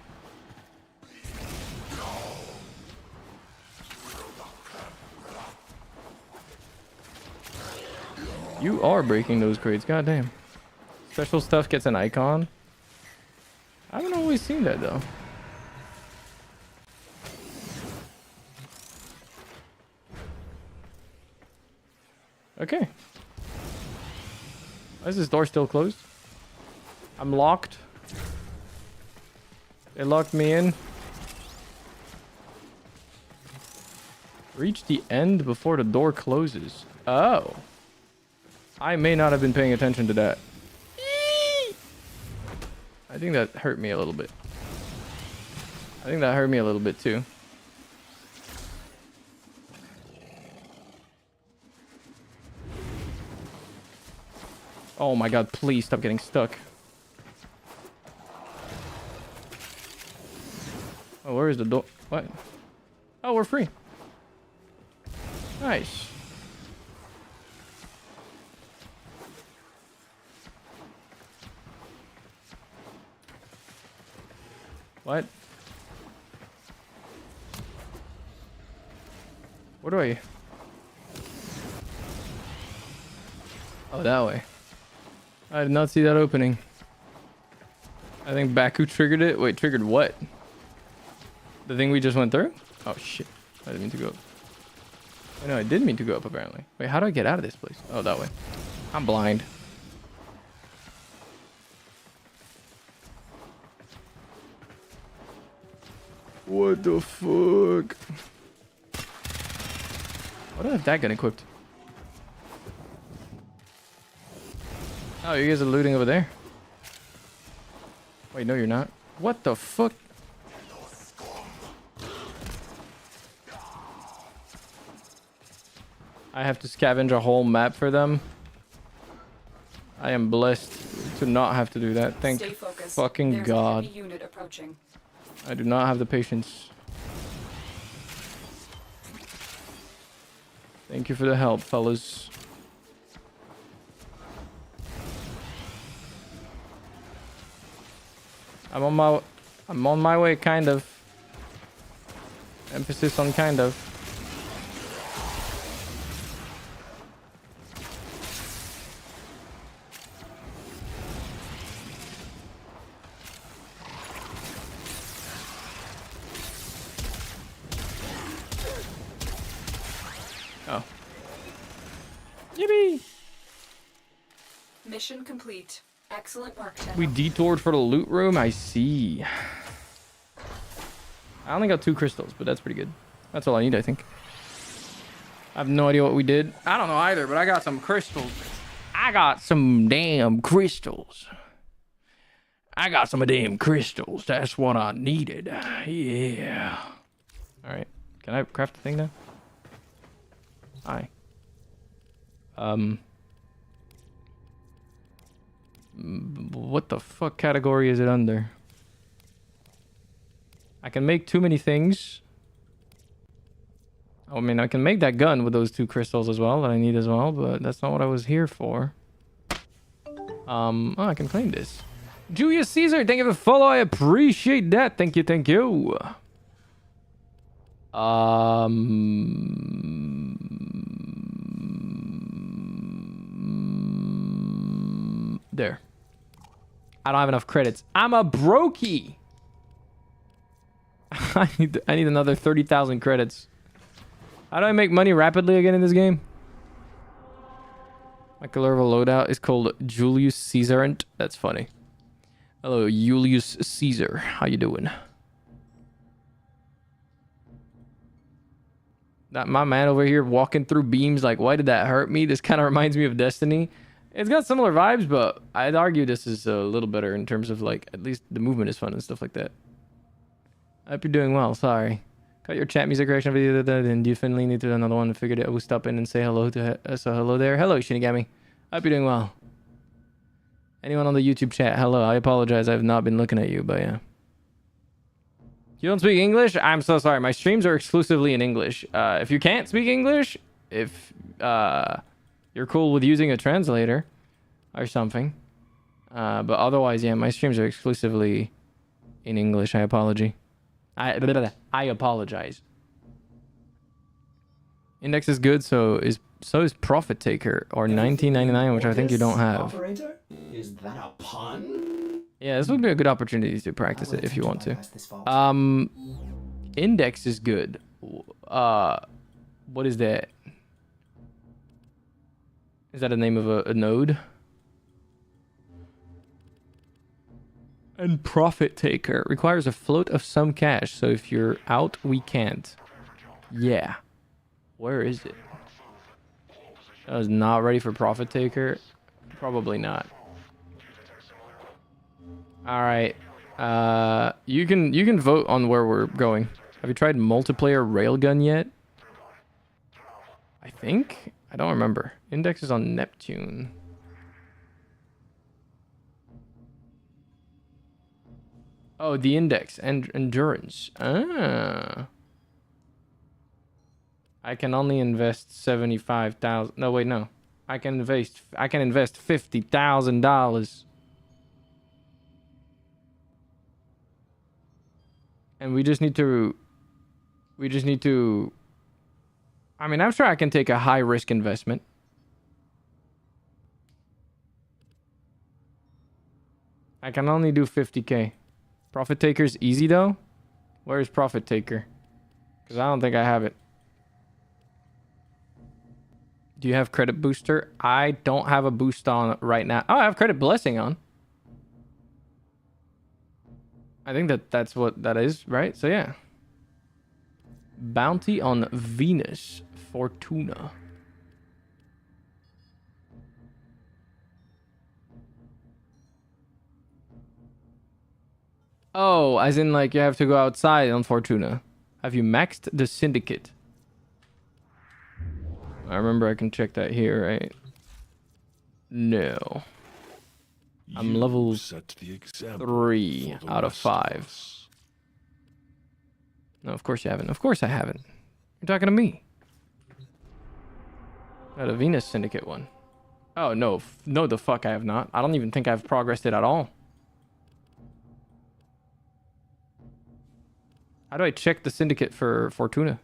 You are breaking those crates, goddamn. Special stuff gets an icon. I haven't always seen that though. Okay. Why is this door still closed? I'm locked. They locked me in. Reach the end before the door closes. Oh. I may not have been paying attention to that. I think that hurt me a little bit. I think that hurt me a little bit too. Oh my god, please stop getting stuck. Oh, where is the door? What? Oh, we're free. Nice. What? Where do I? Oh, that way. I did not see that opening. I think Baku triggered it. Wait, triggered what? The thing we just went through? Oh shit. I didn't mean to go up. Oh, no, I did mean to go up apparently. Wait, how do I get out of this place? Oh, that way. I'm blind. What the fuck? Why do I have that gun equipped? Oh, you guys are looting over there? Wait, no, you're not. What the fuck? I have to scavenge a whole map for them. I am blessed to not have to do that. Thank fucking There's God. A heavy unit approaching. I do not have the patience. Thank you for the help, fellas. I'm on my way, kind of. Emphasis on kind of. Oh. Yippee! Mission complete. Excellent work, Tenno. We detoured for the loot room? I see. I only got 2 crystals, but that's pretty good. That's all I need, I think. I have no idea what we did. I don't know either, but I got some crystals. I got some damn crystals. I got some damn crystals. That's what I needed. Yeah. All right. Can I craft the thing now? Hi. What the fuck category is it under? I can make too many things. I mean, I can make that gun with those 2 crystals as well that I need as well, but that's not what I was here for. Oh, I can claim this. Julius Caesar, thank you for the follow. I appreciate that. Thank you, thank you. There. I don't have enough credits. I'm a brokey. I need another 30,000 credits. How do I make money rapidly again in this game? My Calerva loadout is called Julius Caesarant. That's funny. Hello, Julius Caesar. How you doing? That my man over here walking through beams like, why did that hurt me? This kind of reminds me of Destiny. It's got similar vibes, but I'd argue this is a little better in terms of like, at least the movement is fun and stuff like that. I hope you're doing well. Sorry. Got your chat music reaction video, and you finally need to do another one. I figured I would stop in and say hello to so hello there. Hello, Shinigami. I hope you're doing well. Anyone on the YouTube chat, hello. I apologize. I've not been looking at you, but yeah. You don't speak English? I'm so sorry. My streams are exclusively in English. If you can't speak English, if you're cool with using a translator or something. But otherwise, yeah, my streams are exclusively in English. I apologize. I apologize. Index is good, so is Profit Taker or 1999, which I think you don't have. Operator? Is that a pun? Yeah, this would be a good opportunity to practice it if you want to. Index is good. What is that? Is that a name of a node? And Profit Taker requires a float of some cash, so if you're out, we can't. Yeah. Where is it? I was not ready for Profit Taker. Probably not. All right. You can vote on where we're going. Have you tried multiplayer railgun yet? I think. I don't remember. Index is on Neptune. Oh, the index and endurance. Ah. I can only invest 75,000. No, wait, no. I can invest $50,000. And we just need to I mean, I'm sure I can take a high risk investment. I can only do 50K. Profit Taker's easy though. Where's Profit Taker? Because I don't think I have it. Do you have Credit Booster? I don't have a boost on right now. Oh, I have Credit Blessing on. I think that's what that is, right? So yeah. Bounty on Venus. Fortuna. Oh, as in like you have to go outside on Fortuna. Have you maxed the Syndicate? I remember I can check that here, right? No. I'm level 3 out of 5. No, of course you haven't. Of course I haven't. You're talking to me. Got a Venus Syndicate one. Oh, no. No, the fuck I have not. I don't even think I've progressed it at all. How do I check the Syndicate for Fortuna?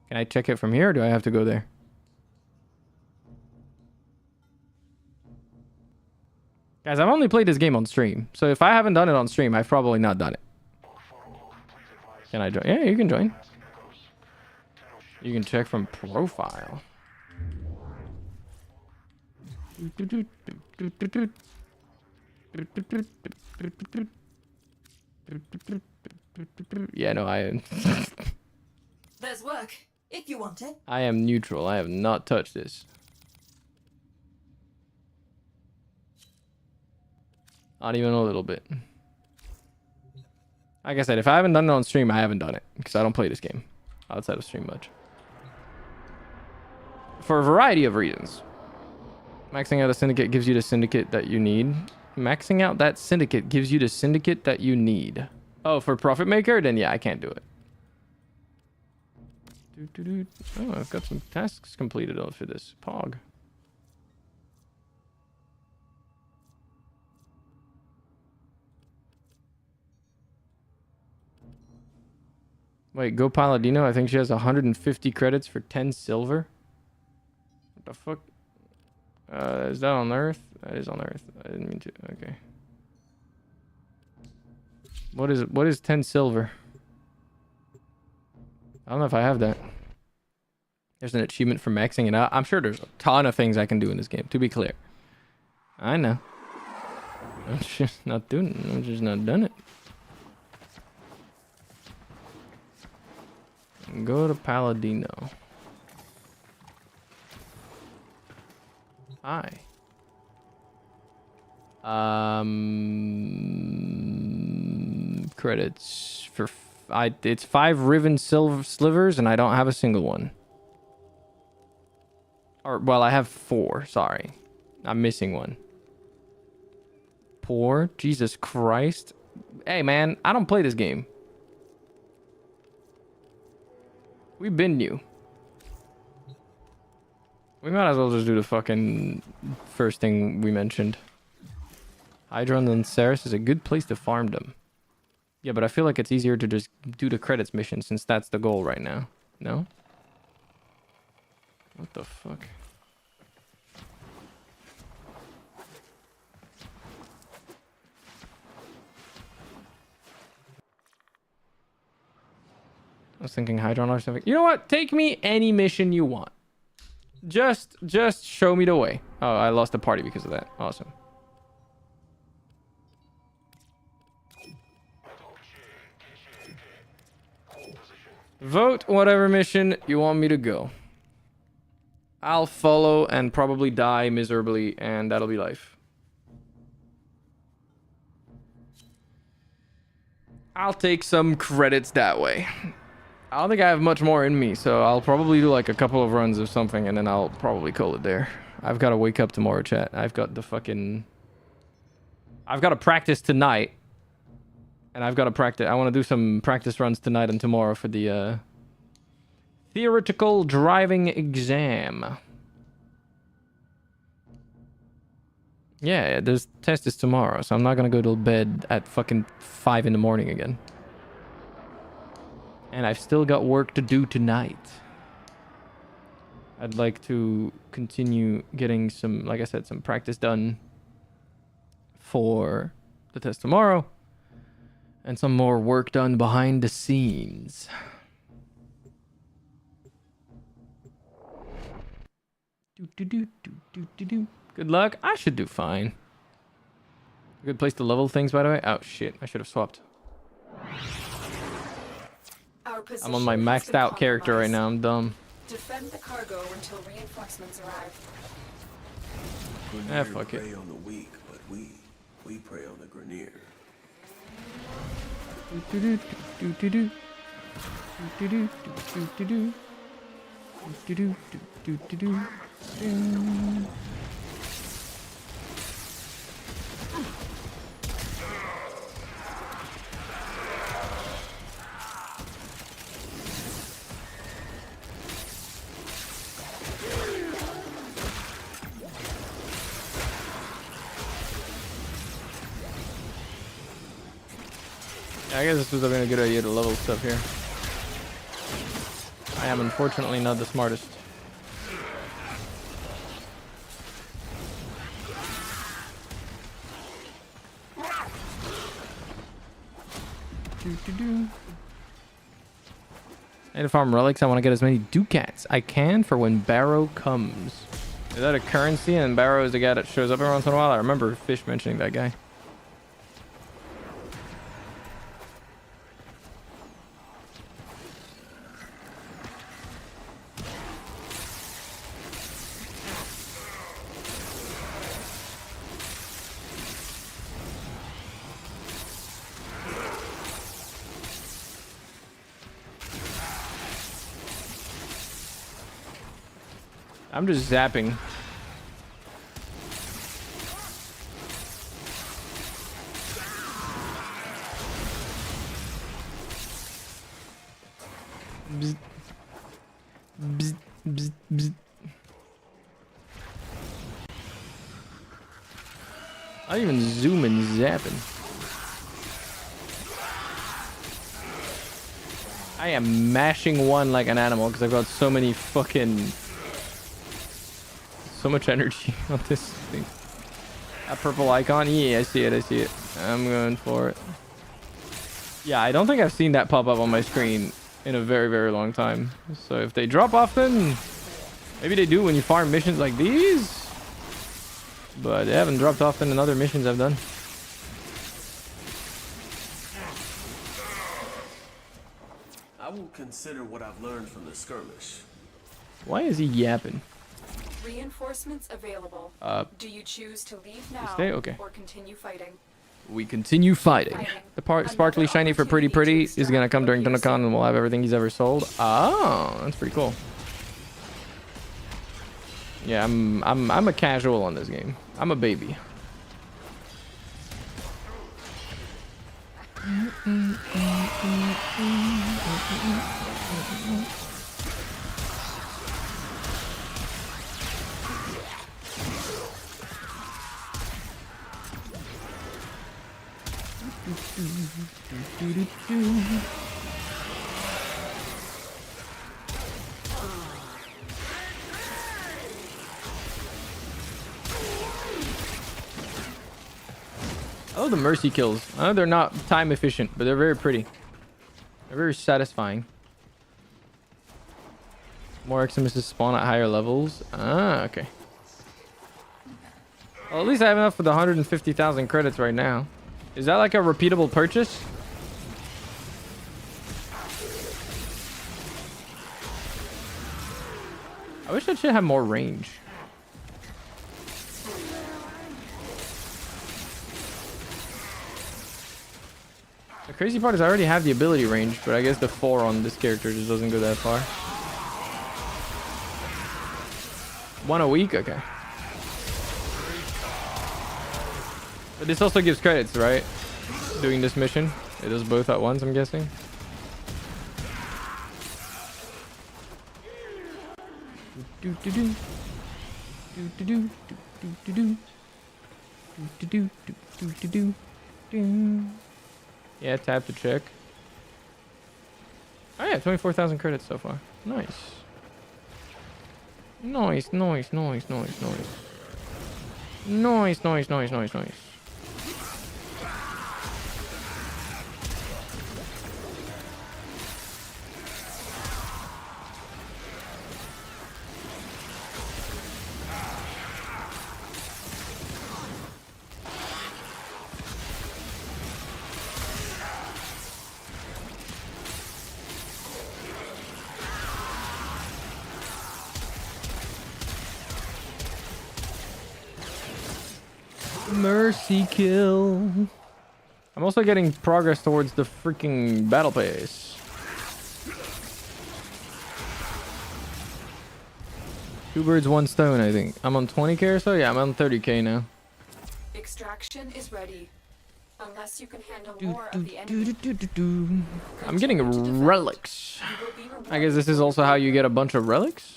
Can I check it from here, or do I have to go there? Guys, I've only played this game on stream. So if I haven't done it on stream, I've probably not done it. Can I join? Yeah, you can join. You can check from profile. Yeah, no, I... does work, if you want it. I am neutral. I have not touched this. Not even a little bit. Like I said, if I haven't done it on stream, I haven't done it. Because I don't play this game outside of stream much. For a variety of reasons. Maxing out a syndicate gives you the syndicate that you need. Maxing out that syndicate gives you the syndicate that you need. Oh, for Profit Maker? Then yeah, I can't do it. Oh, I've got some tasks completed for this. Pog. Wait, Go Paladino? I think she has 150 credits for 10 silver. What the fuck? Is that on Earth? That is on Earth. I didn't mean to. Okay. What is 10 silver? I don't know if I have that. There's an achievement for maxing it out. I'm sure there's a ton of things I can do in this game, to be clear. I know. I'm just not doing it. I'm just not done it. Go to Paladino. Hi. Credits for it's 5 Riven silver slivers and I don't have a single one. Or well, I have 4, sorry. I'm missing one. Poor Jesus Christ. Hey man, I don't play this game. We've been new. We might as well just do the fucking first thing we mentioned. Hydron and Ceres is a good place to farm them. Yeah, but I feel like it's easier to just do the credits mission since that's the goal right now. No? What the fuck? I was thinking Hydron or something. You know what? Take me any mission you want. Just show me the way. Oh, I lost the party because of that. Awesome. Vote whatever mission you want me to go. I'll follow and probably die miserably, and that'll be life. I'll take some credits that way. I don't think I have much more in me, so I'll probably do like a couple of runs of something, and then I'll probably call it there. I've got to wake up tomorrow, chat. I've got to practice tonight. And I've got to practice. I want to do some practice runs tonight and tomorrow for the theoretical driving exam. Yeah, this test is tomorrow, so I'm not going to go to bed at fucking 5 in the morning again. And I've still got work to do tonight. I'd like to continue getting some, like I said, some practice done for the test tomorrow. And some more work done behind the scenes. Good luck. I should do fine. A good place to level things, by the way. Oh, shit. I should have swapped. I'm on my maxed out character right now. I'm dumb. Defend the cargo until reinforcements arrive. Ah, fuck it. Prey on the weak, but we prey on the Grenier. I guess this would have been a good idea to level stuff here. I am unfortunately not the smartest. I need to farm relics. I want to get as many ducats I can for when Barrow comes. Is that a currency? And Barrow is the guy that shows up every once in a while? I remember Fish mentioning that guy. I'm just zapping. Bzz. Bzz, bzz, bzz. I even zoom and zapping. I am mashing one like an animal because I've got so many fucking... so much energy on this thing. That purple icon? Yeah, I see it, I see it. I'm going for it. Yeah, I don't think I've seen that pop up on my screen in a very, very long time. So if they drop often, maybe they do when you farm missions like these. But they haven't dropped often in other missions I've done. I will consider what I've learned from the skirmish. Why is he yapping? Reinforcements available. Do you choose to leave now stay? Okay. or continue fighting? We continue fighting. The part sparkly shiny for pretty is gonna come during TunneCon and we'll have everything he's ever sold. Oh, that's pretty cool. Yeah, I'm a casual on this game. I'm a baby. Oh, the mercy kills. They're not time efficient, but they're very pretty. They're very satisfying. More Eximuses spawn at higher levels. Ah, okay. Well, at least I have enough for the 150,000 credits right now. Is that like a repeatable purchase? I wish that shit had more range. The crazy part is I already have the ability range, but I guess the 4 on this character just doesn't go that far. 1 a week? Okay. But this also gives credits, right? Doing this mission. It does both at once, I'm guessing. Yeah, tap to check. Oh yeah, 24,000 credits so far. Nice. Nice, nice, nice, nice, nice. Nice, nice, nice, nice, nice. Mercy kill. I'm also getting progress towards the freaking battle pass. 2 birds, 1 stone, I think. I'm on 20k or so? Yeah, I'm on 30k now. Extraction is ready. Unless you can handle more of the enemy. I'm getting relics. I guess this is also how you get a bunch of relics.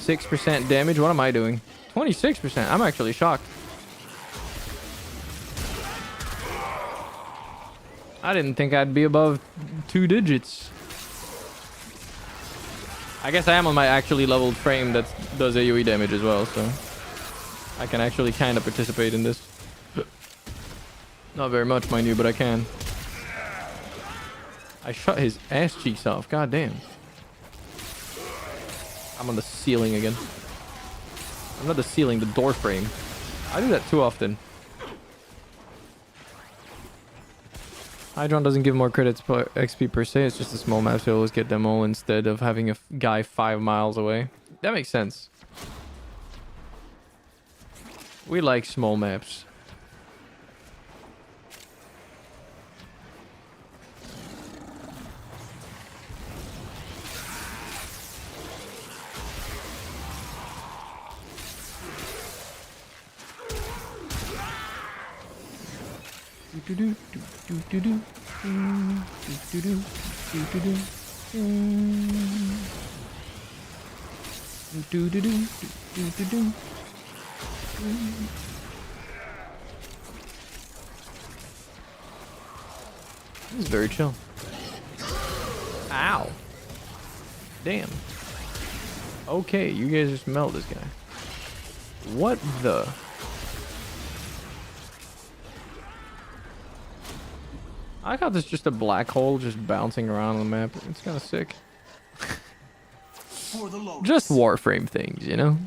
%6 damage. What am I doing? 26%. I'm actually shocked. I didn't think I'd be above 2 digits. I guess I am on my actually leveled frame that does AoE damage as well, so I can actually kind of participate in this. Not very much, mind you, but I can. I shot his ass cheeks off. God damn. I'm on the ceiling again. I'm not the ceiling, the door frame. I do that too often. Hydron doesn't give more credits per XP per se. It's just a small map, so you always get them all instead of having a guy 5 miles away. That makes sense. We like small maps. This is very chill. Ow. Damn. Okay, you guys just melt this guy. What the? I thought this just a black hole just bouncing around on the map. It's kind of sick. Just Warframe things, you know?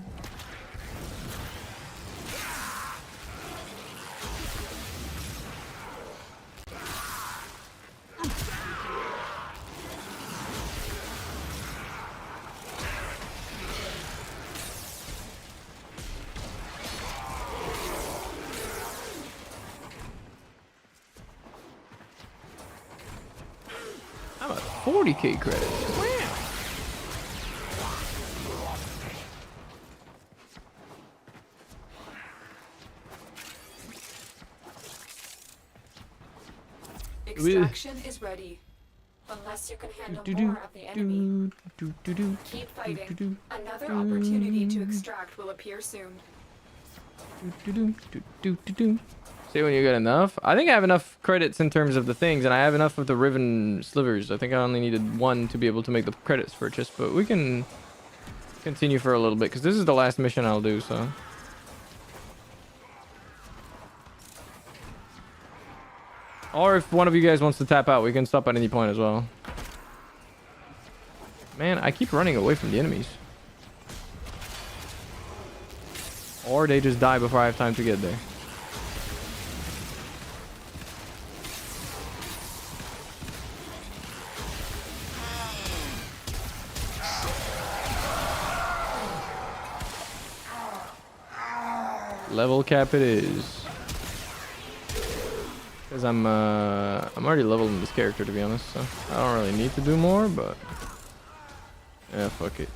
I'm at 40k credits. Wow. Extraction is ready. Unless you can handle more of the enemy. Keep fighting. Another opportunity to extract will appear soon. See when you get enough? I think I have enough credits in terms of the things, and I have enough of the riven slivers. I think I only needed one to be able to make the credits purchase, but we can continue for a little bit, because this is the last mission I'll do, so... Or if one of you guys wants to tap out, we can stop at any point as well. Man, I keep running away from the enemies. Or they just die before I have time to get there. Level cap it is. Because I'm already leveled in this character, to be honest, so I don't really need to do more, but yeah, fuck it.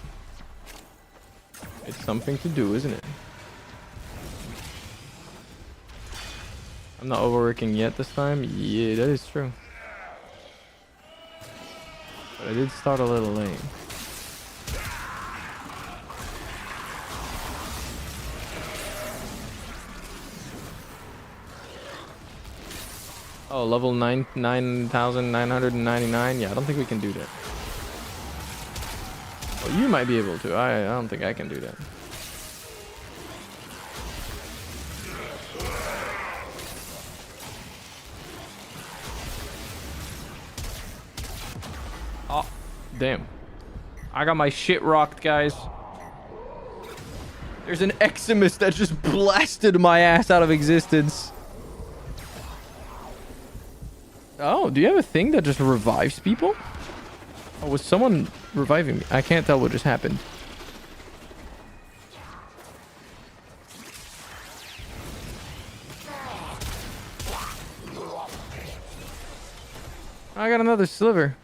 It's something to do, isn't it? I'm not overworking yet this time. Yeah, that is true. But I did start a little late. Oh, level 9,999. Yeah, I don't think we can do that. Well, you might be able to. I don't think I can do that. Oh, damn. I got my shit rocked, guys. There's an Eximus that just blasted my ass out of existence. Oh, do you have a thing that just revives people? Oh, was someone reviving me? I can't tell what just happened. I got another sliver.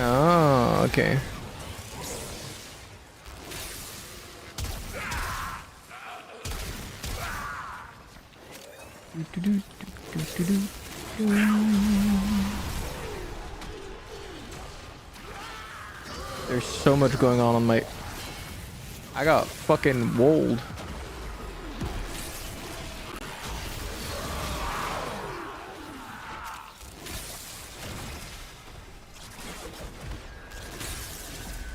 Oh, okay. There's so much going on my... I got fucking walled.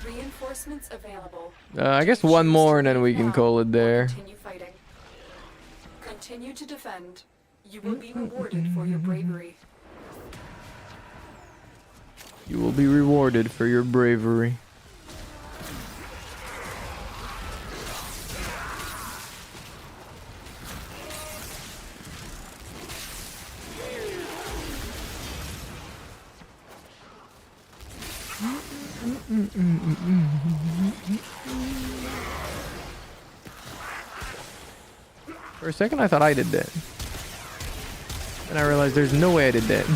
Reinforcements available. I guess one more and then we can call it there. Continue fighting. Continue to defend. You will be rewarded for your bravery. You will be rewarded for your bravery. For a second, I thought I did that. And I realized there's no way I did that.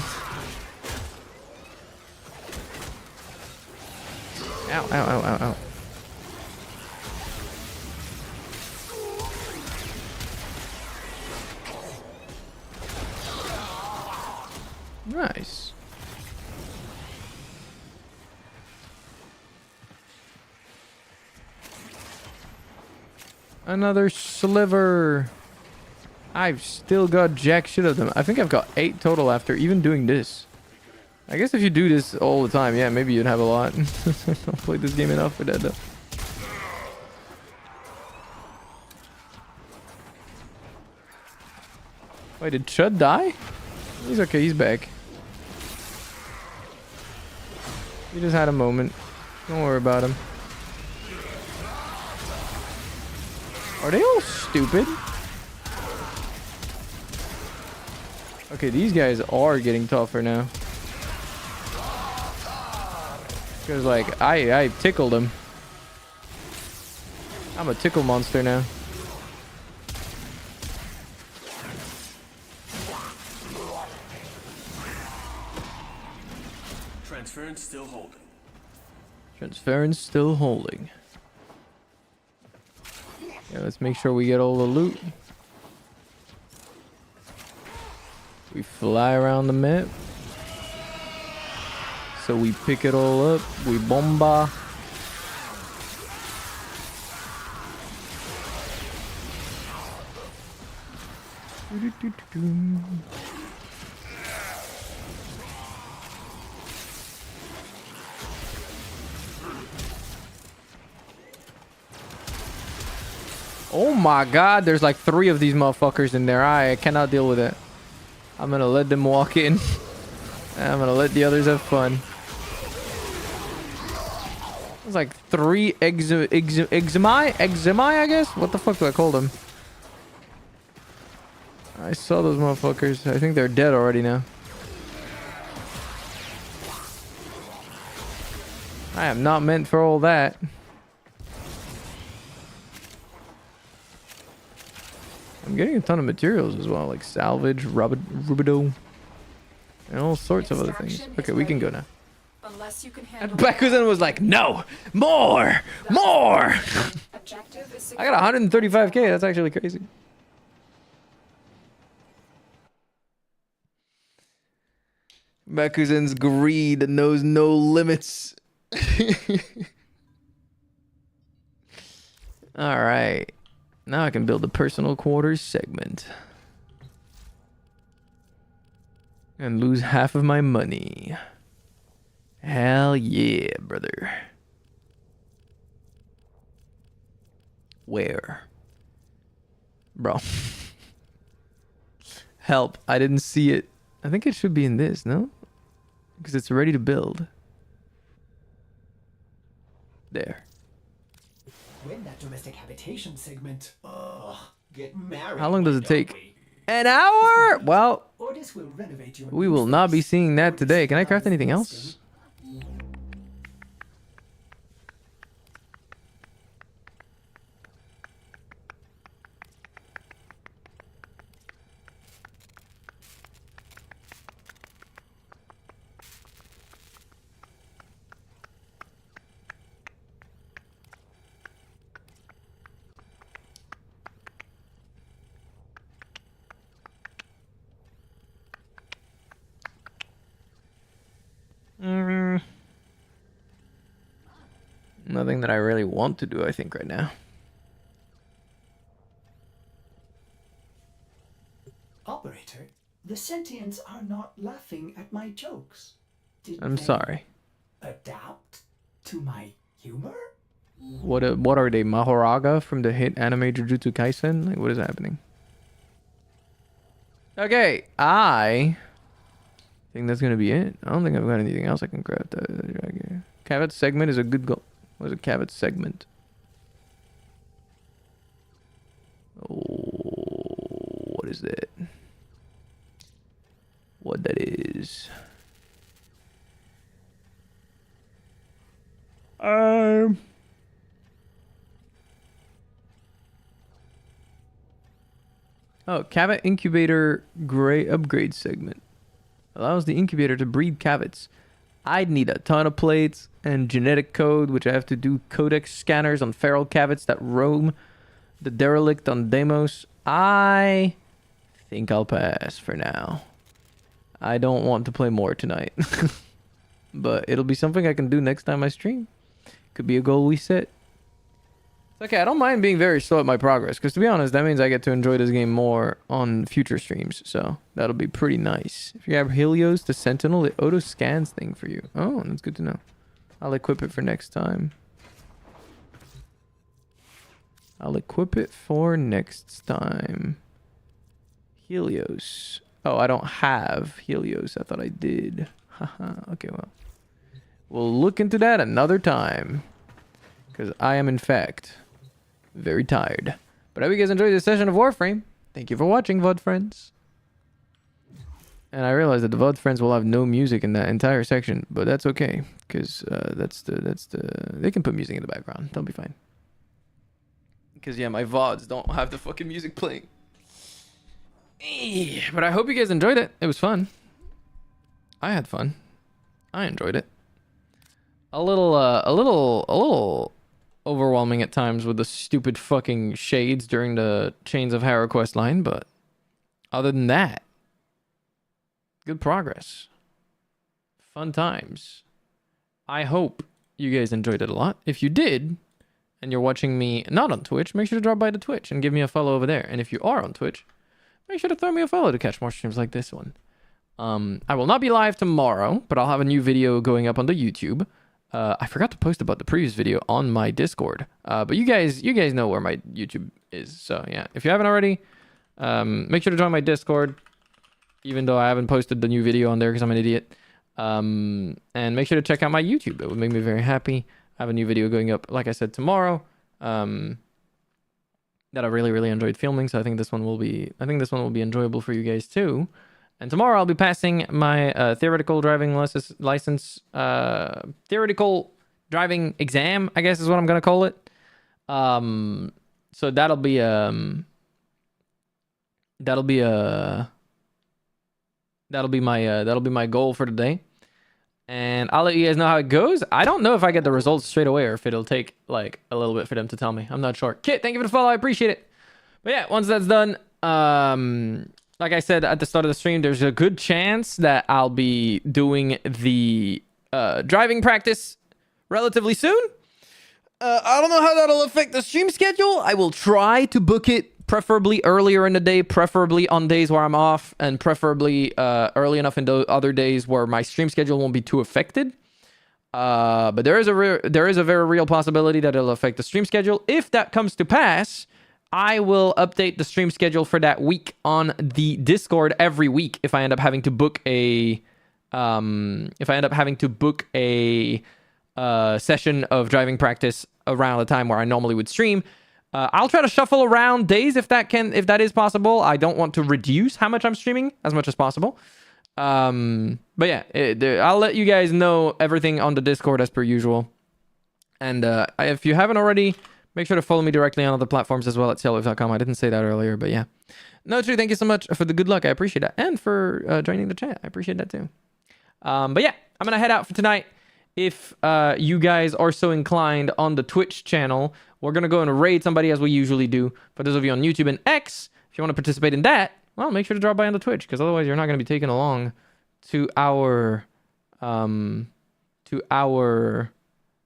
Ow, ow, ow, ow, ow. Nice. Another sliver. I've still got jack shit of them. I think I've got 8 total after even doing this. I guess if you do this all the time, yeah, maybe you'd have a lot. I've played this game enough for that though. Wait, did Chud die? He's okay, he's back. He just had a moment. Don't worry about him. Are they all stupid? Okay, these guys are getting tougher now. Because, like, I tickled him. I'm a tickle monster now. Transference still holding. Transference still holding. Yeah, let's make sure we get all the loot. We fly around the map. So we pick it all up. We bomba. Oh my god, there's like 3 of these motherfuckers in there. I cannot deal with it. I'm gonna let them walk in. I'm gonna let the others have fun. There's like 3 eczemi, I guess? What the fuck do I call them? I saw those motherfuckers. I think they're dead already now. I am not meant for all that. I'm getting a ton of materials as well, like salvage, rubido, and all sorts of other things. Okay, we can go now. Unless you can And handle Bakuzen was like, no, more, more. Objective is I got 135k. That's actually crazy. Bakuzen's greed knows no limits. All right. Now I can build a personal quarters segment. And lose half of my money. Hell yeah, brother. Where? Bro. Help. I didn't see it. I think it should be in this, no? Because it's ready to build. There. When that domestic habitation segment. Ugh. Get married. How long does it take? An hour? Well, Ordis will renovate your we will not be seeing that today. Can I craft anything else? Nothing that I really want to do, I think, right now. Operator, the sentients are not laughing at my jokes. Did I'm they sorry. adapt to my humor? What are they? Mahoraga from the hit anime Jujutsu Kaisen? Like, what is happening? Okay, I think that's gonna be it. I don't think I've got anything else I can craft. Cavett segment is a good goal. What is a Cavett segment? Oh, what is that? What that is? time. Oh, Cavet Incubator Gray Upgrade Segment. Allows the incubator to breed cavets. I'd need a ton of plates and genetic code, which I have to do codex scanners on feral cavets that roam the derelict on Deimos. I think I'll pass for now. I don't want to play more tonight. But it'll be something I can do next time I stream. Could be a goal we set. It's okay, I don't mind being very slow at my progress, because to be honest, that means I get to enjoy this game more on future streams, so that'll be pretty nice. If you have Helios to Sentinel, it auto scans thing for you. Oh, that's good to know. I'll equip it for next time. I'll equip it for next time. Helios. Oh, I don't have Helios. I thought I did. Haha, okay, well. We'll look into that another time. Because I am, in fact, very tired. But I hope you guys enjoyed this session of Warframe. Thank you for watching, VOD friends. And I realize that the VOD friends will have no music in that entire section, but that's okay, because they can put music in the background. They'll be fine. Because yeah, my VODs don't have the fucking music playing. But I hope you guys enjoyed it. It was fun. I had fun. I enjoyed it. A little overwhelming at times with the stupid fucking shades during the Chains of Harrow quest line, but other than that, good progress. Fun times. I hope you guys enjoyed it a lot. If you did, and you're watching me not on Twitch, make sure to drop by the Twitch and give me a follow over there. And if you are on Twitch, make sure to throw me a follow to catch more streams like this one. I will not be live tomorrow, but I'll have a new video going up on the YouTube. I forgot to post about the previous video on my Discord. But you guys know where my YouTube is. So yeah, if you haven't already, make sure to join my Discord. Even though I haven't posted the new video on there because I'm an idiot. And make sure to check out my YouTube. It would make me very happy. I have a new video going up, like I said, tomorrow. That I really enjoyed filming. So I think this one will be enjoyable for you guys too. And tomorrow I'll be passing my theoretical driving license, theoretical driving exam, I guess is what I'm gonna call it. So that'll be my goal for today. And I'll let you guys know how it goes. I don't know if I get the results straight away or if it'll take like a little bit for them to tell me. I'm not sure. Kit, thank you for the follow. I appreciate it. But yeah, once that's done, like I said at the start of the stream, there's a good chance that I'll be doing the driving practice relatively soon. I don't know how that'll affect the stream schedule. I will try to book it preferably earlier in the day, preferably on days where I'm off, and preferably early enough in the other days where my stream schedule won't be too affected. But there is a very real possibility that it'll affect the stream schedule. If that comes to pass, I will update the stream schedule for that week on the Discord every week. If I end up having to book a session of driving practice around the time where I normally would stream. I'll try to shuffle around days if that is possible. I don't want to reduce how much I'm streaming as much as possible. But yeah, I'll let you guys know everything on the Discord as per usual. And if you haven't already, make sure to follow me directly on other platforms as well at sailwave.com. I didn't say that earlier, but yeah. No, true. Thank you so much for the good luck. I appreciate that. And for joining the chat. I appreciate that too. But yeah, I'm going to head out for tonight. If you guys are so inclined on the Twitch channel, we're going to go and raid somebody as we usually do. For those of you on YouTube and X, if you want to participate in that, well, make sure to drop by on the Twitch, because otherwise you're not going to be taken along to our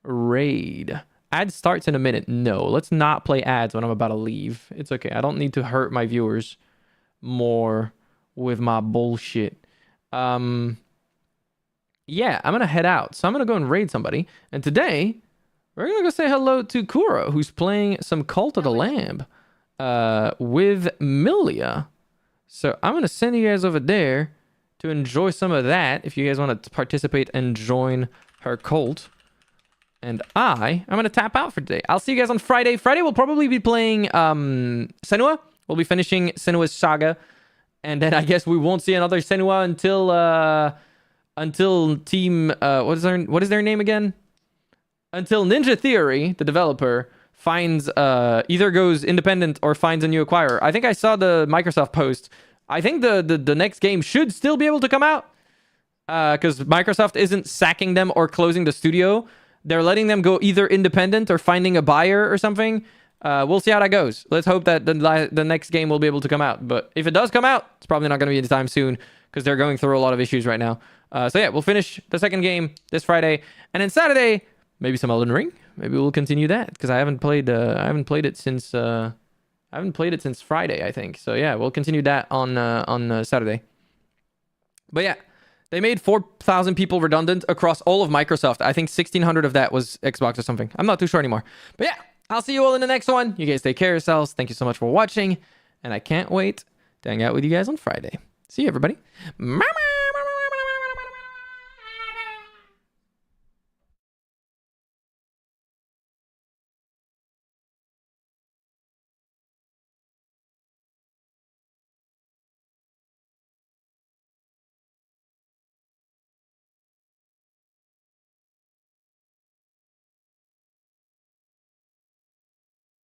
raid. Ad starts in a minute. No, let's not play ads when I'm about to leave. It's okay. I don't need to hurt my viewers more with my bullshit. Yeah, I'm going to head out. So I'm going to go and raid somebody. And today, we're going to go say hello to Kuro, who's playing some Cult of the Lamb with Milia. So I'm going to send you guys over there to enjoy some of that if you guys want to participate and join her cult. And I'm going to tap out for today. I'll see you guys on Friday. Friday we'll probably be playing Senua. We'll be finishing Senua's saga. And then I guess we won't see another Senua until team... what is their name again? until Ninja Theory, the developer, finds either goes independent or finds a new acquirer. I think I saw the Microsoft post. I think the next game should still be able to come out because Microsoft isn't sacking them or closing the studio. They're letting them go either independent or finding a buyer or something. We'll see how that goes. Let's hope that the next game will be able to come out. But if it does come out, it's probably not going to be anytime soon because they're going through a lot of issues right now. So yeah, we'll finish the second game this Friday, and then Saturday maybe some Elden Ring. Maybe we'll continue that because I haven't played it since Friday, I think. So yeah, we'll continue that on Saturday. But yeah, they made 4,000 people redundant across all of Microsoft. I think 1,600 of that was Xbox or something. I'm not too sure anymore. But yeah, I'll see you all in the next one. You guys take care of yourselves. Thank you so much for watching, and I can't wait to hang out with you guys on Friday. See you, everybody. Mama!